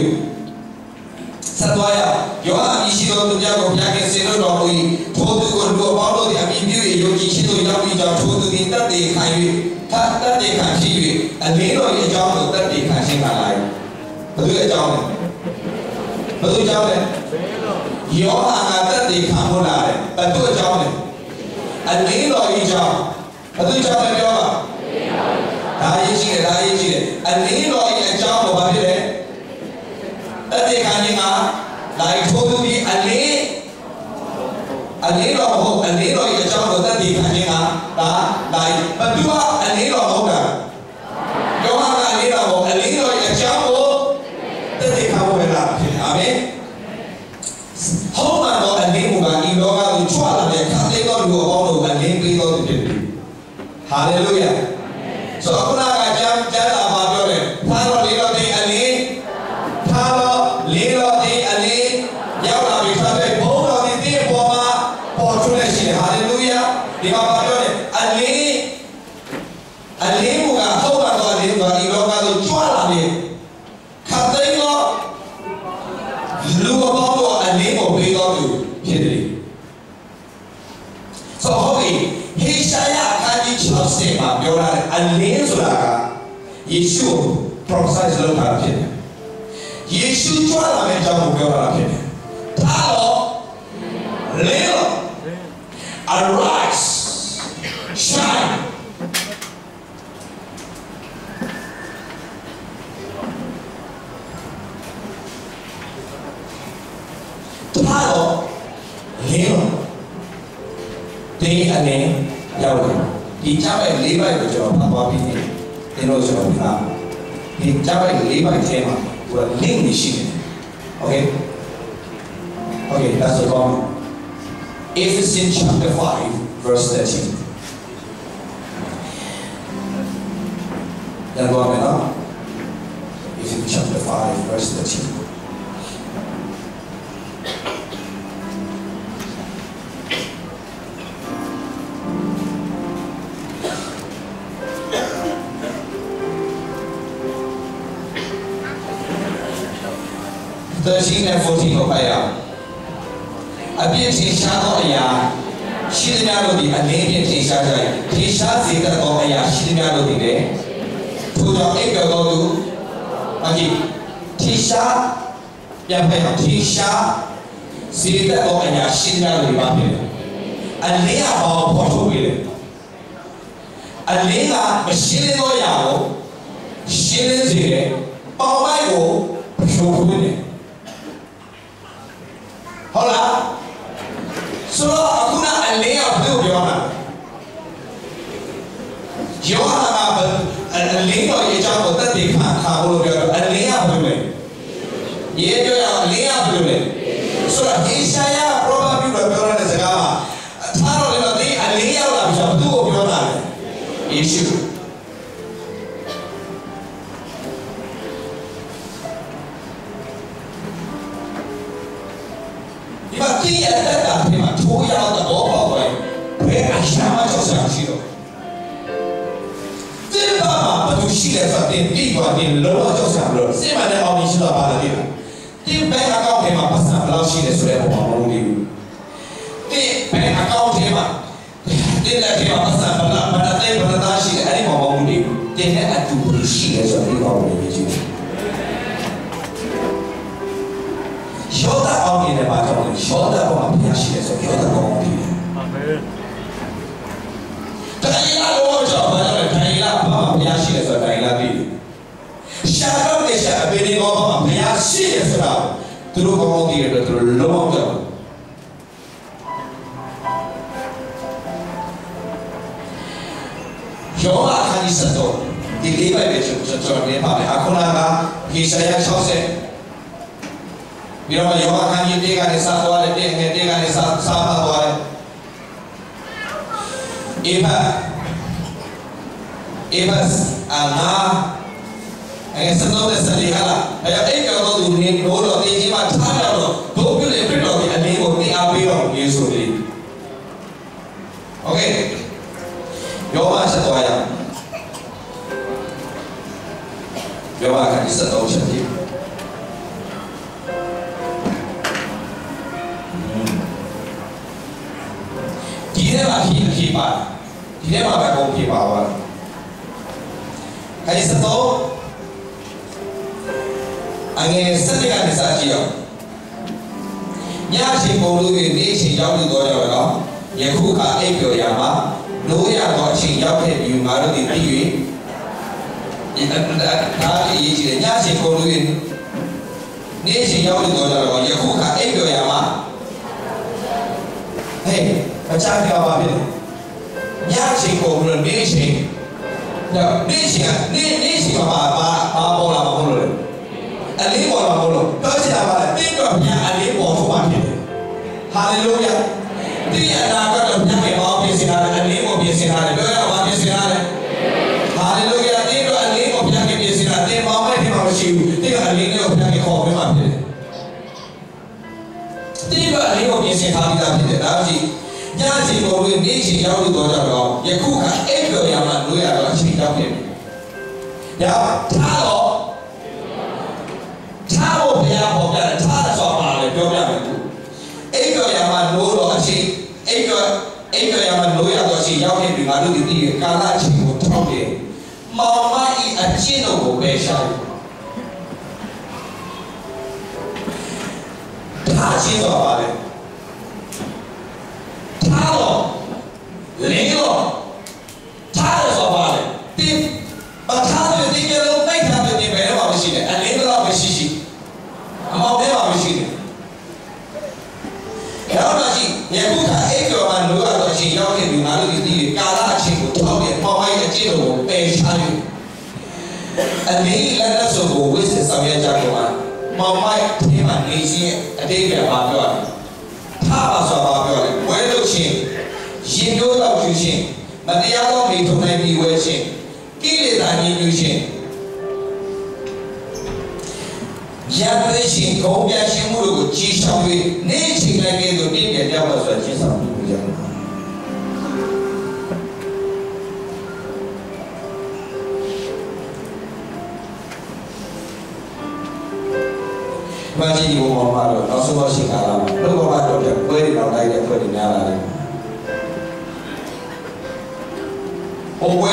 စတော်ရယောဟန်ရှိတော်သူများကိုဘုရားခင်စေလို့တော်မူ၏ထို့သူကိုလူအပေါင်းတို့သည်အမိပြု၍ယုံကြည်ခြင်းတို့ရောက်ပြီးကြောင်းထို့သူသည်တတ်တည်ခံ၍တတ်တည်ခံဖြစ်၍အလင်းတော်၏အကြောင်းကိုတတ်တည်ခံခြင်းကလာ၏ဘယ်သူအကြောင်းလဲဘယ်သူအကြောင်းလဲယောဟန်ကတတ်တည်ခံဖို့လာတယ်ဘယ်သူအကြောင်းလဲအလင်းတော်၏အကြောင်းဘယ်သူအကြောင်းလဲပြောပါဒါရေးကြည့်တယ်အလင်းတော်၏အကြောင်းကိုဘာဖြစ်လဲတတ်တည်ခံခြင်းကလိုက်ထိုးသူဒီအလင်းတော်ဟုတ်အလင်းတော်၏အကြောင်းကိုတတ်တည်ခံခြင်းကဒါလိုက်ဘသူကအလင်းတော်ဟုတ်တာယောဟန်ကအလင်းတော်ဟုတ်အလင်းတော်၏အကြောင်းကိုတတ်တည်ခံဖို့ပဲလားဖြစ်အာမင်ဟောမှာတော့အလင်းကဒီလောကကိုချွတ်လာတဲ့ခါတဲ့တော်လူအပေါင်းတို့အလင်းပေးတော်သူဖြစ်တယ်ဟာလေလုယာဆိုတော့ခုနကကျမ်းစာမှာပြောတယ်ထားတော့လေးတော့ဒီအလင်းထားတော့လေးတော့ဒီအလင်းရောက်လာပြီဆိုတော့ဘုန်းတော်ဒီတင်းပေါ်မှာပေါ်ထွန်းနေရှိတယ်ဟာလေလုယာဒီမှာပြောတယ်အလင်းကဟုတ်ပါတော့အလင်းကဒီလောကကိုကြွလာတယ်ခတ်သိမ်းတော့လူအပေါင်းတို့အလင်းကိုပေးတော်သူဖြစ်တယ်ဆိုတော့ဟေးရှာယအခန်းကြီး60မှာပြောတာအလင်းဆိုတာကယေရှု prophesy လုပ်တာဖြစ်တယ်ယေရှုကြွလာမယ့်အကြောင်းကိုပြောတာဖြစ်တယ်ဒါတော့လင်းတော့ arise shine ဒါတော့လင်းတော့ဒီအနေရောက်တယ်ဒီကြားပဲ၄ဘိုက်ကိုကျွန်တော်ဖတ်သွားပြီးတင်လို့ကျွန်တော်ဖတ်ဒီကြားပဲ၄ဘိုက်ထဲမှာသူက link နေရှိတယ် okay that's the one Ephesians chapter 5 verse 13 then go on now Ephesians chapter 5 verse 1313 and 14ကိုဖတ်ရအောင်အပြည့်ထင်ရှားသောအရာရှိသမျှတို့သည်အလင်းဖြင့်ထင်ရှားကြ၏ထင်ရှားစေတတ်သောအရာရှိသမျှတို့သည်လည်းထို့ကြောင့်အိပ်ပျော်သောသူအကြည့်ထင်ရှားပြန်ဖတ်အောင်ထင်ရှားစေတတ်သောအရာရှိသမျှတို့သည်ဘာဖြစ်လဲအလင်းကဘာကိုဖော်ထုတ်ပေးလဲအလင်းကမရှင်းသောအရာကို ရှင်းလင်းစေတယ်ပေါင်မိုက်ကိုဖြိုခွင်းတယ်ဟုတ်လားဆိုတော့အခုနအလင်းကဘယ်လိုပြောမှာယောဟန်ကအလင်းတော်ရဲ့အကြောင်းကိုသက်သေခံခါဖို့ပြောတော့အလင်းကဘယ်လိုလဲရေပြောရအောင်အလင်းကဘယ်လိုလဲဆိုတော့အေရှာယ probably ပြောတဲ့စကားအထားတော်လည်းတော့ဒီအလင်းရောက်လာပြီဆိုတော့သူ့ကိုပြောတာလေယေရှုဒီမှာဒီအသက်တာဒီမှာထိုးရတော့တော့ပေါ့ပဲဘယ်အရှာမှကြောက်စရာရှိတော့ဒီဘာမှမတူရှိတဲ့ဆိုတဲ့ဒီဘာဒီလောလောကြောက်စရာလို့စိတ်မှလည်းအောင်မြင်ရှိတော့ပါလေဒီဘယ်အကောင့်ထဲမှာပတ်စံဘယ်လောက်ရှိလဲဆိုတဲ့ပုံမှာမလို့ဒီဒီဘယ်အကောင့်ထဲမှာဒီလက်ထဲမှာပတ်စံဘယ်လောက်ရှိလဲအဲ့ဒီပုံမှာမလို့ဒီတင်တဲ့အတူရှိလဲဆိုတဲ့ပုံကိုမြင်ကြည့်ယောသအောင်မြင်တဲ့ဘာကြောင့်လဲယောသဘောမှာဘုရားရှိတယ်ဆိုယောသကောင်းတယ်အာမင်တိုင်းလာလို့ကြောက်ပါတော့တိုင်းလာဘာမှာဘုရားရှိတယ်ဆိုတိုင်းလာပြီရှာတော့တဲ့ရှာအပေဒီကောမှာဘုရားရှိတယ်ဆိုတာသူတို့ကောင်းတယ်လို့သူတို့လုံးဝကြောက်ယောဟန်ခန်းကြီးစတော့ဒီလေးပဲကျွန်တော်ပြန်ပါမယ်အခုနကဟေရှာယ60ပြီးတော့ယောဟန်ခန်းကြီးတေးကနေစားသွားတယ်တေးကနေစားသွားတယ်အေဗတ်အနာအဲ့စတော့တဲ့စလီဟာအဲ့ကတော့သူနေလို့တော့တေးကြီးမှထားတော့ဒုပြည့်ပြတော့ဒီအလေးကိုတင်အားပေးတော့ယေရှုလေးโอเคယောဟန်ဆက်သွားရယောဟန်ခန်းကြီးစတော့ချက်ကြီးဒီထဲမှာဖြေပါဒီထဲမှာပဲပုံဖြေပါသွားတယ်အဲဒီစတော့အငယ်စက်ကနေစကြည့်အောင်ညချင်းပုံလို့နေအချိန်ရောက်လို့တော့တော့ယခုကအိပ်ပျော်ရမှာနိုးရတော့အချိန်ရောက်တဲ့ဒီငါတို့ဒီပြီး၍ဒီဒါအရေးကြီးတယ်ညချင်းပုံလို့နေအချိန်ရောက်လို့တော့တော့ယခုကအိပ်ပျော်ရမှာဟဲ့အချာပြောပါပြီညချင်းပုံလို့နေအချိန်တော့နေအချိန်ကဘာပေါ်လာမဟုတ်လို့အလေးပေါ်လာမဟုတ်လို့ပြောချင်တာပါလေတင်းတော့ဘုရားအလေးပေါ်ထုတ်ပါဖြစ်တယ်ဟာလေလုယာဒီအနာကတော့ဘုရားရဲ့ဘောင်းပြင်ဆင်တာအလေးပေါ်ပြင်ဆင်တာပြောရအောင်ပြင်ဆင်တာလေဟာလေလုယာတင်းတော့အလေးပေါ်ဘုရားရဲ့ပြင်ဆင်တာတင်းဘောင်းမဲ့ဖြစ်မှာမရှိဘူးတင်းကအလေးနဲ့ဘုရားရဲ့ခေါ်ပေးမှာဖြစ်တယ်တင်းတော့အလေးပေါ်ပြင်ဆင်ထားပြီးသားဖြစ်တယ်ဒါကြည့်ညစီပေါ်လို့နေချင်ရောက်လို့တော့ယခုကအဲ့ပြောရမှာလို့ရတော့အချိန်ရောက်နေပြီဒါထားဖို့ဘုရားပေါ်ပြတယ်ထားတယ်ဆိုပါလေပြောပြမယ်သူအဲ့ပြောရမှာလို့တော့အချိန်အဲ့ပြောရမှာလို့ရတော့အချိန်ရောက်နေပြီငါတို့ဒီကာလအချိန်ကိုထောက်တယ်မောင်မဤအကျင့်တော်ကိုပဲရှာတယ်ထားချင်းဆိုပါလေထားတော့လင်းတော့ထားရဆိုပါလေဒီဘာထားတယ်ဒီကလုံးတိုက်ထားတယ်ဒီဘယ်တော့မှမရှိနဲ့အလင်းတော့မရှိအမောင်ထဲမှာမရှိတယ်နောက်တော့ရှိယခုကအဲ့ကျော်မှာလိုရတော့အချိန်ရောက်ခဲ့ပြီငါတို့ဒီကာလအချိန်ကိုထောက်တယ်ပေါင်းပိုင်းအကျင့်တော်ကိုပယ်ရှားတယ်အလင်းလက်လက်ဆိုကိုဝိသဆောင်ရကြတော့မောင်မိုက်ဒီမှာနေချင်းအတိတ်ကဘာပြောလဲထားပါဆိုပါပြောတယ်ဝဲလို့ချင်းရင်တို့တော့ယူချင်းမတရားသောမိထုံနိုင်ပြီးဝဲချင်းကိလေသာညှဉ်းညူးချင်းရတဲ့ရှင်ကောင်းပြရှင်မှုတို့ကိုကြီးရှောင်ပြီးနေချိန်တိုင်းကဲသို့တင့်တယ်ပြောက်လို့ဆိုချင်းဆောင်ပြီးကြတယ်မကြီးဒီဘောမှာတော့နောက်ဆုံးရှိခါလာလို့ဘောမှာတော့ပွဲတွေတော့လိုက်တဲ့ပွဲတွေများလာတယ်ဟိုပွဲ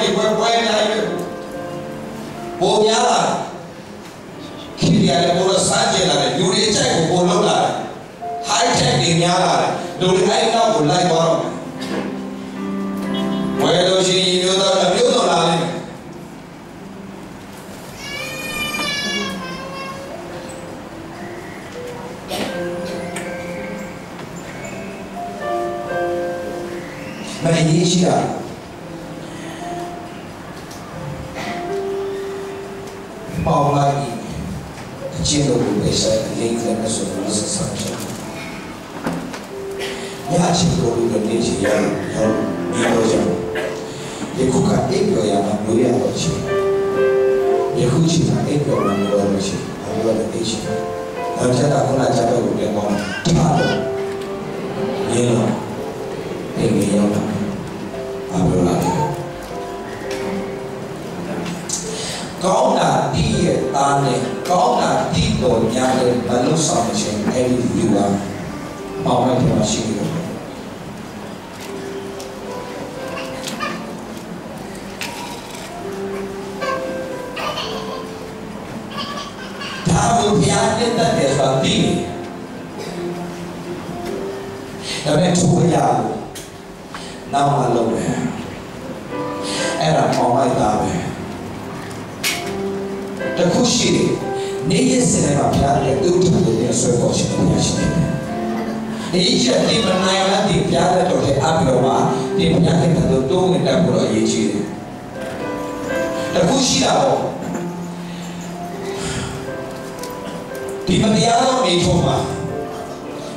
ဒီပွဲပွဲများတယ်ဘောများလာခိရရဘောစားကြလာတယ်လူတွေအကြိုက်ကိုပေါ်လောက်လာတယ် high tech တွေများလာတယ်လူတွေအဲ့နောက်ကိုလိုက်သွားတော့ဝယ်လို့ရှိရင်မျိုးတော့လာလိမ့်မယ် ရေးရှိတာပေါင်းလိုက်အချင်းတို့ကိုပဲဆက်အလေးနဲ့ဆိုလို့ဆက်ဆောင်ချက်ညချစ်တို့ကိုနေချင်ရအောင်ဒီလိုကြောင့်ဒီခုကအိပ်ပြောရမှာမျိုးရတော့ရှိဒီခုချစ်တာအိပ်ပြောမှာမျိုးရတော့ရှိဘာလို့လဲအိပ်ရှိနောက်ချက်ကခုနချက်တော့ကိုပြန်ပေါင်းထားတော့ရင်းတော့အိမ်ကြီးရောက်လာဘာလို့လဲကောင်းတာဒီရဲ့သားနဲ့ကောင်းတာဒီတော်ညာတဲ့မလို့ဆောင်ခြင်းအဲ့ဒီလူကပေါင်းလိုက်တယ်ရှိတယ်ဒါကိုဘုရားနဲ့တတ်တယ်ဆိုတာသိတယ်ဒါပေမဲ့သူ့ရနောက်မှလုပ်တယ်အဲ့ဒါပေါင်းလိုက်တာပဲတခုရှိတယ်နေရစနေမှာဘုရားရဲ့သူ့ထူတဲ့ဆွဲပေါ်ရှင်ဘုရားရှိတယ်ဒီချက်ဒီမနိုင်လားဒီဘုရားရဲ့တော်တဲ့အပ်တော်မှာဒီဘုရားရဲ့တော်တိုးဝင်တက်ဖို့အရေးကြီးတယ်တခုရှိတာပေါ့ဒီမတရားသောမိထုံးမှာ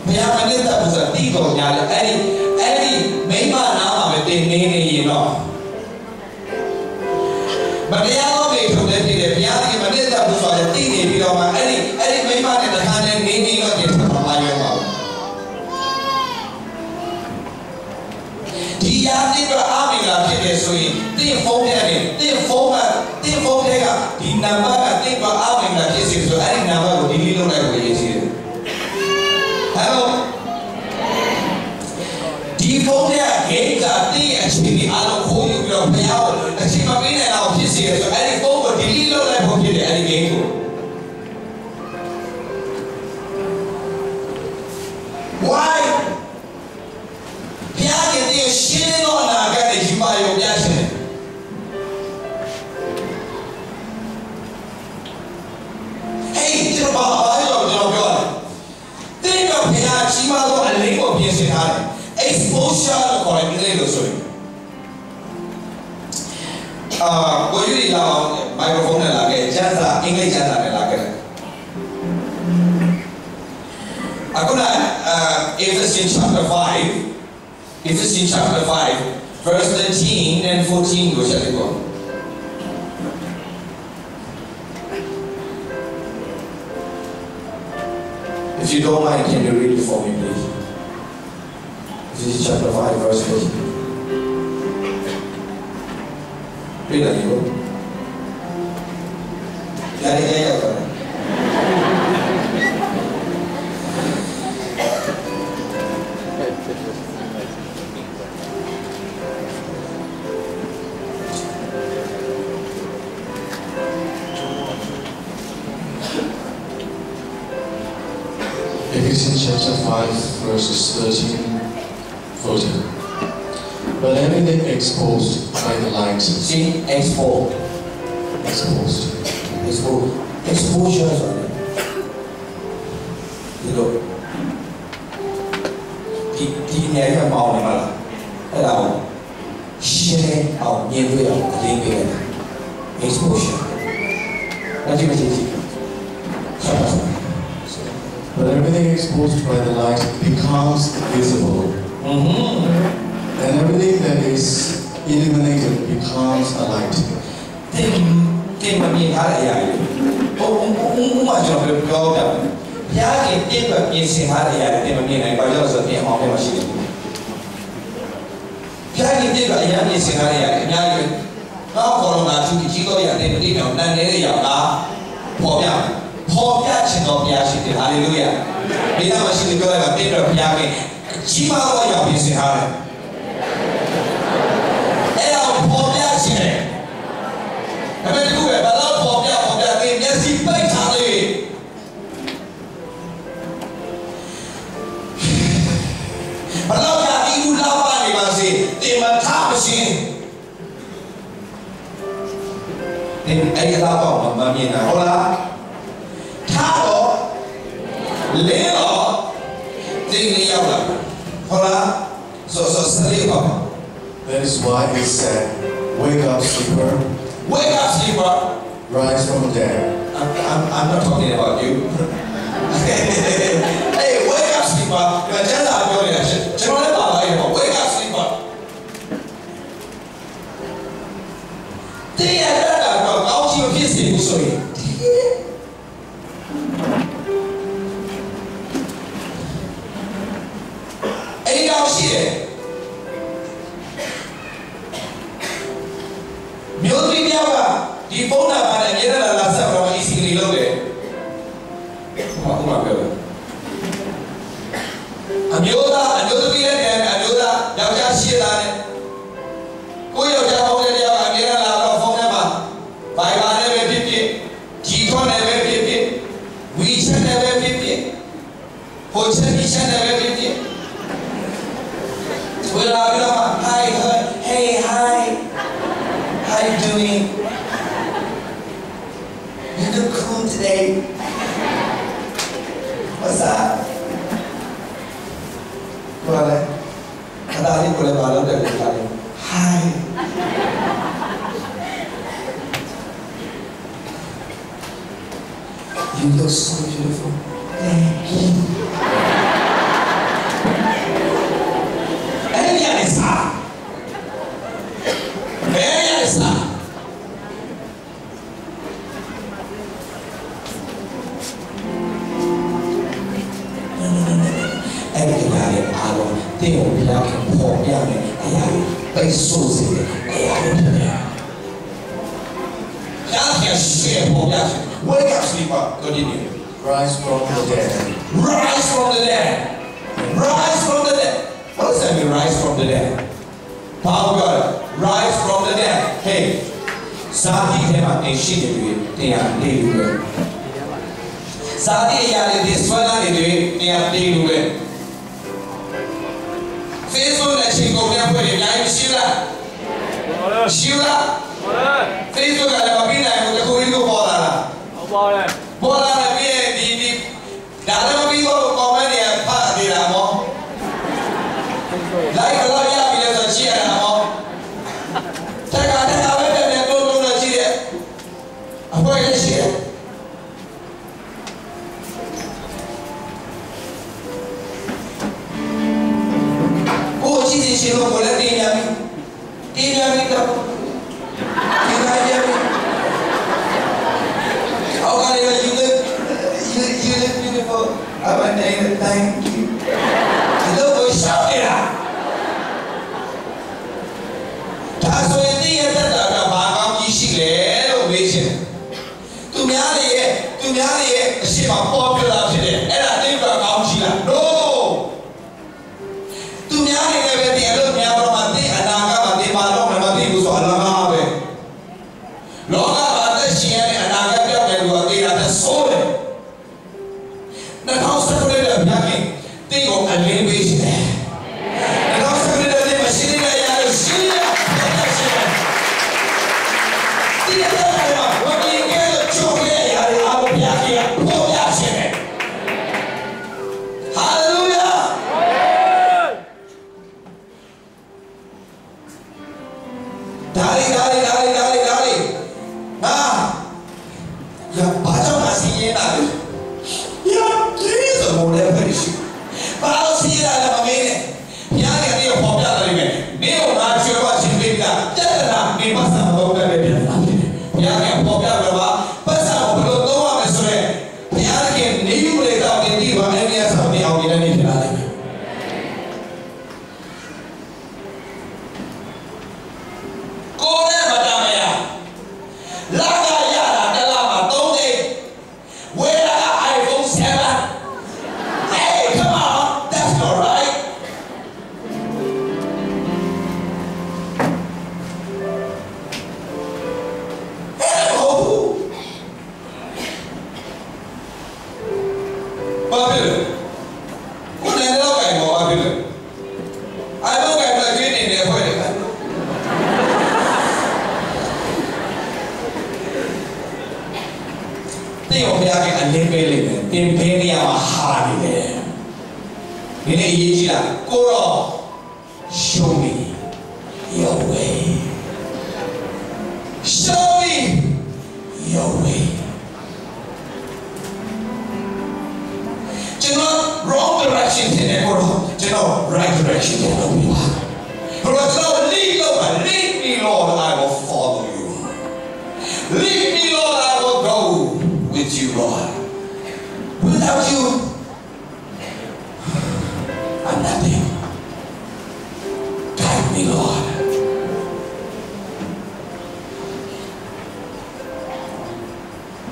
ဘုရားမနစ်သက်ဘူးဆိုတာသိတော်ညာလေအဲ့ဒီမိမနာမှာပဲတင်နေနေရင်တော့မတရားသောမိထုံးတဲ့ပြည်တယ်ဘုရားဒီမနစ်သက်ဘူးဆိုတာသိနေပြီးတော့မှအဲ့ဒီမိမနဲ့တခါနဲ့နေနေတော့ဒီမှာမရောပါဘူးဒီရာသီကအားမင်္ဂလာဖြစ်တယ်ဆိုရင်တင်းဖုန်းထဲနဲ့တင်းဖုန်းထဲကဒီနံပါတ်ကတင်းကအားမင်္ဂလာဖြစ်စီဆိုအဲ့ဒီနံပါတ်ကိုဒီလေးလုပ်လိုက်ကိုရေးစီတယ်ဟယ်လိုဒီဖုန်းထဲကဂိမ်းကတင်းအချိန်ဒီအားလုံးခိုးယူပြီးတော့ဘုရားကိုအချိန်မပေးနိုင်အောင်ဖြစ်စီတယ်ဆိုအဲ့ဒီဖုန်းကိုဒီလေးလုပ်လိုက်ဖို့ဖြစ်တယ်အဲ့ဒီဂိမ်းကိုwhy ဘုရားရဲ့ဒီရှင်းလို့အနာဂတ်ရဲ့ဒီပါရုံပြရှင်တယ်ဟေးကျွန်တော်ဘာလို့ပြောတယ်တင်းကဘုရားကြီးမားသောအလင်းကိုပြင်ဆင်ထားတယ် exposure လို့ခေါ်တယ်လို့ဆိုရင်ကိုယူရီလာမိုက်ခရိုဖုန်းနဲ့လာခဲ့ကျန်းစာအင်္ဂလိပ်ကျန်းစာနဲ့လာခဲ့အခုနEphesians chapter 5 verse 13 and 14 ကိုဆက်လိုက်ပါIf you don't mind, can you read it for me, please? Ephesians chapter 5, verse 14. Read it, you. Ephesians chapter 5, verses 13, 14. But everything exposed by the light. See, exposed. Exposure is on it. You know, the never found him. Hello. Share out near the exposure. What do you mean? But everything exposed by the light becomes visible. And everything that is illuminated becomes a light. Hallelujah. ဒီကမှာရှိတဲ့ပြောရတာတိတော့ဘုရားကကြီးမားသောရောက်ပြင်ဆင်ထားတယ်။အဲ့ဒါကိုပေါ်ပြခြင်းတယ်။ဒါပေမဲ့ဒီခုပဲဘာလို့ပေါ်ပြတဲ့မျက်စိပိတ်ထားလေ။ဘာလို့ကဒီလူလာပါနေပါစေတင်မထားမရှင်။ဒီအဲ့ဒီတော့မမြင်တာဟုတ်လား။ထားတော့လေတော့တင်းနေရောက်လာဟုတ်လားဆိုစလေးပါ That is why it said, wake up, sleeper. Wake up, sleeper. Rise from the dead. I'm not talking about you. Hey, wake up, sleeper. You're just not doing that shit. Wake up, sleeper. They are not out of his sorry. Any now here. Military Diawa, the phone up and get a last from easily loaded. Amiola, another million, and Amiola, Yaja Shira. Who you have already a mirror phone number? By never 50, G2 never 50, WeChat never 50, Hotel never 50. Well, hi, hey, hi. How you doing? You look cool today. What's up? Well, hi. You look so beautiful. Thank you. Wake up, sleeper. Continue. Rise from the dead. Rise from the dead. Rise from the dead. What does that mean, rise from the dead? Power of God. Rise from the dead. Hey. Sati tema a shit of it. They are daily. Sati yali this one they are daily. Facebook that she go there for the live Sheila. Sheila. Facebook at the Babina and the Korean Bola. Bola be Dada Bigo comedy and party Ramo. Like a lawyer, we have a cheer Ramo. Take out the habit and go to the cheer. Avoid the cheer. Oh, she's in thank you. Look, shout it out. That's why they get that Bagam Yishile vision. To me, she was popular today, and I think about Chila. No. To me, never the other Yamati and Naga, the Malon, and Mati was on Lamabe. Longer about the Shian and Naga, and you are there at the soul. The house of the Yaki, think of a little bit. The house of the machine, I see it. What do you get? Chocolate, Yaki, hallelujah. Dari. Ah, yang baca masih enak. Ya, ini semua dah berisik. Kalau sih ada begini, yang dia popular lagi ni. Dia orang cuba cipta kita, jangan ni pasal popular dia. Yang popular berapa? Pasal popular tu apa sebenarnya? Yang ni boleh tahu ni mana ni asal ni awak ni ni lagi. Kau ni macam mana? Laga ya, dalam atau ni? Where iPhone 7? Hey, come on, that's not right. Hello. Babil, kau dah tahu kan mau Babil? iPhone kan lagi ni dia boleh kan? Tengok dia ke alih-alih ni, tempat ni yang mahal ni. Ini ia je lah, korang show me Show me your way. You know, wrong direction in the world. You know, right direction in the world. But Lord, lead me, Lord, I will follow you. Lead me, Lord, I will go with you, Lord. Without you, I'm nothing. Guide me, Lord.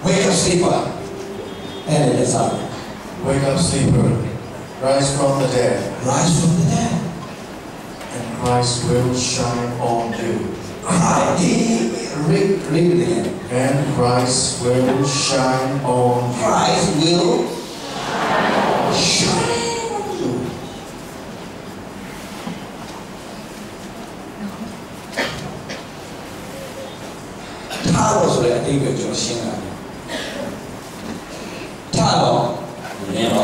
Wake up, sleeper. And it is up. Wake up, sleeper. Rise from the dead. Rise from the dead. And Christ will shine on you. Read it again. And Christ will shine on you. Christ will shine on you. 타로 소리 이거 좀 신나. 타로 네모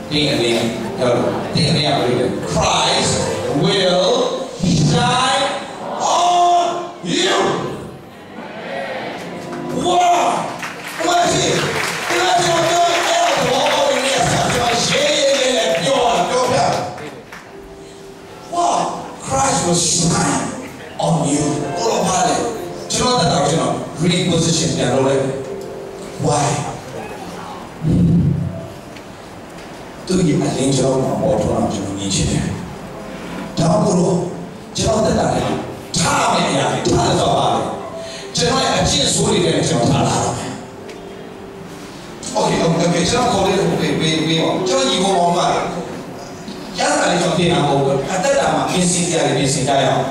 띵띵 여러분 띵띵 우리 Christ will shine on you. Wow! Imagine what doing else all in there. Wow! Christ will shine on you. All about it. Do you know that? You know, reposition their role. Why? Do you think you know what to do? You need to. Don't go. Do you know that? Time is about it.ကျွန်တော်ရဲ့အကျင့်ဆိုးတွေနဲ့ကျွန်တော်ထားလာတော့။ Okay ကျွန်တော်ခေါ်လေးပေးပါကျွန်တော်ညီကောင်မောင်ကရတာလေးကျွန်တော်ပြင်အောင်ပေါ့အသက်တာမှာပြင်ဆင်ကြရတယ်ပြင်ဆင်ကြရအောင်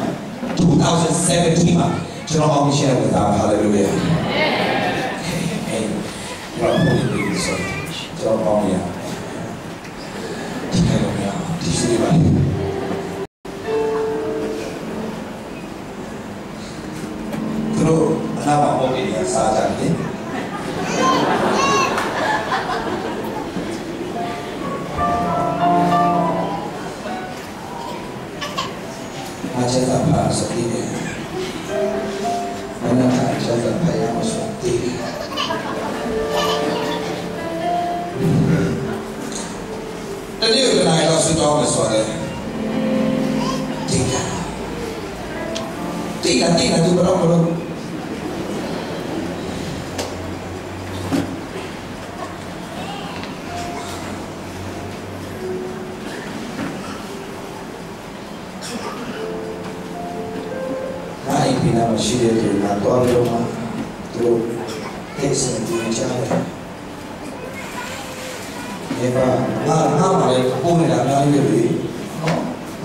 2017မှာကျွန်တော်အောင်မြင်ရတဲ့ဒါဟာလေလုယာ။ Hey ကျွန်တော်ပြောပြီးဆိုကျွန်တော်အောင်မြင်ရတယ်ဒီစီပါKenapa mau ini saja ini? Macam apa seperti mana macam apa yang seperti tadi udah naik ke sudah mesra tiga tu berapa Nama syirik itu atau agama itu teksnya dibicara. Ya pak, nama yang punya nama itu,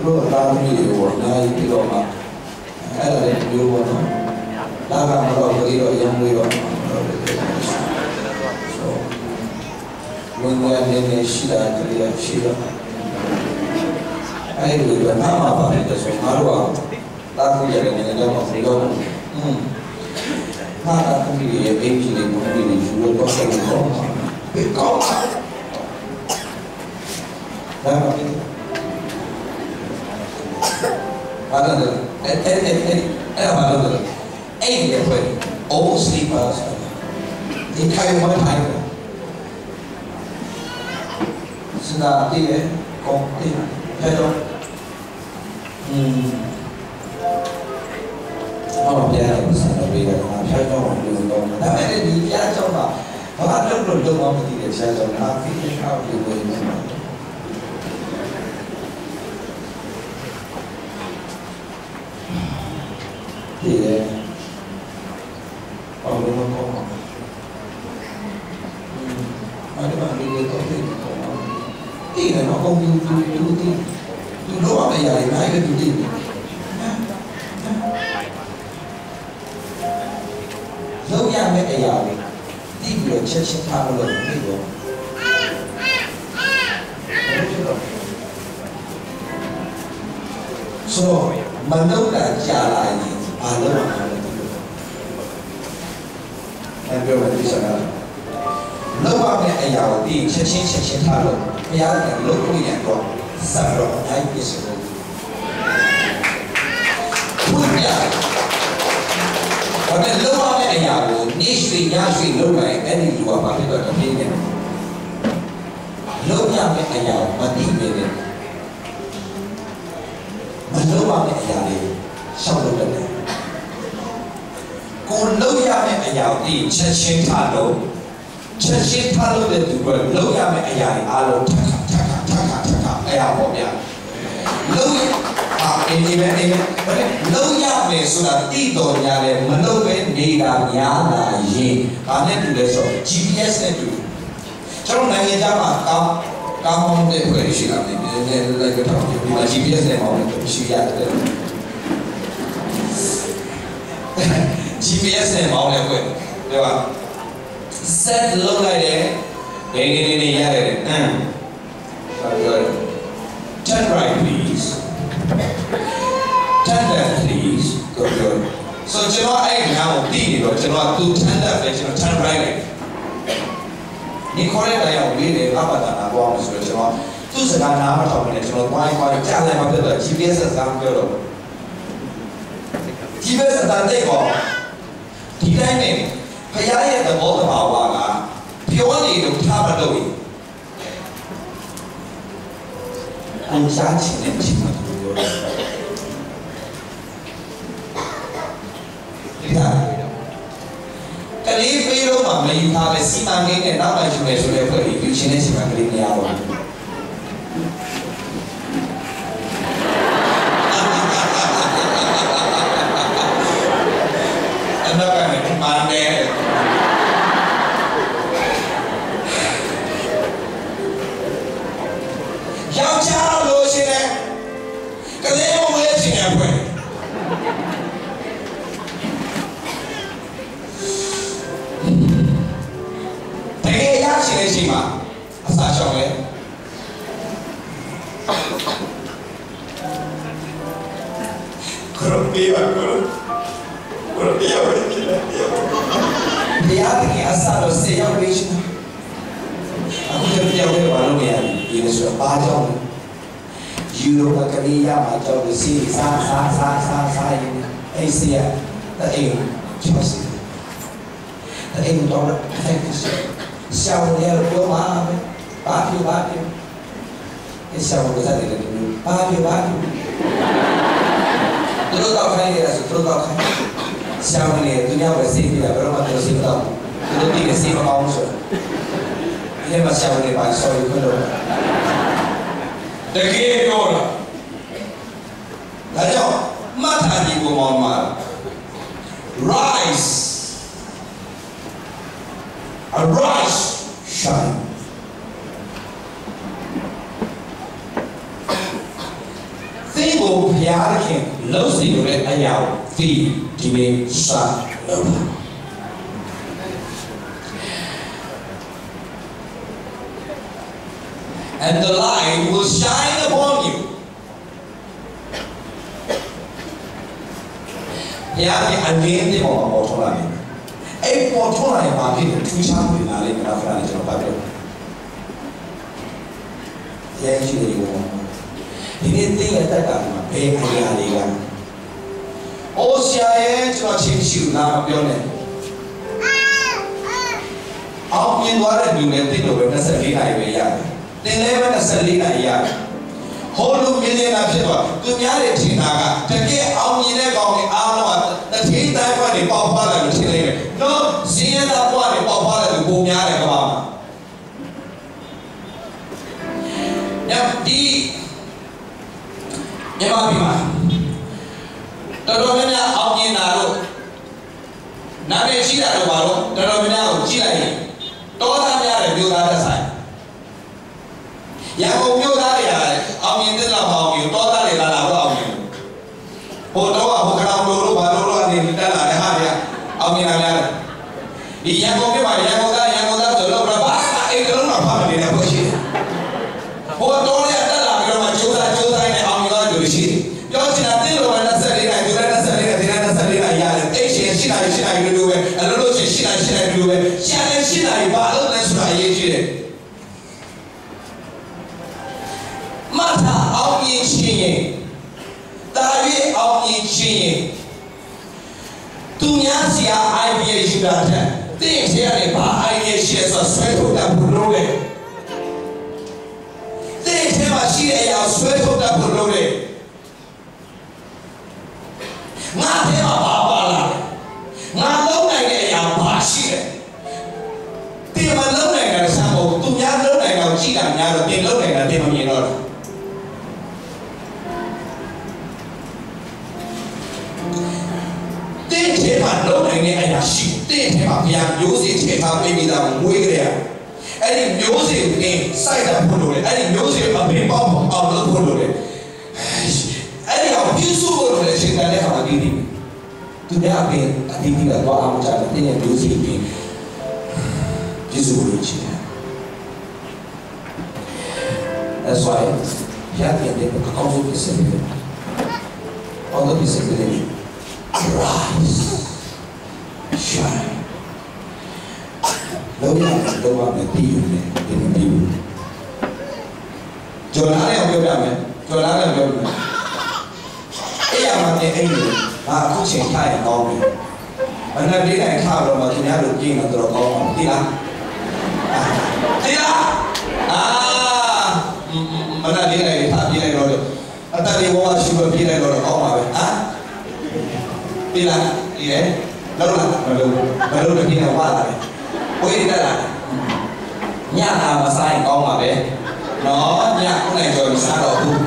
lo lagi itu warna itu apa? Ada yang warna, laga malah begitu yang begitu. So, mungkin ini sila kerja sila. Ayo itu nama apa itu semua Aku jadi mengajar masyarakat. Maka aku dia benci dia pun dia jual pasal itu. Bekau. Dah apa? Ada tu. Apa tu? Dia pun all sleepers. Dia kaya mana kaya? Sudah dia kau dia kaya. Orang biasa besar lebih dengan saya jauh lebih jauh. Tapi ini dia jauh lah. Kalau ada belum jauh apa tidak saya jauh. Tapi ini kau juga ini. Dia orang belum kau. Ada mana dia kau ini kau. Ini nak kau tu doa apa yang naik ke tu. Lâu nhà mấy cái giàu đi được trên sân thang một lần đi được. So mà lâu là trả lại gì? Lâu là emပြောမယ်ဒီစကားlâu mà mấy cái giàu đi trên sân thang một lần. Bây giờ là lâu cũng như vậy. Sao rồi ai biết sao? Vui nhỉ? ဘာနဲ့လုံးဝမဲ့အရာကိုနေ့ရွှေညရွှေလုံးလိုက်အဲ့ဒီလူကဘာဖြစ်တော့တပြင်းနေလုံးရမဲ့အရာမသိနေတယ်မလုံးဝမဲ့အရာလေးရှောက်လို့တယ်ကိုလုံးရမဲ့အရာကိုချက်ချင်းထားလို့ချက်ချင်းထားလို့တဲ့သူကလုံးရမဲ့အရာတွေအားလုံးထပ်အရာပေါ့ဗျာလုံးအင်းဒီမဲ့လုံးရမယ်ဆိုတာတိတော်ညာလေမလုံးပဲနေတာများလာရင်ဘာနဲ့တူလဲဆို GPS နဲ့တူကျွန်တော်နိုင်ငံခြားမှာကောင်းတဲ့ဖွဲ့ရှိတာလေလည်းကတော့ဒီမှာ GPS နဲ့ပေါင်းတယ်ရှိရတယ် GPS နဲ့ပေါင်းတယ်ဖွဲ့对吧 set လုပ်လိုက်တယ်နေရတယ်ဘာပြောလဲ turn right please turn left please ကိုပြော so ကျွန်တော်အဲ့နားကိုတည်နေတော့ကျွန်တော်သူ turn left နဲ့ကျွန်တော် turn right လိုက်ဒီခေါ်တဲ့တိုင်းအောင်လေးတယ်အပဒါနာပေါ်အောင်ဆိုတော့ကျွန်တော်သူ့စကားနားမထောင်နေကျွန်တော်သွားကြားလိုက်မှပြတော့ GPS စကားပြောတော့ GPS စကားတဲ့ကောဒီတိုင်းနဲ့ဖရားရဲ့သဘောတဘာဝကပြောနေလို့ထားမလို့အန်စားချင်တဲ့ချိန်မှာပြောတယ်ဒီကလေးပေးတော့မှမယူထားပဲစီမံကိန်းနဲ့နောက်မှယူမယ်ဆိုတဲ့ဖွဲ့ပြီးယူချင်တဲ့စီမံကိန်းမရပါဘူးအဲ့တော့ကမှန်တယ်ယောက်ျားလို့ရှိတယ်ကလေးမဝဲချင်တဲ့ဖွဲ့ရှိနေရှိမှာအစားချောင်းလဲခရပီဝါခရပီဝါဝဲကိလာတရားကအစားလို့စေရောက်နေရှိအခုတည်းပြောင်းလဲဘာလို့မရဘူးဒီလိုဆိုဘာကြောင့်ယူရိုကလေးရမှာကြောက်လို့စီစားရင်အဲ့စီရတဲ့အိမ်ချောစီတဲ့အိမ်တော့အဲ့ဒီရှောင်းရတော့မှာဘာဖြစ်ဒီရှောင်းကိုစားတယ်လို့ဘာဖြစ်သူတို့တော့ခိုင်းနေတာဆိုသူတို့တော့ခိုင်းရှောင်းနေသူများပဲစိတ်ပြတာဘယ်တော့မှသူစိတ်မတော့သူတို့ဒီကစိတ်မကောင်းဆိုဒီမှာရှောင်းနေပါဆော်ရီလို့တကယ်ပြောတာဒါကြောင့်မတ်တာဒီကိုမှ rise arise shine သင်ကိုဖျားခင်လှုပ်စီလို့လည်းအရာကိုဒီနေ့စလုပ်ပါ and the light will shine upon you ဖျားခင်အလင်းတွေပေါ်မှာပေါ်ထွက်လာတယ်အဲ့ပေါ်ထွက်လာရင်ဘာဖြစ်လဲထူးခြားမှုတွေလာလိမ့်မယ်ခဏလေးကျွန်တော်ပြောပြရဲရှိတယ်ဒီနေ့သိရတဲ့ကမှာဘယ်အရာတွေကအိုဆရာရဲ့ကျွန်တော်ချင်းရှိလာမပြောနဲ့အောင်မြင်သွားတဲ့လူနဲ့သိလို့ပဲ24နာရီပဲရတယ်သင်လည်းပဲ24နာရီရတယ်ဟိုလူမြင်နေတာဖြစ်သွားသူများတွေထင်တာကတကယ်အောင်မြင်တဲ့ကောင်တွေအားလုံးကတထေးတိုင်းဘက်တွေပေါက်ပါလာလို့ထင်နေတယ်နော်ဇင်းရတာဘွားတွေပေါက်ပါလာလို့ပုံများတယ်ကပါဒီမြန်မာပြည်မှာတော်တော်များများအောင်မြင်တာတော့နာမည်ရှိတာတော့ပါတော့တော်တော်များများကိုကြည့်လိုက်ရင်တောသားများတဲ့မျိုးသားသက်ဆိုင်ရန်ကုန်မျိုးသားတွေရတယ်အောင်မြင်တဲ့လောက်အောင်မြင်တောသားတွေလာတော့အောင်မြင်ဟိုတော့ဟိုကလောင်လို့ဘာလို့အနေနဲ့တက်လာတဲ့ဟာတွေအောင်မြင်လာတယ်ဒီရန်ကုန်မြို့မှာရန်ကုန်သားဆိုတော့ဘာအဲ့ကလုံးတော့ဖတ်မနေတယ်ဘုရှိဟိုတော့ရတက်လာပြီးတော့မှကျိုးစားနဲ့အောင်မြင်သွားတယ်လို့ရှိပြောချင်တာတင်းလို့ပဲ24နိုင်သူလည်း24နိုင်ဒီလည်း24နိုင်ရတယ်အဲ့ရှင်ရှိနိုင်လို့ပဲအလိုလိုရှိနိုင်လို့ပဲရှာလည်းရှိနိုင်ဘာလို့လဲဆိုတာအရေးကြီးတယ်မထာအောင်မြင်ခြင်းရင်တာ၍အောင်မြင်ခြင်းရင်သူ များစီအား idea ယူတာတဲ့တင်းထဲကနေဘာ idea ရှိလဲဆိုဆွဲထုတ်တာဘုလို့လေတင်းထဲမှာရှိတဲ့အရာဆွဲထုတ်တာဘုလို့လေငါထဲမှာဘာပါလာငါလုံးနိုင်တဲ့အရာဘာရှိလဲတင်းမလုံးနိုင်တာစမ်းဖို့သူများလုံးနိုင်တော့ကြည့်တာများတော့တင်းလုံးနိုင်တာတင်းမမြင်တော့တင်းထဲမှာလုံးနိုင်တဲ့အရာရှိတင်းထဲမှာဘုရားမျိုးစေ့ထဲမှာပေးပြီးသားမွေးကြရအဲ့ဒီမျိုးစေ့ကိုစိုက်တာဖို့လို့လေအဲ့ဒီမျိုးစေ့အပင်ပေါအောင်လုပ်ဖို့လို့လေအဲ့ဒီအောင်ပြုစုဖို့လို့လေရှင်တယ်လည်းဟာဒီဒီသူများအပင်အဒီဒီကတော့အောင်ကြတယ်တင်းရဲ့မျိုးစေ့ပင်ပြုစုလို့ချင်တယ် That's why ဘုရားပြန်တယ်အကောင်းဆုံးဖြစ်စေတယ်အောင်လို့ဖြစ်စေတယ် Arise, shine. လုံးဝမတည်ယူနေတယ်မတည်ဘူးကျော်လာတယ်ပြောပြမယ်ကျော်လာတယ်ပြောပြမယ်အဲ့ရမှာတင်အိမ်တွေငါအခုချိန်ထားရင်ကောင်းပြီမနေ့လေးတိုင်းထားတော့မှသူများတို့ပြင်တော့ကောင်းပါတိလားတိလားမနေ့လေးတိုင်းထားပြင်လိုက်တော့အတလေးဘောရှိလို့ပြင်လိုက်တော့ကောင်းပါပဲဒီလားဒီလေလောက်လာမလို့တပြင်းတော့ဝါလာတယ်ဝေးတက်လာညနာမဆိုင်ကောင်းပါပဲနော်ည9နိုင်ကျော်မစားတော့ဘူး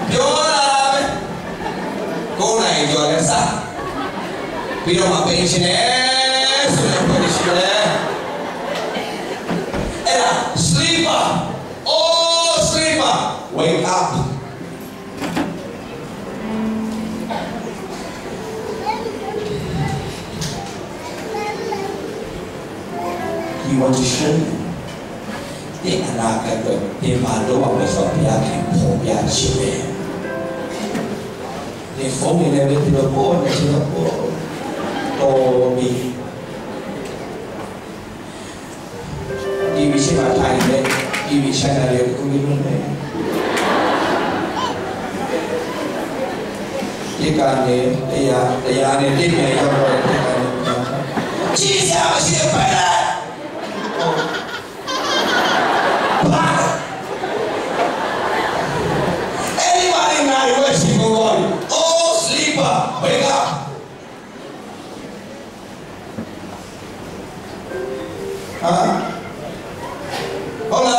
ပြောလာပဲ9နိုင်ကျော်လည်းစားပြီးတော့မှပင်ရှင်နဲ့ဆိုတော့ပင်ရှင်နဲ့အဲ့ဒါ sleeper oh sleeper wake up He wants to show you. The anakata, the malo was of Yakin, Yachi. They phone in everything to the poor, and to the poor. Oh, me. Give me some time, give me some time. You can't they are in the Jesus, Anybody now worship God? Oh, sleeper, wake up! Hola.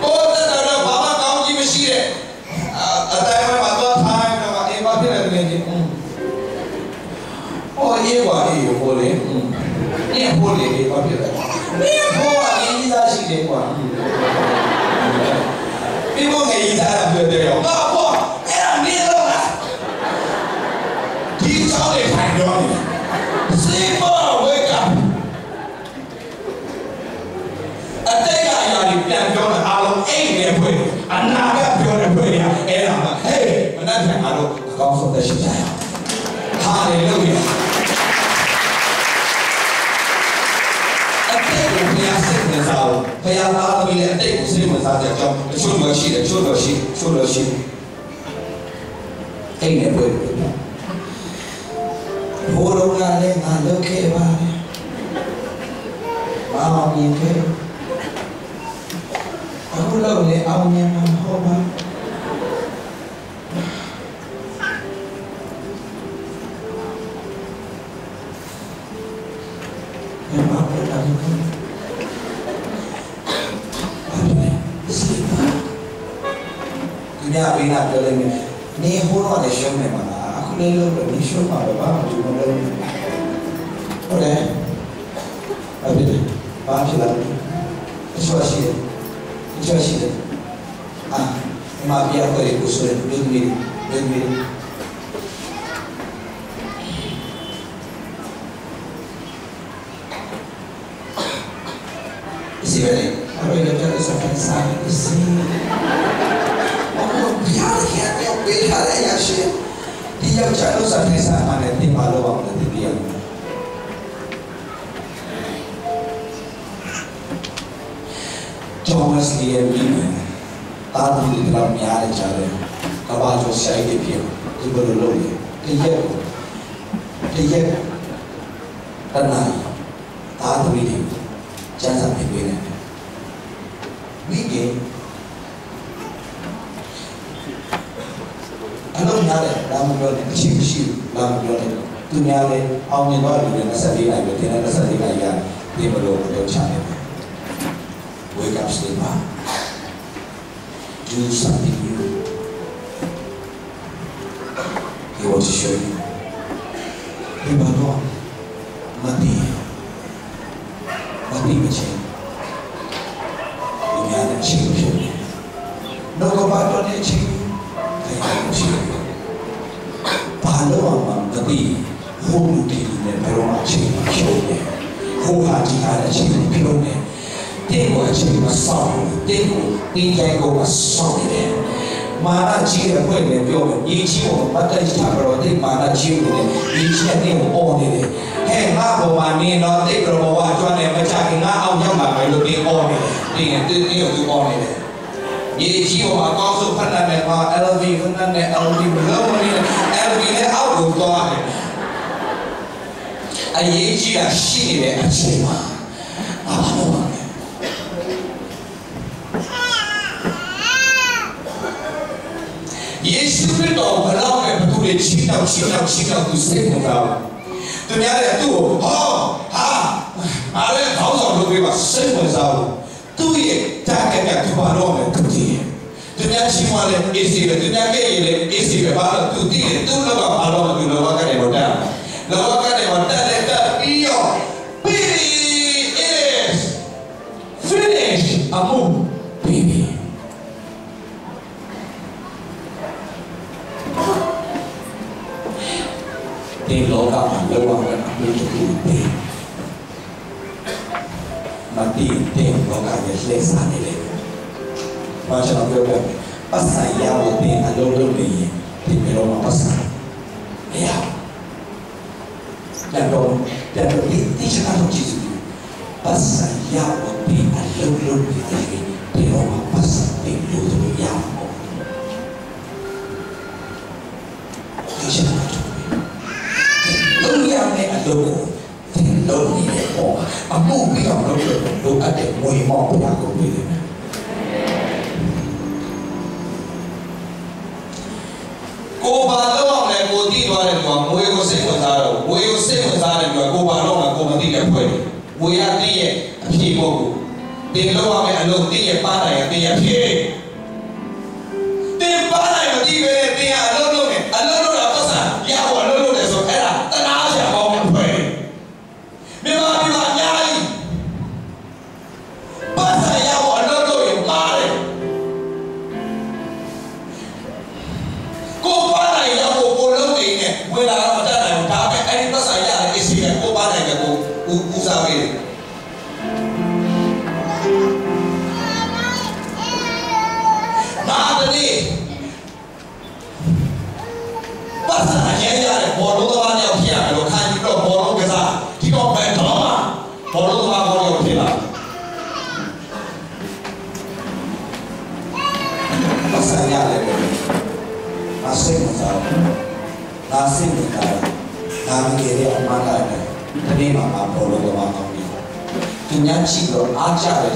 Oh, that's Baba Kaunji machine. A time Oh, you are here, holy. Yeah, holy, you are here. People may eat out of the day. No, what? And I'm near that. He's all the time doing it. Sleeper, wake up. I think I am going to have 8 there for you. I'm not going to put you. And I'm like, hey, but that's I don't go for the shit. Hallelujah. I am not going to take the same as I jump. Show me a sheet, show me a sheet, show me a sheet. Ain't it good? Hold on, I look here, I'll be okay. I'm lonely, I'm in my home. Yeah, we not telling me. Nee, hold on, show me, man. I couldn't look at me, show my Baba, you know. Okay. I did it. Baba, it's what she did. It's what she did. My Pia, very good, so good me. See, ready? I really got this up inside. You see? Dia cakap sampai sana nanti malu apa nanti dia. Thomas dia begini, tadi di dalam nyari cari, kalau saya dia pion, itu baru lagi. Dia တရက်တနာသားသမီးတွေကျန်းစာပေးပေးတယ်မိခင်အလုံးများတယ်ဒါမှမဟုတ်အချင်းရှိလာမပြောတယ်သူများလည်းအောင်မြင်သွားတယ်24နိုင်ပဲတင်တဲ့24နိုင်ရတယ်ဒီမလို့တော့ချတယ် wake up sleeper do something new he wants to show you ဒီမှာတော့မတိမချင်းဒီများတဲ့ချင်းဖြစ်နေနောက်ကဘာတော့တဲ့ချင်းတိုင်းချင်းဘာလို့မှမတိဟိုလူတီနဲ့ဘယ်တော့မှချင်းဖြုံးနေဟိုဟာဒီဟာတဲ့ချင်းဖြုံးနေတင်းကိုအချင်းမဆောင်တင်းကိုတင်းကြိုင်ကိုမဆောင်နေတယ်မာနကြီးတဲ့ဖွဲ့နဲ့ပြောမယ်ညီကြီးကိုမတ်တက်ချတာတော့တိတ်မာနကြီးနေတယ်ညီကြီးနဲ့ကိုအော်နေတယ်ဟဲ့ငါဘောမှာနေတော့တိတ်တော်ဘောကကျွမ်းနေမချခင်ငါအောင်ရောက်လာမယ်လို့ဒီအော်နေတယ်တင်းကိုသူအော်နေတယ်ညီကြီးကိုအကောင်းဆုံးဖတ်နိုင်တယ်မှာ LV ဖတ်နိုင်တယ် LV ဘလုံးမနေ LV နဲ့အောက်ကိုသွားတယ်အရေးကြီးတာရှိနေတဲ့အချိန်မှာဘာလို့လဲယေရှုခရစ်တော်ဘလောက်ပဲဘသူတွေချီးတောက်သူစိတ်ဝင်စားသူများလည်းသူ့ကိုဟာအားလည်းခေါင်းဆောင်လုပ်ပြီးမှစိတ်ဝင်စားဘူးသူ့ရဲ့တာကက်ကသူဘာလို့လဲသူတည်သူများချီးမွမ်းလဲအေးစီပဲသူများကဲ့ရဲ့လဲအေးစီပဲဘာလို့သူတည်တယ်သူလောကဘာလို့သူလောကကနေတော့တာလောကကနေတော့တက်ပြီးရော it is finish အမှုပြီးပြီဒီလောကမှာလောကကအမှုတစ်ခုပဲမတည်တဲ့လောကရဲ့လက်စားနေလေဘာကြောင့်ပြောလဲပတ်ဆိုင်ရဖို့တင်အလုံးလုံးနေရင်ဒီမျိုးမှာပတ်ဆိုင်မရတဲ့တော့ဒီချာတော့ကြည့်စုပတ်ဆိုင်ရဖို့တင်အလုံးလုံးနေရင်ဒီမျိုးမှာပတ်ဆိုင်တယ်လို့တော့ရအောင်ဒီချာလုံးရမယ်အလုံးကိုတင်လုံးနေပေါ့အမှုပြီးတော့လုပ်လို့အပ်တဲ့ဝေမောဘုရားကိုပြီးတယ်ကိုဘာလို့လဲကိုတီးသွားတယ်ကွာငွေကိုစိတ်ဝင်စားတော့ငွေကိုစိတ်ဝင်စားတယ်ကွာကိုဘာလို့လဲကိုမသိတဲ့ဖွဲ့တယ်ငွေရတည်းရဲ့အဖြစ်ပေါ့ကိုတင်လို့ရမယ်အလုံးတည်းရဲ့ပါနိုင်ရတည်းရဲ့ဖြစ်တင်ပါနိုင်မကြည့်ပဲတင်ရအလုံးလုံးနဲ့အလုံးလုံးတော့ပတ်စံရဖို့အလုံးလုံးတယ်ဆိုအဲ့ဒါတနာစရာကောင်းတဲ့ဖွဲ့မြန်မာပြည်မှာအများကြီးပတ်စံရဖို့အလုံးလုံးရင်ပါတယ်ကိုပါနိုင်ရဖို့ကိုလုံးနေနဲ့ဝေလာတော့မတတ်နိုင်ဘူးဒါပေမဲ့အဲ့ဒီပတ်စံရတယ်အစီအကိုပါနိုင်ကကိုဦးစားပေးတယ်နာတည်းပတ်စံအရေးရတယ်ဘောလုံးသမားတွေဖြစ်ရတယ်လို့ခံပြီးတော့ဘောလုံးကစားဒီတော့ဘယ်တော့မှဘောလုံးသမားဘောလုံးဖြစ်လာပတ်စံရတယ်အစိမ့်စားနာစိမ့်တာနာမကြီးရဲ့အမှန်တိုင်းတနေ့မှာဘောလုံးသမားကောင်းပြီသူများချီတော့အားကြတယ်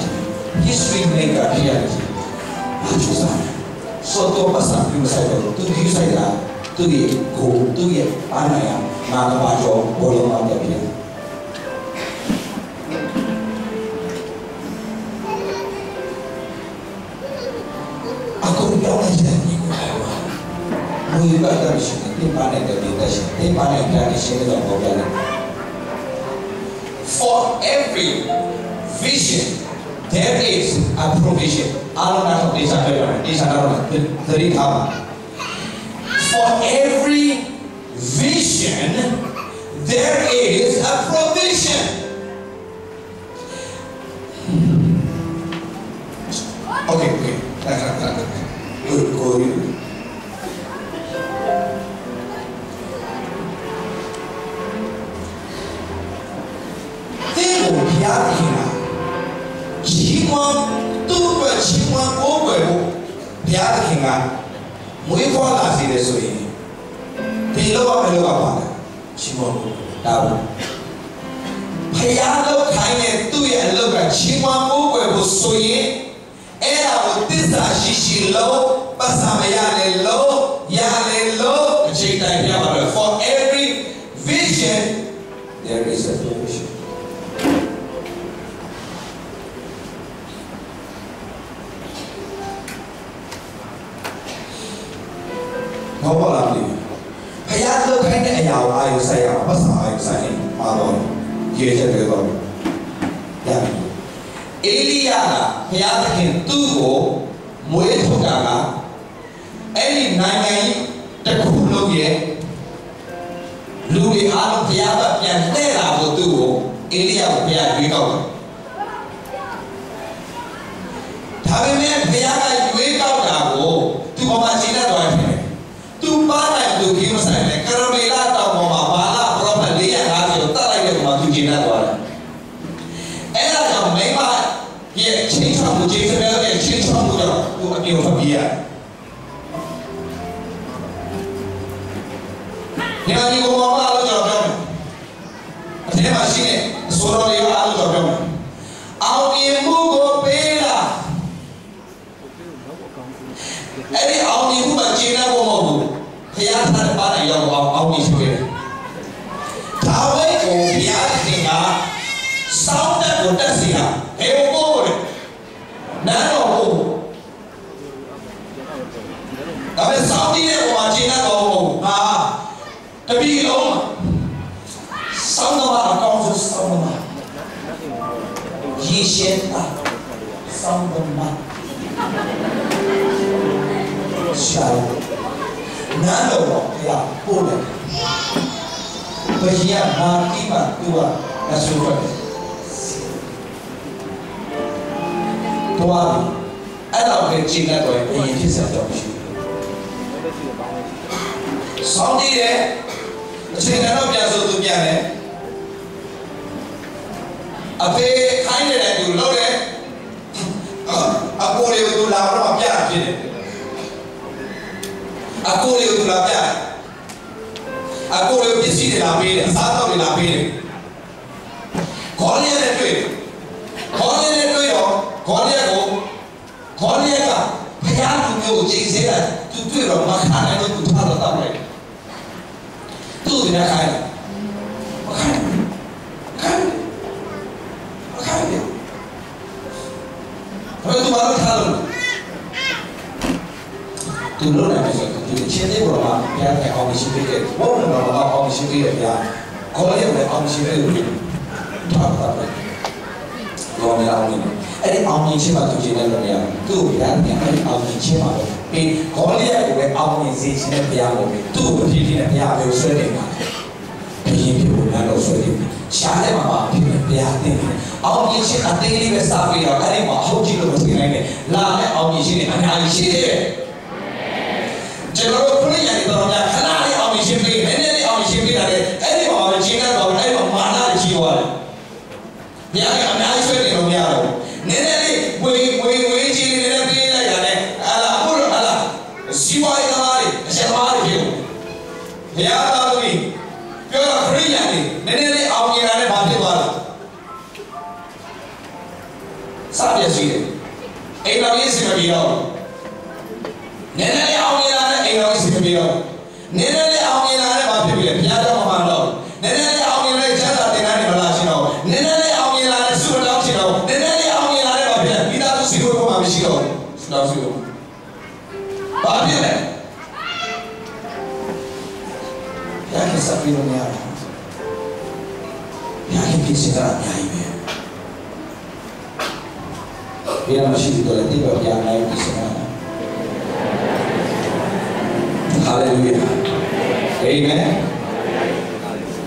history maker ဖြစ်ရတယ်အားကျစားစောတော့ပတ်စံပြမဆိုင်တော့သူဒီဆိုင်တာသူရဲ့ကိုသူရဲ့အားနိုင်မာနပါကြောဘောလုံးအောင်တယ်ဖြစ်အခုပြောင်းလိုက်တဲ့ဒီကိုဘယ်လိုလဲရှိတယ်ဒီပါနေတဲ့ဒီတက်ရှိဒီပါနေတဲ့ရှိတဲ့တော့ပြောရတယ် For every vision there is a provision. Allah is For every vision there is a provision. Okay. Good. Chimwa. Tahu. Payah lo kaya tu ya lo kan cuma buku busuye, era utisa sisi lo, pasamaya le lo, ya le lo, cerita dia baru. For every vision, there is a provision. Kau apa lagi? Payah lo kaya ayau ayu saya, pasal ayu saya malu. Ye jadi tu, ya. Elia payah terkin tu ko, mulai thukar, ini nangai terkulo ye, luri alam payah yang tera tu ko, Elia payah juga. Tapi mana payah juga ko, tu mama cina tu apa? Tu mana tu kirim saya, kerana mela tahu mama bala berapa dia hari tu tak lagi mama tu cina tu ada. Era jam memang ye cinta muci sebenarnya cinta muda tu ni orang biar. Yang ni mama alu jawab. Ada masih ni suara dia alu jawab. Awak ni mugo pera. Ini awak ni bukan cina bomo. Payah tak ada yang awak ni sebut. Tahu ko biar tinggal sound kita siapa? Heboh. Nano. Tapi sound ini orang cina bomo. Tapi lo sound apa? Kau tu sound apa? Yishenta sound apa? Siapa? Nano ya boleh. Bagian mati tua nasuhan. Tua, ada orang Cina tu yang ini saya tahu. Saudi ni, Cina tu biasa tu biasa ni. Apa kain ni tu lalu ni, aku ni tu lalu apa biasa ni. Aku ni tu lalu biasa. Aku ni di sini lalu, satu ni lalu. Kau ni ada tu, kau ni ada tu yo, kau ni aku, kau ni aku. Payah tu yo jadi saya tu tu yo makan itu tu tak tahu lagi. Tu dia kain, makan dia. Tapi tu baru tahu. Tu lo nak macam tu, cerita berapa? Yang tak kau mesti fikir, orang berapa kau mesti fikir ya. Kau ni boleh kau mesti fikir. Tak tahu. Kau ni awak ni. Ini awak ni cuma tu jenis lo ya. Tu yang ni awak ni cuma lo. Kau ni awak ni jenis dia lo. Tu jenis dia lo sudah. Ini bukan lo sudah. Siapa mama dia ni. Awak ni cuma teri besar dia. Kali awak jitu mesti ni. Lama awak ni sini, anda ni sini. Kalau punya yang itu orang yang kenal ni awak mesti fikir. Ini awak mesti fikir ada. Ini awak Cina tu, ini mana jiwa. Yang anda iswe ni orang yang. Nene ni, wei Cina ni nak fikir lagi ada. Ala, siapa yang kamari, siapa yang kau. Yang tahu ni, kalau punya ni, nene ni awak yang ada balik balik. Siapa sih? Orang ni siapa dia? Nene ni awak yang ada. Orang isi kebiro, nene ni awak yang ada bapa pilih, tiada orang malu. Nene ni awak yang ada jasa tenani malas sino, nene ni awak yang ada surat awak sino, nene ni awak yang ada bapa pilih. Kita tu siapa pun kami sino, sudah siapa. Bapa pilih. Yang kisah pilih ni ada, yang kisah terang yang ini. Biar masih ditolak tiba yang lain kisah. Hallelujah. Amen.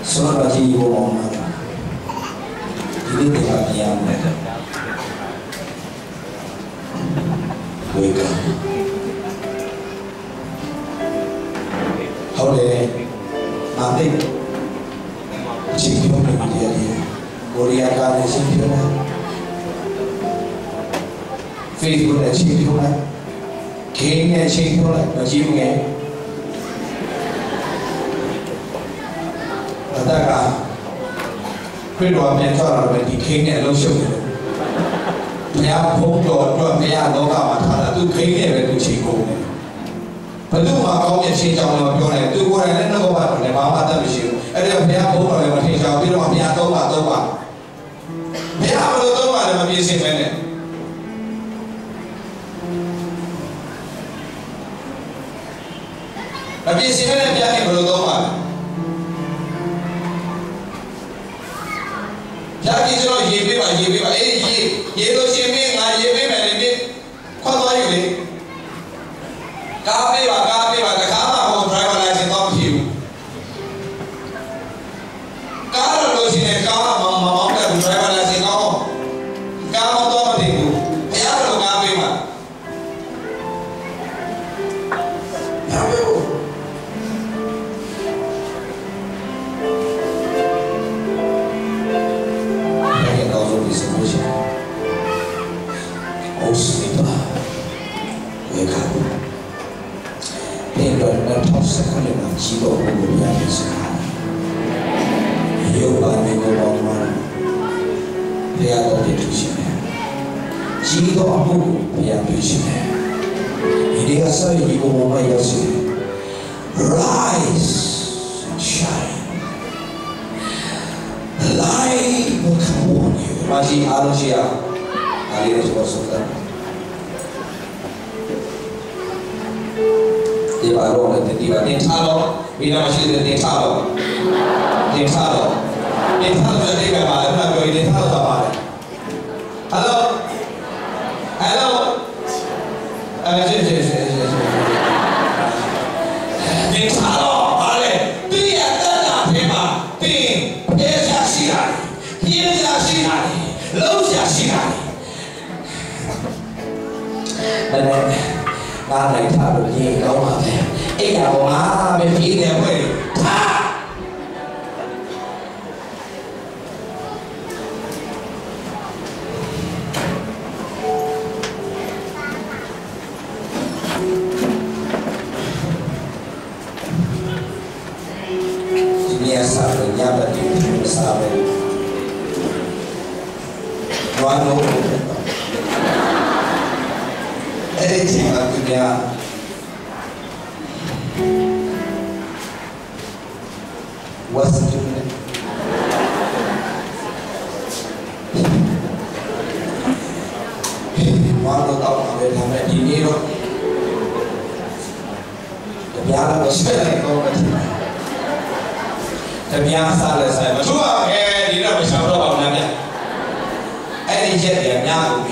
Selamat pagi Ibu Mama. Ini tempat yang wake up. Hole nanti champion dia. Korea kan champion. Facebook champion. Kenya champion. Baju ni. that guy. Pretty well, men try to be king and no show. We have home door, we have no power to king and to chico. But do my own change on your own, do what I know about the Mama issue. And then we have home and we don't have Toba. We have a little one of a busy minute. A busy minute, Jackie Rodoma. Jackie's not giving by giving by 8 years. Yellow Jimmy, I give him and it. What are you? Gabi, the car will drive a license on you. Car goes in a car, Mamma, will drive a license on. Car will do it. The other Gabi. Oh, sleeper, wake up. They don't let us second in a chico who will be at his car. You are the one man. They are not the tuition. Chico Abu, they are tuition. They are sorry you go over your city. Rise and shine. The light will come on you. Maji Alusia. Ali is also done. Di baru nanti tiba di Talo, bina masih di Talo, jadi bagaimana? Nak kau di Talo apa? Halo, di Talo, ale, dia tak apa, dia siapa, lalu siapa? Nên ba này thả được gì đâu mà thế ấy là má bên phía này vậy thả nghe sao rồi nha là chuyện sao vậy nói nốt anything that could be done. What's the doing? One of the time I did it. The piano was very good. The piano started saying, "But you are here, you know, we shall go on that." I didn't get the piano.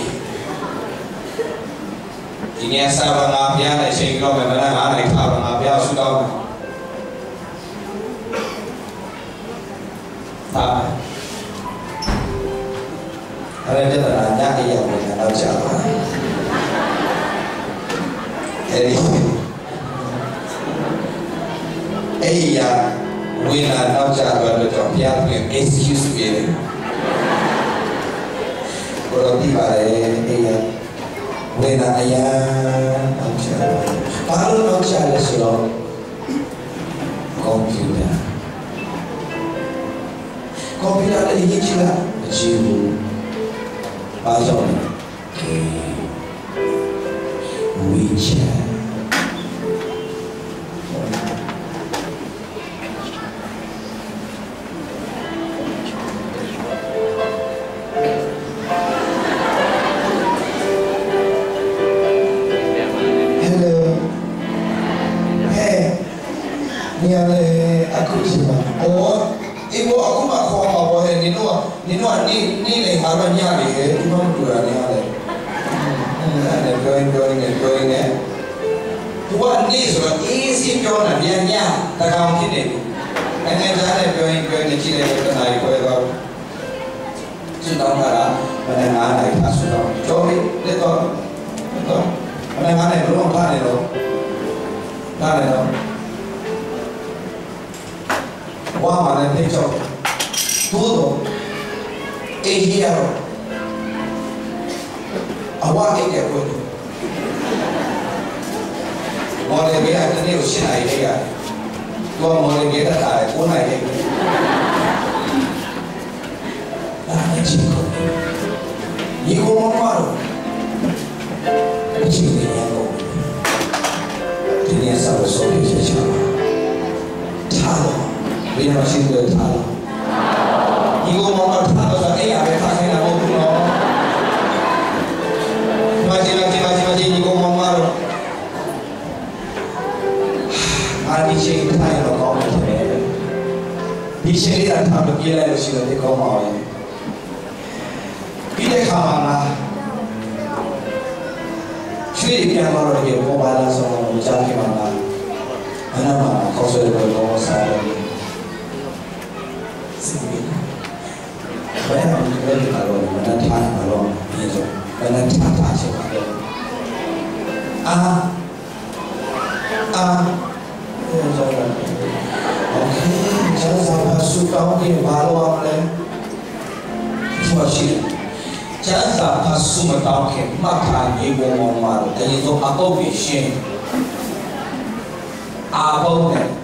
Ini sahabat Nabiya dari Singkong dan mana dari sahabat Nabiya sudah tak ada dia tanya yang mengenal siapa jadi iya wina nau siapa betul dia punya excuse dia kalau tiba iya when I am Paano magsialas yung computer? Computer na higit sila. Zero. Pasok na. WeChat. Aku siapa? Oh, ibu aku mak kau apa boleh ni ni harus nyari cuma dua nyari. Going Tuan ni sudah isi joran dia nyah tak kau kini. Ane jalan going ciri kita naik kau sudah mana naik sudah. Coba betul. Mana belum tanya lo. Wah mana ni cok, tudo, hero, awak ini apa tu? Mulai dia ni usia ni dia, tuan mulai dia tak ada, pun ada. 나의 친구 이거 뭐마로 친구의 양고 드니에서 소리 제쳐 타로 왜냐면 친구의 타로 이거 뭐마로 타로서 애야 왜 타세나 못구나 마지 이거 뭐마로 아니지 타이로 거면 돼 이시리란 타로 일하는 시간에 고마워요 이래 가만아 주의 입장으로 이렇게 고발해서 무작위만나 하나만 거슬러 보고 살아요 왜 그렇게 말로 맨날 다 말로 이제 맨날 다 하시고 오케이 잘해서 박수 가운데 바로 하래 좋아시 잘해서 박수만 가운데 막한 이고 뭐마로 대리도 아고 계신 아버네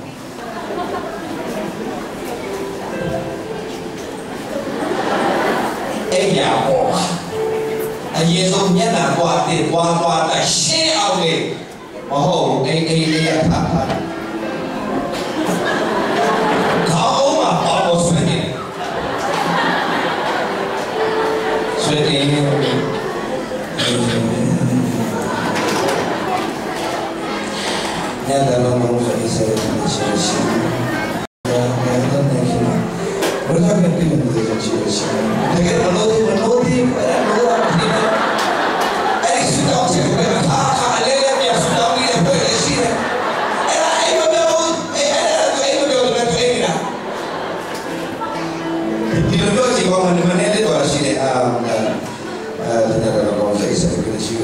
애야고 예수 년나 과때 과다 신아우게 어허 에야 타타 가오마 바보 스웨딩 내가 너무 있어야 되는 지시 내가 내가 우리가 그때는 이제 지시 되게 너도 아니 수다운 제가 다 알레르기야 수다운이 보여 시네 에라 이거 이거 지금 만에 도와시네 내가 거기서 있어요. 그 지금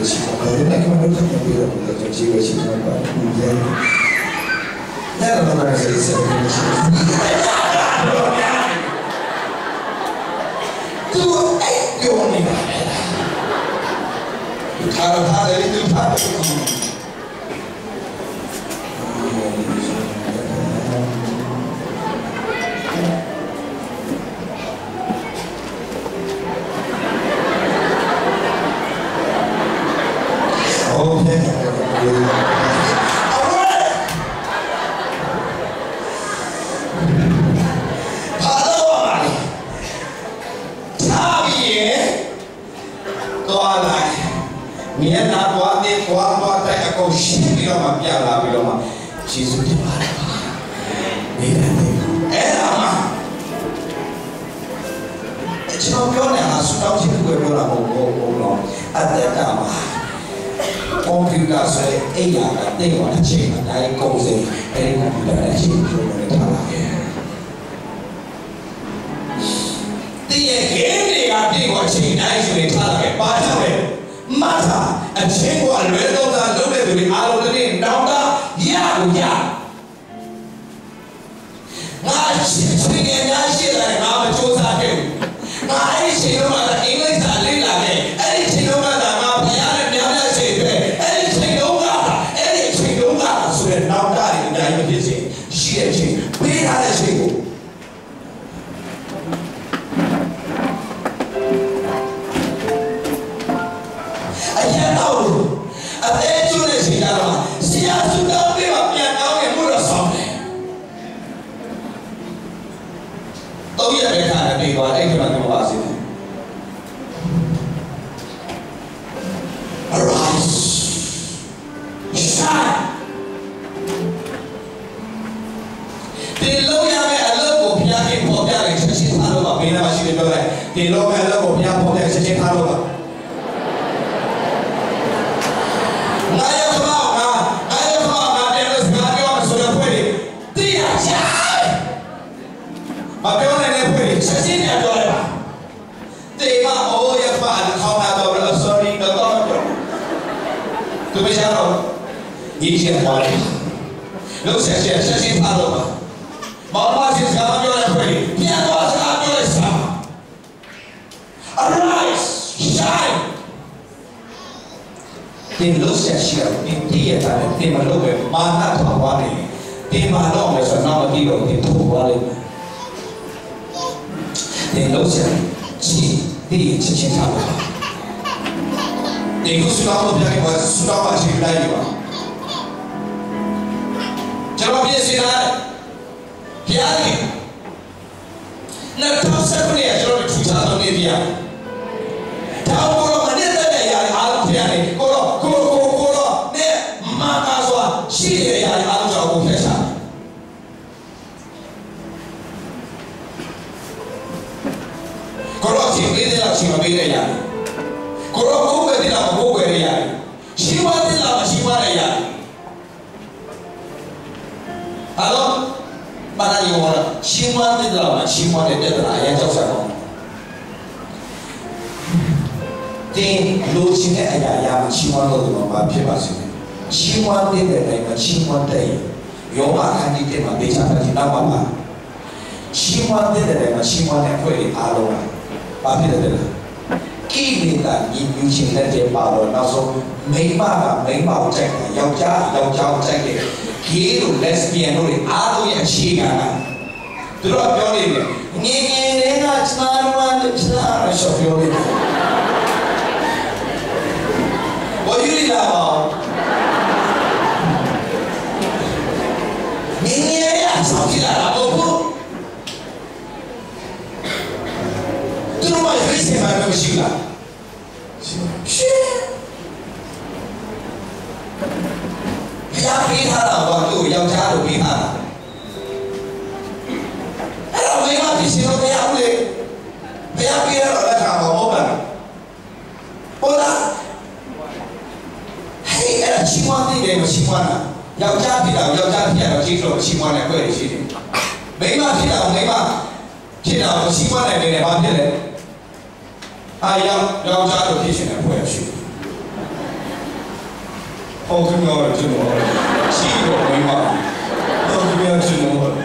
내가 만들 때 비로 지금 지금 봐. 내가 거기서 있어요. 또 애교니 봐. 다들 또 다들 Jesus di mana? Enak. Cuma yang sudah sih gue bilang mau ada nama. Komputer saya, iya, tengok ada cek, ada komputer, ada komputer ada cek, cuma ada lagi. Dia gini kan tengok cek, ada cuma lagi. Baca deh, mata, cek gua lepas dah lepas tu ni, alu ni, nampak. Ya, ngaji, sini ngaji lah, nama cuci aku. Ngaji sini mana English ada lagi, ini sini mana nama yang mana sih? Ini sini mana sudah nama ini dah ini sih, sih, beda ada sih. Ayah tahu, ada itu ni sih kalau siapa sudah oh iya mereka ada di bawah itu nanti mau kasih. Arise, shine. Tilo yang ada kopiah ni kopiah ni sesi taruh apa? Bina masih di bawah. Tilo yang ada kopiah sesi taruh apa? Naya kemau, dia harus ngaji orang sudah boleh. Dia jai. Apa yang sesi ni ada apa? Tema oh ya pak, kau nak tahu sorry, tak tahu. Tu bicara, ini siapa ni? Lu sesi tahu apa? Mau masih sekarang jual apa ni? Dia tu sekarang jual sama. Arise, shine. Lu sesi ni dia tak tema lu mana tahu apa ni? Tema lu macam nama dia itu apa ni? Then those 气力之前差不多。你不知道我别个知道嘛？谁来的嘛？叫我别谁来？别个，那他什么呢？叫我出差到那边。他我说我那在呀，阿鲁别个，我说，那妈妈说，谁的呀？阿鲁叫我别啥。我说听没得了，听没得呀。我说不会的了，不会的呀。喜欢的了，喜欢的呀。Halo, mana yang mana? Siwan di dalam, siwan di dalam ayat jauh sangat. Di luar sini ayat yang siwan itu apa? Apa sih? Siwan di dalam, siwan di, yoma kan di dalam bicara di dalam apa? Siwan di dalam, siwan yang kau alor, apa di dalam? Kini tak ini ujian dari alor, naso memang cek, yang jauh cek. Gay or lesbian or ado yang ciga. Terus biologis, ni nak cuma so biologis. Boleh lah. Ni ya, sakit lah, apa? Terus macam ni saya macam ciga. Yang kita waktu yang jauh kita, kalau memang di sini dia boleh, dia orang kamu apa? Orang, hei, ada ciuman ni dia ciuman, yang jauh kita cium ciuman yang kau di sini. Memang kita ciuman yang dia apa dia? Yang jauh di sini apa yang cium? Oh, tu orang tu orang, cium memang, oh tu orang tu orang.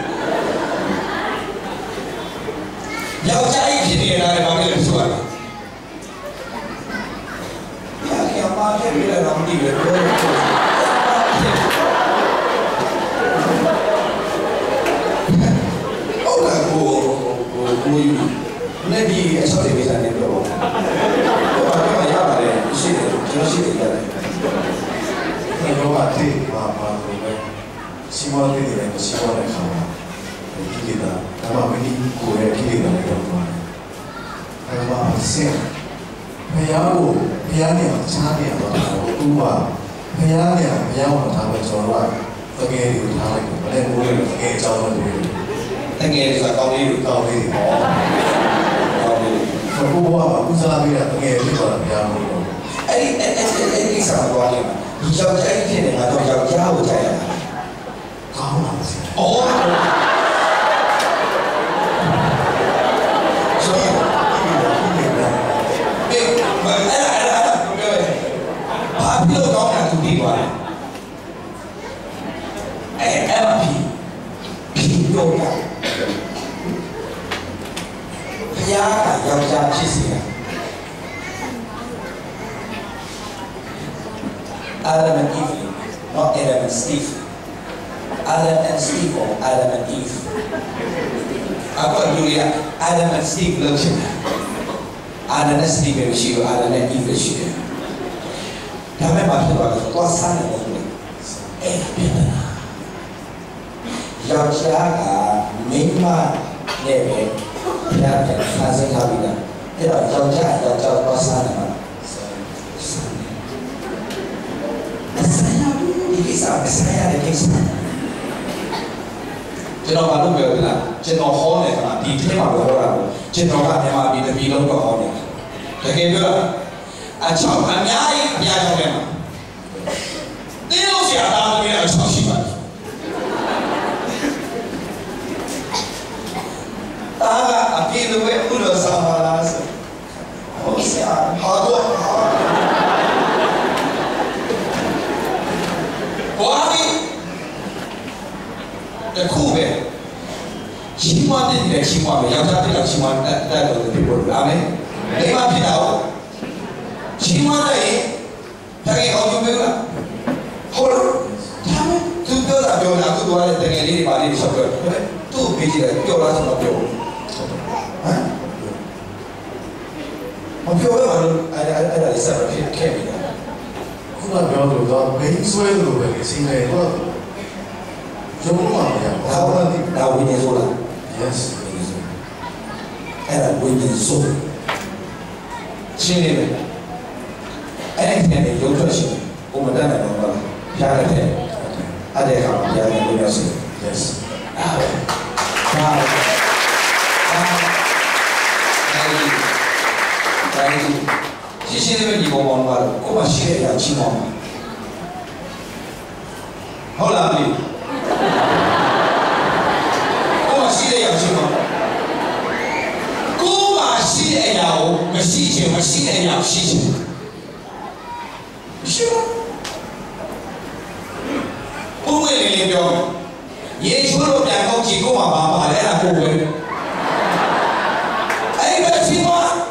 Yang jauh ini ada apa yang suara? Yang apa yang bila ramai dia. Orang ini, nanti esok dia bisa ni berapa? Orang yang apa ni? Sini dia. Kalau ada apa semua itu dia semua nak kawan. Kita, kalau ini kau kita nak kawan. Kalau apa payah ni cari apa? Tua, payah orang tahu soalan. Tengah itu tahu, mana boleh tengah jauh tu. Tengah itu kau ni. Kalau apa, salah dia tengah itu kalau payah boleh. Ini sama kau ni. Jauh cari ni atau jauh cari? Kau nak sih? Oh. So, ada. Apa lo kau nak tu di mana? Yoga. Ya, yang jauh sih. Adam and Eve, not Adam and Steve. Adam and Steve or Adam and Eve. Apa dulu Adam and Steve belum sih. Adam and Steve bersih, Adam and Eve bersih. Kami masih waktu kuasa ni boleh. Benar. Yang jaga memang ni dia kasih kami dah. Tidak yang jaga kuasa ni. Saya ada kisah. Jenama malu berapa? Jenama hone kan? Di tema berapa? Jenama tema di bilang kau hone. Jadi berapa? Acau, anyai dia jauh mana? Dia lu siapa? Dia acau siapa? Tahu? Api tu udah sama lah. Oh siapa? Hado. Wahai, cool be. Ciuman ni dia ciuman, yang satu dia ciuman, dah tu people, amen. Lima kita, ciuman ni, jangan kau jumpa juga. Hor, jangan, tu tu lah, tu nak tu dua ni dengan diri balik di sebelah, tu biji dah, tu lah sebab tu. မပြောရမှာလို့အဲ့ဒါလေးဆက်ပြီးခဲ့ပြီလားခုနပြောလို့တော့ဘယ်ဆွဲလို့ပဲစီနေတော့ရုံးမှာမရဘူးဒါဝိညာဉ်ဆိုလား yes အဲ့ဒါဝိညာဉ်ဆိုရှင်းနေတယ်အဲ့ဒီနဲ့ရုပ်ထွက်ရှင်ကိုမတတ်နိုင်တော့ဘူးဖျားတယ်အဲ့ဒီကောင်ဖျားတယ်လို့ပြောစီ yes ဒါရှင်းနေပြီဘောဘောမှာကိုမရှိရရချင်းမောင်းဟုတ်လားပြီကိုမရှိရရချင်းမောင်းကိုမရှိရရကိုမရှိခြင်းမရှိရရရှိခြင်းရှိဘုံဝင်လေးပြောရေချိုးလို့ပြန်ကောက်ကြည့်ကိုမှာပါလဲအဲ့ဒါကိုပဲအဲ့ဒါချင်းမောင်း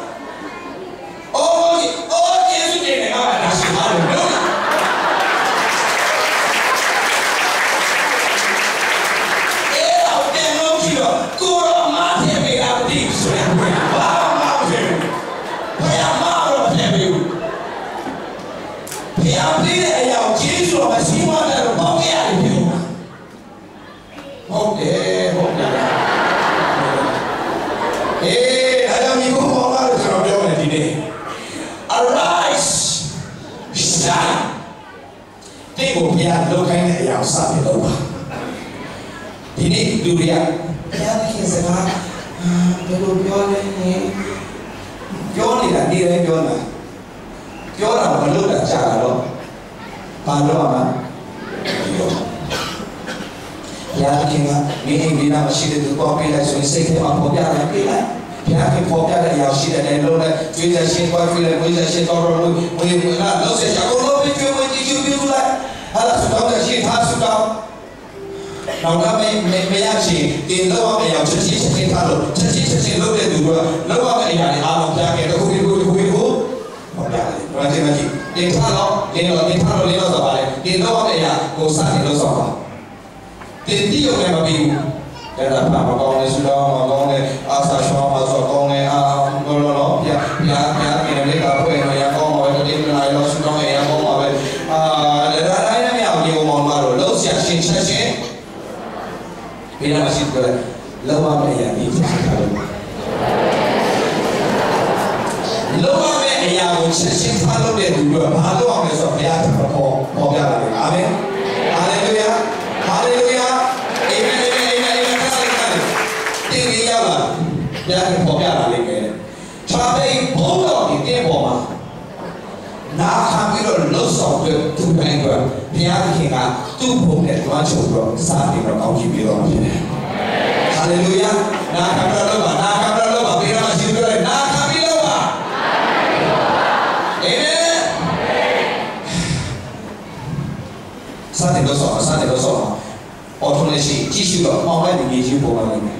လောက်ခိုင်းတဲ့အရာစပြီးတော့ပါဒီနေ့လူတွေကဘုရားသခင်စကားဘယ်လိုပြောလဲပြောနေတာနေတိုင်းပြောတာပြောတာမလုပ်တာကြာတော့ဘာလို့မှပြောဘုရားသခင်ကမင်းအိမ်ဒီနာမရှိတဲ့သူပေါ်ပေးလိုက်ဆိုရင်စိတ်ထဲမှာပေါ်ပြတယ်ပေးလိုက်ဘုရားခင်ပေါ်ပြတဲ့အရာရှိတဲ့လုံးနဲ့ကျွေးတဲ့ရှင်ပွားကျွေးတဲ့ဝိဇ္ဇာရှင်တော်တော်လို့ဝေလာလို့ဆက်ချကိုလို့ပြီးကျွေးဝင်ကြည့်ပြုလိုက်ဟာလာစတော့ရှိထားစတော့တော့ကမရချင်တင်တော့မရချက်ချင်းထားလို့ချက်ချင်းလုပ်တဲ့သူကလောက်ရတဲ့အရာတွေအားလုံးကြားခဲ့တော့ခုဟောပြတယ်ဘာတင်မကြည့်တင်ထားတော့တင်ထားလို့ဆိုပါလေတင်တော့တဲ့အရာကိုစတင်လို့ဆိုပါတင်တိရုံနဲ့မပြီးဘူးအဲ့ဒါပါမကောင်းလေဆိုတော့မကောင်းလေအာသာရှောင်းမဆိုကောင်းလေအာဘောလောပြပြပြနေလေကပွဲရကောင်းပါပဲဒီလိုလာလို့ဆိုတော့ရကောင်းပါပဲအာဒါတိုင်းနဲ့မရဘူးဒီကောင်မတော့လုံးဆက်ရှင်းချက်ချင်းဘယ်မှာရှိတယ်လောဘမဲ့အရာကြီးဖြစ်တာလို့လောဘမဲ့အရာကိုချက်ချင်းဖားလို့တဲ့သူကဘာလို့အောင်လဲဆိုတော့ဘုရားကပေါ်ပြတာလေအာမင်ဟာလေလုယာဟာလေလုယာအာမင်တင်ရပါဘုရားကပေါ်ပြတာလေပဲခြားတဲ့ဘုံတော်ဒီတဲ့ပေါ်မှာနာခံပြီးတော့လှုပ်ဆောင်တဲ့သူတိုင်းကဘုရားသခင်ကသူ့ဘုံနဲ့တွားချုပ်ပြီးတော့စာပြီးတော့ကောင်းချီးပြီးတော့ဖြစ်တယ်ဟာလေလုယာနာခံပြီးတော့ဘယ်မှာရှိပြီးတော့နာခံပြီးတော့ပါအာမင်စာတဲ့လို့ဆိုအော်ထုံးနေရှိကြည့်ရှုတော့မောင်းလိုက်နေကြီးပေါ်လာနေတယ်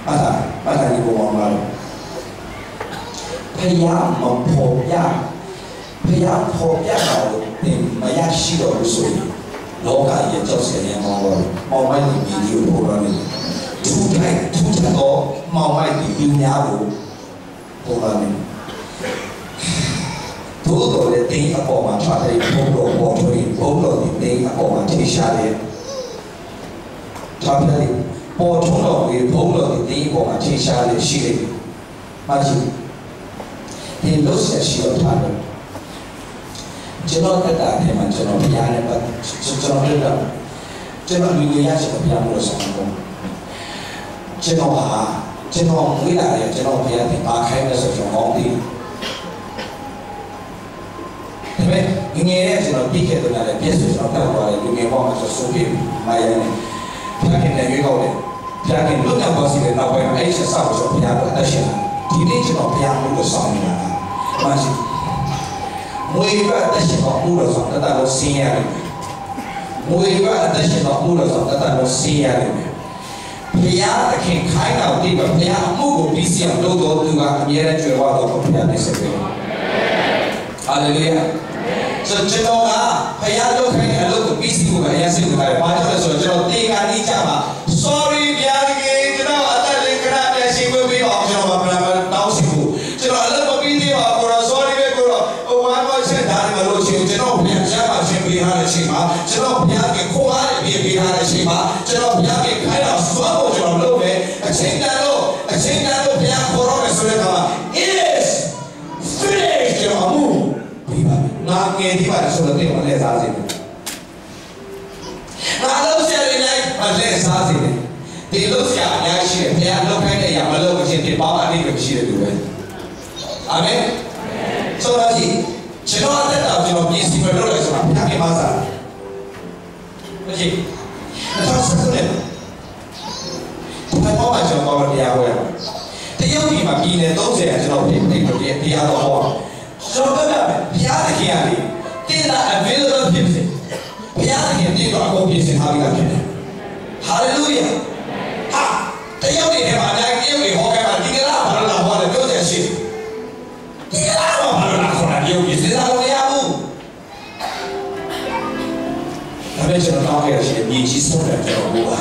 ဘာသာဒီပေါ်မှာလို့ဖယားမပေါ်ပြဘုရားပေါ်ပြတာလို့မရရှိတော့လို့ဆိုရင်လောကရဲ့ကြောက်စရာမောင်မိုက်ဒီဗီဒီယိုပေါ်လာနေထူတော့မောင်မိုက်ဒီပညာကိုပေါ်လာနေတို့တော်လည်းတင်းအပေါ်မှာထားတဲ့ဘုံတော်ပေါ်ထွေးဘုံတော်ဒီတင်းအပေါ်မှာထိရှားတယ်ထားတယ်ပေါ်ထုံးတော်ပြီးဘုံတော်ဒီတင်းအပေါ်မှာထိရှားတယ်ရှိတယ်မကြီးဒီလို့ဆက်ရှိတော့ထားတယ်ကျွန်တော်တက်တာထဲမှာကျွန်တော်ဘုရားနဲ့ပတ်ကျွန်တော်တွေ့တာကျွန်တော်လူကြီးရရှိဘုရားလို့ဆောင်တော့ကျွန်တော်မွေးလာတယ်ကျွန်တော်ဘုရားတင်ပါခိုင်းလို့ဆိုကျွန်တော်ဟောင်းပြီးဒါပေမဲ့ငယ်တဲ့ကျွန်တော်ပြီးခဲ့တဲ့လည်းပြည့်စုံကျွန်တော်တက်သွားတယ်လူငယ်ဘောမှာဆိုပြီးမာယာနဲ့ဘုရားခင်လည်းရွေးကောက်တယ်ဘုရားခင်လွတ်မြောက်သွားစီတဲ့နောက်ပိုင်းအဲ့ဆက်ဆောက်ဆိုဘုရားကအသက်ရှင်ဒီနေ့ကျွန်တော်ဘုရားလို့ဆောင်နေတာမရှိမွေးကအသက်ရှင်တော်မူလို့ဆိုတော့တတ်လို့ဆင်းရတယ်မွေးကအသက်ရှင်တော်မူလို့ဆိုတော့တတ်လို့ဆင်းရတယ်ဘုရားသခင်ခိုင်းတော်ဒီဘုရားအမှုကိုပြီးစီအောင်လုပ်တော်သူကအမြဲတမ်းကြွယ်ဝတော်ဘုရားနဲ့ဆက်ပြီးဟာလေလုယာဆိုကျွန်တော်ကဘုရားလုပ်ခိုင်းတဲ့အလုပ်ကိုပြီးစီဖို့အရင်စိတ်ဝင်စားတယ်ဘာကြောင့်လဲဆိုတော့ကျွန်တော်တေခါနီးကြမှာ sorry ဘုရားသခင်ကျွန်တော်အသက်လေးခဏပြန်ရှိဖို့ပြီးတော့ကျွန်တော်ဗလာတောင်းစီဖို့ကျွန်တော်အလုပ်မပြီးသေးပါဘူး ပေးထားတဲ့အချိန်မှာကျွန်တော်ဘုရားကခေါ်အားတွေပေးထားတဲ့အချိန်မှာကျွန်တော်ဘုရားကခိုင်းတော့စွမ်းဖို့ကျွန်တော်လုပ်မယ်အချိန်တန်လို့ဘုရားခေါ်တော့မယ်ဆိုတဲ့အခါမှာ it is finished ကျွန်တော်မှုပြီးပါပြီငါငယ်ဒီပါဆိုတော့တင်မလဲစားစေတယ်ငါလို့ဆရာတွေလိုက်မလဲစားစေတယ်ဒီလို့ဆရာအများရှိတယ်ဘုရားလုပ်ခိုင်းတဲ့အရာမလုပ်မချင်းဒီပေါင်းအနည်းပဲရှိတယ်လို့ပဲအာမင်ဆိုတော့ကျွန်တော်အသက်တာကျွန်တော်ပြင်စီမလုပ်လိုက်ဆိုတာဘုရားကမစားဘူးကြည့်တော့ဆက်နေတယ်ဘာမှမကျွန်တော်တရားဟောရတရုတ်ပြည်မှာပြည်နယ်30ကျွန်တော်ပြင်တရားတော်ဟောကျွန်တော်ပြောပြမယ်ဘုရားသခင်ကလေတင်တာ available ဖြစ်စေဘုရားသခင်တင်တော့အကုန်ပြင်ဆင်ထားပြီးသားဖြစ်တယ် hallelujah ဟာတရုတ်ပြည်ထဲမှာလည်းတရုတ်ပြည်ဟောခဲ့တာဒီကလာဘာလို့လာဟောလဲပြောတယ်ရှိဒီကလာဘာလို့လာခေါ်တာတရုတ်ပြည်စဉ်းစားလို့မရဘူးဒါပေမဲ့ကျွန်တော်တောင်းခဲ့ရရှိမြေကြီးဆုံးတယ်ကျွန်တော်ပြောပါ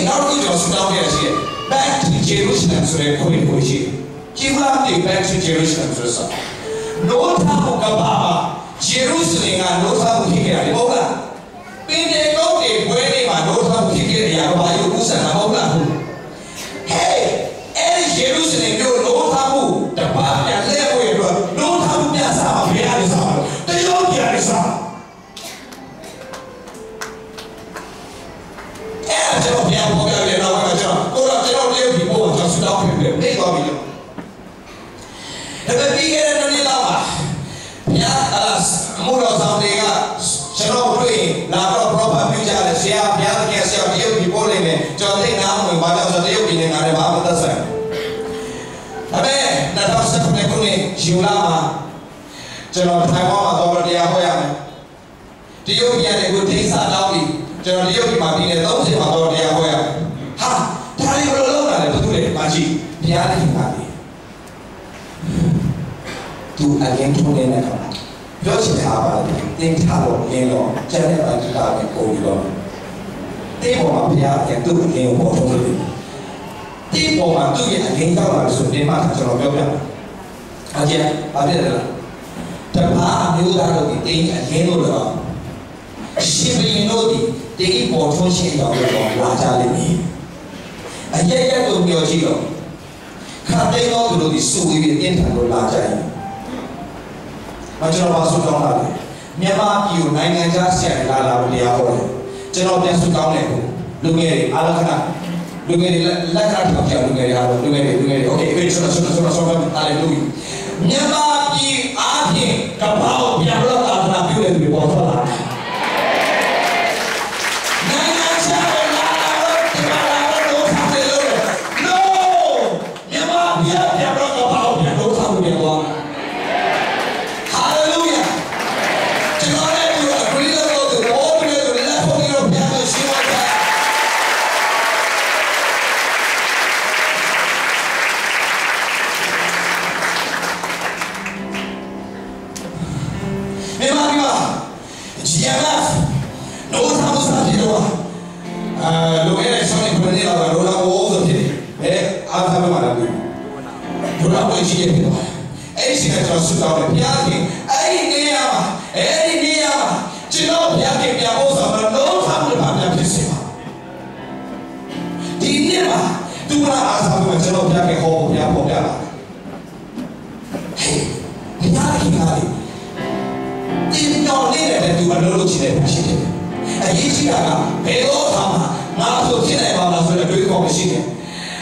နောက်တစ်ခုကျွန်တော်စတောင်းခဲ့ရရှိတယ် back to Jerusalem ဆိုတဲ့ခွင့်ကိုရှိကြည်လာတဲ့ back to Jerusalem ဆိုတော့နိုးထားဖို့ကဘာမှာ Jerusalem ကနိုးထားဖို့ဖြစ်ခဲ့တယ်မဟုတ်လားပင်တဲ့ကောင်းတွေဘွဲနေမှာနိုးထားဖို့ဖြစ်ခဲ့တဲ့အရာဘာလို့ဥစ္စာမဟုတ်လား Hey အဲ့ Jerusalem ကိုနိုးထားဖို့တပါးပြန်လဲဖို့ရတော့နိုးထားဖို့ပြန်စားမှာဘယ်ရည်စားတရုတ်ပြန်ရည်စားကျွန်တော်ပြန်ပေါ်ပြတယ်တော့ကျွန်တော်တရုတ်ပြည်ပေါ်ကျွန်တော်စတောင်းဖြစ်တယ်နေသွားပြီလို့ဒါပေမဲ့ပြီးခဲ့တဲ့နေ့လောက်မှာဘုရားအမှုတော်ဆောင်တွေကကျွန်တော်တွေ့လာတော့ proper ပြုကြတယ်ဆရာဘုရားကဆရာတရုတ်ပြည်ပေါ်နေတယ်ကျွန်တော်သိနားဝင်ပါတော့တရုတ်ပြည်နဲ့ငါလည်းဘာမှမသက်ဆိုင်ဒါပေမဲ့2019ခုနှစ်ယူလာမှာကျွန်တော်ထိုင်ဝမ်မှာတော့တရားဟောရမယ်တရုတ်ပြည်နဲ့ကိုထိစားတောင်းပြီးကျွန်တော်တရုတ်ပြည်မှာပြည်နယ်30မှာတော့တရားဟောရဟာဒါလေးဘယ်လိုလုပ်တာလဲဘာလို့လဲမာကြီးဘုရားသခင်ကလေသူအရင်ထုံးနေတဲ့ခါပြောချင်တာပါတင်ထားလို့ရင်းတော့ကျန်တဲ့ဘာကြီးတာပဲပုံပြီးတော့တေးပေါ်မှာဘုရားကသူ့အရင်ပေါ်ထုံးလို့တေးပေါ်မှာသူ့ရဲ့အရင်ရောက်လာလို့ဆိုဒီမှာကျွန်တော်ပြောပြအကျဉ်းဘာဖြစ်လဲတပါးမျိုးသားတို့ဒီတင်းအရင်လို့တော့အရှင်ဘုရင်တို့ဒီတေးပေါ်ထုံးရှင်းတော်တော့လာကြလိမ့်မယ်အရက်ရက်တို့ပြောကြည့်တော့ခါတိန်တော်တို့ဒီစုဝေးပြင်းထန်လို့လာကြရင်မကျွန်တော်ပါဆုတောင်းတာလေမြန်မာပြည်ကိုနိုင်ငံခြားဆရာလာလို့တရားဟောတယ်ကျွန်တော်ပြန်ဆုတောင်းတယ်လူငယ်တွေအားလုံးခဏလူငယ်တွေလက်ကားထောက်ပြလူငယ်တွေအားလုံးလူငယ်တွေโอเคအဲ့ဆိုတော့တာလေလူမြန်မာပြည်အားဖြင့်ကပ္ပအောင်ပြန်လို့သာသနာပြုတဲ့သူတွေပေါ်ထွက်လာတယ်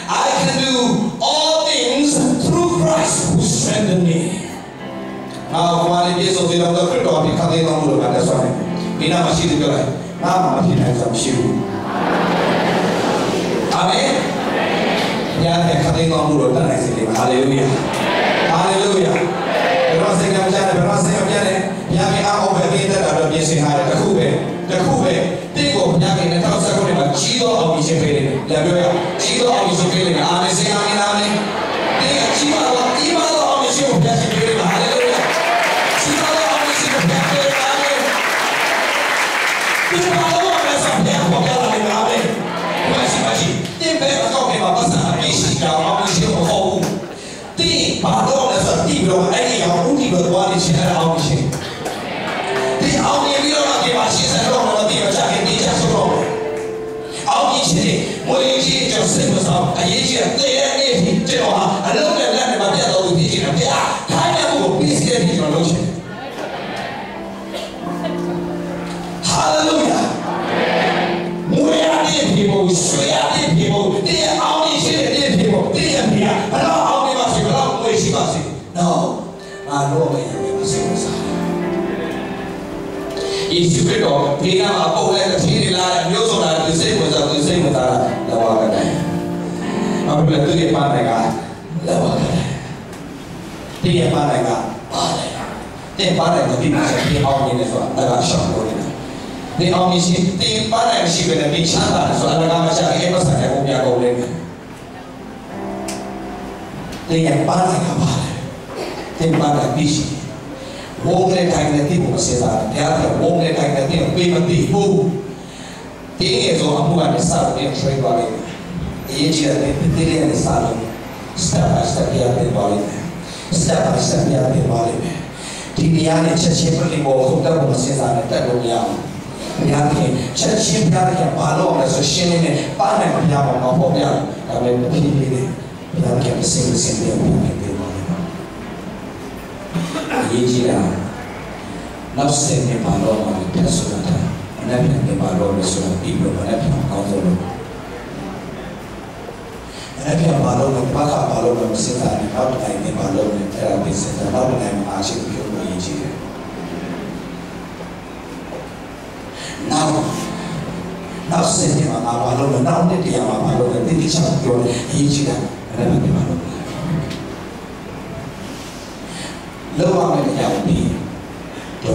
I can do all things through Christ who strengthens me. Now, हमारे ये सोचे लोग तो फिर टॉपिक खाते हैं हम लोग आते हैं बिना मशीन के लाए ना मशीन है सब शिव आमें यार है खाते हैं हम लोग ना ऐसे नहीं हालेलुया हालेलुया बेरोसे कम जाने यहाँ पे आप और भी इधर आप ये सिंहारे तखुबे देखो यहाँ पे नेता उसको ने बात चीज़ों और पीछे फेरे लगे चीज़ों और पीछे फेरे आने से आने देख चीज़ों और पीछे फेरे हालेलुया चीज़ों और पीछे फेरे आने कुछ बातों में ऐसा क्या हो गया आने वैसी तीन बैग का के बाबा साहब पीछे का और पीछे को हो तीन बातों में ऐसा तीन लोग ऐसे या उनकी बदवाली से है और पीछे 我以前就生活上，以前对人那些这种啊，老的人嘛，别到脾气了，别啊，看见我必须得比较冷血。哈利路亚！我呀的皮肤，水呀的皮肤，这些奥利些的皮肤，这些皮啊，不让奥利嘛水，不让我洗嘛水，no， 啊，我们也没生活上。耶稣基督，你那么过来的天里来，有时候来，对谁不着，对谁不着了，来我个来，啊，不然对你爸那个，来我个来，对你爸那个，爸来，对爸那个，对你是对奥秘的说，那个小过的，对奥秘是对爸那个是为了对强大的说，那个嘛像一个三代公家公的，对你爸那个爸来，对爸那个必须。我们的台湾地方现在，第二个我们的台湾地方北门地方，第一个说不管你啥都要吹过来，第一个第二个啥都 step by step 要变过来 ，step by step 要变过来。第二个七千不离我红的我们现在的带动样，第二个七千不要讲把路的是心里面把那个不要往后边，咱们拼命的，不要讲心的不要变过来。ये चीज़ है नफ्स से ने बालों में क्या सुना था नफ्स ने बालों में सुना पीपल में नफ्स कौन सा लोग नफ्स बालों में पाका बालों में सिता ने नफ्स लाइन ने बालों में तेरा भी सिता नफ्स लाइन में आशिक क्यों वो ये चीज़ है नफ्स से ने बालों में नफ्स ने दिया बालों में दिल्ली चला क्यों ये चीज़ है नफ्स ने बालों में लोगों में क्या होती है तो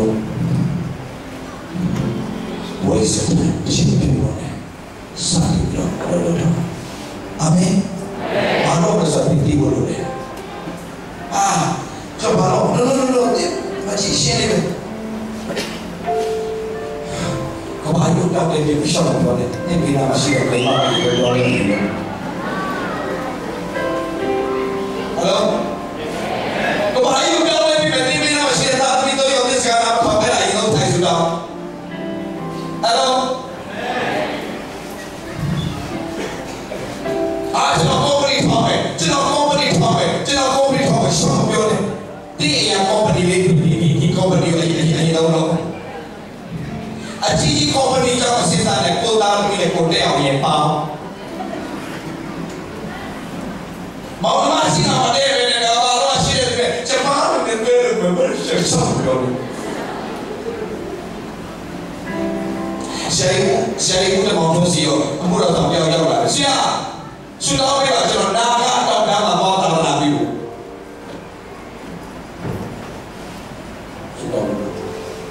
वही सब जितने लोग हैं सारे लोग हमें बालों में सब इतनी बोलो ले जो बालों लो बच्ची शेने में कबायु का बेबी विशाल बोले ये बिना मशीन के माँ की बोले हेलो कबायु का Hello. आज जो कंपनी ठोके, जो कंपनी ठोके, सब बोले, ये या कंपनी ले, ये कंपनी ये लोग, अच्छी जी कंपनी का मशीन है, कोई दाल मिले कोटे आओ ये पाव, मालूम है सीना वाले ने कहा मालूम है सीने में, जब मालूम है मेरे सब बोले Saya itu mau musio, kamu dah tahu yang lah. Siapa? Sudah apa jalan naga atau nama bawa tangan nabi? Sudah.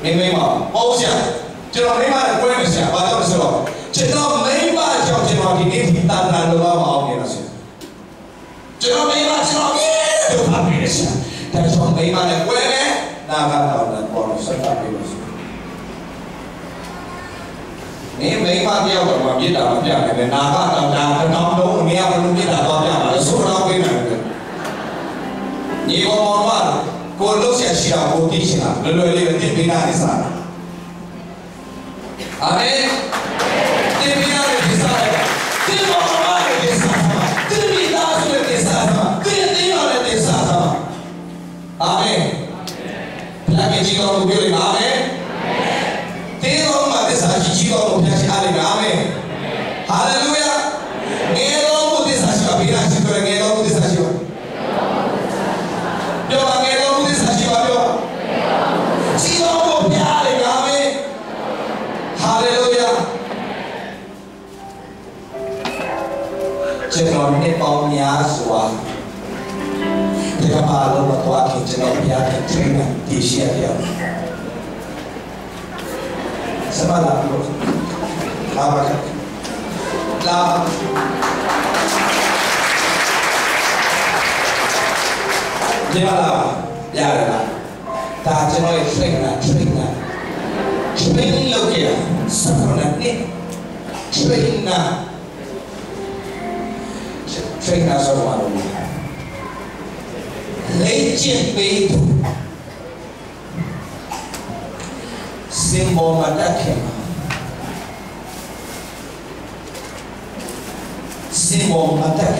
Memang. Oh siapa? Jalan memang kau yang siapa? Baca bersama. Jalan memang jalan ini kita nak lupa mau ni nasi. Jalan memang jalan ini tu apa ni siapa? Tapi jalan memang kau ni naga atau nama bawa serta bebas. Ini memang dia berbuat kita macam ni. Naga atau nama dong ni apa pun kita tahu macam mana. Surau ni nak. Ni orang mana? Kau lu siapa kau tiada. Lalu dia bina di sana. Amin. Dia bina di sana. Dia orang di sana. Dia bina di sana. Dia tinggal di sana. Amin. Lagi jika kau bilang amin. Tengok mati sahaja jika orang biasa ada amin. Haleluya. Ngelong putih sahaja bina siapa ngelong putih sahaja. Jom ngelong putih sahaja jom. Jika orang biasa ada amin. Haleluya. Jangan ni paunya suah. Jika malu bertuah jangan biar terima di siapa. Semalam lu, apa kan? Lah, gimana? Ya lah, tak cuma train lu kira, sekarang ni train semua lu. Legend itu. Simbol mata kema. simple attack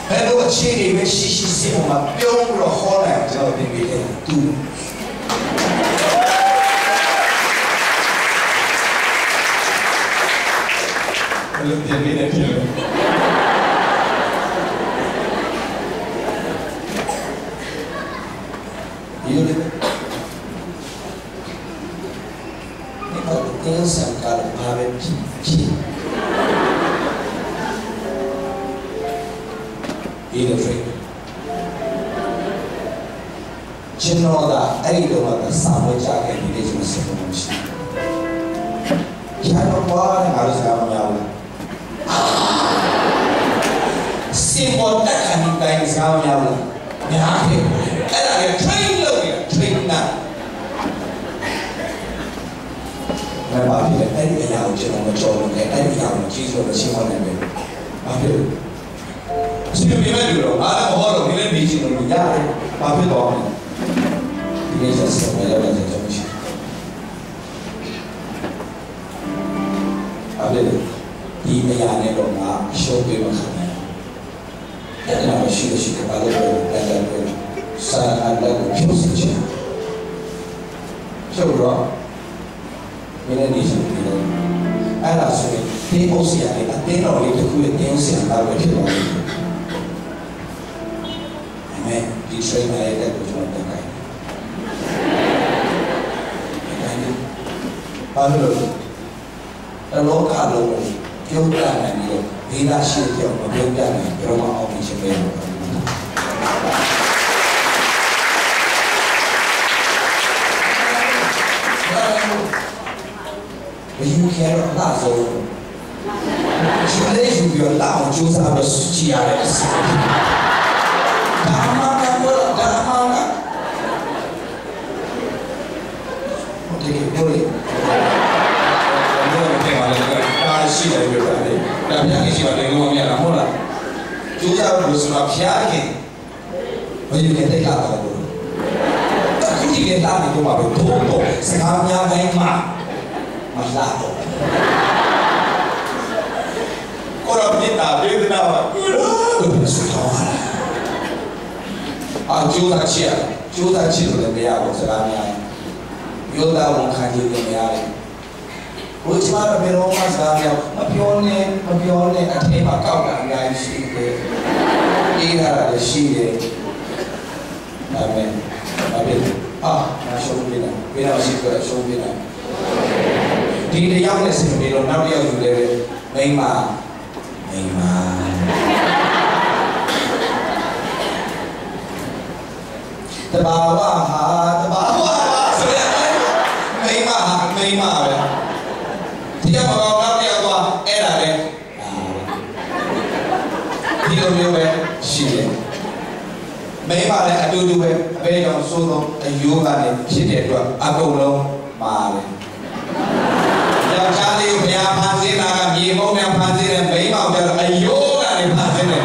ဘယ်လိုအခြေအနေပဲရှိရှိစင်မှာပြုံးပြီးတော့ဟောလိုက်ကျွန်တော်ပြင်ပေးတယ်သူဘယ်လိုပြင်ပေးတယ်ပြောဒီလိုတင်းစံကားဘာပဲဖြစ်ဒီလိုဖြစ်ကျွန်တော်ကအဲ့ဒီတော့ကစာမကြခဲ့ဒီနေ့ကျွန်တော်စက်လို့ရှိတယ်။ကျွန်တော်ဘာလဲငါတို့စကားမများဘူး။စင်ပေါ်တက်ခံတိုင်းစကားမများဘူး။များတယ်။အဲ့ဒါက train လုပ်နေတာ train နာ။ဘာဖြစ်လဲအဲ့ဒီအရာကိုကျွန်တော်မကြော်လို့အဲ့ဒီအရာကိုကြီးစိုးလို့ရှင်းအောင်နိုင်တယ်။ဘာဖြစ်လဲ။ရှင်ပြမဲ့လို့အားလည်းမဟုတ်တော့ဒီနေ့ဒီချင်းလို့ရတယ်။ဘာဖြစ်တော့ဒီနေ့ဆက်ဆက်ရရတဲ့ကြောင့်ရှိ။အဲ့ဒီအရာနဲ့တော့ငါရှုပ်ပေးမှခံတယ်။အဲ့ဒါမရှိလို့ရှိတယ်ဘာလို့လဲအဲ့ဒါကိုစာအပ်လို့ဖြုတ်စစ်ချင်။ဆိုတော့မင်းလည်းနေရှိတယ်အဲ့ဒါဆိုရင်တင်းအောင်စရာလေးအတင်းတော်လေးတစ်ခုရဲ့တင်းအောင်စရာတော့ဖြစ်သွားတယ်။အမေဒီဆွေးနွေးတဲ့ကိုကျွန်တော်တက်ခိုင်းတယ်။ဘာလို့လဲလောကလုံးပြုံးပြနိုင်ပြီးတော့ဒေသရှိတဲ့မပြုံးပြနိုင်ဘယ်တော့မှအောင်မြင်ခြင်းမရဘူး။ဘယ်လိုခဲတော့လာဆုံးရှင်လေးယူပြီးတော့အောင်ကျိုးစားပြီးစုကြည့်ရတဲ့အစီအစဉ်ဒါမှမဟုတ်ဒါမှမဟုတ်ဒီလိုလေဒါရှိတယ်ပြောတာလေဒါပြန်ရှိပါတယ်လုံးဝမရတာဟုတ်လားကျိုးစားလို့ဆိုတာဖျားခင်ဘယ်လိုလဲတိတ်လာတော့ဘူးအခုဒီလေလာနေတော့မှာပဲတော့စကားများတိုင်းမှာမလာတော့ကိုရပြတာပြေးတာပါကိုရဆိုတော့ကျိုးသားချစ်လို့လည်းမရဘူးစကားများရိုးသားဝန်ခံကြည့်လို့မရတယ်ဘုရားမပြောမှစကားများမပြောနဲ့အထဲမှာကောက်တာအများကြီးရှိတယ်အေးတာလည်းရှိတယ်ဒါပေမဲ့ငါရှုံးပြတယ်ဘယ်တော့ရှိတော့ရှုံးပြတယ်ဒီတရားနဲ့ဆင်ပြီးတော့နောက်တစ်ယောက်ယူလဲမိန်းမတဘာဝဆိုရမိန်းမပဲတရားမကောင်းတော့တရားသွားအဲ့ဒါလေဒီလိုမျိုးပဲရှိတယ်မိန်းမလည်းအတူတူပဲအပဲကြောင့်စိုးသောအယိုးကနေဖြစ်တဲ့အတွက်အကုန်လုံးပါတယ်ယောက်ျားလေးကိုဘုရားဖန်ဆင်းတာကမြေပုံးများဖန်ဆင်းတယ်မိန်းမကျတော့အယိုးကနေဖန်ဆင်းတယ်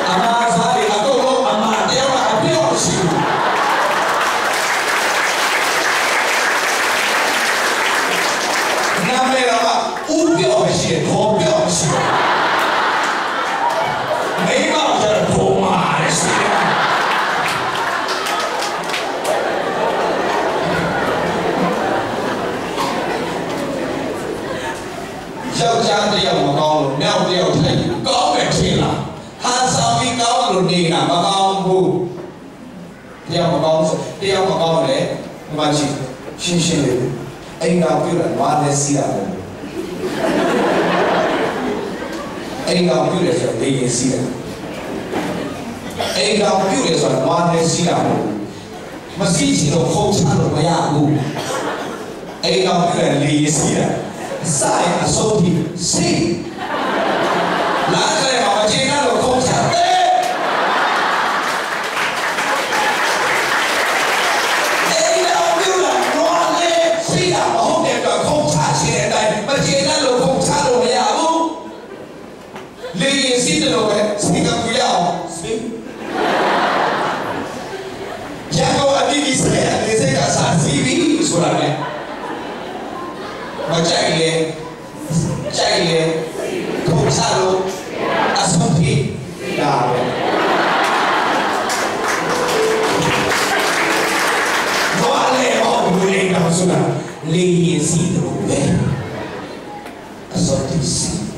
အမားစားတွေအကုန်လုံးအမားတယောက်ကအပြော့ရှိဘူးနာမည်တော့ဦးပြော့ရှိတယ်ဘောပြော့ရှိတယ်မိန်းမကျတော့ဘုံမာတယ်ရှိတယ်ယောက်ျားတယောက်မကောင်းလို့မြောက်တယောက်ထိုင်ကောင်းမယ်ထင်လားဟာဆောင်ပြီးကောင်းလို့နေတာမကောင်းဘူးတယောက်မကောင်းဆိုတယောက်မကောင်းလေဒီမှာရှင်းလေးအိမ်တော်ပြုတယ်နွားနဲ့စီးတာပဲအိမ်တော်ပြုတယ်ဆိုတော့လေရင်စီးတယ်အိမ်တော်ပြုတယ်ဆိုတော့နွားနဲ့စီးတာမစီးချင်တော့ခုံချလို့မရဘူးအိမ်တော်ပြုတယ်လေရင်စီးတာဆိုင်အစိုးရစိတ်လာကြရမှာကျေနပ်လို့ခုံချတယ်အိမ်တော်ပြုတာနွားနဲ့စီးတာမဟုတ်တဲ့အတွက်ခုံချခြင်းတဲ့အတိုင်းမကျေနပ်လို့ခုံချလို့မရဘူးလေရင်စီးတယ်လို့ပဲစိတ်ကပြရအောင်စိတ်ရတော့အတိအကျလေစိတ်ကစားစီးပြီးဆိုတာလေမကြိုက်လေ Lady and see the way. As of this,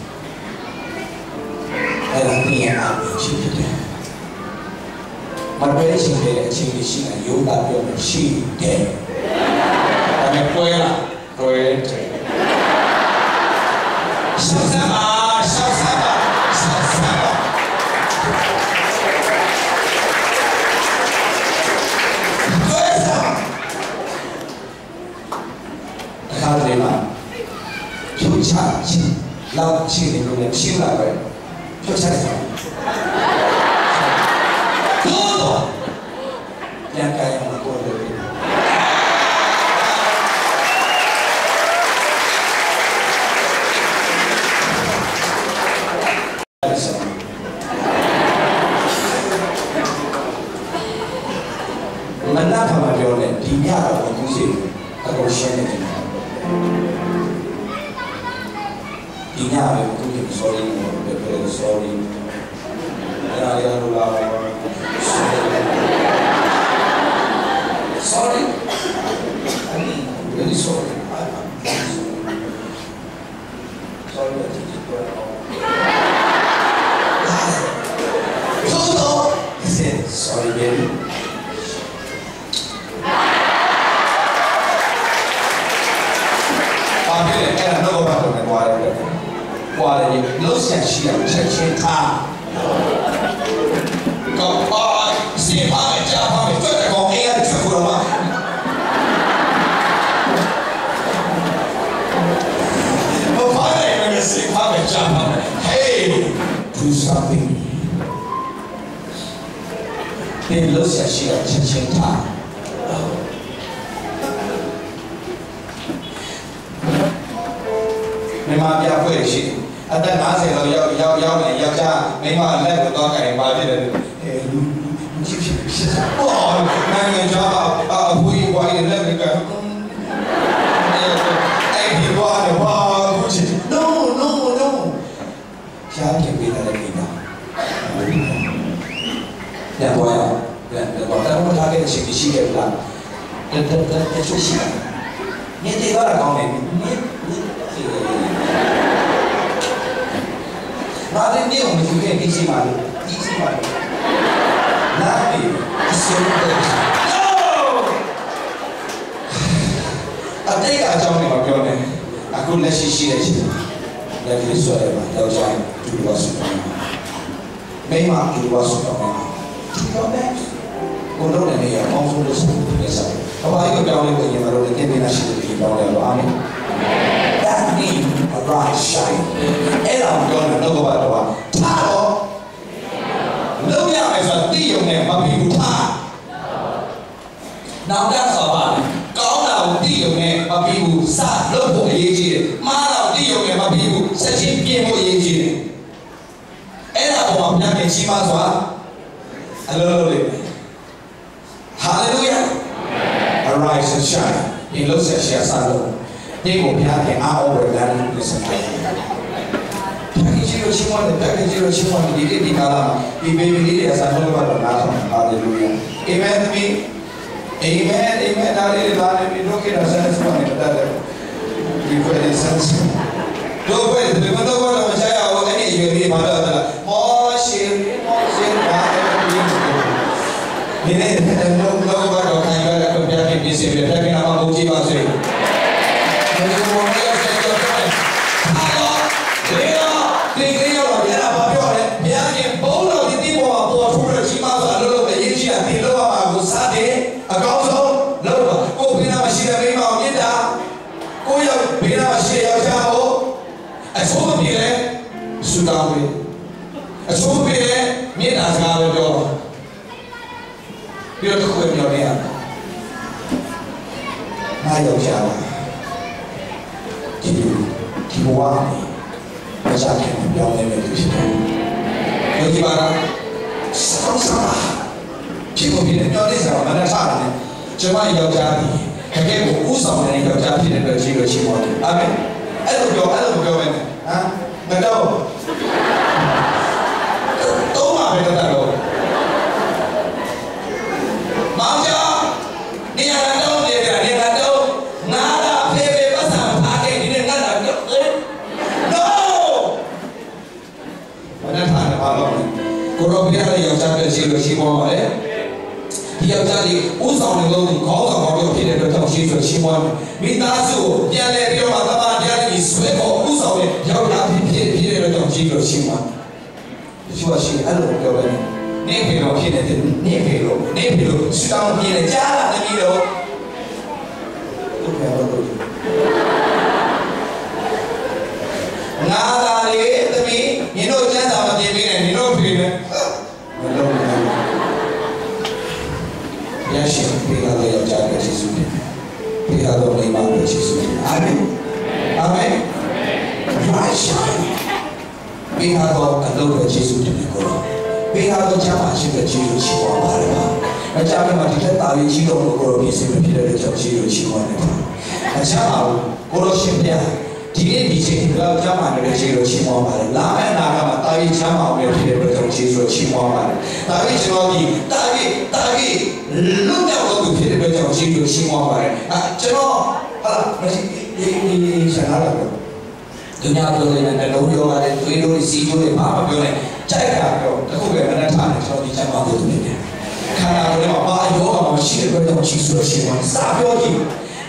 and I'm being cheated. My relation did a change and you got your machine dead. I'm a poet. Shazama. Lao chỉ để dùng chiêu là vậy, cho chạy rồi. Todo. Yang kaya melakukan lebih. Mana kama bione dia aku kusi aku share ni. Dia aku kusi sorry, sorry. Ya Allah. Sorry. I mean, really sorry. Sorry that you did Todo. He said, sorry, baby. Era no va a guarda lo si ascia c'è ta si fa già fa tutto con e c'è fuori ma ma si fa già hey do something e lo si ascia c'è ta Memang dia apa sih? Ada nasi kalau yang cah memang leh betul kan baca dan oh nanti jawab bui leh kan di wah kucing no siapa yang bina lagi yang buat tapi kita ada sisi dia bilang dan sisi ni dia orang kau ni Rather than dealing with you here, easy money. Not me. No! I think I told him about your name. I couldn't let you see it. Let me show you that was trying to do what's going on. Maybe I'm doing what's going on. To your next. Well, no, then they are also listening to this. How about you go down with you? I don't think they're not sure to keep on there. Amen. That means arise, shine. And I'm going to know about the one. Tao. Look out as a deal name, but people tie. Now that's about it. Go now, deal name, but people start look for the Man, deal name, but people such a game for the And I'm going to get Chima's Hallelujah. Arise and shine. He looks at Shiasalo. They will be having our over that listen. Package you want the baby Kala, the baby as I know about the hallelujah. Amen to me. Amen. I really love it. Look at us as one another. You put it sense. Don't wait, the window of the Jaya or any you mother. More shame, He didn't know about the kind of comparing this if you're having a motivation. Nada ပွားပါတယ်ဒီယောက်ျားကြီးဥဆောင်နေလို့ခေါင်းဆောင်တော်ဖြစ်တဲ့အတွက်ကြောင့်ရှိဆိုချီးမွမ်းမိသားစုကိုပြန်လဲပြီးတော့မှသမားတရားကြီးဆွဲပေါ်ဥဆောင်တဲ့ယောက်ျားဖြစ်တဲ့အတွက်ကြောင့်ရှိဆိုချီးမွမ်းဒီလိုရှိအဲ့လိုပြောတယ်နေဖေလို့ဖြစ်တဲ့နေဖေလို့စတောင်းပြည့်ကြားလာတမီးတော့ဟုတ်ကဲ့ပါတော့ငါသာလေသမီးညတို့ကျမ်းစာမပြင်ပေးနဲ့ညတို့ဖေနဲ့မလုပ်ဘူးရရှိပေးရတဲ့ယောက်ျားရဲ့ယေရှုနဲ့ပေးရတော့မိန်းမရဲ့ယေရှုနဲ့အာမင်အာမင်ရိုက်ရှိုင်းပေးရတော့အလုပ်ရဲ့ယေရှုနဲ့ကိုပေးရတော့ကျမ်းစာရှိတဲ့ယေရှုရှိပါပါလားအကြမ်းမှာဒီထက်တာရေးကြီးတော့ကိုရောပြည့်စုံဖြစ်တဲ့ကြောင့်ယေရှုရှိပါနေပါအချမ်းအောင်ကိုရောရှင်ပြဒီနေ့ဒီချိန်ကတော့ကျမ်းမာနေတဲ့ခြေလိုချီးမွမ်းပါတယ်။လာမယ့်နာကမှာတာဝိချမ်းမာအောင်ဖြစ်တဲ့အတွက်ကြောင့်ခြေလိုချီးမွမ်းပါတယ်။တာဝိကျွန်တော်ဒီတာဝိလွတ်မြောက်လို့ဖြစ်တဲ့အတွက်ကြောင့်ခြေလိုချီးမွမ်းပါတယ်။ကျွန်တော်ဟာမရှိဒီဆန္ဒလာတော့ဒုညာပြောနေတဲ့လုံးပြောပါတယ်သွေးလို့စီးလို့ဘာမှပြောနေကြိုက်တာပြောတခုပဲမနှထားတယ်ကျွန်တော်ဒီချမ်းမာဖို့လုပ်နေတယ်။ခန္ဓာကိုယ်မှာဘာယောဂမရှိတဲ့အတွက်ကြောင့်ခြေလိုချီးမွမ်းစာပြောကြည့်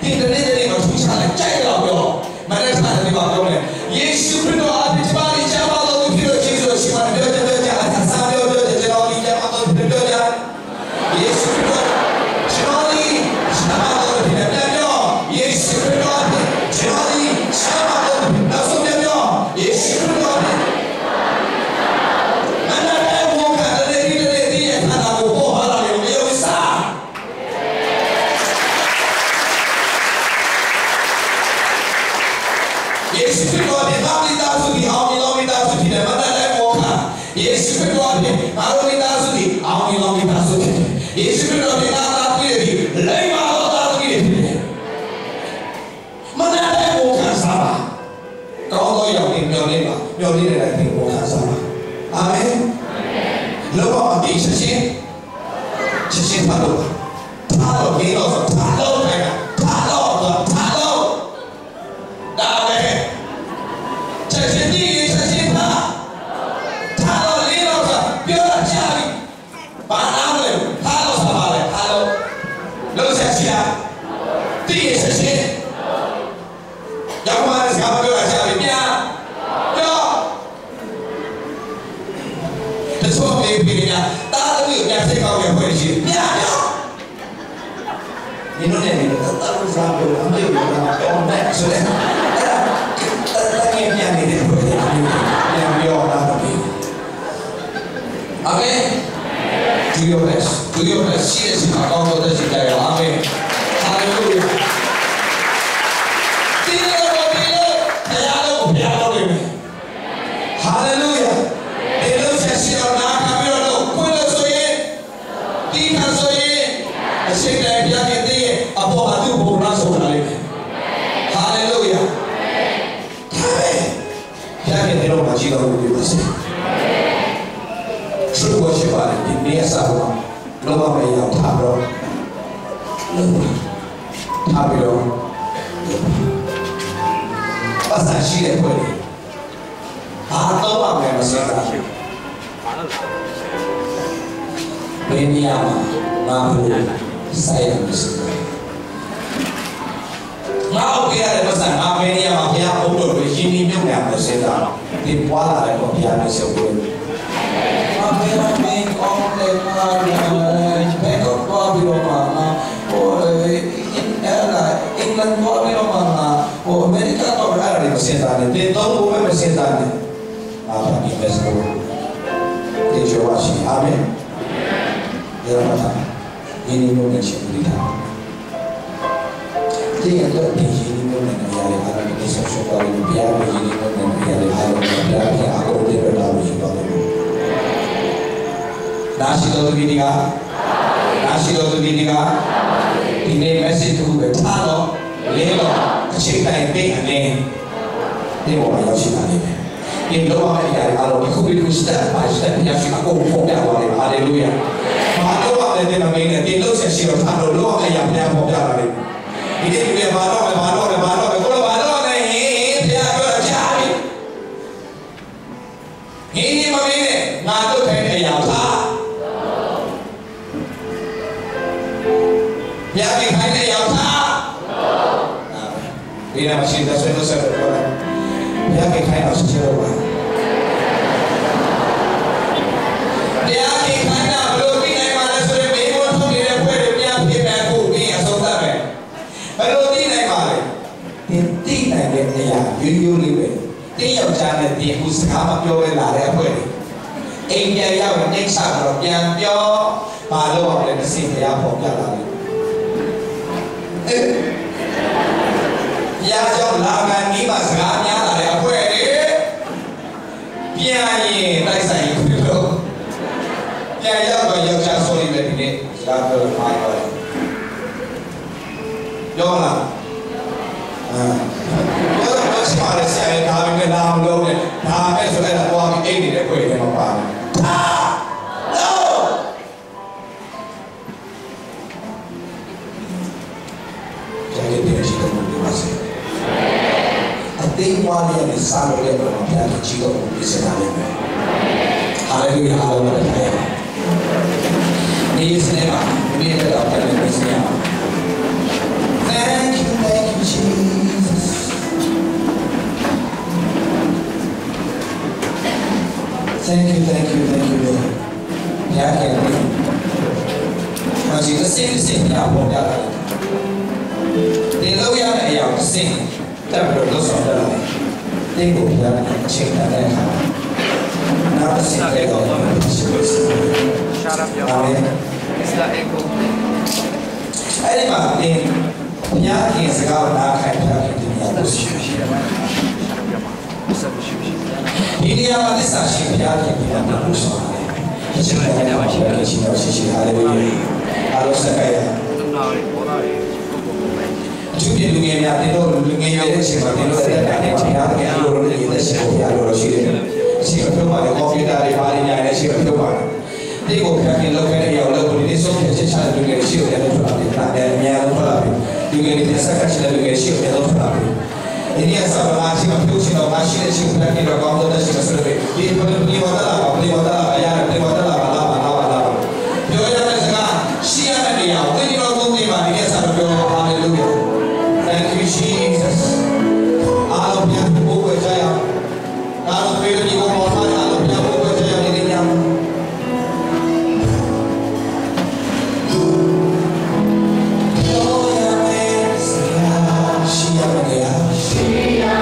ဒီတနေ့တည်းမှာထူးခြားတယ်ကြိုက်တော့ပြောမနေ့ကတည်းကပြောတယ်ယေရှုခရစ်တော်အပြစ်ပါလိချမ်းသာလို့ဖြစ်လို့ယေရှုရှိမှပြောတယ်ကြာအသာပြောတယ်ကျွန်တော်ဒီချမ်းသာလို့ဖြစ်လို့ကြာယေရှုခရစ်တော်ကျွန်တော်ဒီချမ်းသာလို့ဖြစ်တယ်ပြောယေရှုခရစ်တော်ကျွန်တော်ဒီချမ်းသာလို့နောက်ဆုံးပြောယေရှုခရစ်တော်မနေ့ကဘုရားကလည်းဒီရဲ့ခန္ဓာကိုပေါ်လာတယ်မျိုးစားယေရှုခရစ်တော်ရဲ့နာမည်သားစုဒီအောင်မြင်တော်မိသားစုဖြစ်တယ်မတတ်တဲ့မောခယေရှုခရစ်တော်ရဲ့အာရုံမိသားစုဒီအောင်မြင်တော်မိသားစုဖြစ်တယ်ယေရှုခရစ်တော်ရဲ့နာမည်ပြည့်ပြီးလိမ္မာတော်သားစုဖြစ်တယ်မတတ်တဲ့မောခစားပါကောင်းသောရောက်နေမျောနေတာမျောနေတဲ့တိုင်းမောခစားပါအာမင်လောကအတိချက်ချင်းပါတော့ထားတော့ဒီတော့ထားတော့ပဲထားတော့ဒါပဲချက်ချင်းဒီချက်ချင်းထားတော့လေးတော့ပြောတာကြားပြီဘာနာမလဲထားတော့စားပါလေထားတော့လုံးဆက်စီလားဒီချက်ချင်းရောက်မှစကားပြောတာကြားပြီပြန်ပြောတချို့ပေးပြီးနေတာတားသမီးကိုပြန်စိတ်ကောင်းရဖွဲ့ရှိပြန်ပြောဒီလိုနဲ့တားလို့စားပြောအမေကပြောမယ်ဆိုတဲ့ပြန်နေတဲ့ဘုရားပြန်ပြောတာတော့ပြီအာမင် do your best ရှိတဲ့စီမှာကောင်းတဲ့စီတိုင်းအာမင် hallelujah ဒီလိုတရားလို့နေမယ် hallelujah ဒီလိုဆက်စီအောင်နာခံပြီးတော့ခွင့်လို့ဆိုရင်ဒီကဆိုရင်အရှိန်တိုင်းပြတဲ့တဲ့အပေါ်အတူဘုရားဆိုတာလေ hallelujah Piace di Roma ci lavoro di così. Sul voce fare, di mia salva, non va meglio, tablo. Basta uscire quelli. Non va meglio, ma si Veniamo, Napoli, stai a questo. Ngao kia le pasang amenia ma pia odo le jini myong na mo seta di pwala le ko pia no se wo amena me on le ma pe ko pa bi ro ma o in era England ko bi ro ma o America to ra le mo seta ne de to ko me seta ne apa ni beso de jo wa shi amen ya ma ta ini mo ne chi ni ta Dia tu di sini pun nak biar ada di sesuatu yang biar di sini pun nak biar ada aku di dalam itu. Nasi tu begini kan? Ini message tu bertalo, lelo, cerita ini. Dia mau bayar siapa ni? Ini doa yang kalau aku beri ustaz, pasti dia sih aku fokus awal. Haleluya. Malu apa dia nak main? Dia lu sesi orang lu apa yang dia fokus awal. Ini juga baru, kalau baru ni dia berjari. Ini macam ni, ngadu kena yang sah. ဘုရားခင်ခိုင်းတဲ့ရောက်တာဒီနေ့မှရှိတဲ့ဆွေးနွေးဆက်ပြောတယ်ဘုရားခင်ခိုင်းတော့ရှိတော့ပါတရားခင်ခိုင်းတာဘလို့ပြီးနိုင်ပါလဲဆိုရင်မေးဖို့ထုတ်နေတဲ့ဘွဲတွေပြန်ပြပြန်ဖို့ပြီးအဆုံးသတ်မယ်ဘယ်လိုပြီးနိုင်ပါလဲဒီတိနိုင်တဲ့နေရာရိုးရိုးလေးပဲတင်းယောက်ျားနဲ့ဒီခုစကားမပြောဘဲလာတဲ့အဖွဲတွေအိမ်ပြန်ရောက်ရင်နှိမ့်ချတော့ပြန်ပြောဘာလို့အောင်လဲတစ်စင်တရားပေါ်ပြလာတယ်ရားကြောင့်လာကန်ဒီမှာစကားများလာတဲ့အဖွဲတွေပြန်ရင်တိုက်ဆိုင်ပြီးတော့ပြန်ရောက်တော့ယောက်ျားဆိုနေတယ်ဒီနေ့စကားပြောမှာပါတယ်ပြောလားတော့စပါရဆရာဒါပဲလာမလို့နဲ့ဒါပဲဆိုတော့တော့အိတ်နေတဲ့ခွေတွေမှာပါတယ်အသိဝါရီနဲ့စားလို့လည်းတော့ပြန်ကြည့်တော့ဒီစကားလေးပဲဟာလေလုယာဟာလေလုယာဒီစနေမှာဒီနေ့တော့ပြန်နေစရာ Thank you Jesus Thank you Lord ဘုရားခင်ဗျာမရှိတဲ့စိတ်များပေါ်ကြတာဒီလိုရတဲ့အရာကိုစိတ်တက်ပြီးတော့ဆောင်တယ်တင်းကိုပြအချိန်တဲ့အခါနောက်တစ်စိတ်လေးတော့ရှိလို့ရှိတယ် Shut up your mouth It's the echo အဲ့ဒီမှာတင်းဘုရားခင်စကားကိုနားခိုင်ပြတဲ့နေရာကိုရှိတယ်ဒီနေရာမှာသစ္စာရှိဘုရားခင်ပြန်လာလို့ဆိုတယ်ရှိတယ်မှာရှိတယ်ရှိတယ်ရှိတယ်ဟာလေလုယာအားလုံးစကားရအထူးဖြင့်လူငယ်များတင်တော့လူငယ်ရဲ့အချိန်မှာတင်တော့တဲ့တိုင်းတရားကအဲ့လိုလိုရည်သက်ရှိဖို့ရလို့ရှိတယ်အချိန်အပြုံးမှာလည်းကွန်ပျူတာတွေပါနေရတယ်အချိန်အပြုံးမှာဒီကိုဖျက်ခင်လောက်ခဲ့တဲ့ရောက်လို့ဒီနေ့ဆုံးဖြတ်ချက်ချတဲ့လူငယ်ရှိတယ်လို့ပြောတယ်ဒါနဲ့အများဆုံးဖတ်လာပြီလူငယ်တွေစကားချတဲ့လူငယ်ရှိတယ်လို့ဖတ်လာပြီဒီနေ့ဆောင်းမှာရှိမှပြုတ်ချင်တော့မရှိတဲ့ချိန်ဖျက်ခင်တော့ကောင်းတဲ့ရှိမှဆိုလို့ဒီဘယ်လိုဝတ်လာပါဘယ်လိုဝတ်လာပါရတယ်ဘယ်လိုဝတ်လာပါလားပြောရတဲ့စကားရှိရတဲ့နေရာဝိညာဉ်တော်ကိုသိပါဒီနေ့ဆောင်းပြောဟာလေလုယာ Thank you, Jesus. Hallelujah. Over Jaya. Hallelujah. You go on. Hallelujah. Over Jaya. Hallelujah. Shia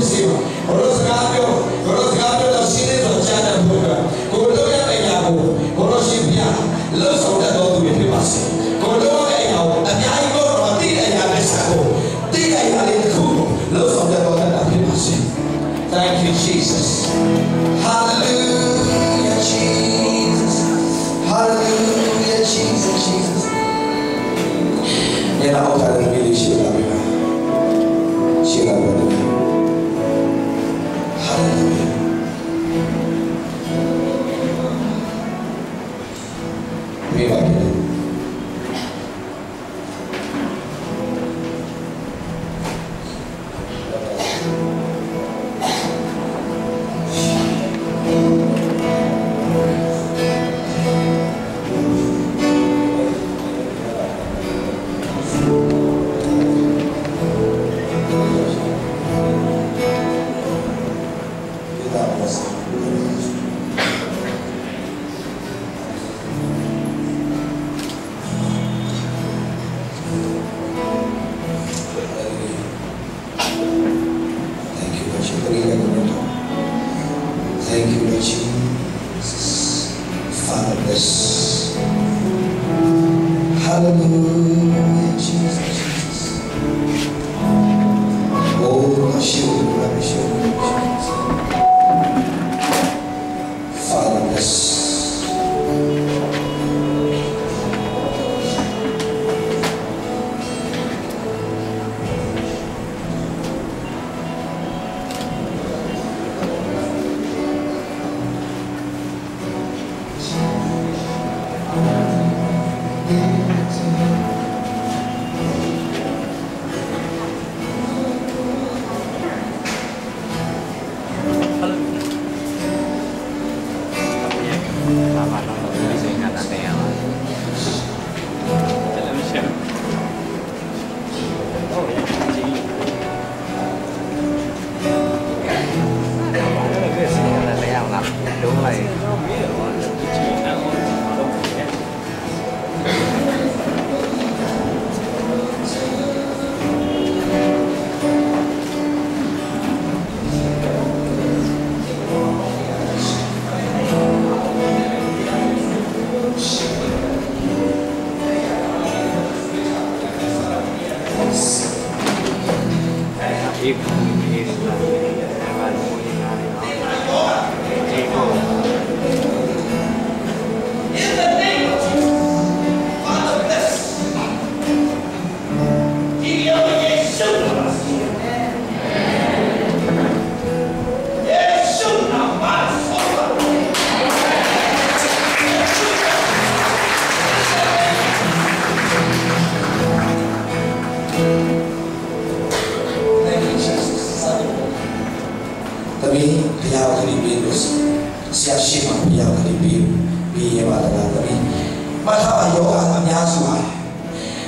ဖြစ်စေပါကိုလိုစကားပြောတော့ရှင်းနေတော့ကြားတဲ့ဘုရားကိုလိုရဲ့အရာကိုကိုလိုရှင်ပြလှုပ်ဆောင်တဲ့တော်သူတွေဖြစ်ပါစေကိုလိုရဲ့အရာကိုအများကြီးတော့တိတဲ့အရာနဲ့ဆက်ဖို့တိတဲ့အရာလေးတစ်ခုလှုပ်ဆောင်တဲ့တော်တာဖြစ်ပါစေ Thank you Jesus Hallelujah Jesus Hallelujah Jesus Nella volta del mio diceva la prima C'era la prima Hallelujah Prima che Thank you, Lord Jesus. Father, bless. Hallelujah, Jesus. Oh, my shield, my shield. Father, bless.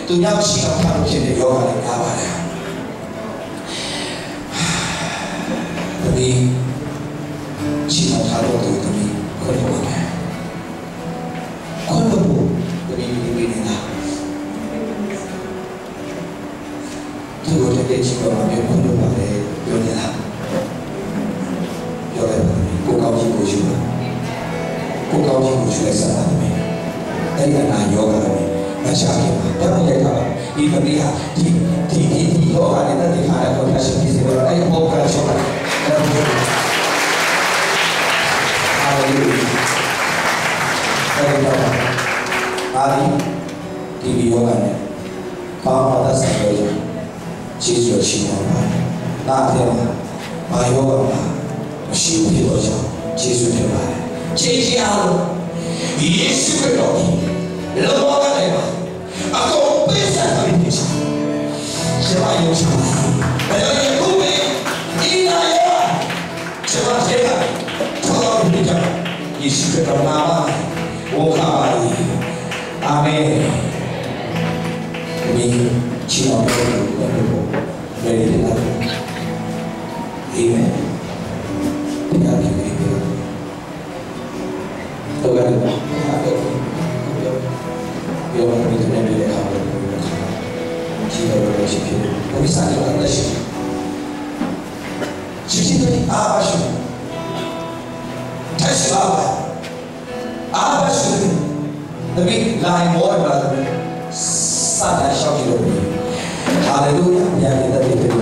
Tu nhau chỉ học theo chuyện để yoga để nhau vậy. Tại vì chỉ học theo đồ từ tại vì không có gì. Không có bộ tại vì mình này nào. Tôi có thể chỉ có một cái không có đểပြောနေတာ.ပြောလိုက်ပါမယ်ကိုကောင်းကြီးကိုယူပါကိုကောင်းကြီးကိုယူလိုက်စတာမယ်အဲ့ဒီအနာယောဂလည်းမချခင်ပါတမန်ရိုက်တာဒီပတိဟာဒီယောဂနဲ့တတိခါတဲ့ compassion ဖြစ်စေတော့အဲ့ဒီဘောကချောတာအဲ့ဒါဟာလေလုယာအဲ့ဒါအာဒီယောဂနဲ့ဘာမှသက်ဆိုင်လို့ခြေစွရှိမှာပါနားတယ်ဘာယောဂမှာမရှိဘူးဖြစ်တော့ကြောင့်ခြေစွဖြစ်ပါတယ်ခြေကြီးအောင်ယေရှုခရစ်တော်လောကထဲမှာအကုန်ပေးဆက်ပြီးဖြစ်ချင်ကျွန်မယုံကြည်ပါတယ်ဘယ်လိုခုပဲဒီနာရောကျွန်မစေတာထောက်ပြီးကြယေရှုခရစ်တော်နာမဝေါ်ခါပါလိအာမင်ဒီချီအောင်လို့ဘယ်လိုလဲအာမင်ဒီကနေ့တော့ကတော့ပြောရမယ်ဒီနေ့လည်းခါလို့ကြီးတော့ရှိဖြစ်တယ်။ဘုရားဆက်လာတဲ့ရှိ Chichi Abashu. Tesla Abashu. The big line more about the sun I shot you over. Hallelujah. Yeah, that is the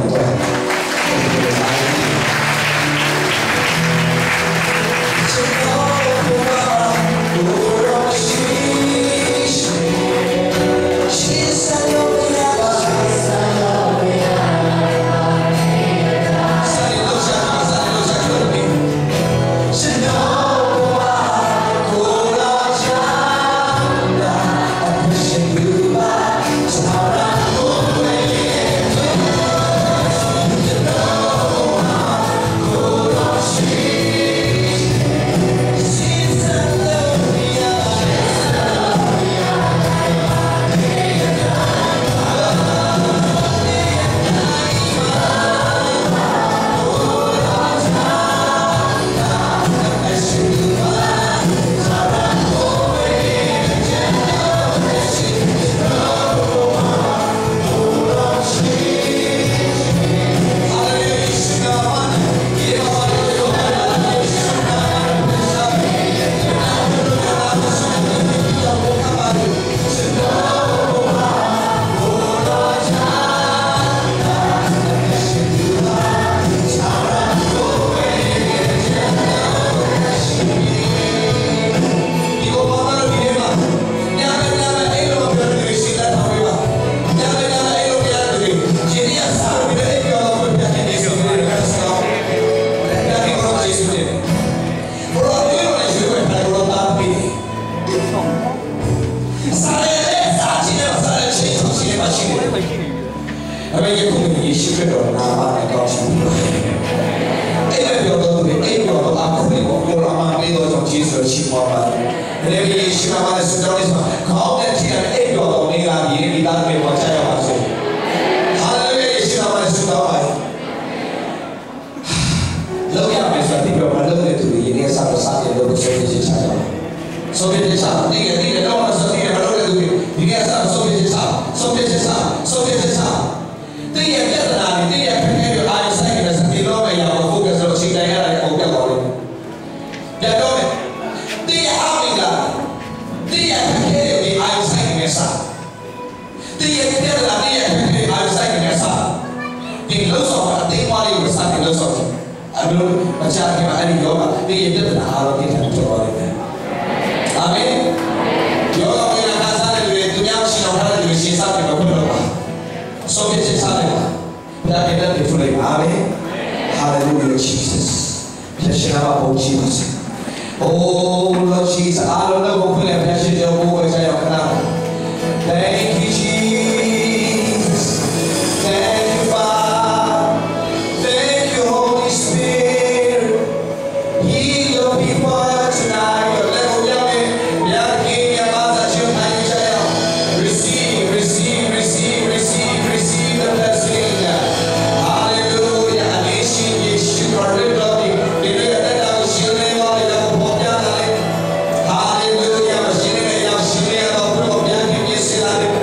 Hallelujah, Jesus. Jesus. Oh, Lord Jesus. I don't know who that message your voice. Thank you, Jesus. Thank you, Father. Thank you, Holy Spirit. Heal your people tonight. Receive, receive, receive, receive, receive the blessing. Hallelujah. Hallelujah.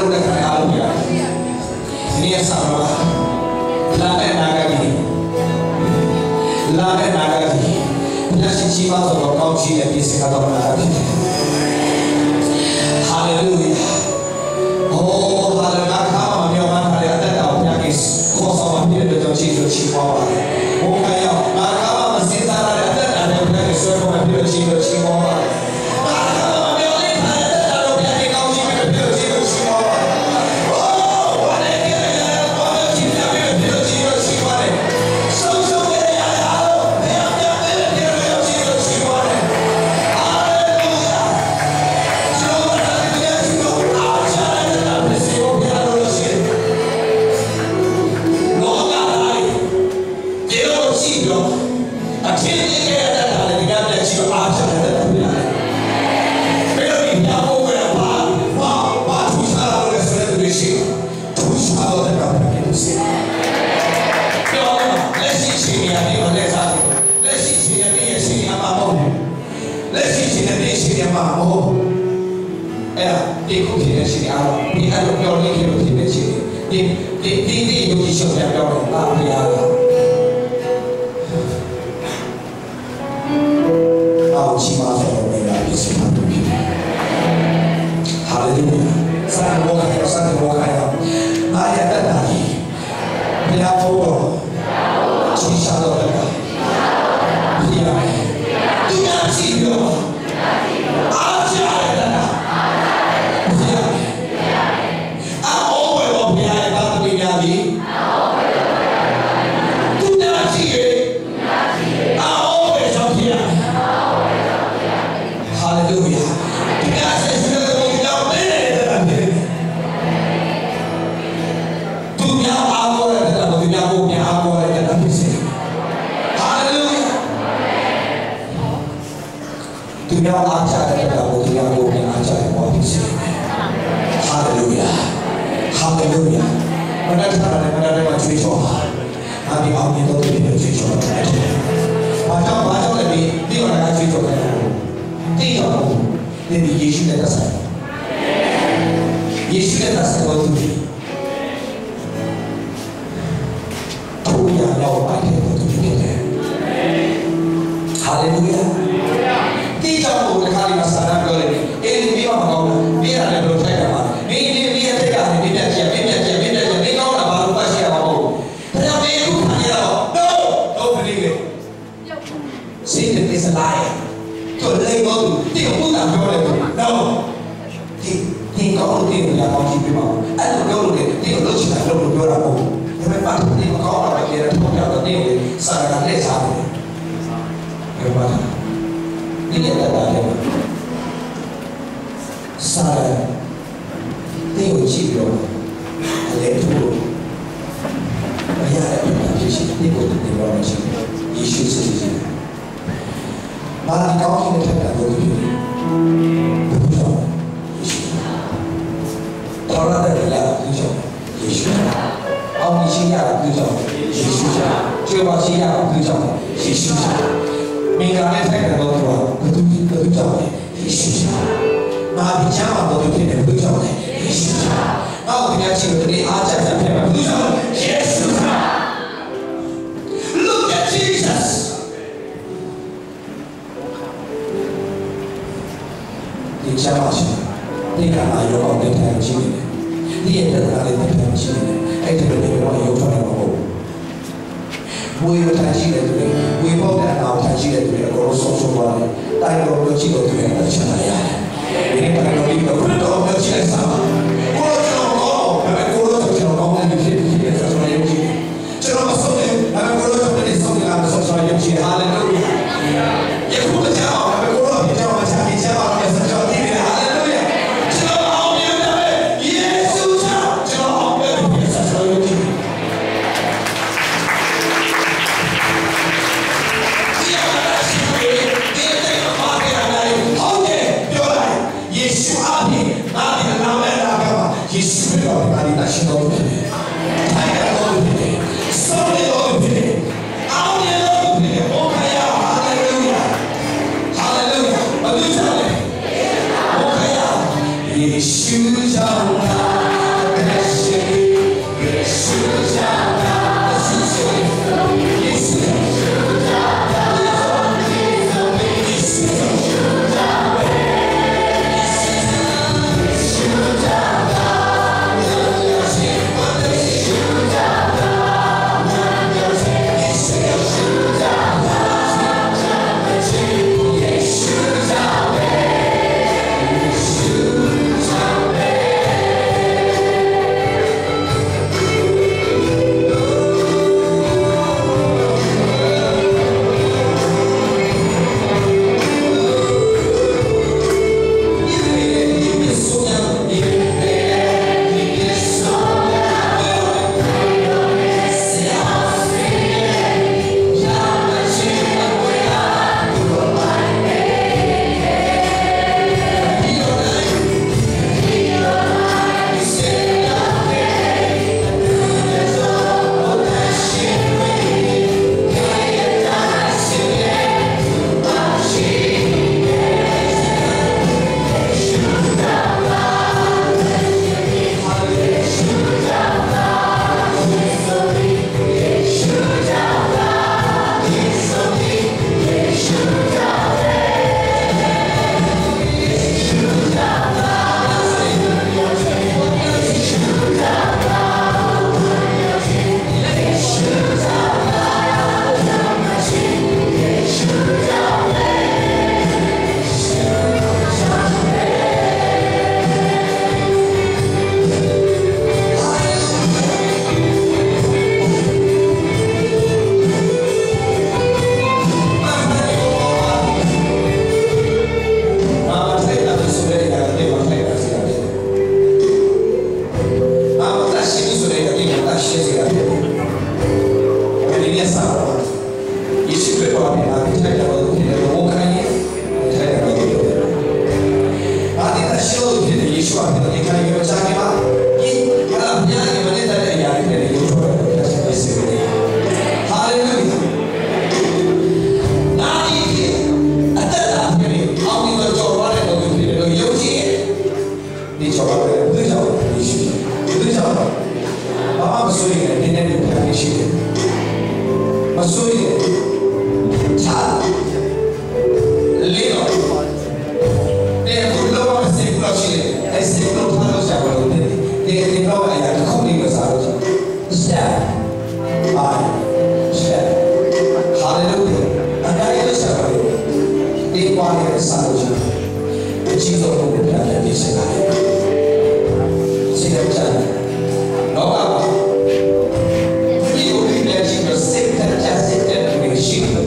တို့လည်းခဏအားလုံးပြဒီနေ့ဆောင်းတော့လာတဲ့နာဂတိဘုရားရှင်ကြီးပါတော့ကောင်းချီးတဲ့ပြည့်စင်တော်နာဂတိဟာလေလုယာโอ้ဟာလေနာခါမမြောမှန်းထားတဲ့အသက်တော်ဘုရားကြီးခေါ်ဆောင်ပါပြည့်တဲ့ကြောင့်ချီးဆိုချီးပွားပါဘုရားရောနာခါမမစင်စားတဲ့အသက်တော်နဲ့ဘုရားကြီးဆွဲပေါ်မှာပြည့်တဲ့ချီးဆိုချီးပွားပါYeshua စားလို့ရတယ်အကြီးဆုံးဘုရားရဲ့ဒီစကားလေးစိတ်နဲ့ကြားလောကမှာဒီလိုလေးရှိတဲ့စိတ်နဲ့ကြားစိတ်နဲ့ဒီရှိတယ်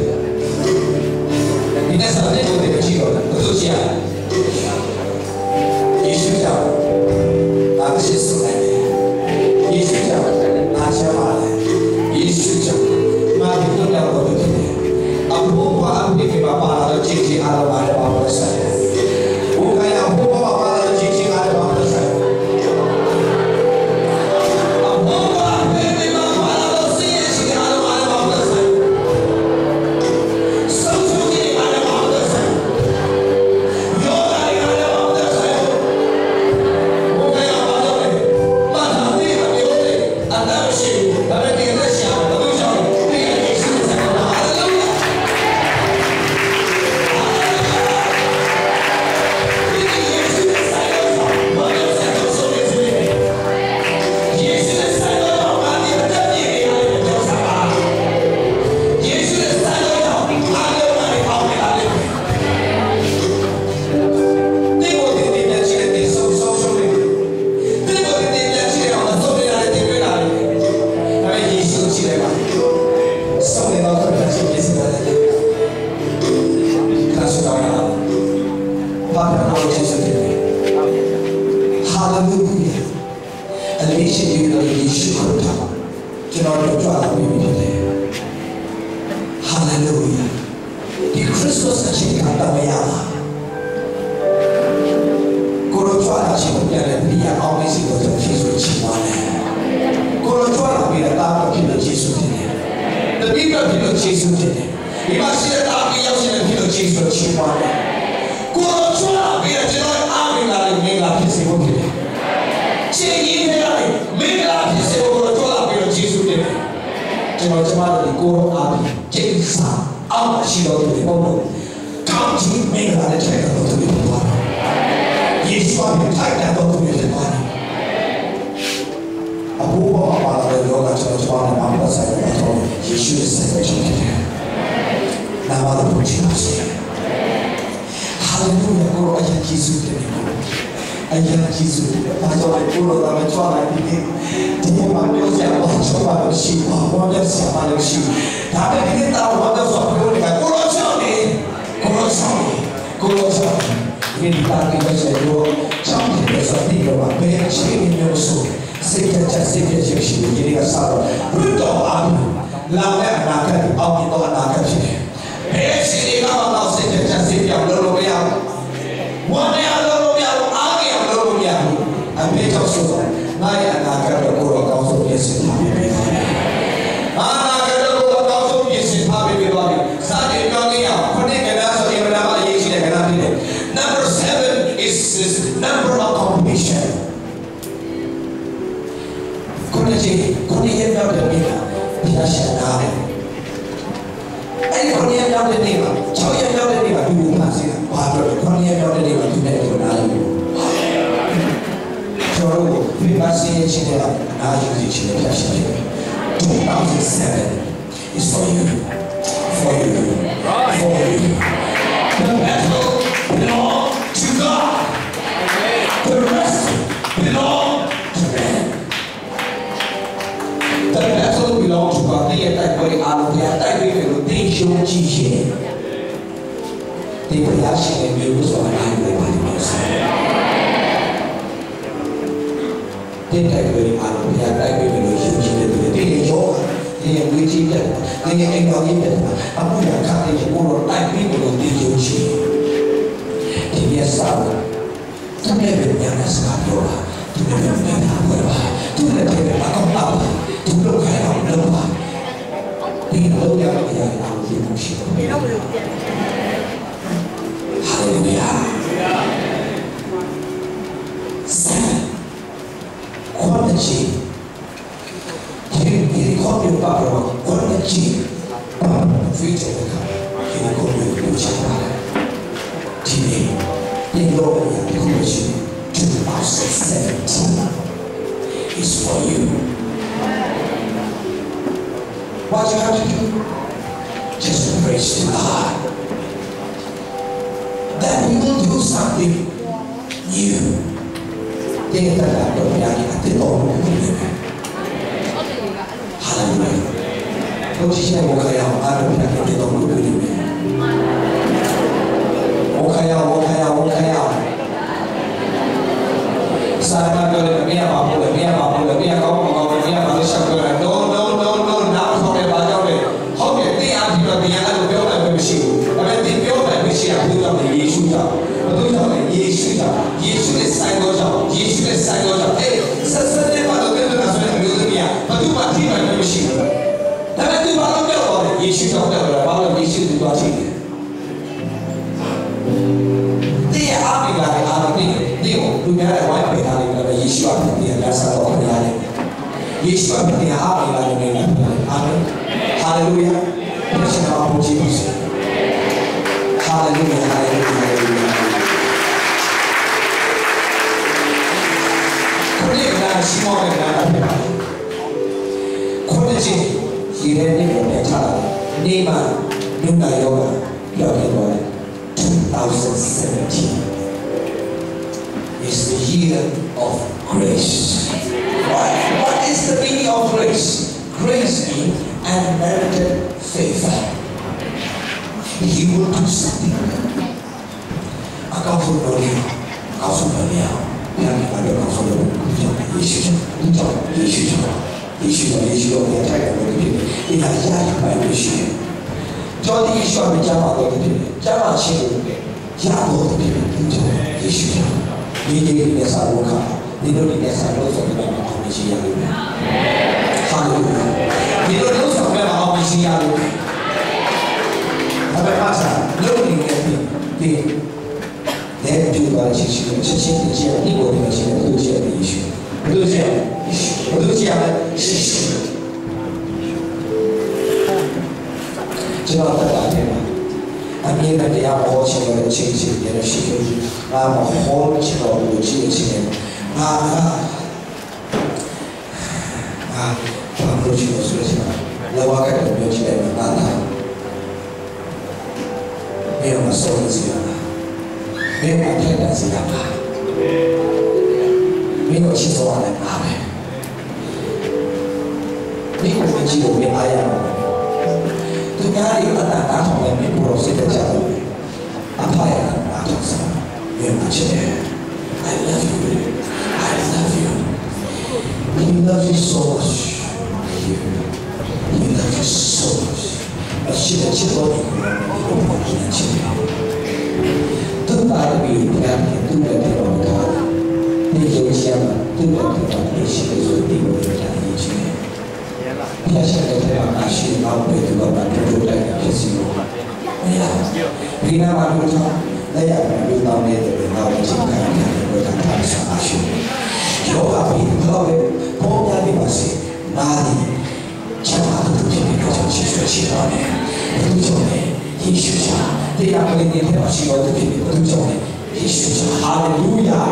ဒီနေ့စားတဲ့ဘုရားကြီးတော့ဘုသူရှိရယေရှုကြောင့်အားရှိစုံတယ်ယေရှုကြောင့်အားရှိပါတယ်ယေရှုကြောင့်မာဒီတို့တော့ဘုရားကြီးအဘူဘာအပိကေပါပါတော့ချစ်ချစ်အားလုံးပါတယ်ပါဘုရားဆိုင်ဘုရားအဘူဘာပါတော့ချစ်ချစ်အားလုံးပါဘုရားဆိုင်What you have to do? Just praise God. that we will do something new. They that are going to be hallelujah. Don't you say, okay, I don't have to do it. Okay. Saya kalau dia apa, no. Now sampai baca le. Okey, dia ada dia ada beberapa misi. Tapi dia beberapa misi yang itu adalah Yesus dah. Betul tak? Yesus dah. Yesus le sai dosa. Sesuatu pada kita nasional dunia. Betul mati pada misi. Tapi tu baru betul. Yesus dah betul. Baru Yesus itu mati. Dia apa ni? Dunia ada banyak perkara yang Yesus akan dia dasar orang lain. Yesus akan dia apa yang lain. Amin. Haleluya. Kita nama puji Yesus. Haleluya. Kemudian semua orang ada. Kemudian kita ni boleh cakap ni mah dunia yoga yang 2017. Is the year of grace. What is the meaning of grace? Grace means unmerited favor. He will do something. Kau sudah lihat. Yang ada kau sudah lihat. Yesus. Dia cakap begini. Ia jadi baik Yesus. Jadi Yesus berjamaah begini. Jamaah sini. Jamaah begini. Yesus. Ini dia sarukan, ini dia sarukan sampai mahu misi yang ini. Haleluya. Ini dia sampai mahu misi yang ini. Apa masa? Lalu ini dia juga cici dia ni boleh macam itu dia Yesus. Itu dia Yesus. Jangan terlalu. Kami ada yang bawa cakap cici dia sih. Nama hall cakap uji cici. Perlu cakap sudah. Lewakan uji dan mana. Memang masuk siapa. Memang tidak siapa. Memang sesuatu yang apa. Ini uji uji ayam. Tengah itu ada tahu yang proses terjadi. Apa yang ada sana? Memang cakap. I love you. He loves you so much. He loves you so much. Asyik orang ini cakap. Tentang itu yang itu yang dilakukan. Ini siapa? Itu yang dilakukan. Asyik itu. Biasa kita asyik apa itu bapak itu dah kesiu. Bina malu tak, daya malu tak ni tu, malu cakap ni kita tak sama asyik. Jauh apa itu kalau pokoknya di masih nadi, cakap tu kita macam sesuatu ni, itu ni Yesus. Dia boleh ni dia masih ada kita itu ni Yesus. Haleluya.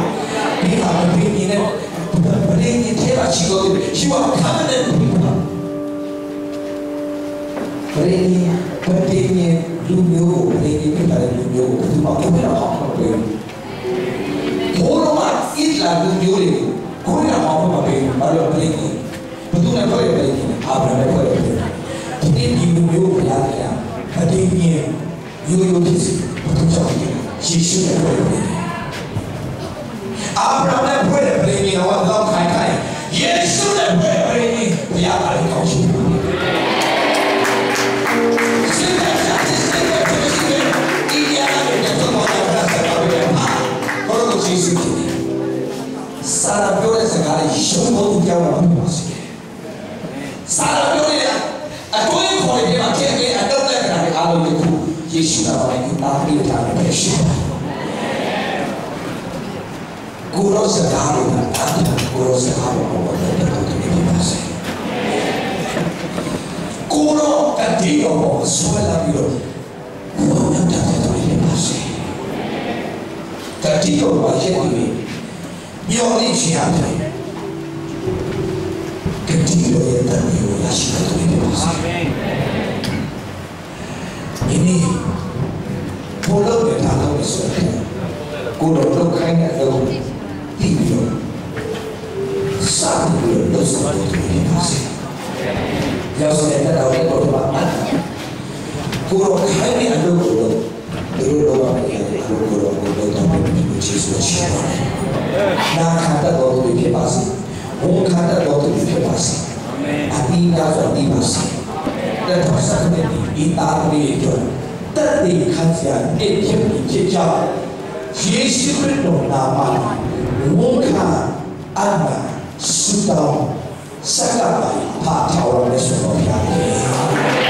Dia boleh ni dia masih ada. You are covenant people. Pentingnya dunia, kita ada dunia, itu makin apa pun. Orang Islam dunia ini, kau nak apa pun, ada penting. Betul nak apa penting? Apa nak apa penting? Ini dunia berlaku. Pentingnya, you this betul sahaja. Yesus nak apa penting? Apa nak apa penting? Awak lam kai. Yesus nak apa penting? Biar ada kau semua. Salah boleh sekali semua tu dia orang masih. Salah boleh aku ini kalau dia macam ni, ada orang yang kalau itu Yesus orang itu tak boleh tak Yesus. Guru sekali orang itu masih. Guru ketika orang sekolah itu, guru yang tak masih. Ketika orang itu有力气啊！跟这个人的有压力的东西。因为不论他都是ဆိုတယ်ကိုတော့လောက်ခိုင်းတဲ့အလုပ်ပြီးပြီးတော့စာပြီးတော့လုပ်ဆောင်လို့ဖြစ်ပါစေရောက်တဲ့တော့လည်းတော့ပါအပ်ကိုတော့ခိုင်းတဲ့အလုပ်ကိုတော့ဒီလိုတော့မရဘူးကိုတော့တော့ပြီးချစ်ဆိုချင်ပါတယ်နာခတ်တော့သူဖြစ်ပါစေဝန်ခတ်တော့သူဖြစ်ပါစေအတိအကျဆိုဒီပါစေတဲ့တော့စတဲ့ဒီတာလေးတို့တက်တဲ့ခန့်စရာနေဖြစ်ဖြစ်ကြယေရှုခရစ်တော်နာမဝန်ခအနာဆုတောင်းစကားပါဖာထောင်းရမယ်ဆိုတော့ဘုရား